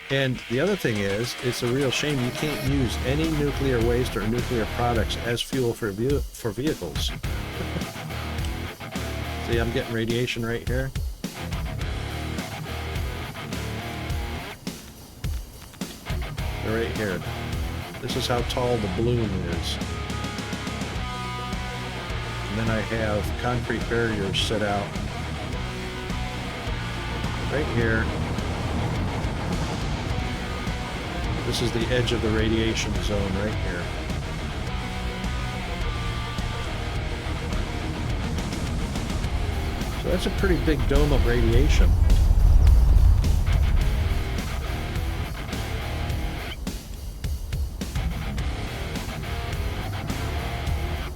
And the other thing is, it's a real shame you can't use any nuclear waste or nuclear products as fuel for vehicles. See, I'm getting radiation right here. Right here. This is how tall the bloom is. And then I have concrete barriers set out right here. This is the edge of the radiation zone right here. So that's a pretty big dome of radiation.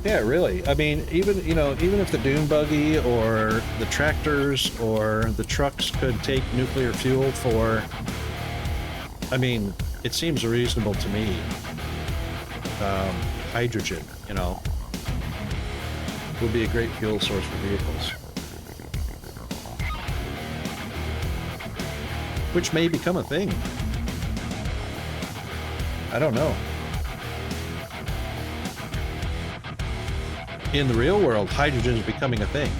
Yeah, really. I mean, even if the dune buggy or the tractors or the trucks could take nuclear fuel for, I mean, it seems reasonable to me. Hydrogen, would be a great fuel source for vehicles. Which may become a thing. I don't know. In the real world, hydrogen is becoming a thing.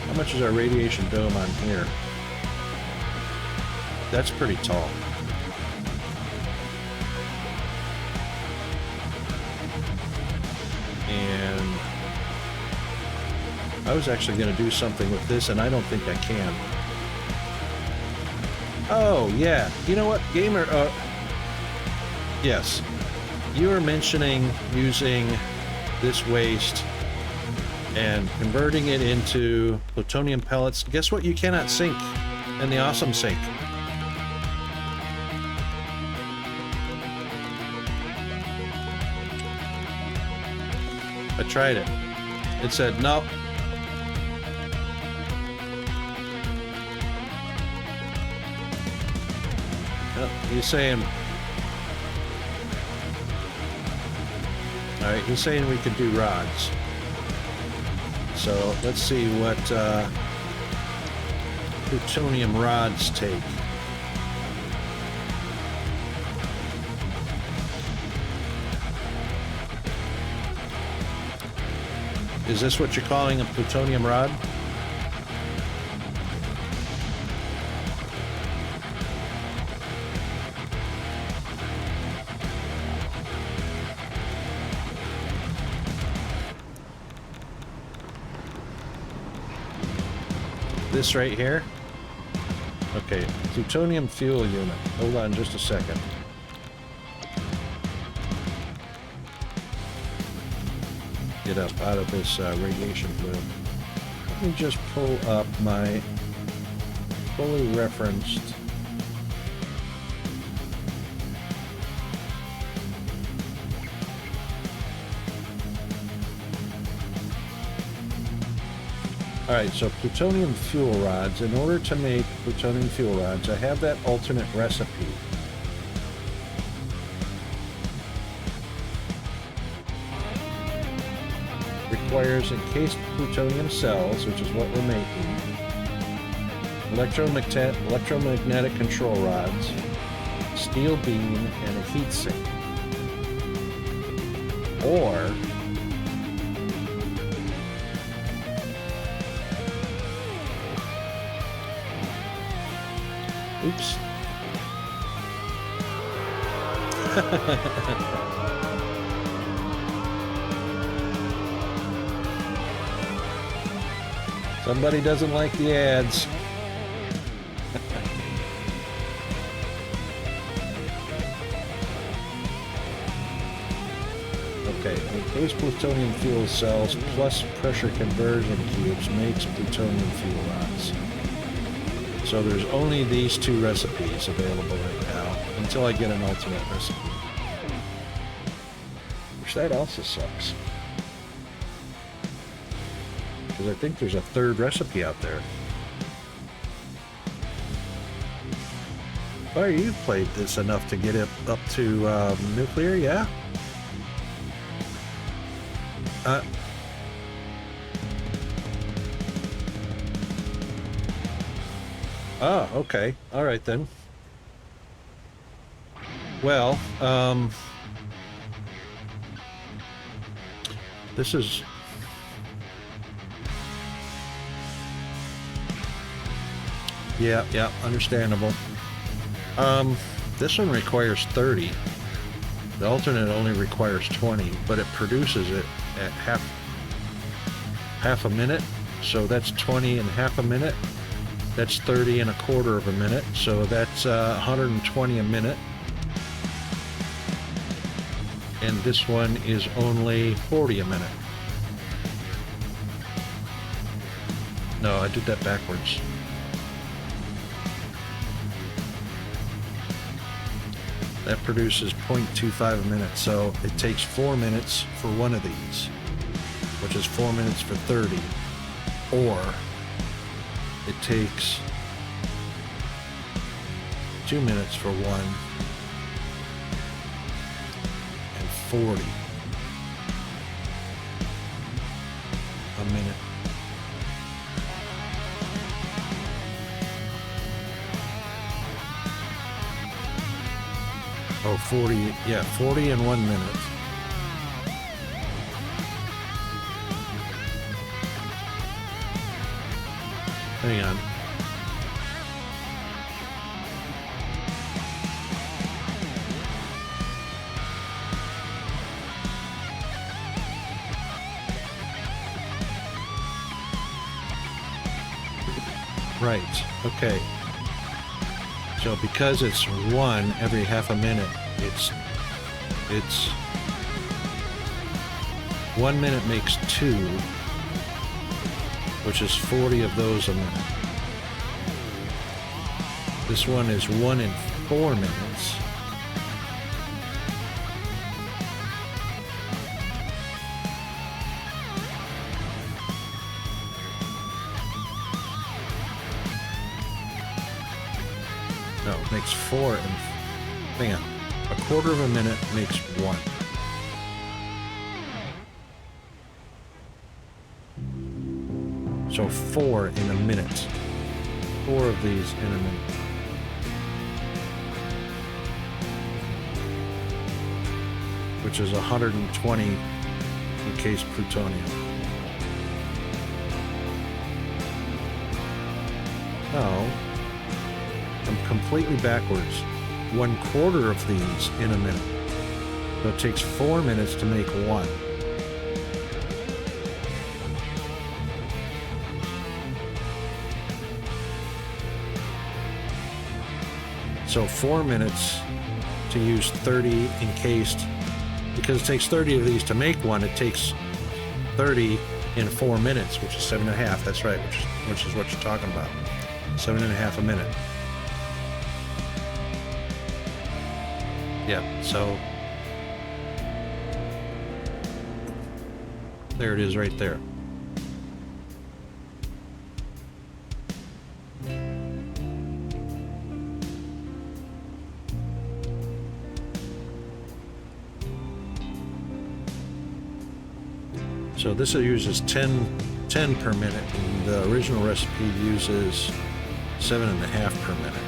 How much is our radiation dome on here? That's pretty tall. And I was actually going to do something with this, and I don't think I can. Oh, yeah. You know what, Gamer? Yes. You were mentioning using this waste and converting it into plutonium pellets. Guess what you cannot sink in the awesome sink? I tried it. It said no. He's saying... Alright, he's saying we could do rods. So let's see what plutonium rods take. Is this what you're calling a plutonium rod? This right here? Okay, plutonium fuel unit. Hold on just a second. Get up out of this radiation plume. Let me just pull up my fully referenced Alright, so plutonium fuel rods. In order to make plutonium fuel rods, I have that alternate recipe. Requires encased plutonium cells, which is what we're making, electromagnetic control rods, steel beam, and a heat sink. Or oops. Somebody doesn't like the ads. Okay, encased plutonium fuel cells plus pressure conversion cubes makes plutonium fuel rods. So there's only these two recipes available right now until I get an alternate recipe. Which that also sucks. Because I think there's a third recipe out there. Oh, you've played this enough to get it up to nuclear, yeah? Oh, okay. All right then. Well, this is... Yeah, understandable. This one requires 30. The alternate only requires 20, but it produces it at half a minute. So that's 20 in half a minute. That's 30 and a quarter of a minute. So that's 120 a minute. And this one is only 40 a minute. No, I did that backwards. That produces 0.25 a minute, so it takes 4 minutes for one of these, which is 4 minutes for 30, or it takes 2 minutes for one, and 40 a minute. Oh, 40, yeah, 40 in 1 minute. Hang on. Right, okay. So because it's one every half a minute, it's 1 minute makes 2, which is 40 of those a minute. This one is 1 in 4 minutes. No, it makes 4 and hang on. A quarter of a minute makes 1. So 4 in a minute. 4 of these in a minute. Which is 120 encased plutonium. No. I'm completely backwards. 1/4 of these in a minute. So it takes 4 minutes to make 1. So 4 minutes to use 30 encased. Because it takes 30 of these to make 1, it takes 30 in 4 minutes, which is 7.5. That's right, which is what you're talking about. 7.5 a minute. Yeah, so there it is right there. So this uses 10 per minute, and the original recipe uses 7.5 per minute.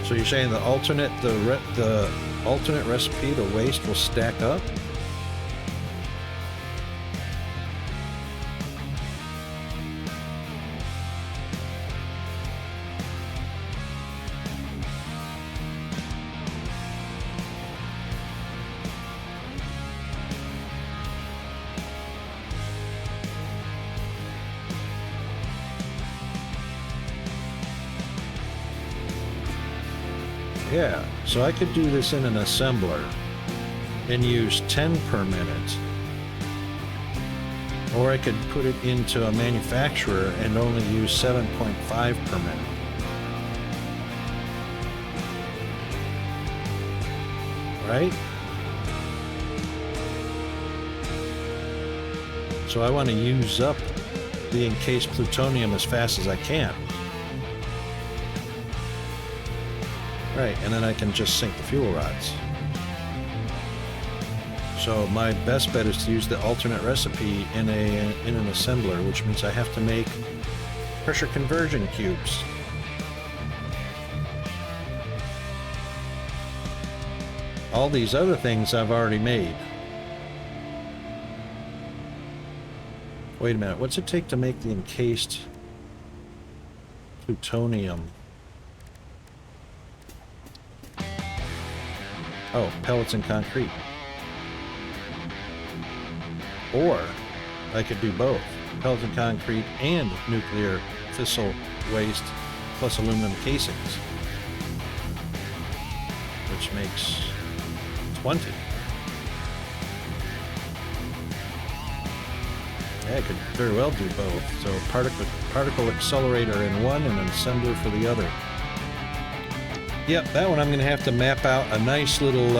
So you're saying the alternate recipe, the waste will stack up? Yeah, so I could do this in an assembler and use 10 per minute. Or I could put it into a manufacturer and only use 7.5 per minute. Right? So I want to use up the encased plutonium as fast as I can. Right, and then I can just sink the fuel rods. So my best bet is to use the alternate recipe in an assembler, which means I have to make pressure conversion cubes. All these other things I've already made. Wait a minute, what's it take to make the encased plutonium? Oh, pellets and concrete. Or I could do both. Pellets and concrete and nuclear fissile waste plus aluminum casings. Which makes 20. Yeah, I could very well do both. So particle accelerator in one and an assembler for the other. Yep, that one I'm going to have to map out a nice little,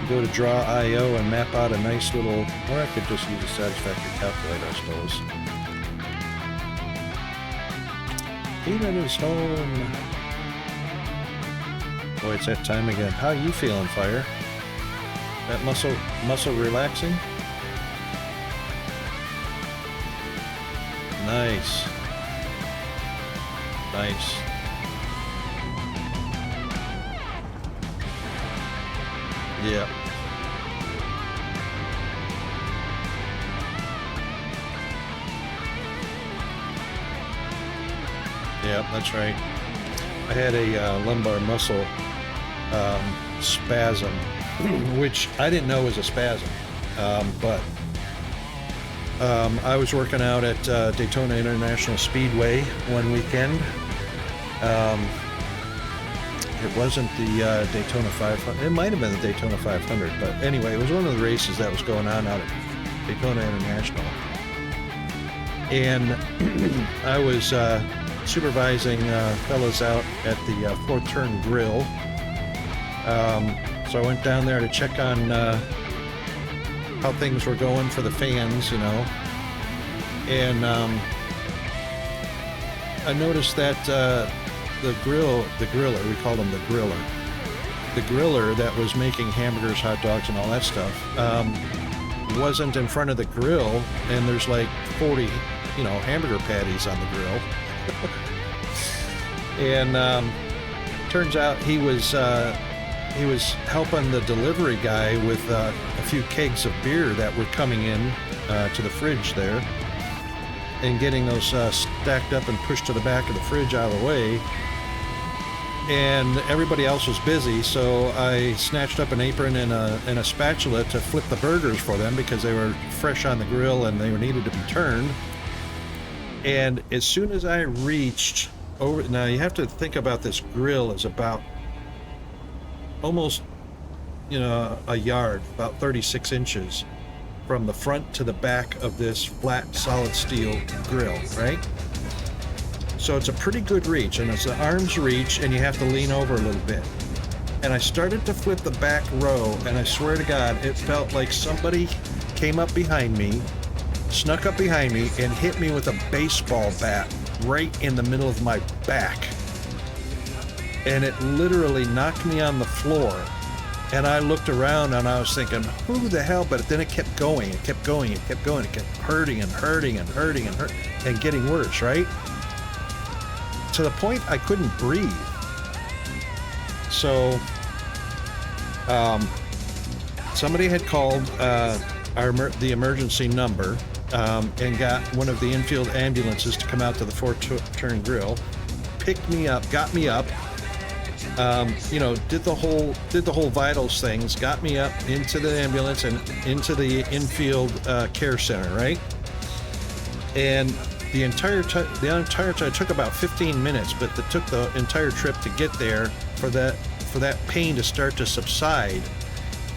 go to draw IO and map out a nice little, or I could just use a satisfactory calculator, I suppose. Peanut is home. Boy, it's that time again. How you feeling, Fire? That muscle relaxing? Nice. Nice. Yeah. Yeah, that's right. I had a lumbar muscle spasm, which I didn't know was a spasm, but I was working out at Daytona International Speedway one weekend. It wasn't the Daytona 500. It might have been the Daytona 500, but anyway, it was one of the races that was going on out at Daytona International. And I was supervising fellas out at the Fourth Turn Grill. So I went down there to check on how things were going for the fans, you know. And I noticed that the griller, we called him the griller that was making hamburgers, hot dogs, and all that stuff, wasn't in front of the grill, and there's like 40, you know, hamburger patties on the grill. And turns out he was helping the delivery guy with a few kegs of beer that were coming in to the fridge there, and getting those stacked up and pushed to the back of the fridge out of the way. And everybody else was busy, so I snatched up an apron and a spatula to flip the burgers for them because they were fresh on the grill and they needed to be turned. And as soon as I reached over, now you have to think about this grill is about almost, you know, a yard, about 36 inches from the front to the back of this flat solid steel grill, right? So it's a pretty good reach, and it's an arm's reach, and you have to lean over a little bit. And I started to flip the back row, and I swear to God, it felt like somebody came up behind me, snuck up behind me, and hit me with a baseball bat right in the middle of my back. And it literally knocked me on the floor. And I looked around and I was thinking, who the hell? But then it kept going, it kept going, it kept going, it kept hurting and hurting and hurting and hurting and getting worse, right? To the point I couldn't breathe. So somebody had called the emergency number and got one of the infield ambulances to come out to the Fourth Turn Grill, picked me up, got me up. You know, did the whole vitals things, got me up into the ambulance and into the infield care center, right? And the entire time it took about 15 minutes, but it took the entire trip to get there for that pain to start to subside.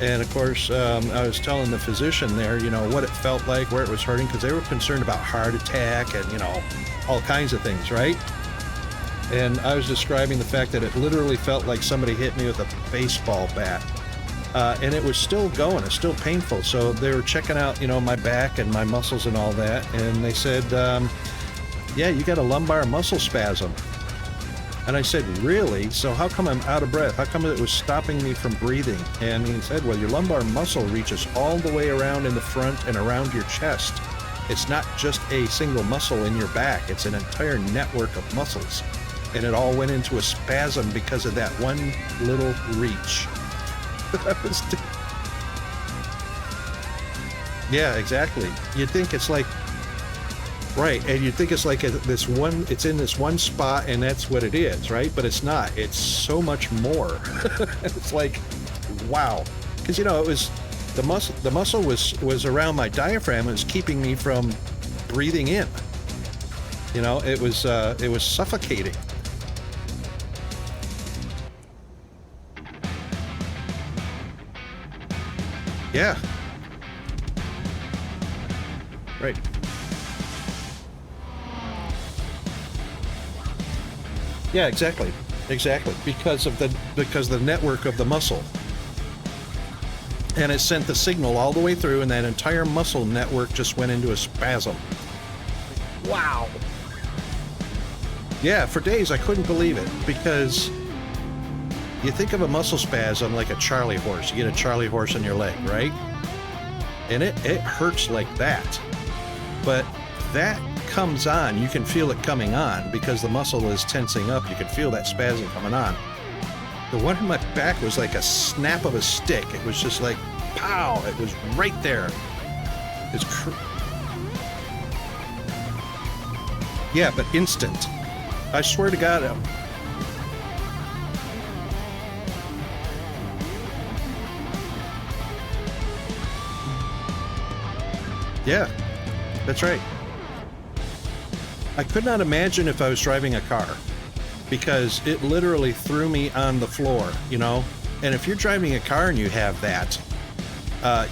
And of course, I was telling the physician there, you know, what it felt like, where it was hurting, because they were concerned about heart attack and, you know, all kinds of things, right? And I was describing the fact that it literally felt like somebody hit me with a baseball bat. And it was still going, it's still painful. So they were checking out, you know, my back and my muscles and all that. And they said, yeah, you got a lumbar muscle spasm. And I said, really? So how come I'm out of breath? How come it was stopping me from breathing? And he said, well, your lumbar muscle reaches all the way around in the front and around your chest. It's not just a single muscle in your back. It's an entire network of muscles. And it all went into a spasm because of that one little reach. Yeah, exactly. You'd think it's like, right, and you'd think it's like it's in this one spot and that's what it is, right? But it's not. It's so much more. It's like, wow. Because, you know, it was, the muscle was around my diaphragm. It was keeping me from breathing in. You know, it was suffocating. Yeah. Right. Yeah, exactly. Exactly, because the network of the muscle. And it sent the signal all the way through, and that entire muscle network just went into a spasm. Wow. Yeah, for days I couldn't believe it, because you think of a muscle spasm like a Charlie horse. You get a Charlie horse in your leg, right? And it hurts like that. But that comes on. You can feel it coming on because the muscle is tensing up. You can feel that spasm coming on. The one in my back was like a snap of a stick. It was just like, pow! It was right there. Yeah, but instant. I swear to God. Yeah, that's right. I could not imagine if I was driving a car, because it literally threw me on the floor, you know? And if you're driving a car and you have that,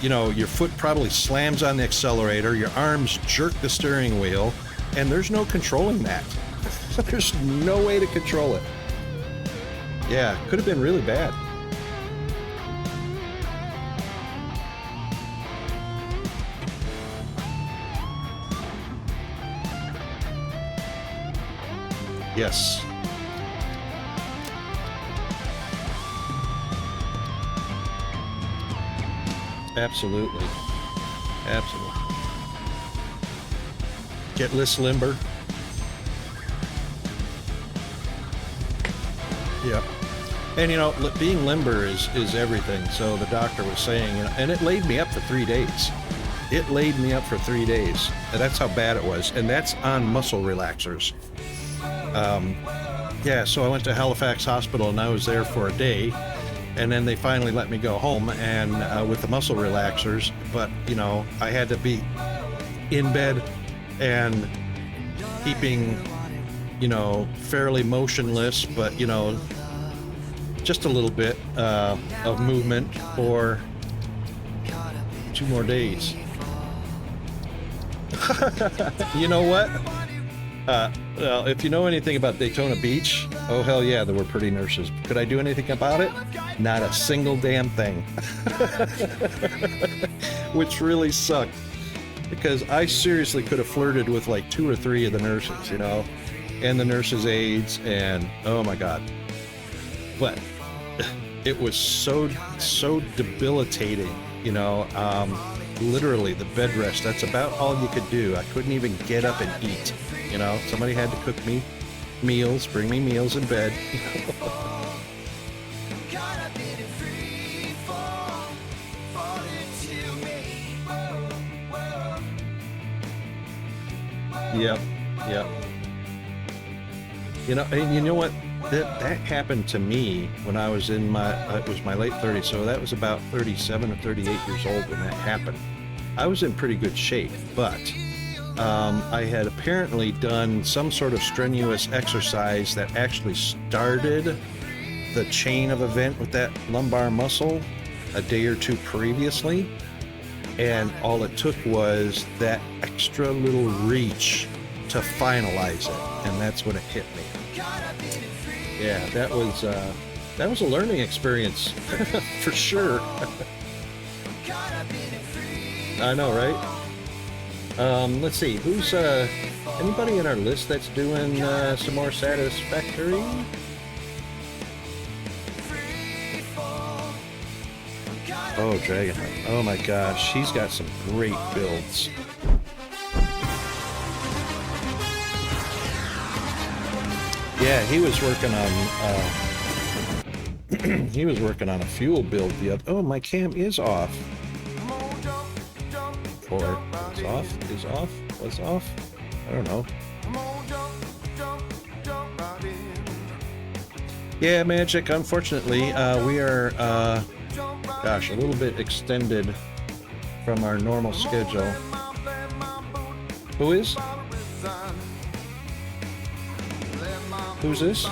you know, your foot probably slams on the accelerator, your arms jerk the steering wheel, and there's no controlling that. There's no way to control it. Yeah, could have been really bad. Yes. Absolutely. Absolutely. Get less limber. Yeah. And you know, being limber is everything. So the doctor was saying, you know, and it laid me up for 3 days. It laid me up for 3 days. And that's how bad it was. And that's on muscle relaxers. Yeah, so I went to Halifax Hospital and I was there for a day, and then they finally let me go home and with the muscle relaxers. But you know, I had to be in bed and keeping, you know, fairly motionless, but you know, just a little bit of movement for 2 more days. You know what? Well, if you know anything about Daytona Beach, oh hell yeah, there were pretty nurses. Could I do anything about it? Not a single damn thing. Which really sucked, because I seriously could have flirted with like 2 or 3 of the nurses, you know, and the nurses' aides, and oh my god. But it was so debilitating, you know. Literally the bed rest, that's about all you could do. I couldn't even get up and eat, you know. Somebody had to cook me meals, bring me meals in bed. Yep. You know, and you know what? That happened to me when I was in it was my late 30s, so that was about 37 or 38 years old when that happened. I was in pretty good shape, but I had apparently done some sort of strenuous exercise that actually started the chain of event with that lumbar muscle a day or 2 previously, and all it took was that extra little reach to finalize it, and that's when it hit me. Yeah, that was a learning experience for sure. I know, right? Let's see, who's anybody in our list that's doing some more Satisfactory? Oh, Dragonheart. Oh my gosh, she's got some great builds. Yeah, he was working on a fuel build the other. Oh, my cam is off. Or it's off, is off, was off. I don't know. Yeah, Magic. Unfortunately, we are, gosh, a little bit extended from our normal schedule. Who is? Who's this?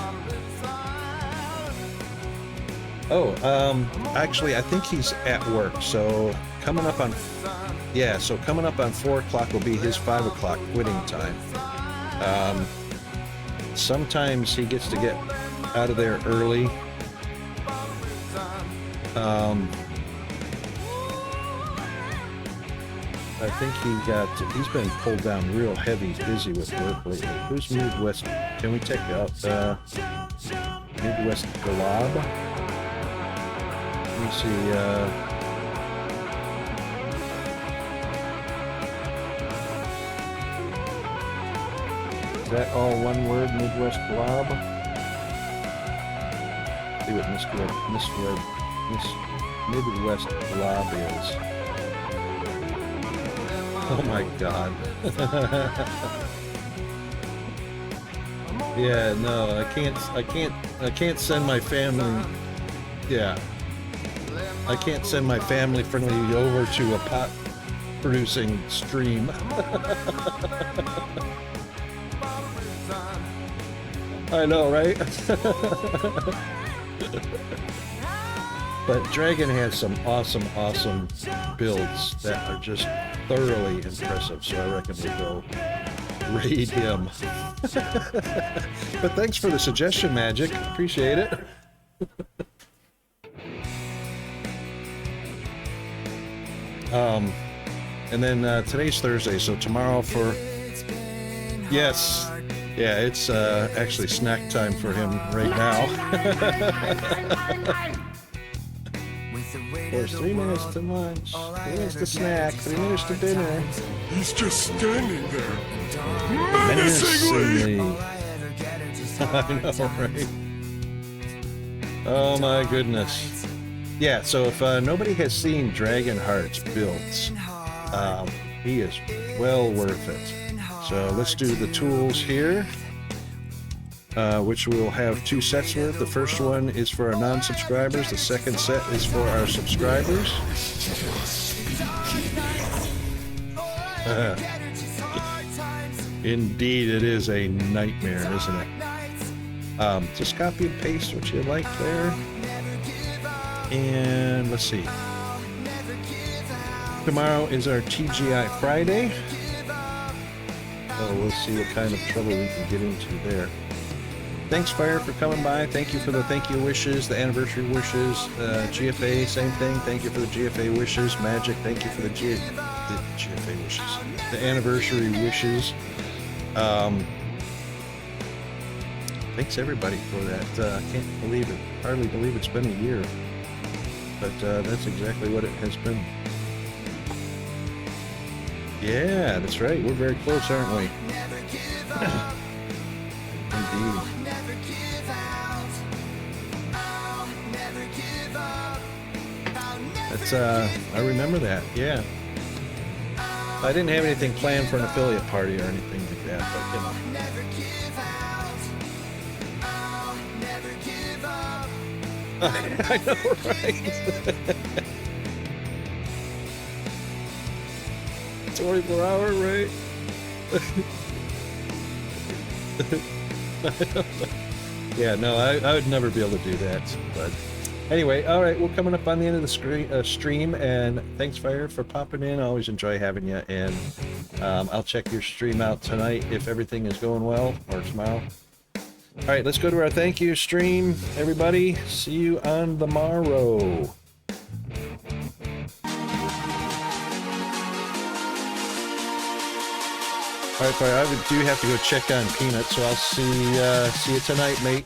Oh, actually, I think he's at work. So coming up on 4 o'clock will be his 5 o'clock quitting time. Sometimes he gets to get out of there early. I think he's been pulled down real heavy, busy with work lately. Who's Midwest? Can we check out Midwest Glob? Let me see. Is that all one word, Midwest Glob? See what Midwest Glob is. Oh my God. Yeah, no, I can't send my family. Yeah. I can't send my family friendly over to a pot producing stream. I know, right? But Dragon has some awesome builds that are just thoroughly impressive, so I reckon we'll go raid him. But thanks for the suggestion, Magic. Appreciate it. And then today's Thursday, so tomorrow for... Yes. Yeah, it's actually snack time for him right now. There's 3 minutes to lunch, 3 minutes to snack, 3 minutes to dinner. He's just standing there, menacingly. I know, right? Oh my goodness. Yeah, so if nobody has seen Dragonheart's builds, he is well worth it. So let's do the tools here, which we will have 2 sets with. The first one is for our non-subscribers. The second set is for our subscribers. Indeed, it is a nightmare, isn't it? Just copy and paste what you like there. And let's see. Tomorrow is our TGI Friday. So we'll see what kind of trouble we can get into there. Thanks, Fire, for coming by. Thank you for the thank you wishes, the anniversary wishes. GFA, same thing. Thank you for the GFA wishes. Magic, thank you for the GFA wishes. The anniversary wishes. Thanks, everybody, for that. I can't believe it. Hardly believe it's been a year. But that's exactly what it has been. Yeah, that's right. We're very close, aren't we? Indeed. That's I remember that. Yeah. I didn't have anything planned for an affiliate party or anything like that, but you know. I know, right? 24 hour, right? Yeah, no, I would never be able to do that. But anyway, all right, we're coming up on the end of the stream, and thanks, Fire, for popping in. I always enjoy having you, and I'll check your stream out tonight if everything is going well, or tomorrow. All right, let's go to our thank you stream, everybody. See you on the morrow. All right, Fire, I do have to go check on Peanut, so I'll see you tonight, mate.